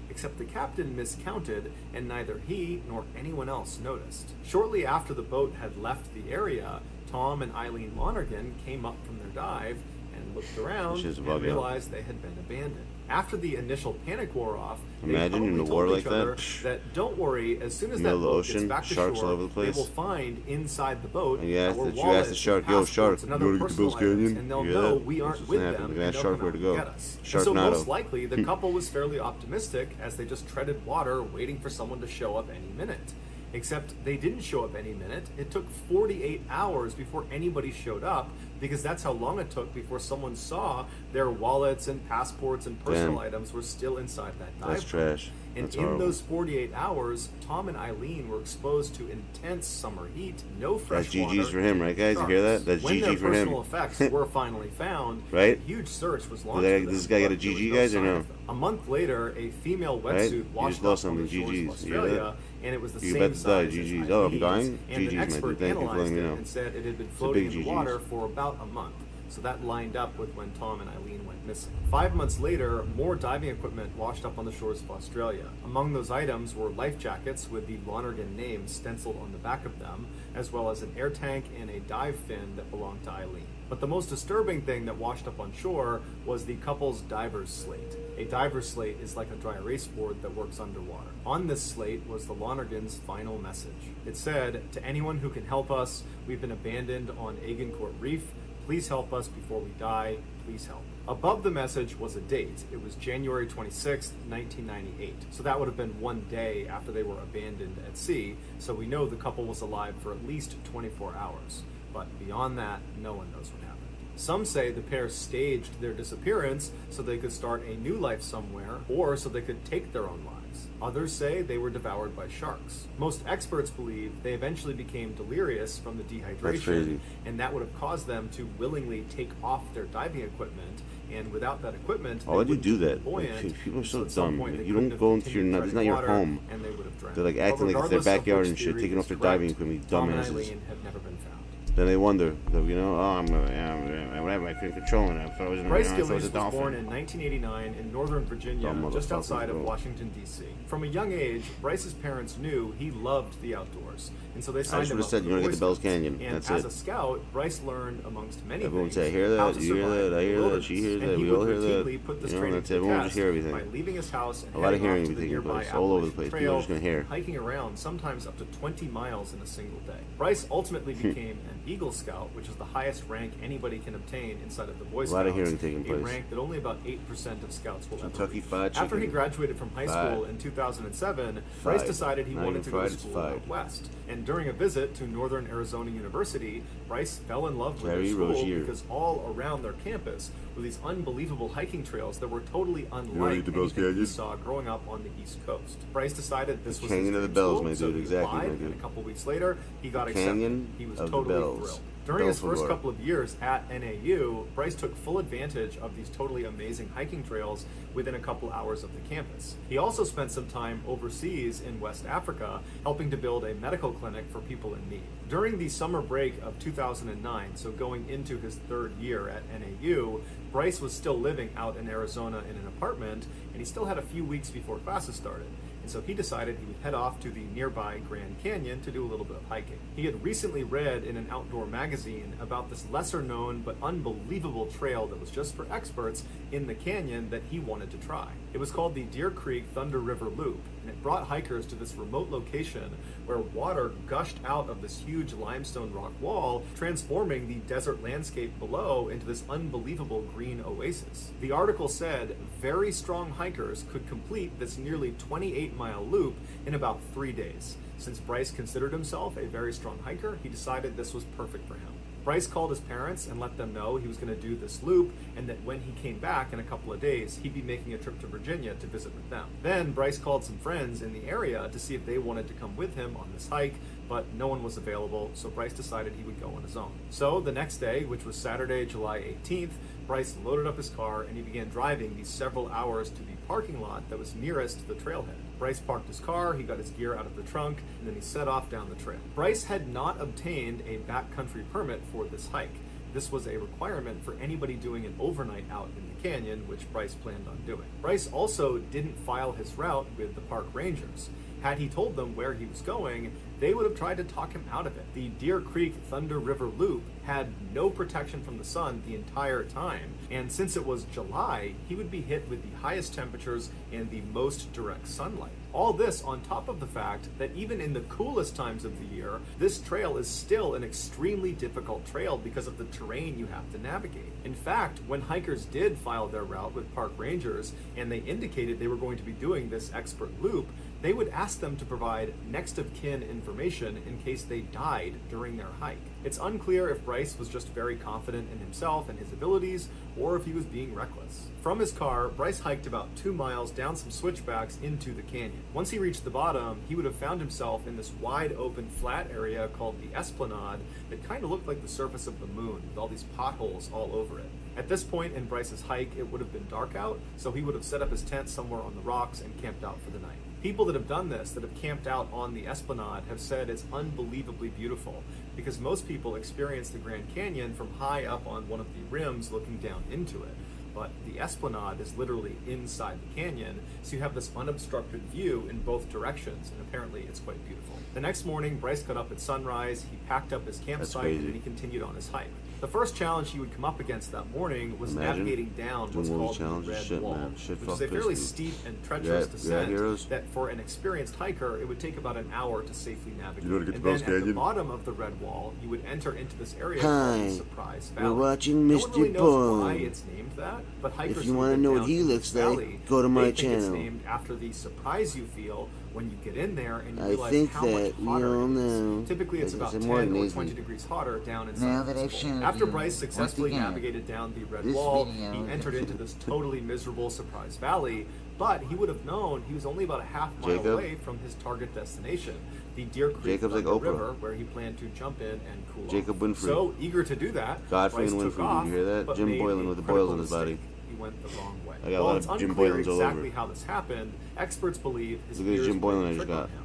Except the captain miscounted, and neither he nor anyone else noticed. Shortly after the boat had left the area, Tom and Eileen Lonergan came up from their dive and looked around and realized they had been abandoned. After the initial panic wore off, imagine in a war like that don't worry, as soon as that boat gets back to sharks shore, all over the place. they will find inside the boat And you ask our that you ask wallets the shark, and yo shark, passports and you other want to get the personal Bill's Canyon? items, and they'll You hear know that? we That's aren't what's with gonna them, happen. and That they'll shark come where out to go. and get us. And so Sharknado. most likely, the couple was fairly optimistic as they just treaded water, waiting for someone to show up any minute. Except they didn't show up any minute. It took 48 hours before anybody showed up, because that's how long it took before someone saw their wallets and passports and personal items were still inside that dive. That's trash. And That's in horrible. those 48 hours, Tom and Eileen were exposed to intense summer heat, no fresh That's water. GG's for him, right, guys? You hear that? That's when GG their for him. personal effects were finally found, Right? a huge search was launched. Does for this them, guy get a but there was GG, no guys, or sign no? of them. A month later, a female Right? wetsuit You washed just lost up on the something. shores of GG's. You hear Australia, that? and it was the You same about to die. size as GG's. Oh, I'm Eileen's, dying? and GG's, an my expert dude. Thank you for analyzed letting me it know. and said it had been It's a floating big in the GG's. water for about a month. So that lined up with when Tom and Eileen went missing. 5 months later, more diving equipment washed up on the shores of Australia. Among those items were life jackets with the Lonergan name stenciled on the back of them, as well as an air tank and a dive fin that belonged to Eileen. But the most disturbing thing that washed up on shore was the couple's diver's slate. A diver's slate is like a dry erase board that works underwater. On this slate was the Lonergan's final message. It said, "To anyone who can help us, we've been abandoned on Agincourt Reef. Please help us before we die. Please help." Above the message was a date. It was January 26th, 1998. So that would have been one day after they were abandoned at sea. So we know the couple was alive for at least 24 hours. But beyond that, no one knows what happened. Some say the pair staged their disappearance so they could start a new life somewhere, or so they could take their own lives. Others say they were devoured by sharks. Most experts believe they eventually became delirious from the That's dehydration, crazy. and that would have caused them to willingly take off their diving equipment, and without that equipment, Why would you do that? buoyant, Like, people are and so at some dumb. point, they You couldn't don't have go into your continued it's not your treading water, home. and they would have drowned. They're like acting But like it's their regardless of backyard which and shit, theory taking is off their correct, diving equipment, Tom and dumbasses. Eileen have never been found. Then they wonder, you know, oh, whatever, I couldn't control it. I thought it was, Bryce I thought it was Gillies a was dolphin. born in 1989 in Northern Virginia, Dumb just motherfucker, outside of bro. Washington, D.C. From a young age, Bryce's parents knew he loved the outdoors, and so they I signed just him would have up said, for you want to Boy get to Bell's Scouts. Canyon. And That's as it. a scout, Bryce learned, amongst many Everyone things, say, I hear how that, to you hear survive that, I in the hear that, wilderness. she hears And that, he we would all hear that. routinely put this You know, training that's to it. Everyone test just hear everything. by leaving his house and A lot of heading off hearing to will be the taking nearby place all over the Appalachian place. People Trail, are just gonna hear. hiking around sometimes up to 20 miles in a single day. Bryce ultimately became an Eagle Scout, which is the highest rank anybody can obtain inside of the Boy Scouts. A lot of hearing taking place. A rank that only about 8% of scouts will ever Kentucky reach. Fried Chicken. After he graduated from high school in 2007, Bryce decided he Not wanted even to go to fried, it's school fried. out west. And during a visit to Northern Arizona University, Bryce fell in love with Terry their school Rozier. because all around their campus were these unbelievable hiking trails that were totally You wanna unlike eat the Bell's anything he Canyon? saw growing up on the East Coast. Bryce decided this was Canyon his of the dream Bells, school, my so dude. he Exactly, applied, my dude. and a couple weeks later, he got accepted. Canyon He was of the totally Bells. thrilled. During his first Belphegor. couple of years at NAU, Bryce took full advantage of these totally amazing hiking trails within a couple hours of the campus. He also spent some time overseas in West Africa, helping to build a medical clinic for people in need. During the summer break of 2009, so going into his third year at NAU, Bryce was still living out in Arizona in an apartment, and he still had a few weeks before classes started. And so he decided he would head off to the nearby Grand Canyon to do a little bit of hiking. He had recently read in an outdoor magazine about this lesser known but unbelievable trail that was just for experts in the canyon that he wanted to try. It was called the Deer Creek Thunder River Loop, and it brought hikers to this remote location where water gushed out of this huge limestone rock wall, transforming the desert landscape below into this unbelievable green oasis. The article said very strong hikers could complete this nearly 28-mile loop in about 3 days. Since Bryce considered himself a very strong hiker, he decided this was perfect for him. Bryce called his parents and let them know he was going to do this loop, and that when he came back in a couple of days, he'd be making a trip to Virginia to visit with them. Then Bryce called some friends in the area to see if they wanted to come with him on this hike, but no one was available, so Bryce decided he would go on his own. So the next day, which was Saturday, July 18th, Bryce loaded up his car and he began driving these several hours to the parking lot that was nearest the trailhead. Bryce parked his car, he got his gear out of the trunk, and then he set off down the trail. Bryce had not obtained a backcountry permit for this hike. This was a requirement for anybody doing an overnight out in the canyon, which Bryce planned on doing. Bryce also didn't file his route with the park rangers. Had he told them where he was going, they would have tried to talk him out of it. The Deer Creek Thunder River Loop had no protection from the sun the entire time, and since it was July, he would be hit with the highest temperatures and the most direct sunlight. All this on top of the fact that even in the coolest times of the year, this trail is still an extremely difficult trail because of the terrain you have to navigate. In fact, when hikers did file their route with park rangers and they indicated they were going to be doing this expert loop, they would ask them to provide next of kin information in case they died during their hike. It's unclear if Bryce was just very confident in himself and his abilities, or if he was being reckless. From his car, Bryce hiked about 2 miles down some switchbacks into the canyon. Once he reached the bottom, he would have found himself in this wide open flat area called the Esplanade that kind of looked like the surface of the moon, with all these potholes all over it. At this point in Bryce's hike, it would have been dark out, so he would have set up his tent somewhere on the rocks and camped out for the night. People that have done this, that have camped out on the Esplanade, have said it's unbelievably beautiful, because most people experience the Grand Canyon from high up on one of the rims looking down into it. But the Esplanade is literally inside the canyon, so you have this unobstructed view in both directions, and apparently it's quite beautiful. The next morning, Bryce got up at sunrise, he packed up his campsite, and he continued on his hike. The first challenge he would come up against that morning was navigating down what's called the Red Wall, which is a fairly steep and treacherous descent that for an experienced hiker, it would take about an hour to safely navigate. And then at the bottom of the Red Wall, you would enter into this area called the Surprise Valley. We're watching No one really Mr. knows why Boy. it's named that, but hikers If you who want to get know down what he into looks this like, valley, go to my they think it's channel. named after the surprise you feel when you get in there and you I realize think how much that we hotter all it is. know. Typically it's Like I about said, 10 more or amazing. 20 degrees hotter down inside Now the that I've bowl. shown After you Bryce once successfully again, navigated down the Red this Wall, video he is entered into this totally miserable Surprise Valley, but he would have known he was only about a half mile away from his target destination, the Deer Creek Jacob's like Thunder Oprah. River, where he planned to jump in and cool Jacob off. Winfrey. So, eager to do that, Godfrey Bryce and took Winfrey, off, did you hear that? but Jim made Boylan a with the critical boils on his body. mistake. He went the wrong way. I got a While lot it's of Jim unclear Boylans all over. exactly how this happened, experts believe his Look at this ears Jim played Boylan a I just trick on got. him.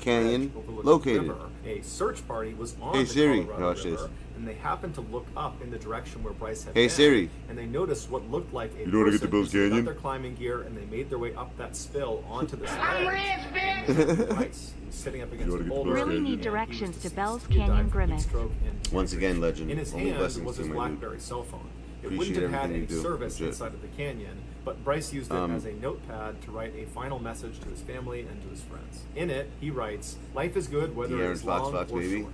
canyon overlooking located? the river. A search party was on Hey the Siri, Colorado watch River, this. and they happened to look up in the direction where Bryce had Hey, been, Siri. and they noticed what looked like a You know where to get person to Bill's who got Canyon? their climbing gear, and they made their way up that spill onto the ledge. And Bryce was sitting up against know where the to get to boulder. Bill's Really Canyon? need and he was directions to deceased. Bell's He had Canyon died from heat Grimace. stroke and Once again, legend. in his Only hand blessings was to his you, my dude. BlackBerry cell phone. It Appreciate wouldn't have had everything any you do. service Legit. inside of the canyon, but Bryce used it Um, as a notepad to write a final message to his family and to his friends. In it, he writes, "Life is good whether De'Aaron it's Fox, long Fox, or baby. short.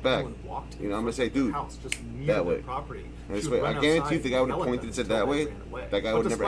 walk back. Anyone walked You know, I'm in gonna say, front of their dude, house, just near that their way. property. This She way. would I run guarantee outside you, if the guy would and have yell at pointed them and said until that they way, ran away. that guy But would never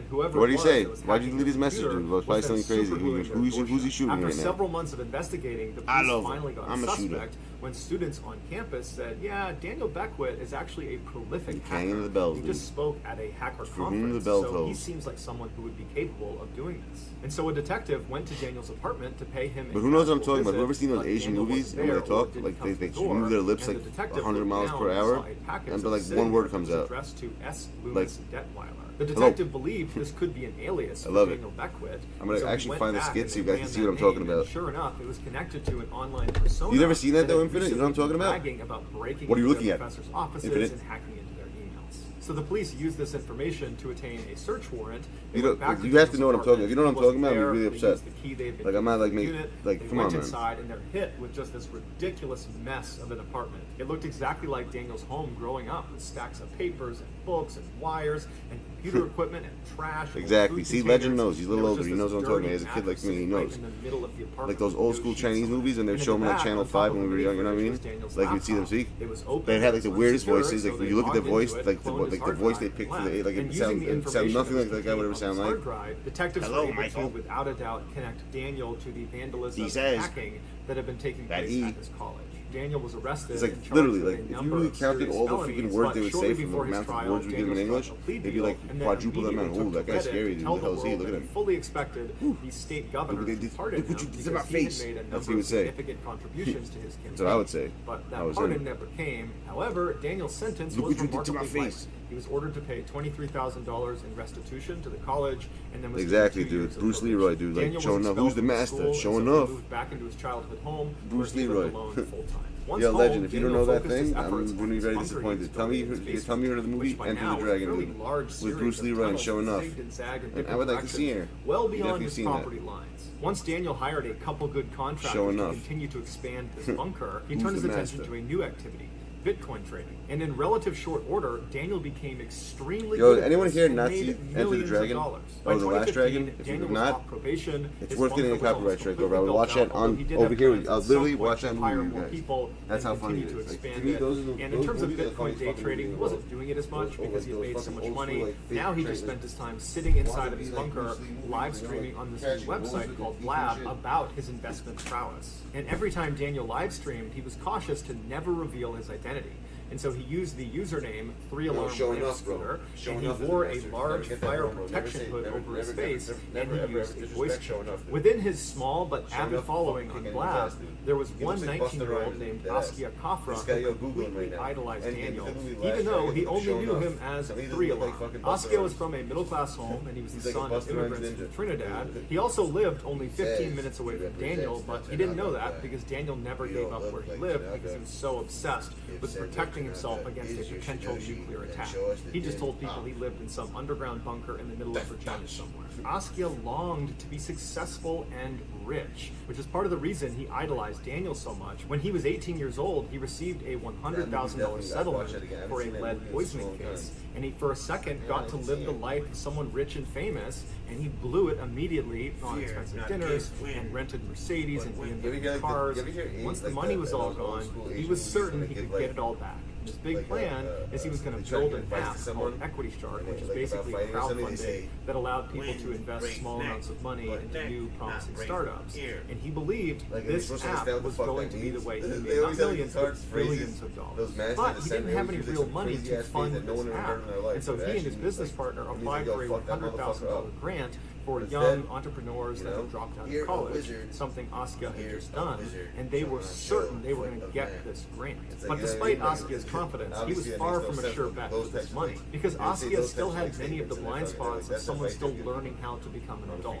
and whoever. What did he it was say? that was Why'd you hacking delete his the message, computer dude? Was probably then something crazy. supergluing their Who's he doorstep. shooting After right now? several months of investigating, the I police love him. finally got I'm a a shooter. suspect when students on campus said, "Yeah, Daniel Beckwith is actually a prolific hacker. Hanging the bells, He dude. just spoke at a hacker For whom conference, the bell so he tolls. seems like someone who would be capable of doing this." And so a detective went to Daniel's apartment to pay him. But who knows what I'm casual talking about? visit, Whoever seen those but Asian Daniel movies wasn't and when there they or talk, didn't like come to they the door, move their lips and like the detective 100 looked miles down per and hour, saw a package and that like was one sitting word there comes that was out. addressed to S. Loomis Like, Detweiler. The detective believed this could be an alias I love for it. Daniel Beckwith. I'm gonna so he actually went find the back skit and so you they guys can ran see what that I'm talking name, about. and sure enough, it was connected to an online persona. You never seen that, that though, had Infinite? You know what I'm recently talking been about? bragging about breaking What are you into looking their at? professors' offices Infinite? and hacking into their emails. So the police used this information to attain a search warrant. They You went know, back to you have to Daniel's know what I'm talking about. If you know what I'm apartment. talking about, I'm He really wasn't there. upset. They used the key they'd been Like, I might, like, using make- in the unit. like, They come went on, man. inside and they're hit with just this ridiculous mess of an apartment. It looked exactly like Daniel's home growing up, with stacks of papers and books and wires and computer equipment and trash. And Exactly. food See, containers. Legend knows. He's a little There was older. He just knows this what I'm talking about. dirty He's a kid like me. He mattress knows. right in the middle of the apartment Like those with old no school sheets Chinese on it. movies, and they'd And show in them the on back, Channel on top 5 of when we the were young, you know what I fridge mean? was Daniel's Like, you'd see them laptop. speak. It was open, They had like it the was weirdest unsecure, voices. so Like, they you look at their logged into voice, it, like cloned the like the hard voice drive they picked and for the left. like And it using the sound information nothing that like that guy would ever was sound contained on like. this hard drive, detectives Hello, were able Michael. to, without a doubt, connect Daniel to the vandalism He and says hacking that had been taking that place he- at this college. Daniel was arrested. It's like and charged literally with like a if you number really of counted serious all the felonies, freaking words but they would shortly say from the before his amount of trial, words we give in Daniel English, struck a plea they'd be deal like and then quadruple the amount. immediately Ooh, that took guy's to scary, Reddit dude. to tell What the hell is he? world Look at that him. fully expected the state governor Look what to they did. pardon Look what him you did because to my he face. had made a That's number what he would of say. significant contributions to his campaign. That's what I would say. But I that was pardon in. never came. However, Daniel's sentence Look was what you did to my remarkably light. face. He was ordered to pay $23,000 in restitution to the college, and then was Exactly, given 2 years dude. of Bruce probation. Leroy, dude. Like Daniel was showing up. expelled Who's the from master? school, and Showing so he off. moved back into his childhood home, Bruce where he lived Leroy. alone full time. Once Yo, home, legend, if you don't Daniel know that focused his thing, I'm efforts gonna on be his very bunker disappointed. he Tell me, built in his tell me you heard of the movie which by Enter now the is a Dragon, fairly dude, large with series Bruce of Leroy and tunnels showing that off. zigged and zagged in And I different would like to see directions, her. well You beyond definitely his seen that. property lines. Once Daniel hired a couple good contractors Showing to off. continue to expand this bunker, he Who's turned his the attention master? to a new activity: Bitcoin trading. And in relative short order, Daniel became extremely Yo, good at anyone this here and not made see Enter the millions of Dragon? dollars. Oh, By the last 2015, Dragon? If you Daniel have was not, off probation. it's His worth bunker getting a was almost copyright strike over. completely I would built watch out, that although on he did over have here. plans I'll at literally some point watch to that hire movie, more guys. people That's and how funny continue it to is. Like, expand to me, it. those are the- And in those terms of movies are the Bitcoin funniest day fucking trading, he movies wasn't in the doing it as world. much because he had Those made so fucking much old money. school, like, fake Now he just traders. spent his time sitting inside of his Wannabe, like, bunker, Bruce Lee movies, live you know, streaming like on this tragic new wars website with called the Blab shit. about his investment prowess. And every time Daniel live streamed, he was cautious to never reveal his identity. And so he used the username 3alarm showing Lamp off, bro. Scooter, Showing and he off is wore the a master. large Never get that fire wrong, bro. Never protection say- hood never- over his never- face, never- and never he ever used a disrespect voice showing changer. off, dude. Within his small but Showing avid off following fucking on kicking Blab, his ass, dude. there was He one looks like Busta 19-year-old Rhymes, named dead ass. Askia Kafra This guy, who yo, Google him completely right now. idolized And Daniel, the movie even Last though Dragon, he he was only showing knew off. him as Some of these 3alarm. look like fucking Busta Askia was Rhymes. from a middle-class home, and he was He's the like a son of Busta Rhymes immigrants from ninja. Trinidad. He also lived only 15 Says minutes away he from Daniel, represents but the he didn't know Trinidad that guy. because Daniel never You gave don't up look where he like lived Trinidad because he guy. was so obsessed If with said protecting that himself Trinidad against a is your potential Shidoshi, nuclear then attack. show us the He just din. told people he lived in some underground bunker in the middle of Virginia somewhere. Askia longed to be successful and rich, which is part of the reason he idolized Daniel so much. When he was 18 years old, he received a $100,000 settlement for a lead poisoning case, and he for a second got to live the life of someone rich and famous, and he blew it immediately on expensive dinners and rented Mercedes and BMW cars. Once the money was all gone, he was certain he could get it all back. His big plan is he was going to build an app called Equity Shark, which is basically crowdfunding that allowed people to invest small amounts of money into new promising startups. And he believed this app was going to be the way he made not millions, but billions of dollars. But he didn't have any real money to fund this app. And so he and his business partner applied for a $100,000 grant for young entrepreneurs that had dropped out of college, something Askia had just done, and they were certain they were going to get this grant. But despite Askia's confidence, he was far from a sure bet with this money, because Askia still had many of the blind spots of someone still learning how to become an adult.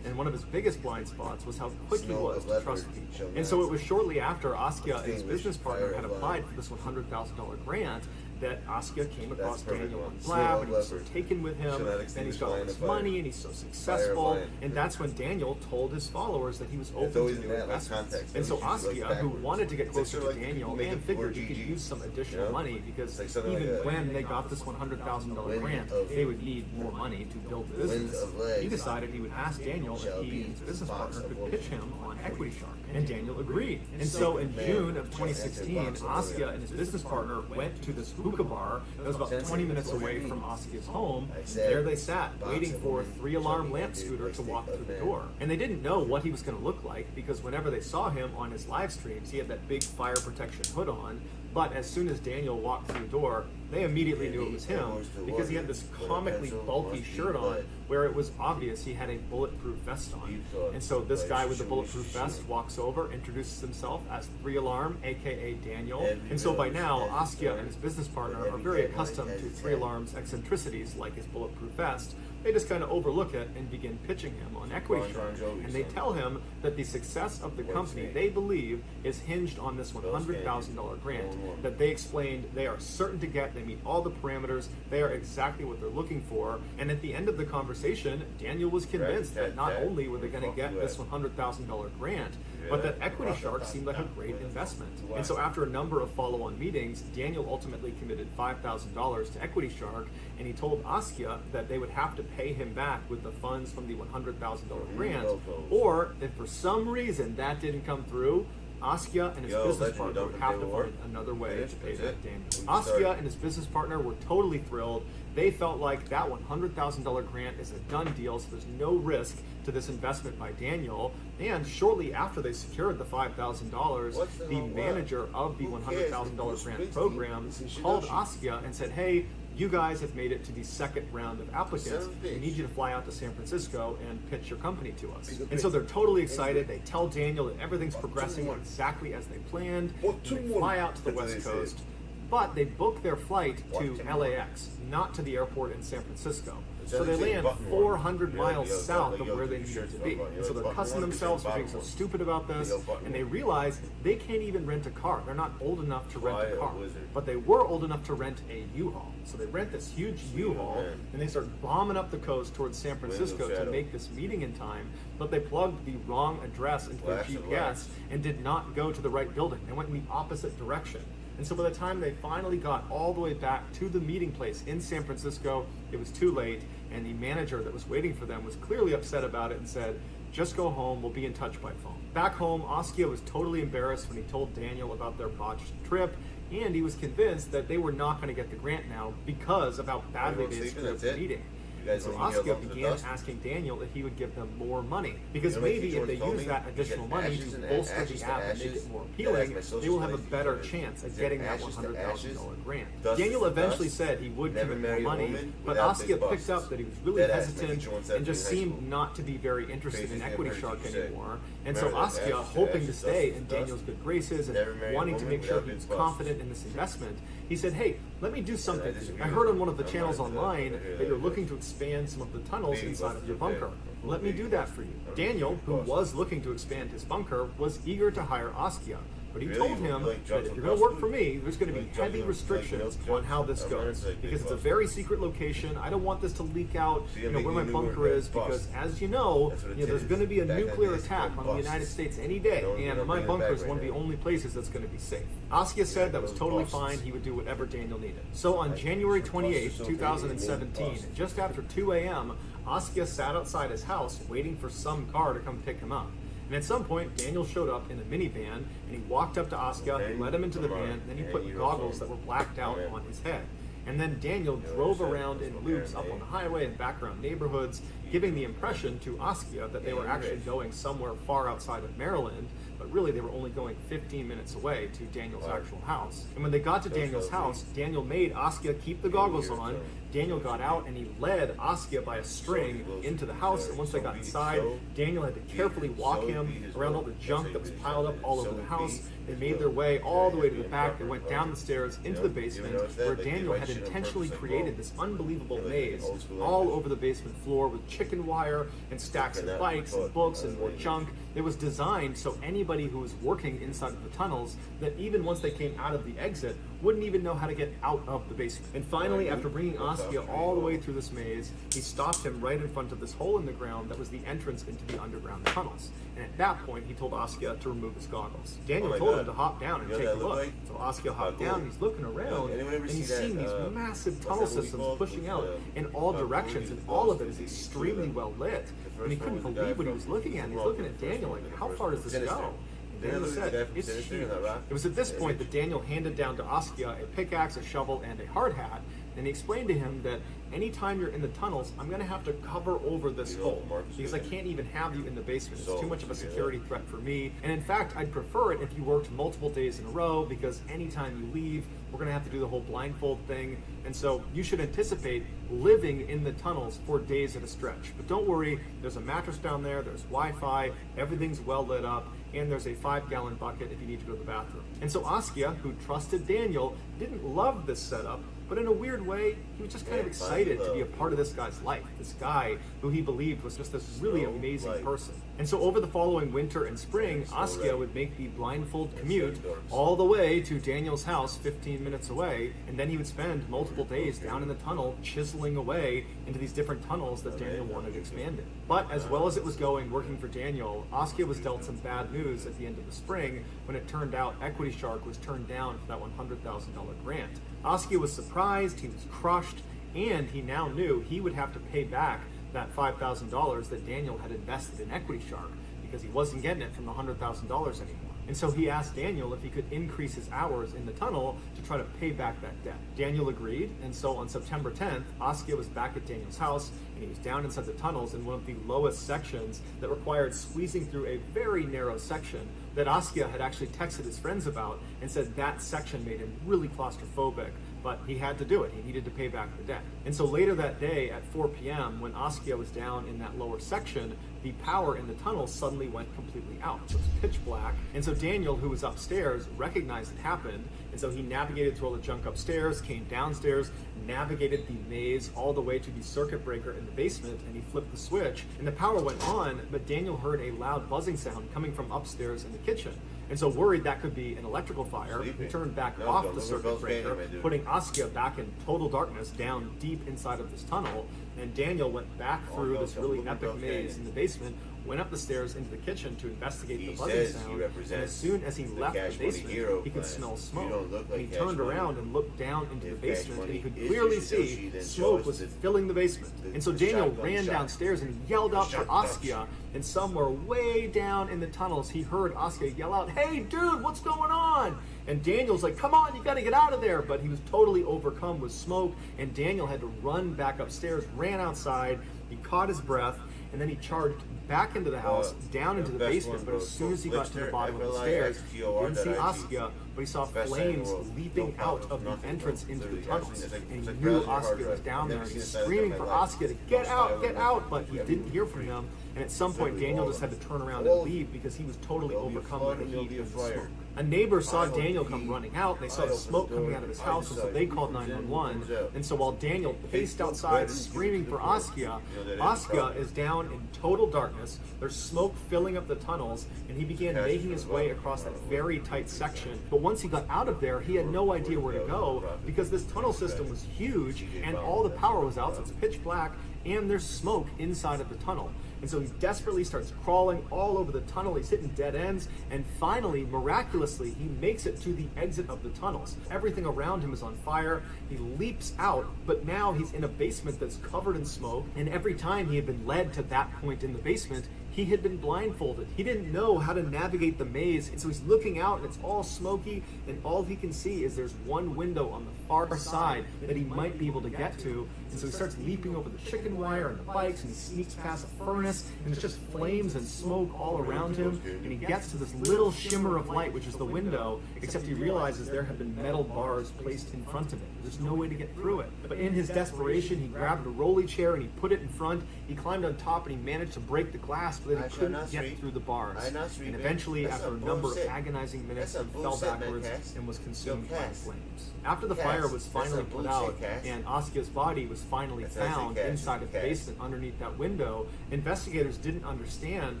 And one of his biggest blind spots was how quick he was to trust people. And so it was shortly after Askia and his business partner had applied for this $100,000 grant that Askia came across Daniel on Blab, and he was so taken with him, and he's got all this money, and he's so successful, and that's when Daniel told his followers that he was open to new investments. And so Askia, who wanted to get closer to Daniel and figured he could use some additional money, because even when they got this $100,000 grant, they would need more money to build the business, he decided he would ask Daniel if he and his business partner could pitch him on Equity Shark, and Daniel agreed. And so in June of 2016, Askia and his business partner went to this hookah bar that was about 20 minutes away from Askia's home. There they sat, waiting for 3alarm Lamp Scooter to walk through the door. And they didn't know what he was going to look like, because whenever they saw him on his live streams, he had that big fire protection hood on. But as soon as Daniel walked through the door, they immediately knew it was him, because he had this comically bulky shirt on where it was obvious he had a bulletproof vest on. And so this guy with the bulletproof vest walks over, introduces himself as 3alarm, aka Daniel. And so by now, Askia and his business partner are very accustomed to 3alarm's eccentricities, like his bulletproof vest. They just kind of overlook it and begin pitching him on Equity Shark. And they tell him that the success of the company, they believe, is hinged on this $100,000 grant that they explained they are certain to get. They meet all the parameters. They are exactly what they're looking for. And at the end of the conversation, Daniel was convinced that not only were they going to get this $100,000 grant, but that Equity Shark seemed like a great investment. And so after a number of follow-on meetings, Daniel ultimately committed $5,000 to Equity Shark, and he told Askia that they would have to pay him back with the funds from the $100,000 grant, or if for some reason that didn't come through, Askia and his Yo, business legend, partner don't would have to forget war. find another way Finish, to pay that's back it. Daniel. When you start. Askia and his business partner were totally thrilled. They felt like that $100,000 grant is a done deal, so there's no risk to this investment by Daniel. And shortly after they secured the $5,000, What's the the hell, what? manager of the Who $100,000 cares? grant Bruce program Springsteen, she called knows Askia and said, hey, you guys have made it to the second round of applicants. Son of a We bitch. need you to fly out to San Francisco and pitch your company to us. Piece of And so bitch. they're totally excited. They tell Daniel that everything's What, progressing 2-1? exactly as they planned. What, And they 2-1? fly out to the That's what West they Coast. said. But they book their flight What, to 2-1? LAX, not to the airport in San Francisco. It So sounds they like land button 400 one. miles Yo, south like, of yo, where do they your needed shirts to up, be. yo, And so they're button cussing one, themselves for bottom being so one. stupid about this. Yo, button And they one. realize they can't even rent a car. They're not old enough to rent a Quiet car. wizard. But they were old enough to rent a U-Haul. So they rent this huge U-Haul man. and they start bombing up the coast towards San Francisco to shadow. make this meeting in time. But they plugged the wrong address into their Flash and GPS lights. and did not go to the right building. They went in the opposite direction. And so by the time they finally got all the way back to the meeting place in San Francisco, it was too late, and the manager that was waiting for them was clearly upset about it and said, just go home, we'll be in touch by phone. Back home, Askia was totally embarrassed when he told Daniel about their botched trip, and he was convinced that they were not going to get the grant now because of how badly Everyone they had sleeping, screwed up that's the it? meeting. You guys So don't get Askia along to the began dust? asking Daniel if he would give them more money, because You know, my maybe teacher if they once told use me, that you additional get money ashes to and bolster ashes the to app and make ashes. it more That's appealing, my social they will have a studies better teacher. chance at Is getting it that ashes to $100,000 grant. Dust Daniel to eventually dust? said he would Never commit more marry a money, woman but without Askia big picked busts. up that he was really Dead ass, my hesitant teacher once said and to me just in high seemed school. not to be very interested Crazy in thing I've Equity heard Shark you say. anymore. And so Remember that, Askia, ashes to hoping to ashes, stay dust in to Daniel's dust. good graces Never and marry a wanting to woman make sure without he big was busts. confident in this investment, he said, hey, let me do something. disagree I with heard you. on one of the I'm channels not into that. online I hear that that, you're yeah. looking to expand some of the tunnels Baby inside of busted your okay. bunker. Let me do that for you. Daniel, who was looking to expand his bunker, was eager to hire Askia. But he Really? told You him like that jump if on you're going to work bus for food? me, there's going to be Like heavy jumping on, restrictions like, on how this I'm running goes. to, like, Because it's a bus. very secret location. I don't want this to leak out, See, you I'm know, where my making a new bunker word, is, bust. because as you know, That's what it there's is. going to be a Back in nuclear the days, attack it on was the United busts. States any day, Don't and bring my it bunker back is right one of the now. only places that's going to be safe. Askia said that was those totally busts. fine. He would do whatever Daniel needed. So on January Busts are 28th, so big, they mean 2017, busts. just after 2 a.m., Askia sat outside his house waiting for some car to come pick him up. And at some point, Daniel showed up in a minivan, and he walked up to Askia, he led him into the van, and then he put goggles that were blacked out on his head. And then Daniel drove around in loops up on the highway and back around neighborhoods, giving the impression to Askia that they were actually going somewhere far outside of Maryland, but really they were only going 15 minutes away to Daniel's actual house. And when they got to Daniel's house, Daniel made Askia keep the goggles on. Daniel got out and he led Askia by a string into the house, and once they got inside, Daniel had to carefully walk him around all the junk that was piled up all over the house. They made their way all the way to the back. They went down the stairs into the basement, where Daniel had intentionally created this unbelievable maze all over the basement floor with chicken wire and stacks of bikes and books and more junk. It was designed so anybody who was working inside of the tunnels, that even once they came out of the exit, wouldn't even know how to get out of the basement. And finally, after bringing Askia all the way through this maze, he stopped him right in front of this hole in the ground that was the entrance into the underground tunnels. And at that point, he told Askia to remove his goggles. Daniel told him to hop down and You know take what a that look look. like? So Askia hopped Cool. down, and he's looking around, Anyone ever and see he's that, seeing these massive what's tunnel that movie systems called? pushing With, out in all Gawd directions, Triller, and all of it Gawd is extremely Triller. well lit. And he first couldn't one was the guy believe what he from was looking at. He's Rock, looking at the first Daniel one, like, the how first far one. does this Sinister. go? Then Daniel look at the said, guy from it's Sinister in huge. that rock. It was at this point that Daniel handed down to Askia a pickaxe, a shovel, and a hard hat, and he explained to him that anytime you're in the tunnels, I'm going to have to cover over this hole, because I can't even have you in the basement. It's too much of a security threat for me, and in fact, I'd prefer it if you worked multiple days in a row, because anytime you leave, we're going to have to do the whole blindfold thing, and so you should anticipate living in the tunnels for days at a stretch. But don't worry, there's a mattress down there, there's Wi-Fi, everything's well lit up, and there's a 5-gallon bucket if you need to go to the bathroom. And so Askia, who trusted Daniel, didn't love this setup, but in a weird way, he was just kind of excited to be a part of this guy's life, this guy who he believed was just this really amazing person. And so over the following winter and spring, Askia would make the blindfold commute all the way to Daniel's house 15 minutes away, and then he would spend multiple days down in the tunnel chiseling away into these different tunnels that Daniel wanted expanded. But as well as it was going working for Daniel, Askia was dealt some bad news at the end of the spring when it turned out Equity Shark was turned down for that $100,000 grant. Askia was surprised, he was crushed, and he now knew he would have to pay back that $5,000 that Daniel had invested in Equity Shark, because he wasn't getting it from the $100,000 anymore. And so he asked Daniel if he could increase his hours in the tunnel to try to pay back that debt. Daniel agreed, and so on September 10th, Askia was back at Daniel's house, and he was down inside the tunnels in one of the lowest sections that required squeezing through a very narrow section that Askia had actually texted his friends about and said that section made him really claustrophobic, but he had to do it. He needed to pay back the debt. And so later that day at 4 p.m., when Askia was down in that lower section, the power in the tunnel suddenly went completely out. So it was pitch black. And so Daniel, who was upstairs, recognized it happened. And so he navigated through all the junk upstairs, came downstairs, navigated the maze all the way to the circuit breaker in the basement, and he flipped the switch. And the power went on, but Daniel heard a loud buzzing sound coming from upstairs in the kitchen. And so worried that could be an electrical fire, he turned back off the circuit breaker, putting Askia back in total darkness down deep inside of this tunnel. And Daniel went back through this really epic maze in the basement, went up the stairs into the kitchen to investigate the buzzing sound, and as soon as he left the basement, he could smell smoke. And he turned around and looked down into the basement, and he could clearly see smoke was filling the basement. And so Daniel ran downstairs and he yelled out for Askia, and somewhere way down in the tunnels, he heard Askia yell out, "Hey dude, what's going on?" And Daniel's like, "Come on, you gotta get out of there." But he was totally overcome with smoke, and Daniel had to run back upstairs, ran outside, he caught his breath, and then he charged back into the house, down into the basement. But as soon as he got to the bottom of the stairs, he didn't see Askia, but he saw flames leaping out of the entrance into the tunnels. And he knew Askia was down there, and he was screaming for Askia to get out, but he didn't hear from him. And at some point, Daniel just had to turn around and leave because he was totally overcome by the heat and the smoke. A neighbor saw Daniel come running out. They saw the smoke coming out of his house, and so they called 911. And so while Daniel paced outside screaming for Askia, Askia is down in total darkness. There's smoke filling up the tunnels, and he began making his way across that very tight section. But once he got out of there, he had no idea where to go because this tunnel system was huge, and all the power was out, so it's pitch black, and there's smoke inside of the tunnel. And so he desperately starts crawling all over the tunnel. He's hitting dead ends. And finally, miraculously, he makes it to the exit of the tunnels. Everything around him is on fire. He leaps out, but now he's in a basement that's covered in smoke. And every time he had been led to that point in the basement, he had been blindfolded. He didn't know how to navigate the maze. And so he's looking out and it's all smoky, and all he can see is there's one window on the far side that he might be able to get to. And so he starts leaping over the chicken wire and the bikes, and he sneaks past a furnace, and it's just flames and smoke all around him. And he gets to this little shimmer of light, which is the window, except he realizes there have been metal bars placed in front of it. There's no way to get through it. But in his desperation, he grabbed a rolly chair and he put it in front. He climbed on top and he managed to break the glass, but then he couldn't get through the bars. And eventually, after a number of agonizing minutes, he fell backwards and was consumed by flames. After the fire was finally put out and Askia's body was finally found inside of the basement underneath that window, investigators didn't understand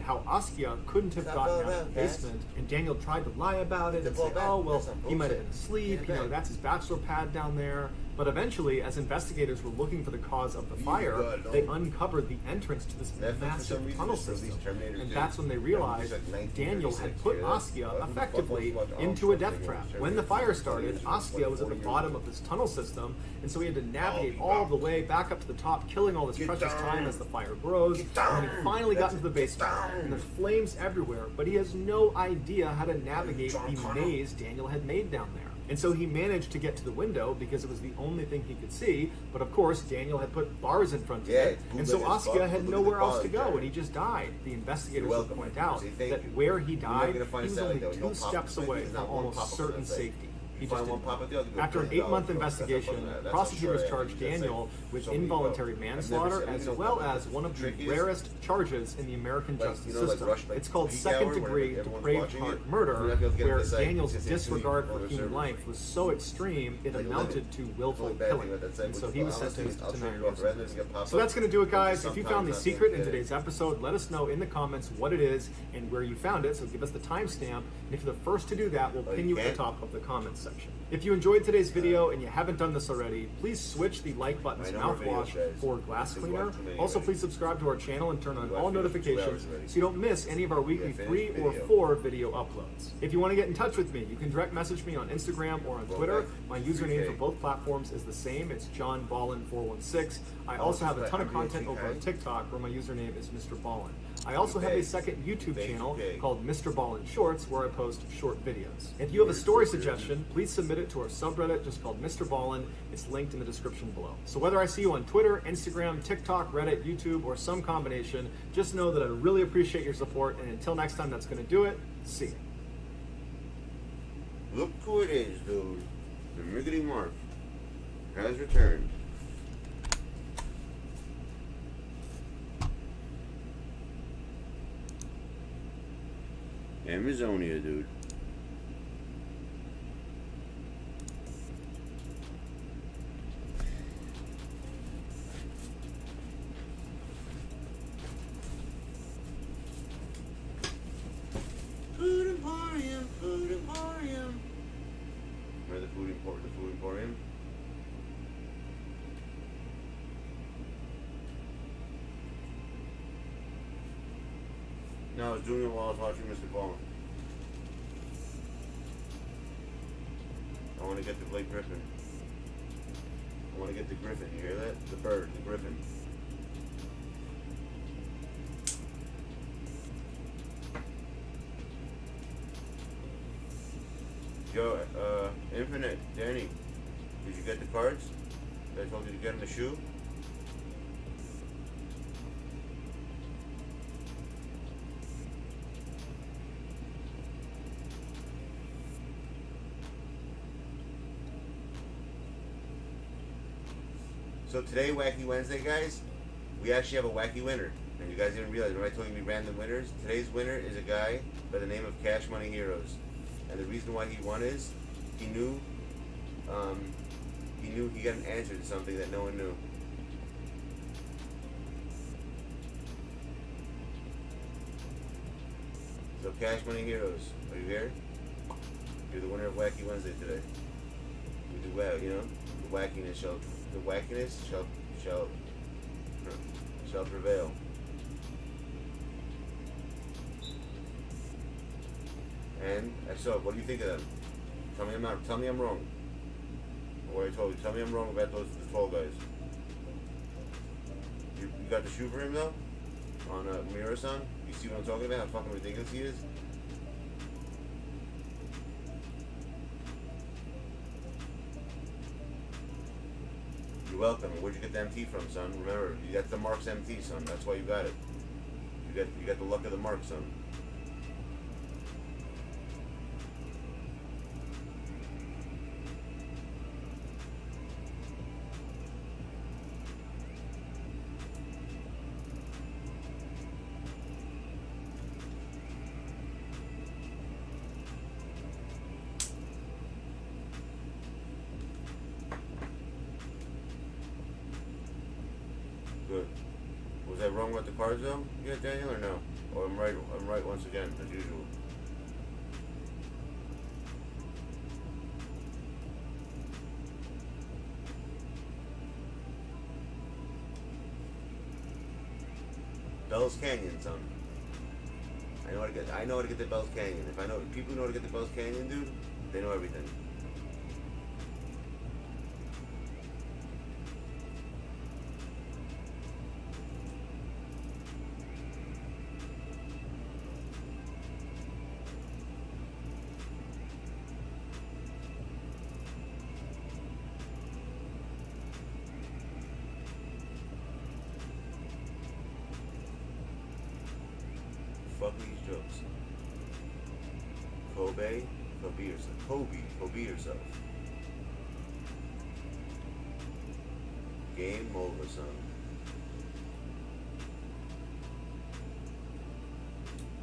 how Askia couldn't have gotten out of the basement. And Daniel tried to lie about it and say, "Oh, well, he might have been asleep, you know, that's his bachelor pad down there." But eventually, as investigators were looking for the cause of the fire, they uncovered the entrance to this massive tunnel system. And that's when they realized Daniel had put Askia effectively into a death trap. When the fire started, Askia was at the bottom of this tunnel system, and so he had to navigate all the way back up to the top, killing all this precious time as the fire grows. And he finally got into the basement, and there's flames everywhere, but he has no idea how to navigate the maze Daniel had made down there. And so he managed to get to the window because it was the only thing he could see. But of course, Daniel had put bars in front of it. And so Askia had nowhere else to go, and he just died. The investigators will point out that where he died, he was only 2 steps away from almost certain safety. He just didn't. After an 8-month investigation, prosecutors charged Daniel with involuntary manslaughter as well as one of the rarest charges in the American justice system. It's called second-degree depraved heart murder, where Daniel's disregard for human life was so extreme it amounted to willful killing. And so he was sentenced to 9 years. So that's going to do it, guys. If you found the secret in today's episode, let us know in the comments what it is and where you found it. So give us the timestamp, and if you're the first to do that, we'll pin you at the top of the comments section. If you enjoyed today's video and you haven't done this already, please switch the like button's mouthwash for glass cleaner. Also, please subscribe to our channel and turn on all notifications so you don't miss any of our weekly 3 or 4 video uploads. If you want to get in touch with me, you can direct message me on Instagram or on Twitter. My username for both platforms is the same. It's JohnBallin416. I also have a ton of content over on TikTok where my username is Mr. Ballin. I also have a Thanks. second YouTube Thanks, channel okay. called Mr. Ballin Shorts, where I post short videos. If you have a story suggestion, please submit it to our subreddit just called Mr. Ballin. It's linked in the description below. So whether I see you on Twitter, Instagram, TikTok, Reddit, YouTube, or some combination, just know that I really appreciate your support, and until next time, that's going to do it. See ya. Look who it is, dude. The Miggity Mark has returned. Amazonia, dude. Food Emporium, Food Emporium. Remember the Food Emporium? No, I was doing it while I was watching Mr. Ballin. I want to get the Blake Griffin. I want to get the Griffin. You hear that? The bird, the Griffin. Yo, Infinite, Danny, did you get the cards that I told you to get in the shoe? So today, Wacky Wednesday, guys, we actually have a wacky winner. And you guys didn't realize, when I told you we random winners, today's winner is a guy by the name of Cash Money Heroes. And the reason why he won is he knew he got an answer to something that no one knew. So Cash Money Heroes, are you here? You're the winner of Wacky Wednesday today. We do well, you know. The wackiness shall prevail. And so, what do you think of them? Tell me I'm wrong. Or what I told you. Tell me I'm wrong about the tall guys. You got the shoe for him though? On Mira-san? You see what I'm talking about? How fucking ridiculous he is? You're welcome. Where'd you get the MT from, son? Remember, you got the Mark's MT, son. That's why you got it. You got the luck of the Mark, son. Good. Was I wrong about the cards though? Yeah, Daniel, or no? Or I'm right once again, as usual. Bell's Canyon, son. I know how to get the Bell's Canyon. If people who know how to get the Bell's Canyon, dude, they know everything. Fuck these jokes. Kobe yourself. Game over, son.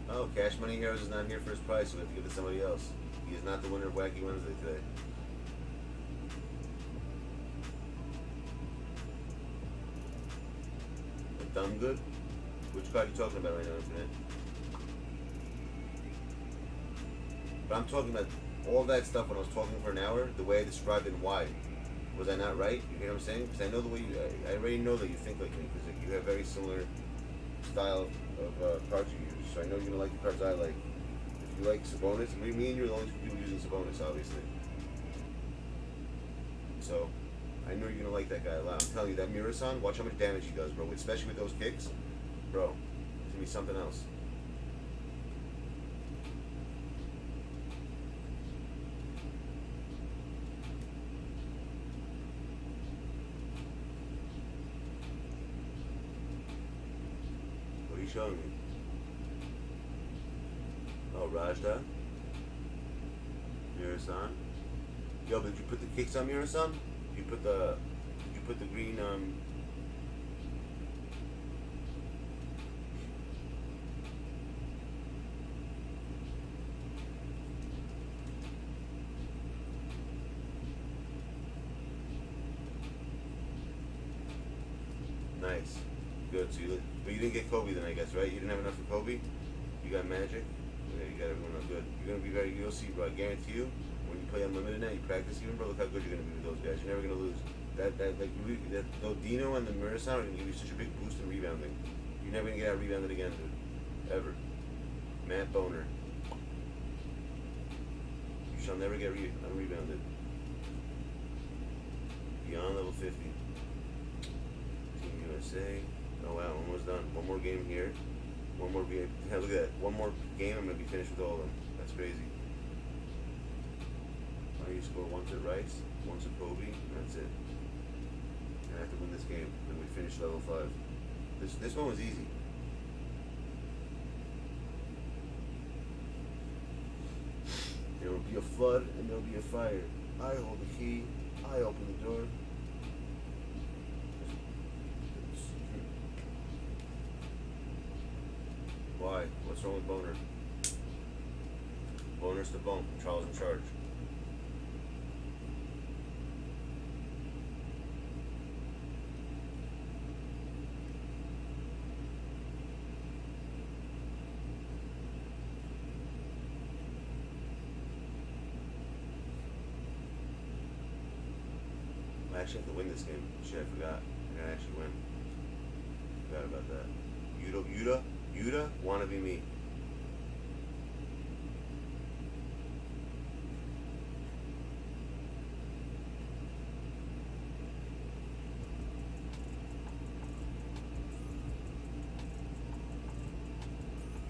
Oh, Cash Money Heroes is not here for his prize, so we have to give it to somebody else. He is not the winner of Wacky Wednesday today. The Dumb Good? Which card are you talking about right now, Infinite? But I'm talking about all that stuff when I was talking for an hour, the way I described it and why. Was I not right? You hear what I'm saying? Because I know the way I already know that you think like me, because you have very similar style of cards you use. So I know you're going to like the cards I like. If you like Sabonis, me and you are the only two people using Sabonis, obviously. So I know you're going to like that guy a lot. I'm telling you, that Mira-san, watch how much damage he does, bro. Especially with those kicks. Bro, he's me something else. What are you showing me? Oh, Rajda? Mirasan? Yo, but did you put the kicks on Mirasan? Did you put the green, Nice. Good. So but you didn't get Kobe then, I guess, right? You didn't have enough for Kobe? You got Magic? Yeah, you got everyone else. Good. You're gonna be you'll see, bro. I guarantee you, when you play Unlimited now, you practice even, bro, look how good you're gonna be with those guys. You're never gonna lose. Dino and the Murasan are gonna give you such a big boost in rebounding. You're never gonna get out rebounded again, dude. Ever. Matt Boner. You shall never get unrebounded. Beyond level 50. Team USA. Oh wow, almost done. One more game here. One more game. Yeah, look at that. One more game, I'm gonna be finished with all of them. That's crazy. Why do you score once at Rice, once at Kobe, and that's it. I have to win this game, then we finish level 5. This one was easy. There will be a flood and there will be a fire. I hold the key. I open the door. Why? What's wrong with Boner? Boner's the bump. Charles in charge. I actually have to win this game. Shit, I forgot. I gotta actually win. Forgot about that. Yuta, wanna be me.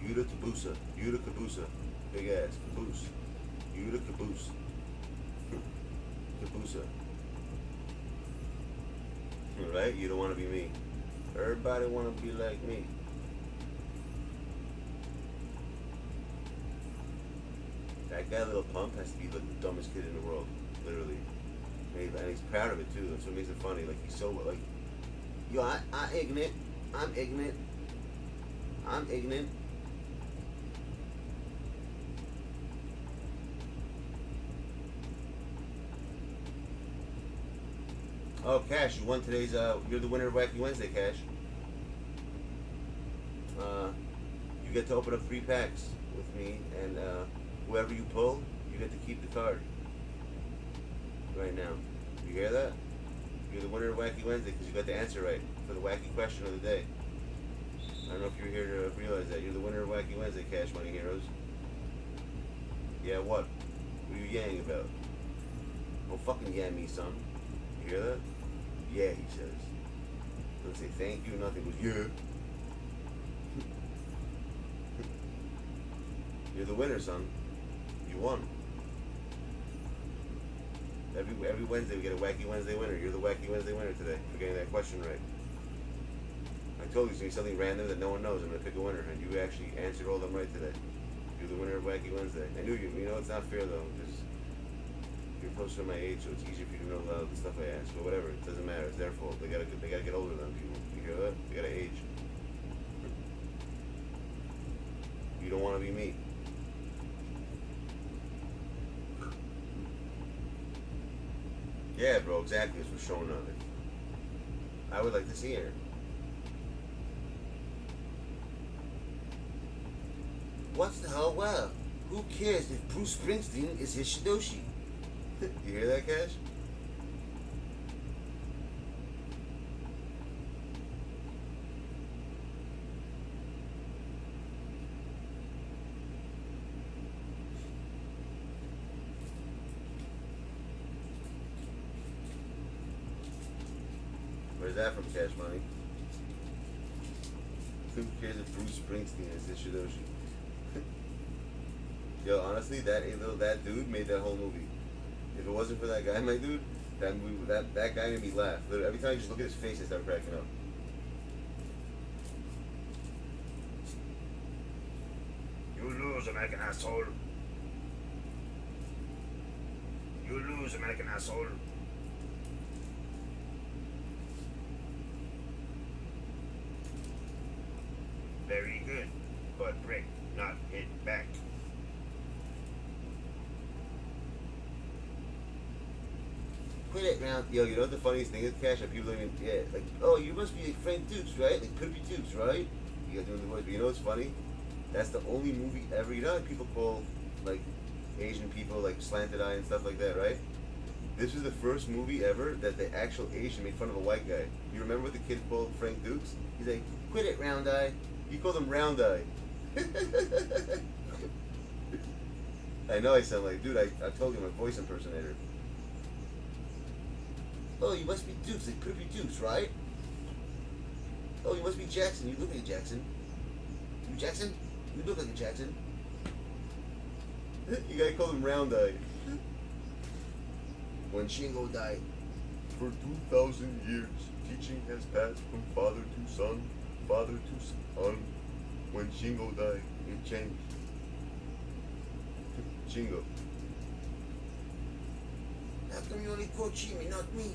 Yuta Kabusa. Big ass. Caboose. Yuta Caboose. Kabusa. Right? You don't want to be me. Everybody want to be like me. That guy, Little Pump, has to be like the dumbest kid in the world, literally. And he's proud of it too. That's what makes it funny. Like he's so like, yo, I'm ignorant. I'm ignorant. I'm ignorant. Oh, Cash, you won today's, you're the winner of Wacky Wednesday, Cash. You get to open up 3 packs with me, and whoever you pull, you get to keep the card. Right now. You hear that? You're the winner of Wacky Wednesday because you got the answer right for the wacky question of the day. I don't know if you're here to realize that. You're the winner of Wacky Wednesday, Cash Money Heroes. Yeah, what? What are you yaying about? Don't fucking yam me, son. You hear that? Yeah, he says. Doesn't say thank you, nothing. Goes, yeah. You're the winner, son. You won. Every Wednesday we get a Wacky Wednesday winner. You're the Wacky Wednesday winner today for getting that question right. I told you it's going to be something random that no one knows. I'm going to pick a winner, and you actually answered all of them right today. You're the winner of Wacky Wednesday. I knew you. You know, it's not fair, though, because you're closer to my age, so it's easier for you to know a lot of the stuff I ask. But whatever, it doesn't matter. It's their fault. They gotta get older than people. You hear that? They gotta age. You don't want to be me. Yeah, bro. Exactly. That's what's showing up. I would like to see her. What's the hell? Well, who cares if Bruce Springsteen is his Shidoshi? You hear that, Cash? Where's that from, Cash Money? Who cares if Bruce Springsteen is this Shidoshi? Yo, honestly, that dude made that whole movie. If it wasn't for that guy, my dude, that guy made me laugh. Literally, every time I just look at his face, I start cracking up. You lose, American asshole. You lose, American asshole. Very good, but break, not hit back. Quit it, man. Yo, you know what the funniest thing is, Cash? That people don't even, yeah, like, oh, you must be like Frank Dukes, right? Like, could be Dukes, right? You guys doing the voice, but you know what's funny? That's the only movie ever, you know like people call, like, Asian people, like, slanted eye and stuff like that, right? This was the first movie ever that the actual Asian made fun of a white guy. You remember what the kid called Frank Dukes? He's like, quit it, round eye. He called him round eye. I know I sound like, dude, I told you I'm a voice impersonator. Oh, you must be Dukes. Like, could be Dukes, right? Oh, you must be Jackson. You look like a Jackson. You Jackson? You look like a Jackson. You gotta call him round eye. When Shingo died. For 2,000 years, teaching has passed from father to son, father to son. When Shingo died, it changed. Shingo. How come you only call Chimi, not me?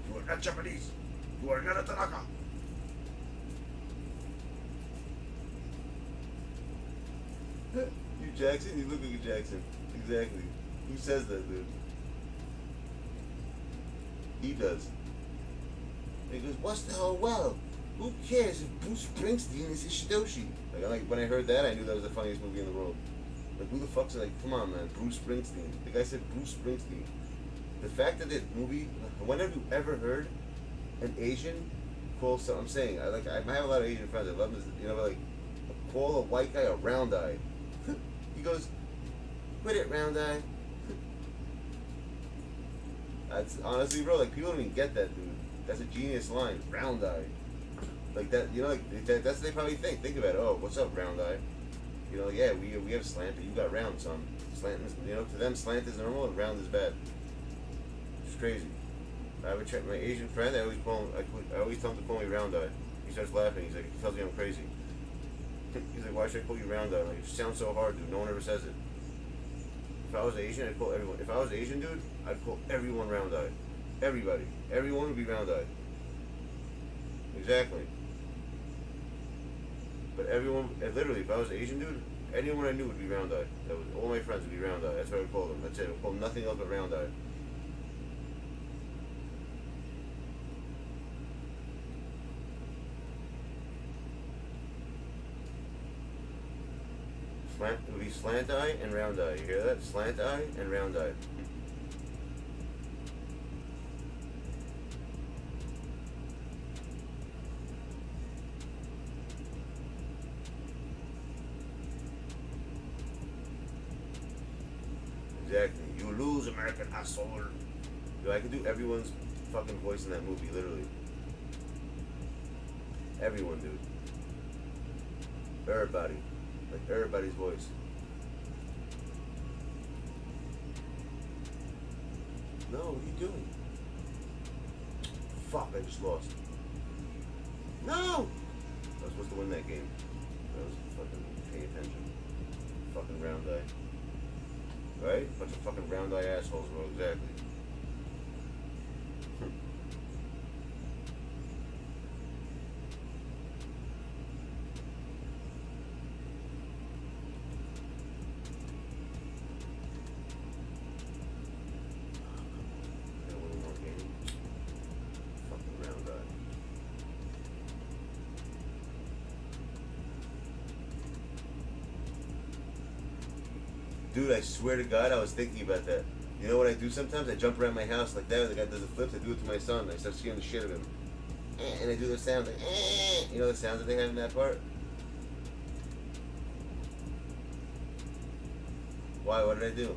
You are not Japanese. You are not a Tanaka. You Jackson? You look like a Jackson. Exactly. Who says that, dude? He does. He goes, what's the hell? Well, who cares if Bruce Springsteen is a Shidoshi? Like when I heard that, I knew that was the funniest movie in the world. Like, who the fuck's like, come on, man, Bruce Springsteen. The guy said Bruce Springsteen. The fact that that movie, when have you ever heard an Asian call I'm saying, I might have a lot of Asian friends. I love this, you know, like, call a white guy a round eye. He goes, quit it, round eye. That's honestly, bro, like, people don't even get that, dude. That's a genius line, round eye. Like that, you know, like that's what they probably think. Think about it. Oh, what's up, round eye? You know, yeah, we have slant, but you got round, son. Slant is, you know, to them slant is normal and round is bad. It's crazy. I would check my Asian friend. I always tell him to call me round eye. He starts laughing. He's like, he tells me I'm crazy. He's like, why should I call you round eye? I'm like, you sound so hard, dude. No one ever says it. If I was Asian, I'd call everyone. If I was Asian, dude, I'd call everyone round eye. Everybody. Everyone would be round eye. Exactly. But everyone, literally, if I was Asian, dude, anyone I knew would be round eye. That was, all my friends would be round eye. That's what I would call them. That's it. I would call them nothing else but round eye. It would be slant eye and round eye. You hear that? Slant eye and round eye. Exactly. You lose, American asshole. Yo, I could do everyone's fucking voice in that movie, literally. Everyone, dude. Everybody. Like, everybody's voice. No, what are you doing? Fuck, I just lost. No! I was supposed to win that game. I was fucking paying attention. Fucking round eye. Right? Bunch of fucking round eye assholes, bro, exactly. Dude, I swear to God, I was thinking about that. You know what I do sometimes? I jump around my house like that. The guy does the flips. I do it to my son. I start scaring the shit out of him. And I do the sound like, you know the sounds that they have in that part? Why? What did I do?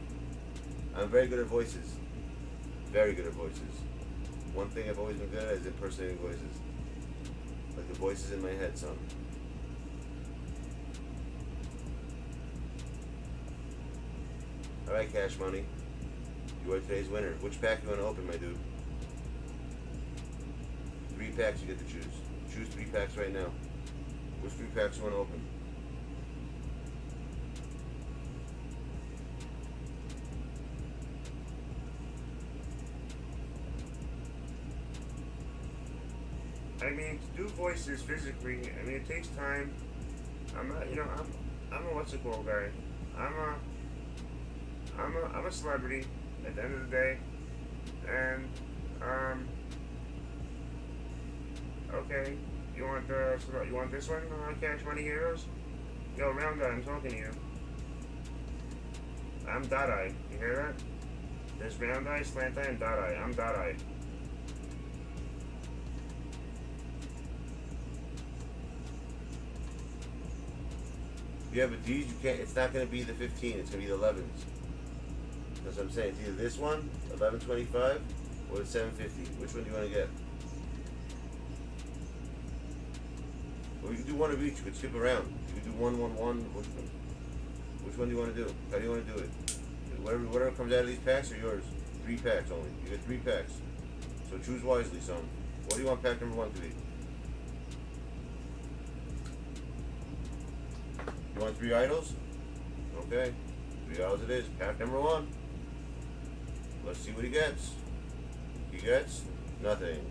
I'm very good at voices. Very good at voices. One thing I've always been good at is impersonating voices. Like the voices in my head, son. Alright, Cash Money. You are today's winner. Which pack you want to open, my dude? 3 packs you get to choose. Choose 3 packs right now. Which 3 packs you want to open? I mean, to do voices physically, I mean, it takes time. I'm not, you know, I'm a what's it called guy. I'm a celebrity at the end of the day, and okay, you want this one, Cash Money Heroes? Yo, Round Eye, I'm talking to you. I'm Dot Eye. You hear that? There's Round Eye, Slant Eye, and Dot Eye. I'm Dot Eye. Yeah, but these you can't. It's not going to be the 15. It's going to be the 11s. That's what I'm saying. It's either this one, 1125, or the 750. Which one do you want to get? Or you can do one of each. You can skip around. You can do 111. Which one do you want to do? How do you want to do it? Whatever comes out of these packs are yours. 3 packs only. You get 3 packs. So choose wisely, son. What do you want pack number 1 to be? You want 3 idols? Okay. 3 idols it is. Pack number 1. Let's see what he gets. He gets nothing.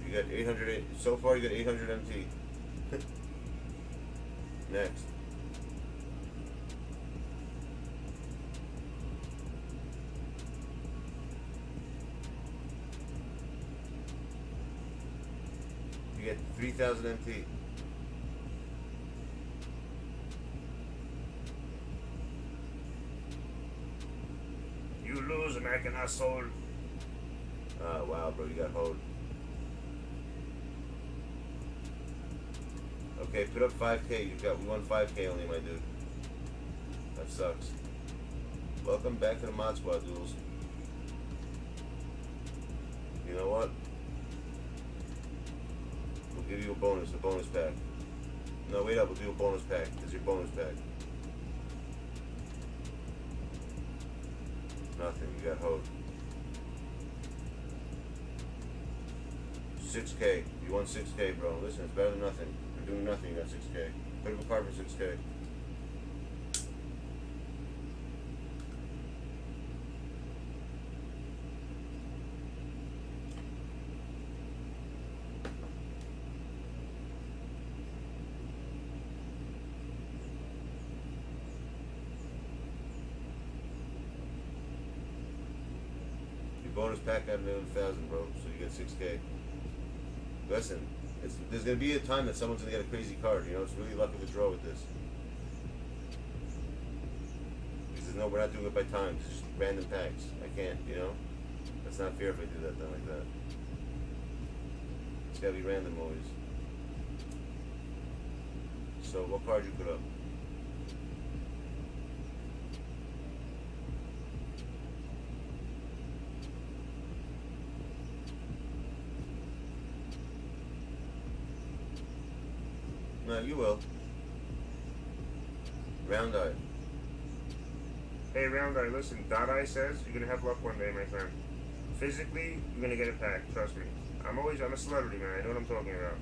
You got 800. So far, you got 800 MT. Next. You get 3,000 MT. You lose, American asshole. Oh, wow, bro, you got hold. Okay, put up 5K. We won 5K only, my dude. That sucks. Welcome back to the Mod Squad duels. You know what? We'll give you a bonus pack. No, wait up, we'll do a bonus pack. This is your bonus pack. Nothing, you got hold. 6K. You won 6K, bro. Listen, it's better than nothing. You're doing nothing, you got 6K. Put up a card for 6K. Bonus pack out of 1,000, bro. So you get 6K. Listen, there's gonna be a time that someone's gonna get a crazy card. You know, it's really luck of the draw with this. Because no, we're not doing it by times. It's just random packs. I can't. You know, that's not fair if I do that then like that. It's gotta be random always. So what card you put up? No, you will. Round Eye. Hey, Round Eye, listen, Dot Eye says you're gonna have luck one day, my friend. Physically, you're gonna get a pack, trust me. I'm a celebrity, man, I know what I'm talking about.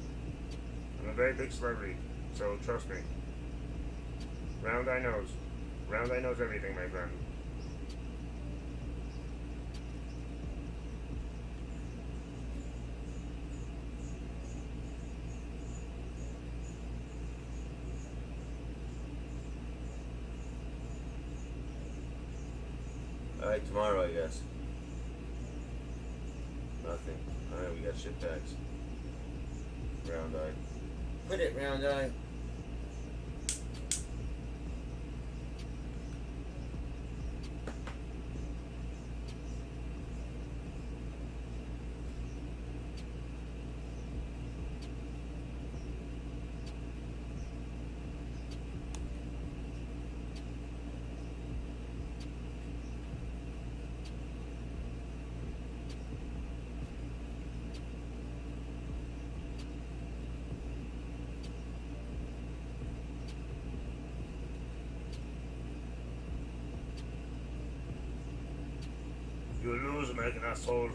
I'm a very big celebrity, so trust me. Round Eye knows. Round Eye knows everything, my friend. Alright, tomorrow I guess. Nothing. Alright, we got shit packs. Round Eye. Put it, Round Eye. You lose, American asshole.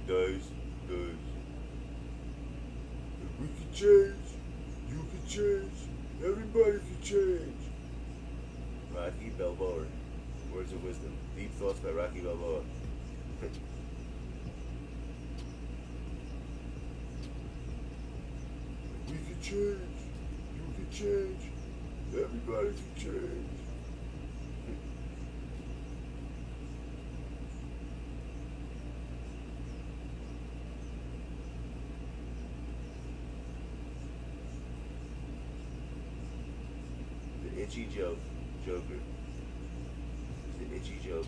Dies. If we can change, you can change, everybody can change. Rocky Balboa. Words of wisdom. Deep thoughts by Rocky Balboa. We can change, you can change, everybody can change. The itchy joke. Joker. The itchy joke.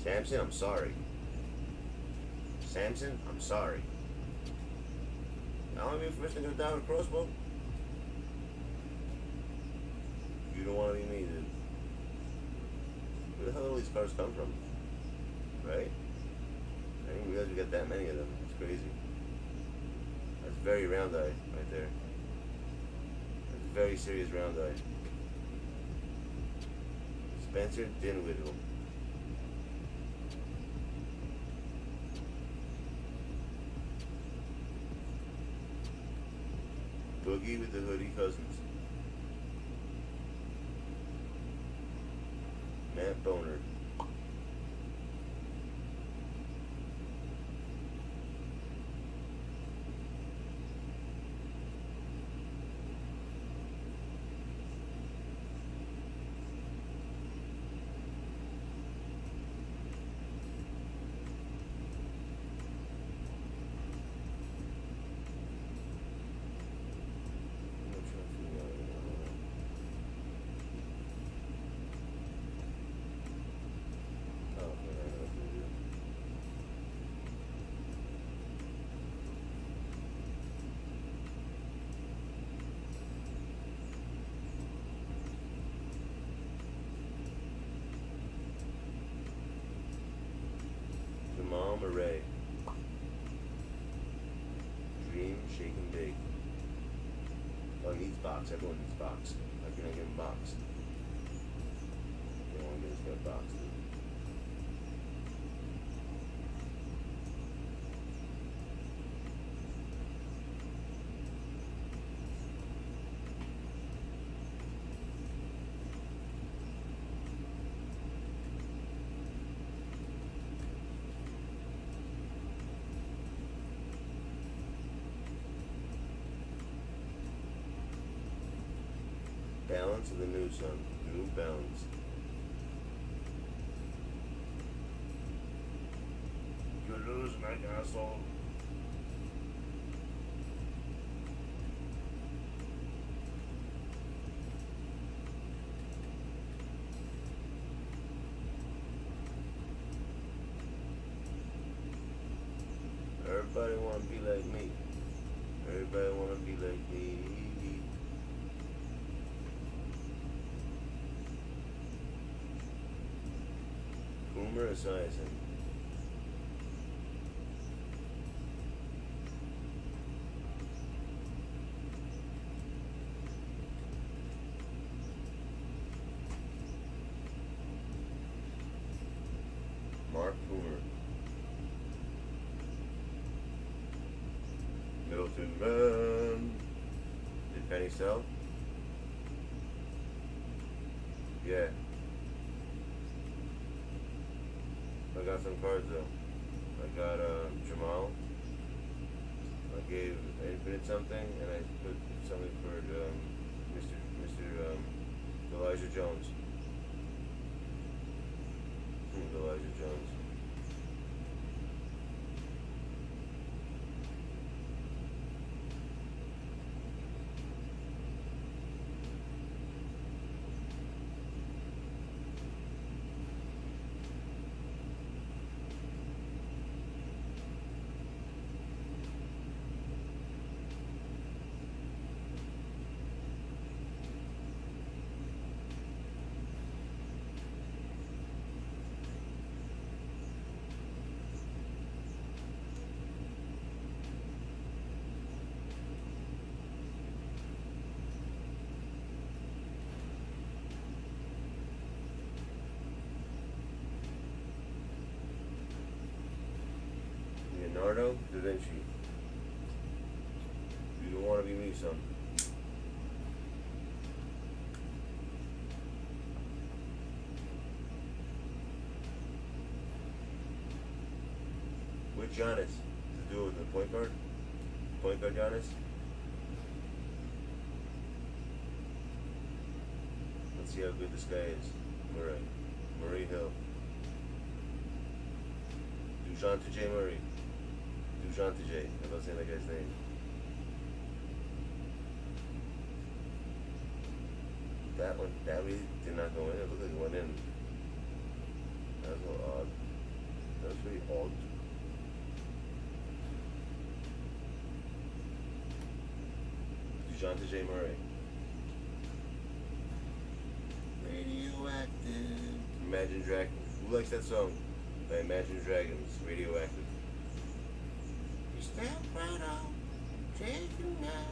Samson, I'm sorry. Samson, I'm sorry. I want to be the first to go down with a crossbow. You don't want to be me, dude. Where the hell do all these cars come from? Right? I didn't realize we got that many of them. It's crazy. That's very round eye right there. That's very serious round eye. Spencer Dinwiddle. Boogie with the hoodie cousins. Matt Boner. Mom Array. Dream, shake and bake. Oh, needs box. Everyone needs box. How can I get him box? They want to get this guy box, dude. Balance of the new son. New balance. You lose, Mike asshole. Everybody want to be like me. Everybody want to be like me. Boomer Esiason. Mark Boomer. Middleton Man. Did Penny sell? Yeah. I got some cards though. I got Jamal. I gave Infinite something, and I put something for Mr. Elijah Jones. Elijah Jones. Leonardo da Vinci. You don't want to be me, son. With Giannis to do with the point guard? Point guard Giannis? Let's see how good this guy is. Murray Hill. DeJounte Murray. DeJounte. I'm not saying that guy's name. That really did not go in. It looked like it went in. That was a little odd. That was pretty odd. DeJounte Murray. Radioactive. Imagine Dragons. Who likes that song? By Imagine Dragons, Radioactive. You step right on, take you now.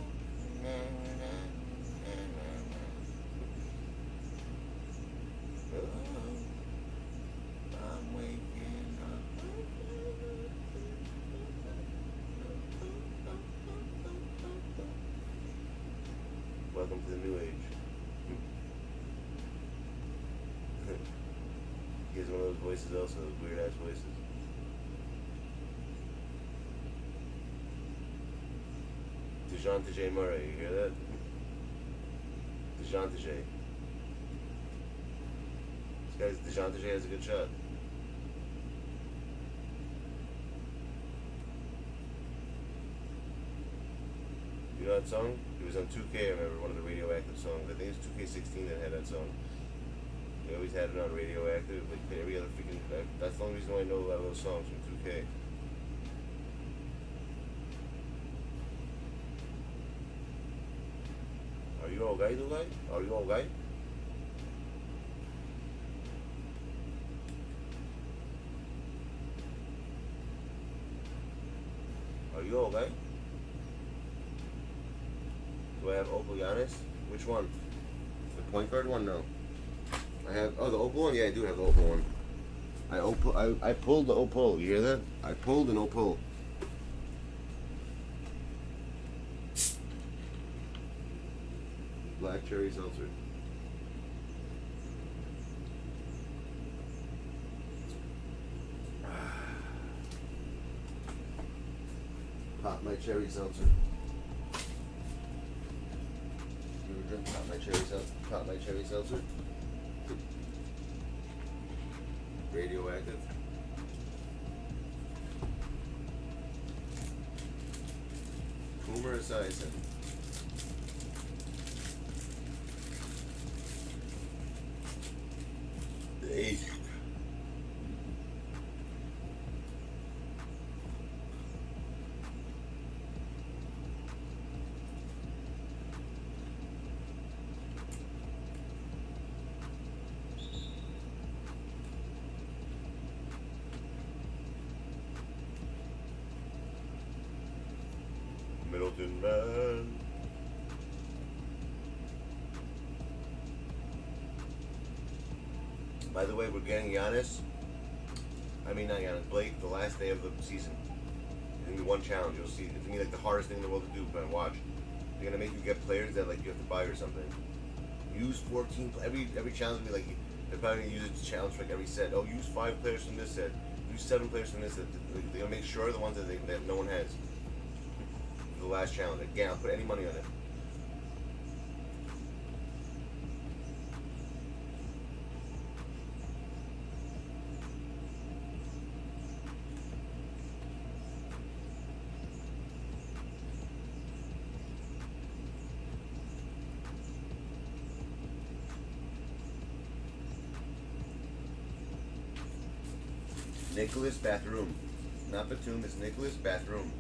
I'm waking up. Welcome to the new age. He has one of those voices also, those weird ass voices. DeJounte Murray, you hear that? DeJounte. This DeJounte has a good shot. You know that song? It was on 2K, I remember, one of the Radioactive songs. I think it's 2K16 that had that song. They always had it on Radioactive, like every other freaking. That's the only reason why I know a lot of those songs from 2K. Are you alright, Dugai? Are you alright? Are you alright? Do I have Opal Giannis? Which one? The point guard one? No. I have, oh, the Opal one? Yeah, I do have the Opal one. I pulled the Opal. You hear that? I pulled an Opal. Black cherry seltzer. Pop my cherry seltzer. You ever drink pop my cherry seltzer? Pop my cherry seltzer? Radioactive. Fumaricin. Hey. Middleton man. By the way, we're getting Giannis. I mean, not Giannis, Blake, the last day of the season. It's gonna be one challenge. You'll see. It's gonna be like the hardest thing in the world to do. But watch, they're gonna make you get players that like you have to buy or something. Use 14. Every challenge will be like they're probably gonna use a challenge for like every set. Oh, use 5 players from this set. Use 7 players from this set. They're gonna make sure the ones that no one has. The last challenge. Again, I'll put any money on it. Nicholas Bathroom. Not Batum, it's Nicholas Bathroom.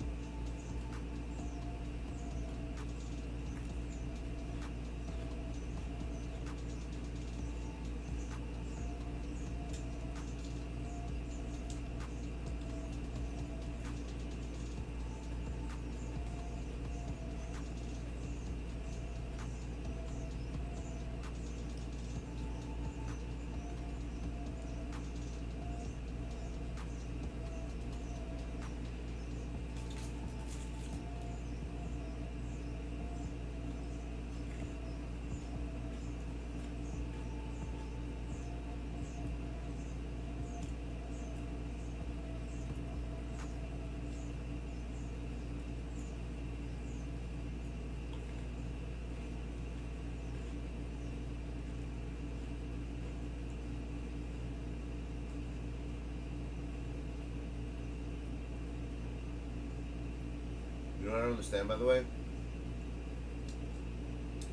know what I don't understand, by the way?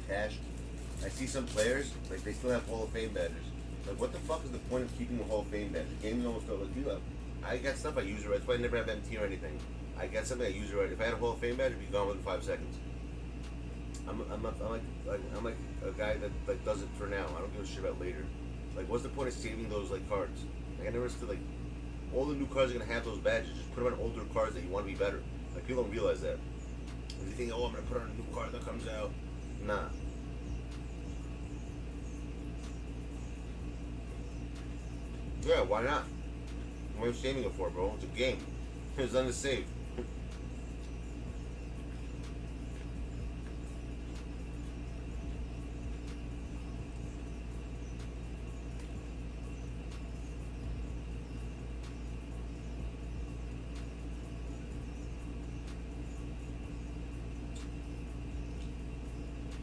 Cash. I see some players, like, they still have Hall of Fame badges. Like, what the fuck is the point of keeping a Hall of Fame badge? The game's almost over. Like, you I got stuff I use it right. That's why I never have MT or anything. I got something I use it right. If I had a Hall of Fame badge, it'd be gone within 5 seconds. I'm like a guy that like does it for now. I don't give a shit about later. Like, what's the point of saving those like cards? Like, I never understood, like, all the new cards are gonna have those badges. Just put them on older cards that you want to be better. Like, people don't realize that. If you think, oh, I'm gonna put on a new card that comes out, nah. Yeah, why not? What are you saving it for, bro? It's a game. There's nothing to save.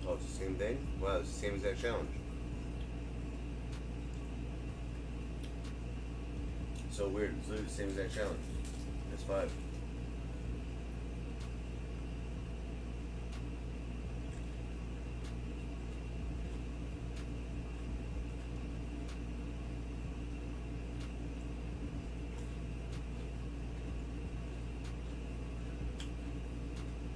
Oh, it's the same thing? Wow, it's the same exact challenge. So weird. It's literally the same exact challenge. That's 5.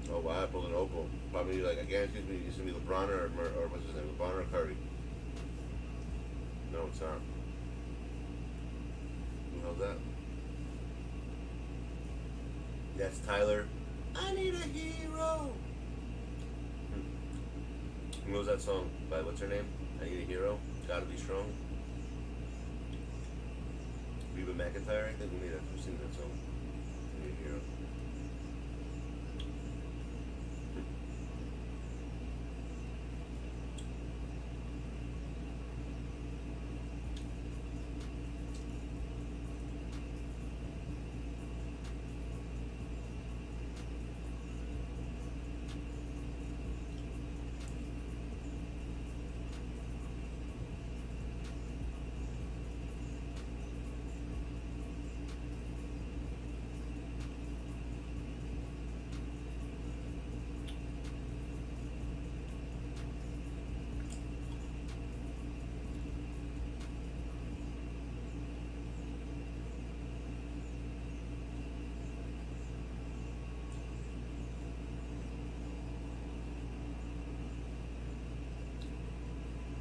Oh wow, I pulled an opal. Probably like, I guarantee it's gonna be LeBron or what's his name? LeBron or Curry. No, it's not. Who held that? That's Tyler. I need a hero. Who knows that song by what's her name? I need a hero. Gotta be strong. Reba McEntire, I think we made that. Who sings that song? I need a hero.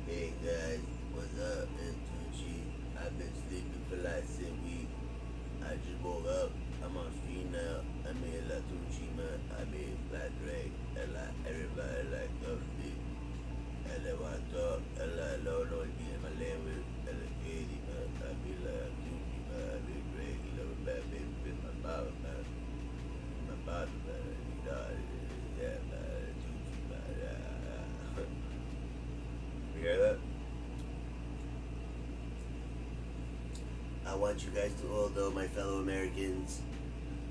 Hey guys, what's up? N3on NBA. I've been sleeping for like 6 weeks. I just woke up. I'm on stream now. I made N3on man. I made Black Drake. And like everybody like upbeat. And they want to talk. And like Lord knows me in my language. And it's crazy, man. I be like N3on man. I be great. You know, bad baby been my bottom, man. My bottom, man. You know, yeah, man. N3on man. Yeah. You hear that? I want you guys to all know, my fellow Americans,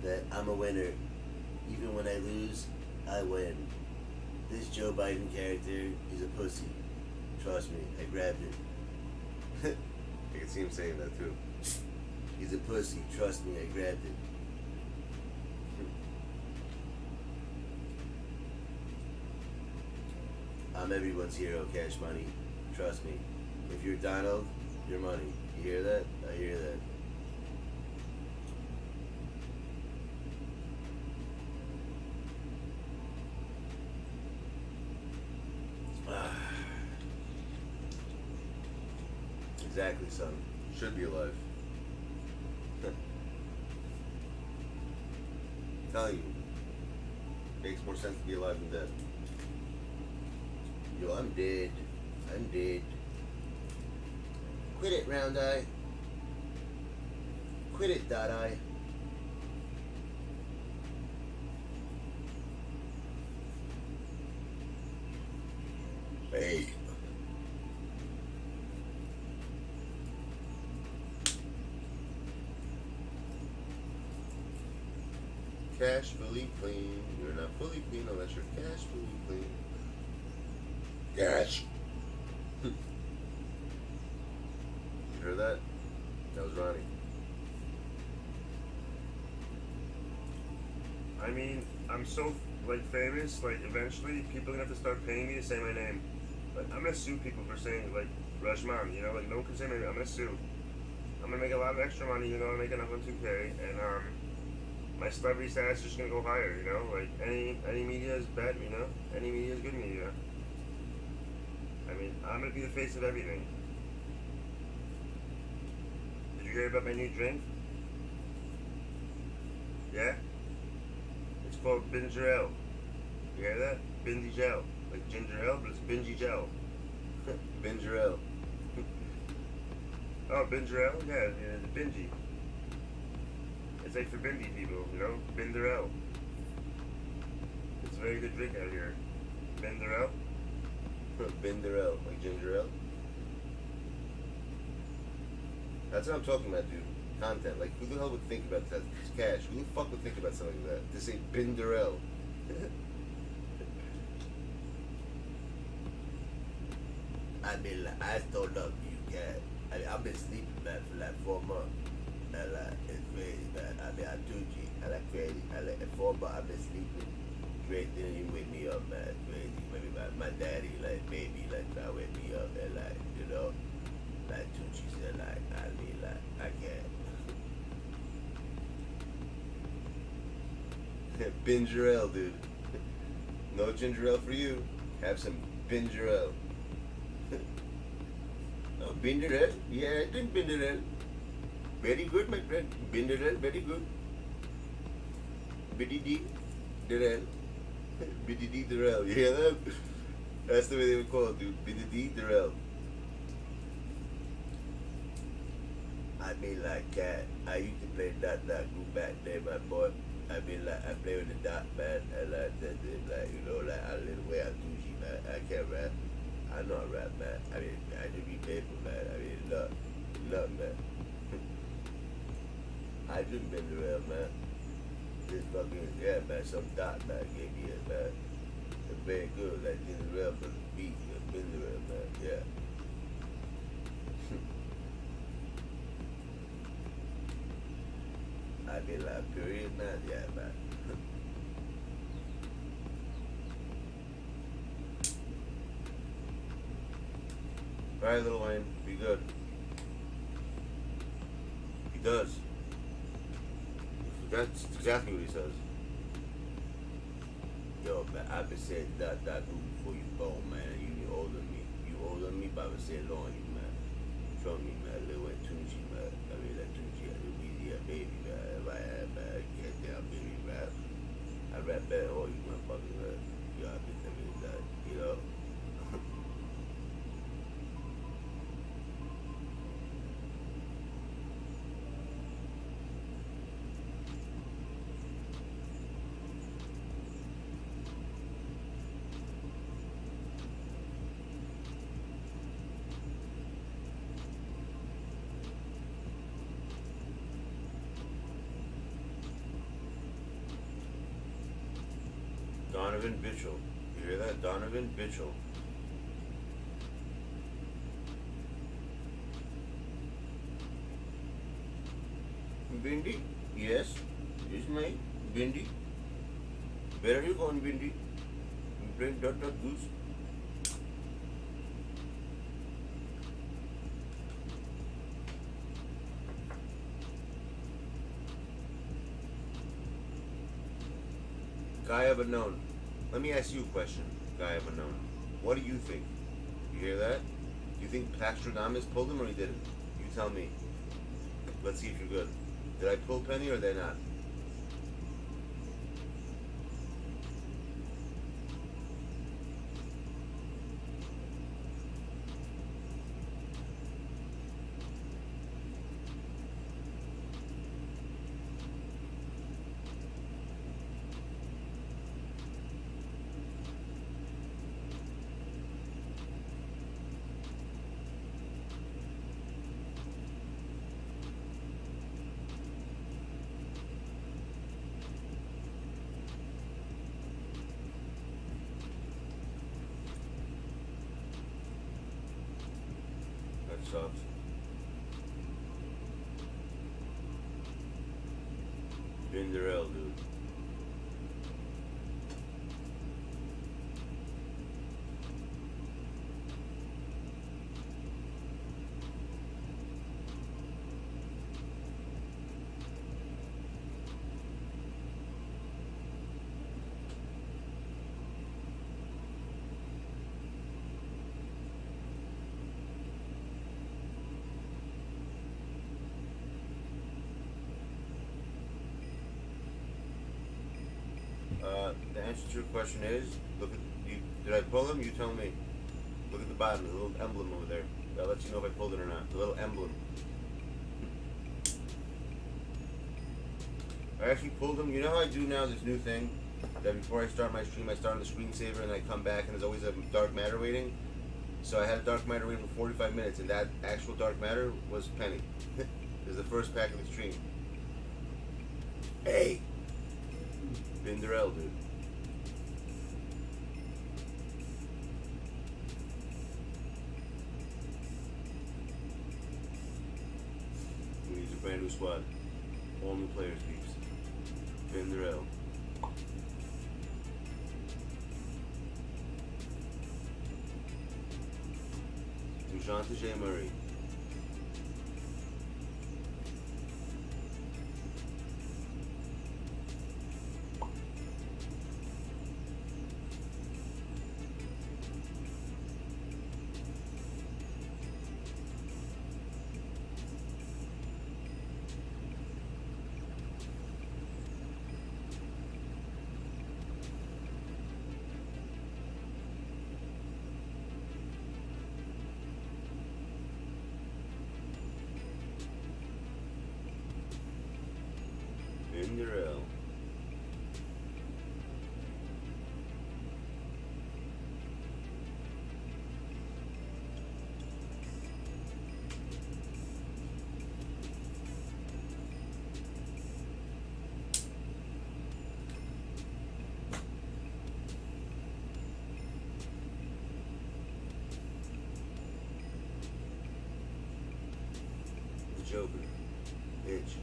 that I'm a winner. Even when I lose, I win. This Joe Biden character is a pussy. Trust me, I grabbed it. I can see him saying that too. He's a pussy. Trust me, I grabbed it. I'm everyone's hero, Cash Money. Trust me. If you're Donald, you're money. You hear that? I hear that. Exactly, son. Should be alive. I'm telling you. Makes more sense to be alive than dead. Yo, I'm dead. I'm dead. Quit it, Round Eye. Quit it, Dot Eye. Hey. Cash fully clean. You're not fully clean unless your cash fully clean. Cash. You heard that? That was Ronnie. I mean, I'm so like famous, like eventually people are gonna have to start paying me to say my name. Like I'm gonna sue people for saying like Rajman, you know, like no one can say my name. I'm gonna sue. I'm gonna make a lot of extra money, even though I'm making up on 2K, and my celebrity status is just gonna go higher, you know. Like any media is bad, you know. Any media is good media. I mean, I'm gonna be the face of everything. Did you hear about my new drink? Yeah? It's called Ginger Ale. You hear that? Bingy gel. Like ginger ale, but it's Bingy gel. Ginger Ale. Oh, Ginger Ale? Yeah, the Bingy. It's like for Bingy people, you know? Ginger Ale. It's a very good drink out here. Ginger Ale? Ginger Ale. Like ginger ale. That's what I'm talking about, dude. Content. Like, who the hell would think about that? It's cash. Who the fuck would think about something like that? To say Ginger Ale. I mean, like, I still love you, cat. I mean, I've been sleeping, man, for like 4 months. And like, it's crazy, man. I mean, I told you, I like crazy. I like, in 4 months, I've been sleeping. Crazy, didn't even wake me up, man. Crazy. Maybe my daddy, like, baby, like, try to wake me up. And like, you know, like, Tucci said, like, I mean, like, I can't. Ginger Ale, dude. No ginger ale for you. Have some ginger ale. Oh, ginger ale? Yeah, I drink ginger ale. Very good, my friend. Ginger ale, very good. BDD, Durel. BDD Durel. You hear that? That's the way they would call it, dude. BDD Durel. I mean, like, cat. I used to play that group back there, my boy. I mean, like, I play with the dot, man, and like, like, you know, like, I little way I do shit, man. I can't rap. I know I rap, man. I mean, I just be paper, man. I mean, look, man. I just been around, man. This fucking, yeah, man, some dot, man, gave me it, man. It's very good, like, in the real for the beat, been around, man, yeah. I mean, like, period, man, yeah, man. Alright, Lil Wayne, be good. He does. That's exactly what he says. Yo, man, I've been saying that group before you go, man. You older than me. You older than me, but I've been saying long you, man. Trust me, man. Lil Wayne Tucci, man. I mean, that Tucci, Eazy baby, man. If I had, man, I can't tell baby rap. I rap better than all you motherfuckers, man. Y'all been telling me that, you know. Donovan Mitchell. You hear that? Donovan Mitchell. Bindi? Yes. It's my Bindi. Where are you going, Bindi? Bring dot goose. Guy of unknown. Let me ask you a question, guy of unknown. What do you think? You hear that? Do you think Pastradamus pulled him or he didn't? You tell me. Let's see if you're good. Did I pull Penny or did I not? That sucks. Ginger Ale, dude. The answer to your question is, look at you. Did I pull them? You tell me. Look at the bottom, the little emblem over there. That'll let you know if I pulled it or not. The little emblem. I actually pulled them. You know how I do now this new thing? That before I start my stream, I start on the screensaver and I come back and there's always a dark matter waiting. So I had a dark matter waiting for 45 minutes and that actual dark matter was Penny. It was the first pack of the stream. Hey! Binderell, dude. We need a brand new squad. All new players, peeps. Binderell. Jean Murray. Binderell. The Joker. Bitch.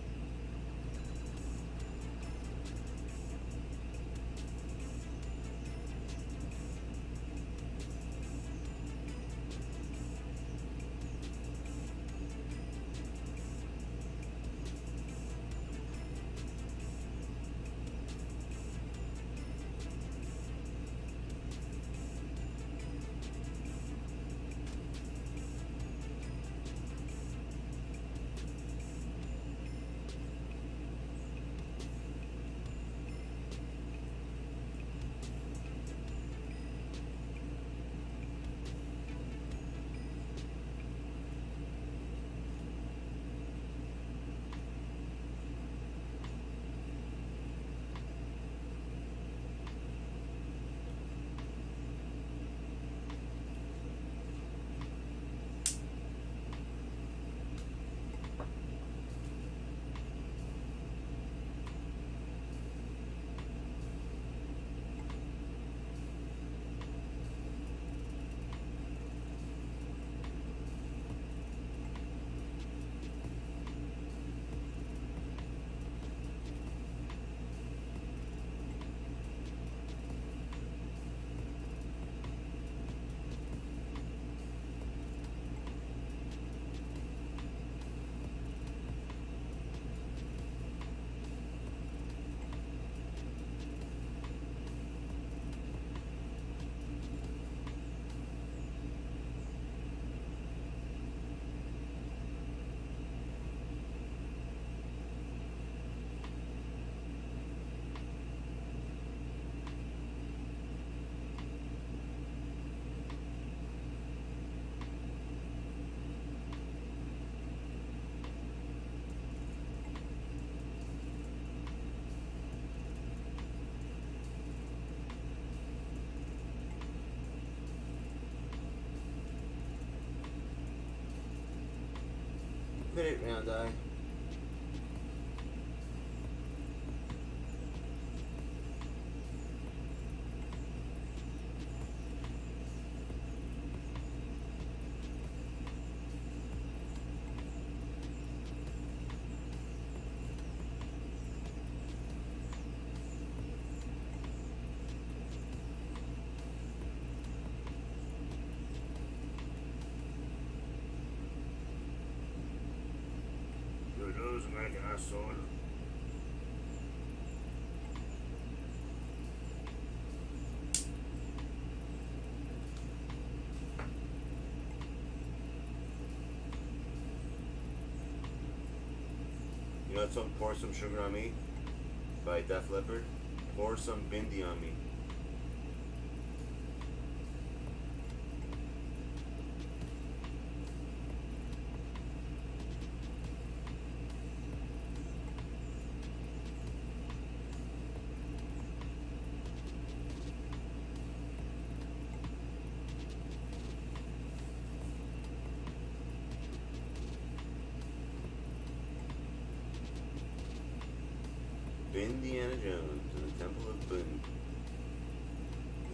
Look at it, round eye. Those American asshole. You know that song Pour Some Sugar on Me by Def Leppard? Pour some bindi on me. Indiana Jones and the Temple of Boon.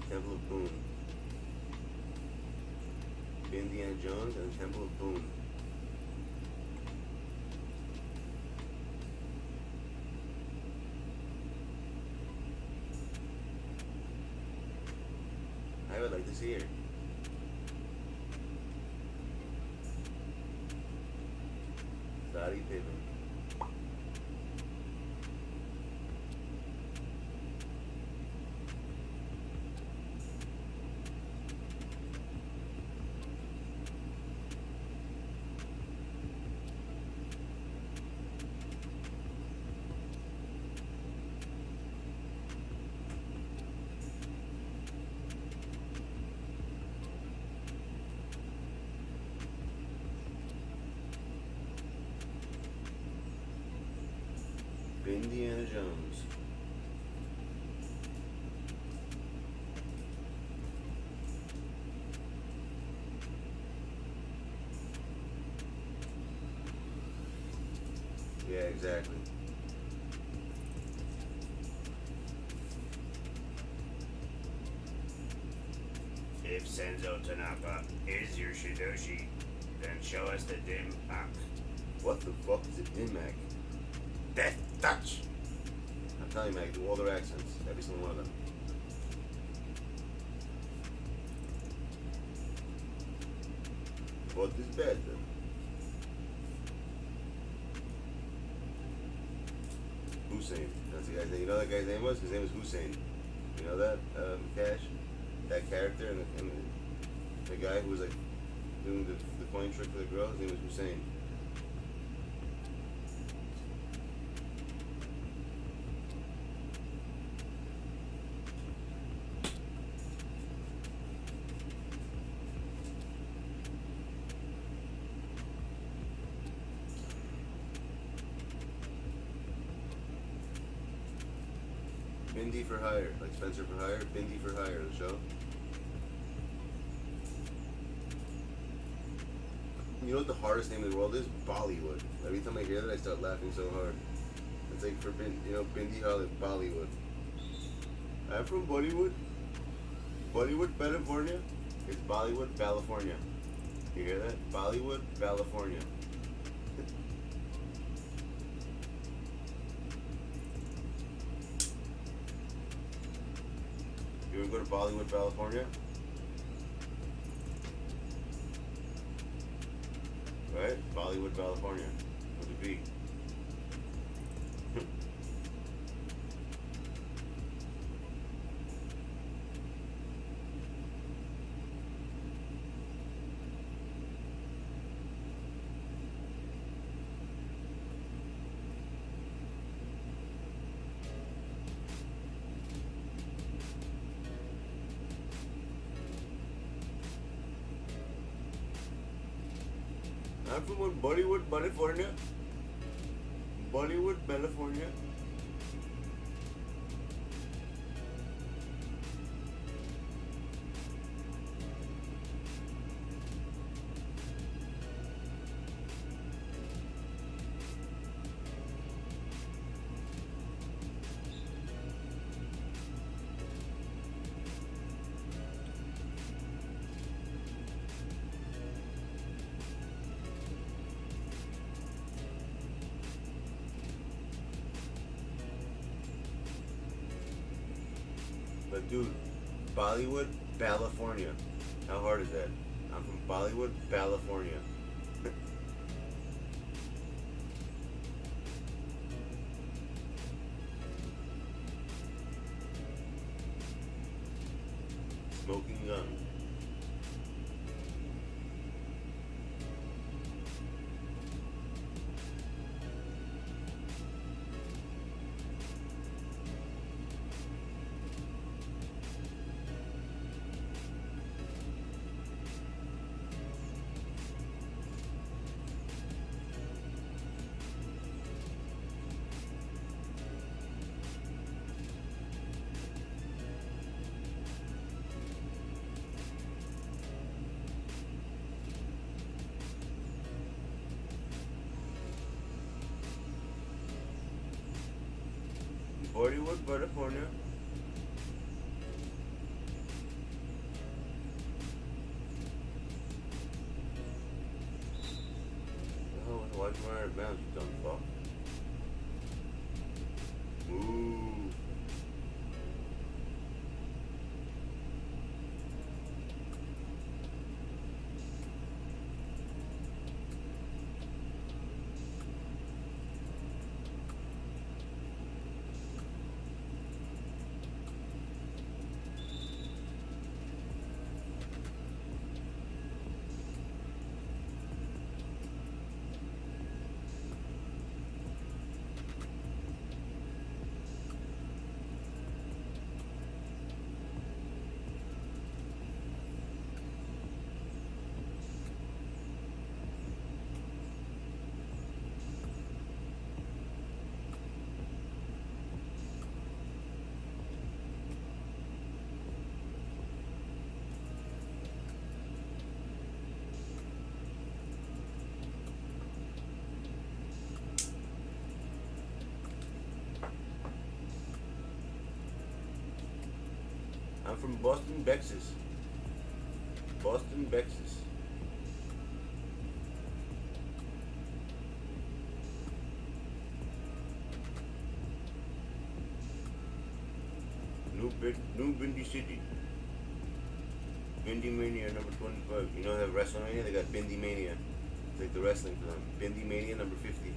The Temple of Boon. Indiana Jones and the Temple of Boon. I would like to see her. Scottie Pippen. Indiana Jones. Yeah, exactly. If Senzo Tanaka is your Shidoshi, then show us the dim pack. What the fuck is it in Mac? Death touch! I'm telling you, Mac, do all their accents. Every single one of them. What is better? Hussein. That's the guy's name. You know what that guy's name was? His name was Hussein. You know that, Cash? That character and the guy who was like doing the coin trick for the girl, his name was Hussein. Bindi for hire, like Spencer for hire, Bindi for hire, the show. You know what the hardest name in the world is? Bollywood. Every time I hear that, I start laughing so hard. It's like for Bindi Holly, Bollywood. I'm from Bollywood. Bollywood, California. It's Bollywood, California. You hear that? Bollywood, California. You wanna go to Bollywood, California? Right? Bollywood, California. With a B. I'm from Bollywood, California. Bollywood, California. But dude, Bollywood, California. How hard is that? I'm from Bollywood, California. Smoking gun. Bollywood, California. Oh, why'd you run out of bounds, you dumb fuck? Ooh. I'm from Boston, Texas. Boston, Texas. New Bindi City. Bindi Mania number 25. You know they have WrestleMania? They got Bindi Mania. It's like the wrestling for them. Bindi Mania number 50.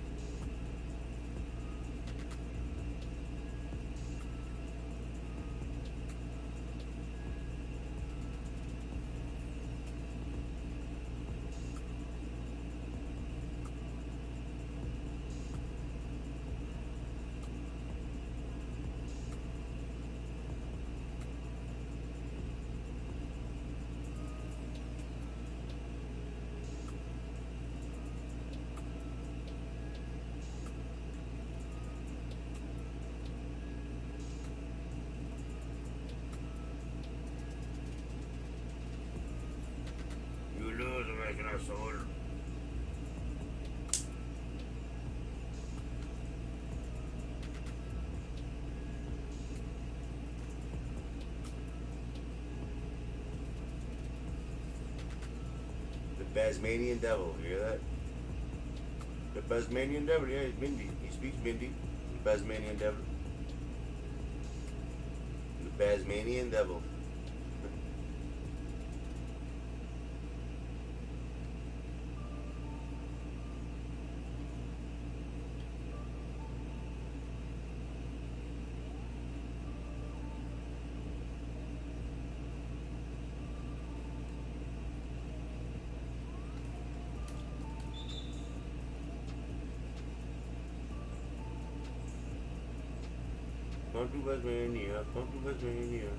American asshole. The Tasmanian Devil, you hear that? The Tasmanian Devil, yeah, he's Bindi. He speaks Bindi. The Tasmanian Devil. The Tasmanian Devil. Come to Tasmania, come to Tasmania.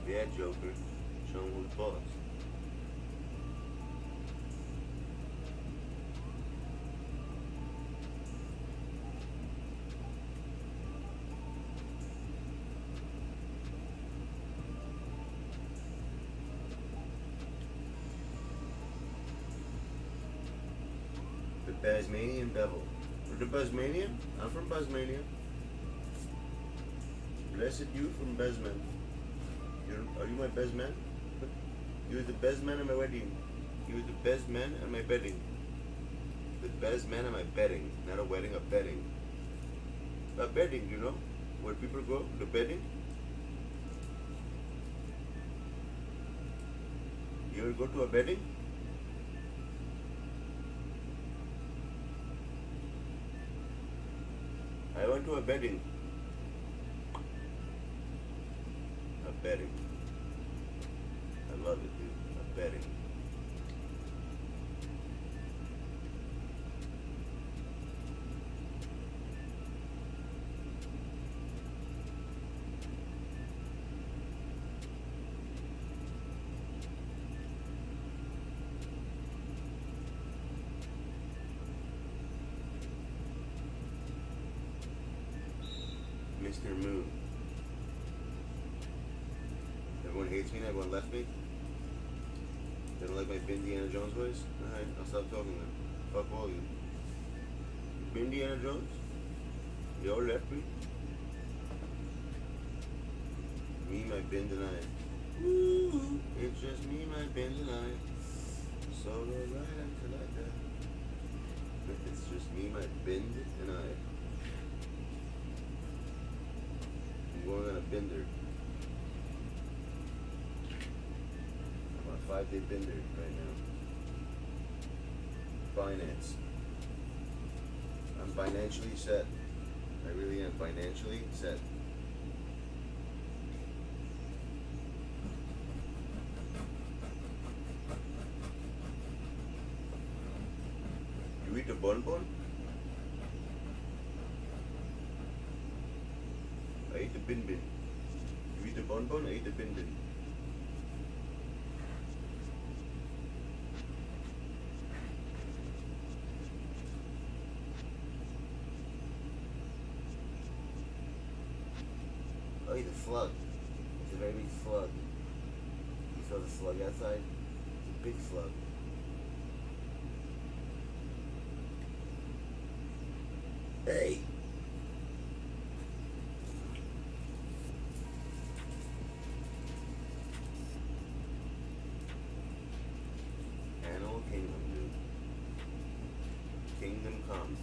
Yeah, Joker. Show him who's boss. The Tasmanian Devil. From the Tasmanian? I'm from Tasmania. Blessed you from best man. Are you my best man? You was the best man at my wedding. You was the best man at my bedding. The best man at my bedding. Not a wedding, a bedding. A bedding, you know? Where people go, the bedding. You ever go to a bedding? I went to a bedding. A bedding. I love it, dude. A bedding. Mr. Moon. Everyone hates me, everyone left me. They don't like my Indiana Jones voice? Alright, I'll stop talking then. Fuck all you. Indiana Jones? You all left me? Me, my bend and I. Woo! It's just me, my bend and I. Solo right until I die. It's just me, my bend and I. I'm going on a bender. I'm on a 5-day bender right now. Finance. I'm financially set. I really am financially set. You eat a bonbon? I ate the bin bin. You eat the bonbon, I ate the bin bin. Oh, the slug. It's a very big slug. You saw the slug outside? It's a big slug. Hey! Animal Kingdom, dude. Kingdom Come.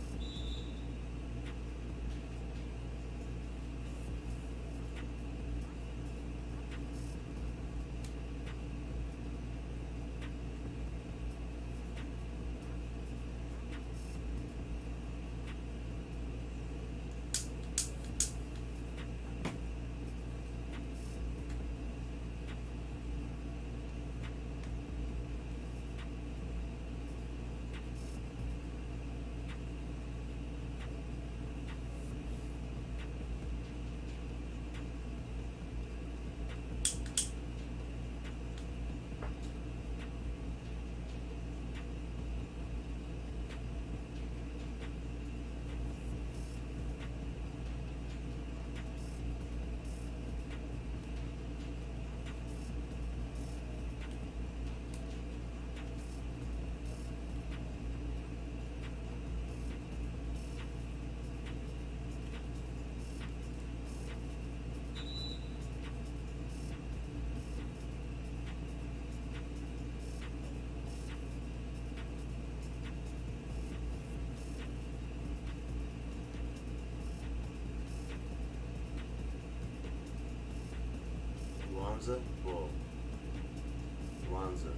Wanza Bull. Wanza.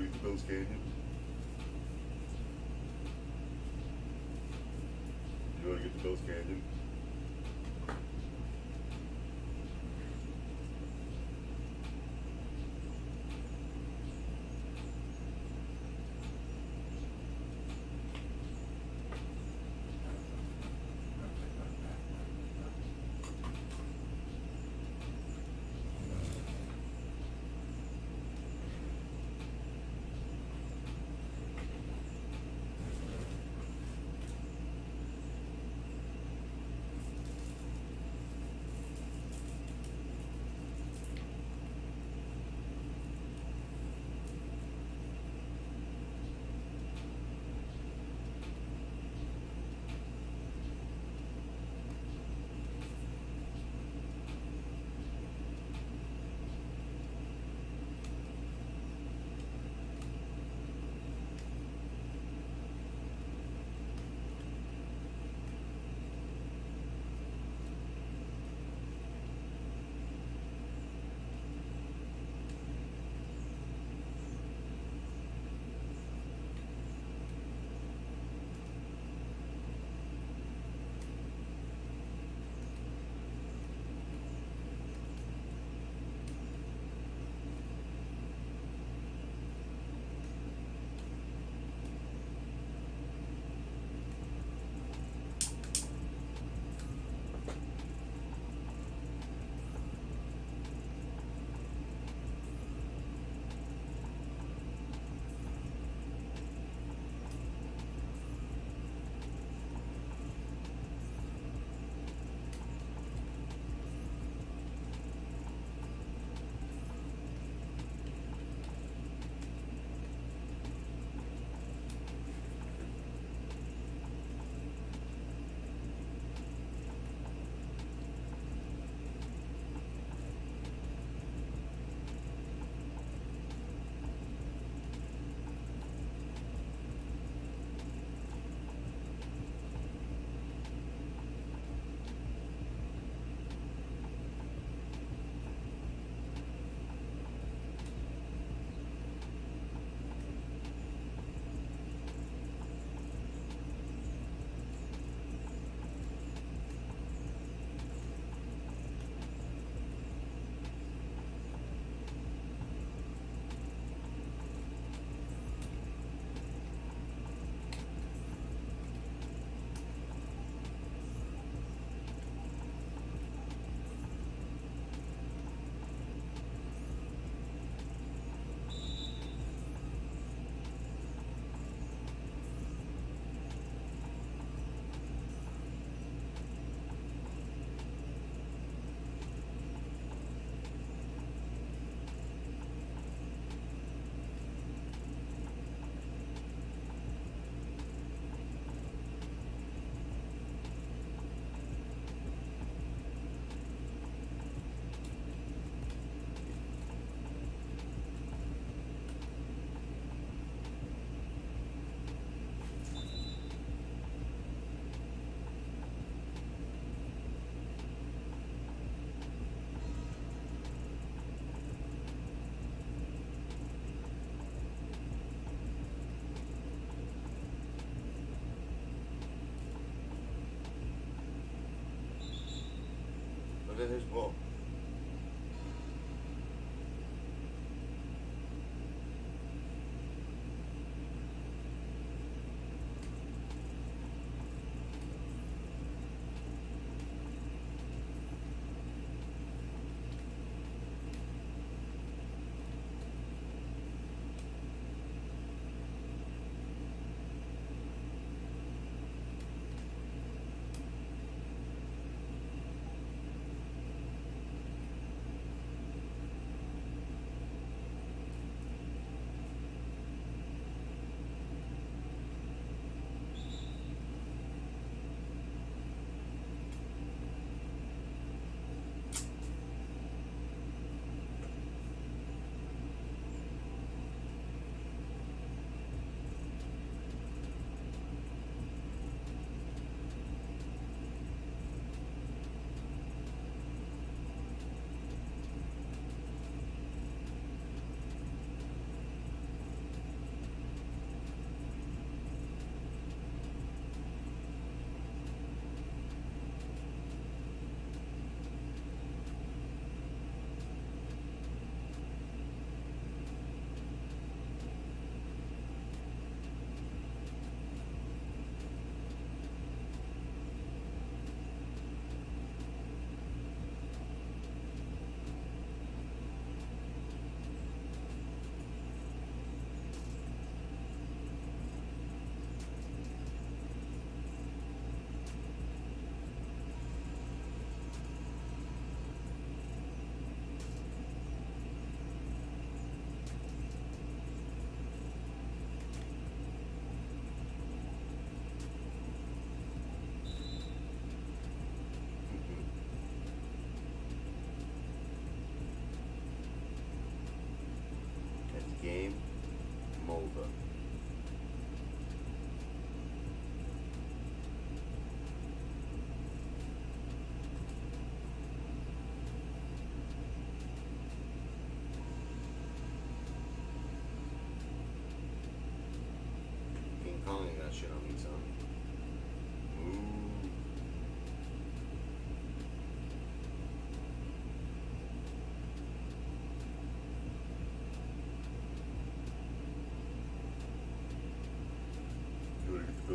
get the Bills Canyon? You wanna get the Bills Canyon? Look at his ball.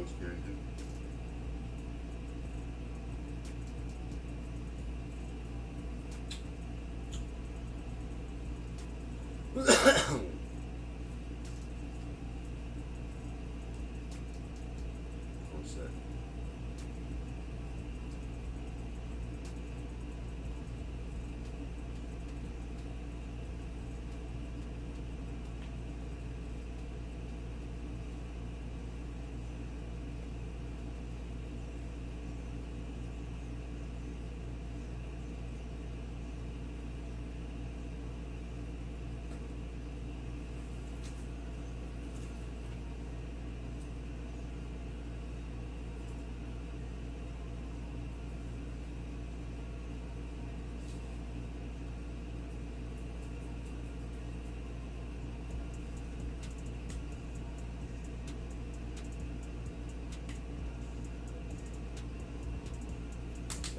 scary, dude. One sec.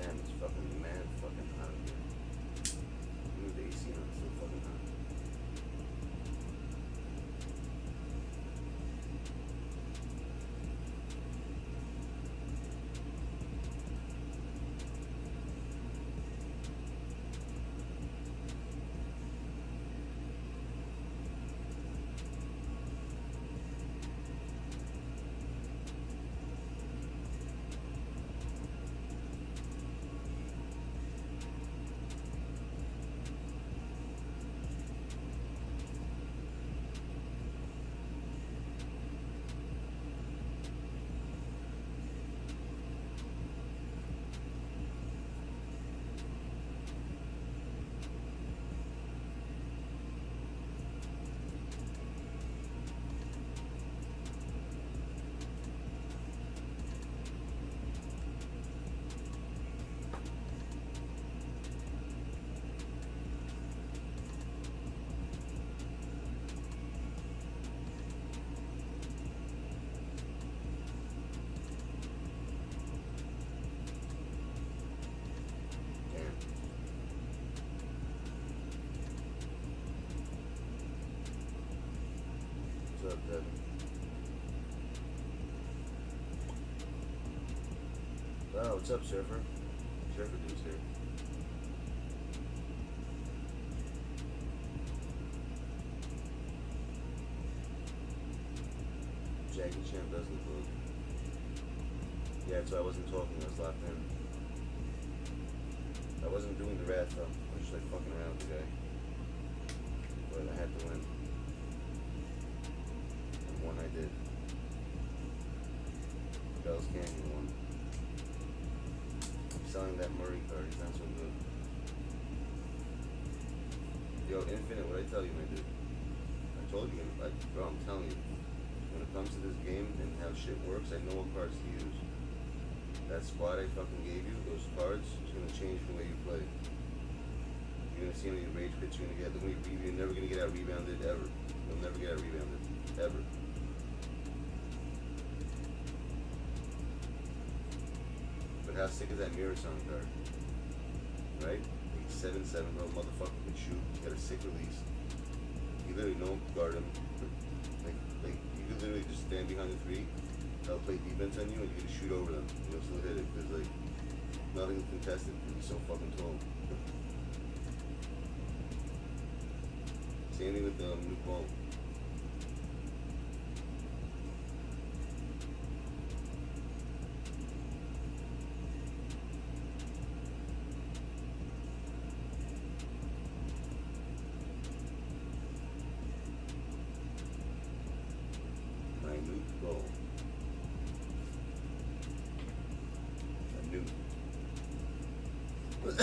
Damn, it's fucking mad fucking hot in here. Move the AC on, it's so fucking hot. What's up, Devin? Oh, what's up, Surfer? Surfer dude's here. Jackie Champ does look good. Yeah, so I wasn't talking, I was locked in. I wasn't doing the wrath though. I was just like fucking around with the guy. But I had to win. And one I did. Bell's Canyon won. I'm selling that Murray card, he's not so good. Yo, Infinite, what'd I tell you, my dude? I told you, bro, I'm telling you. When it comes to this game and how shit works, I know what cards to use. That squad I fucking gave you, those cards, is gonna change the way you play. You're gonna see how many rage pits you're gonna get. You're never gonna get out rebounded ever. You'll never get out rebounded. Ever. But how sick is that mirror sound card? Right? 7-7, bro, motherfucker can shoot. He's got a sick release. You literally don't guard him. Like you can literally just stand behind the three. They'll play defense on you and you can shoot over them. You'll still hit it because like nothing's contested because he's so fucking tall. Same thing with the new ball. My new ball. Look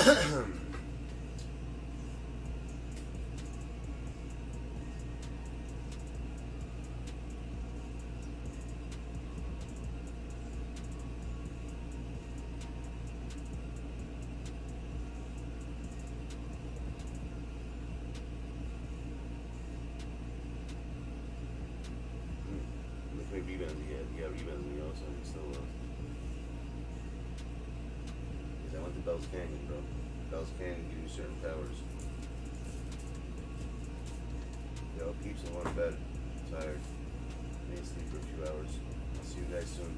at me rebounds again. You got rebounds in me also, and you still lost. Because I went to Bell's Canyon, bro. Bell's Canyon give you certain powers. Yo, keeps in one bed. Tired. Need to sleep for a few hours. I'll see you guys soon.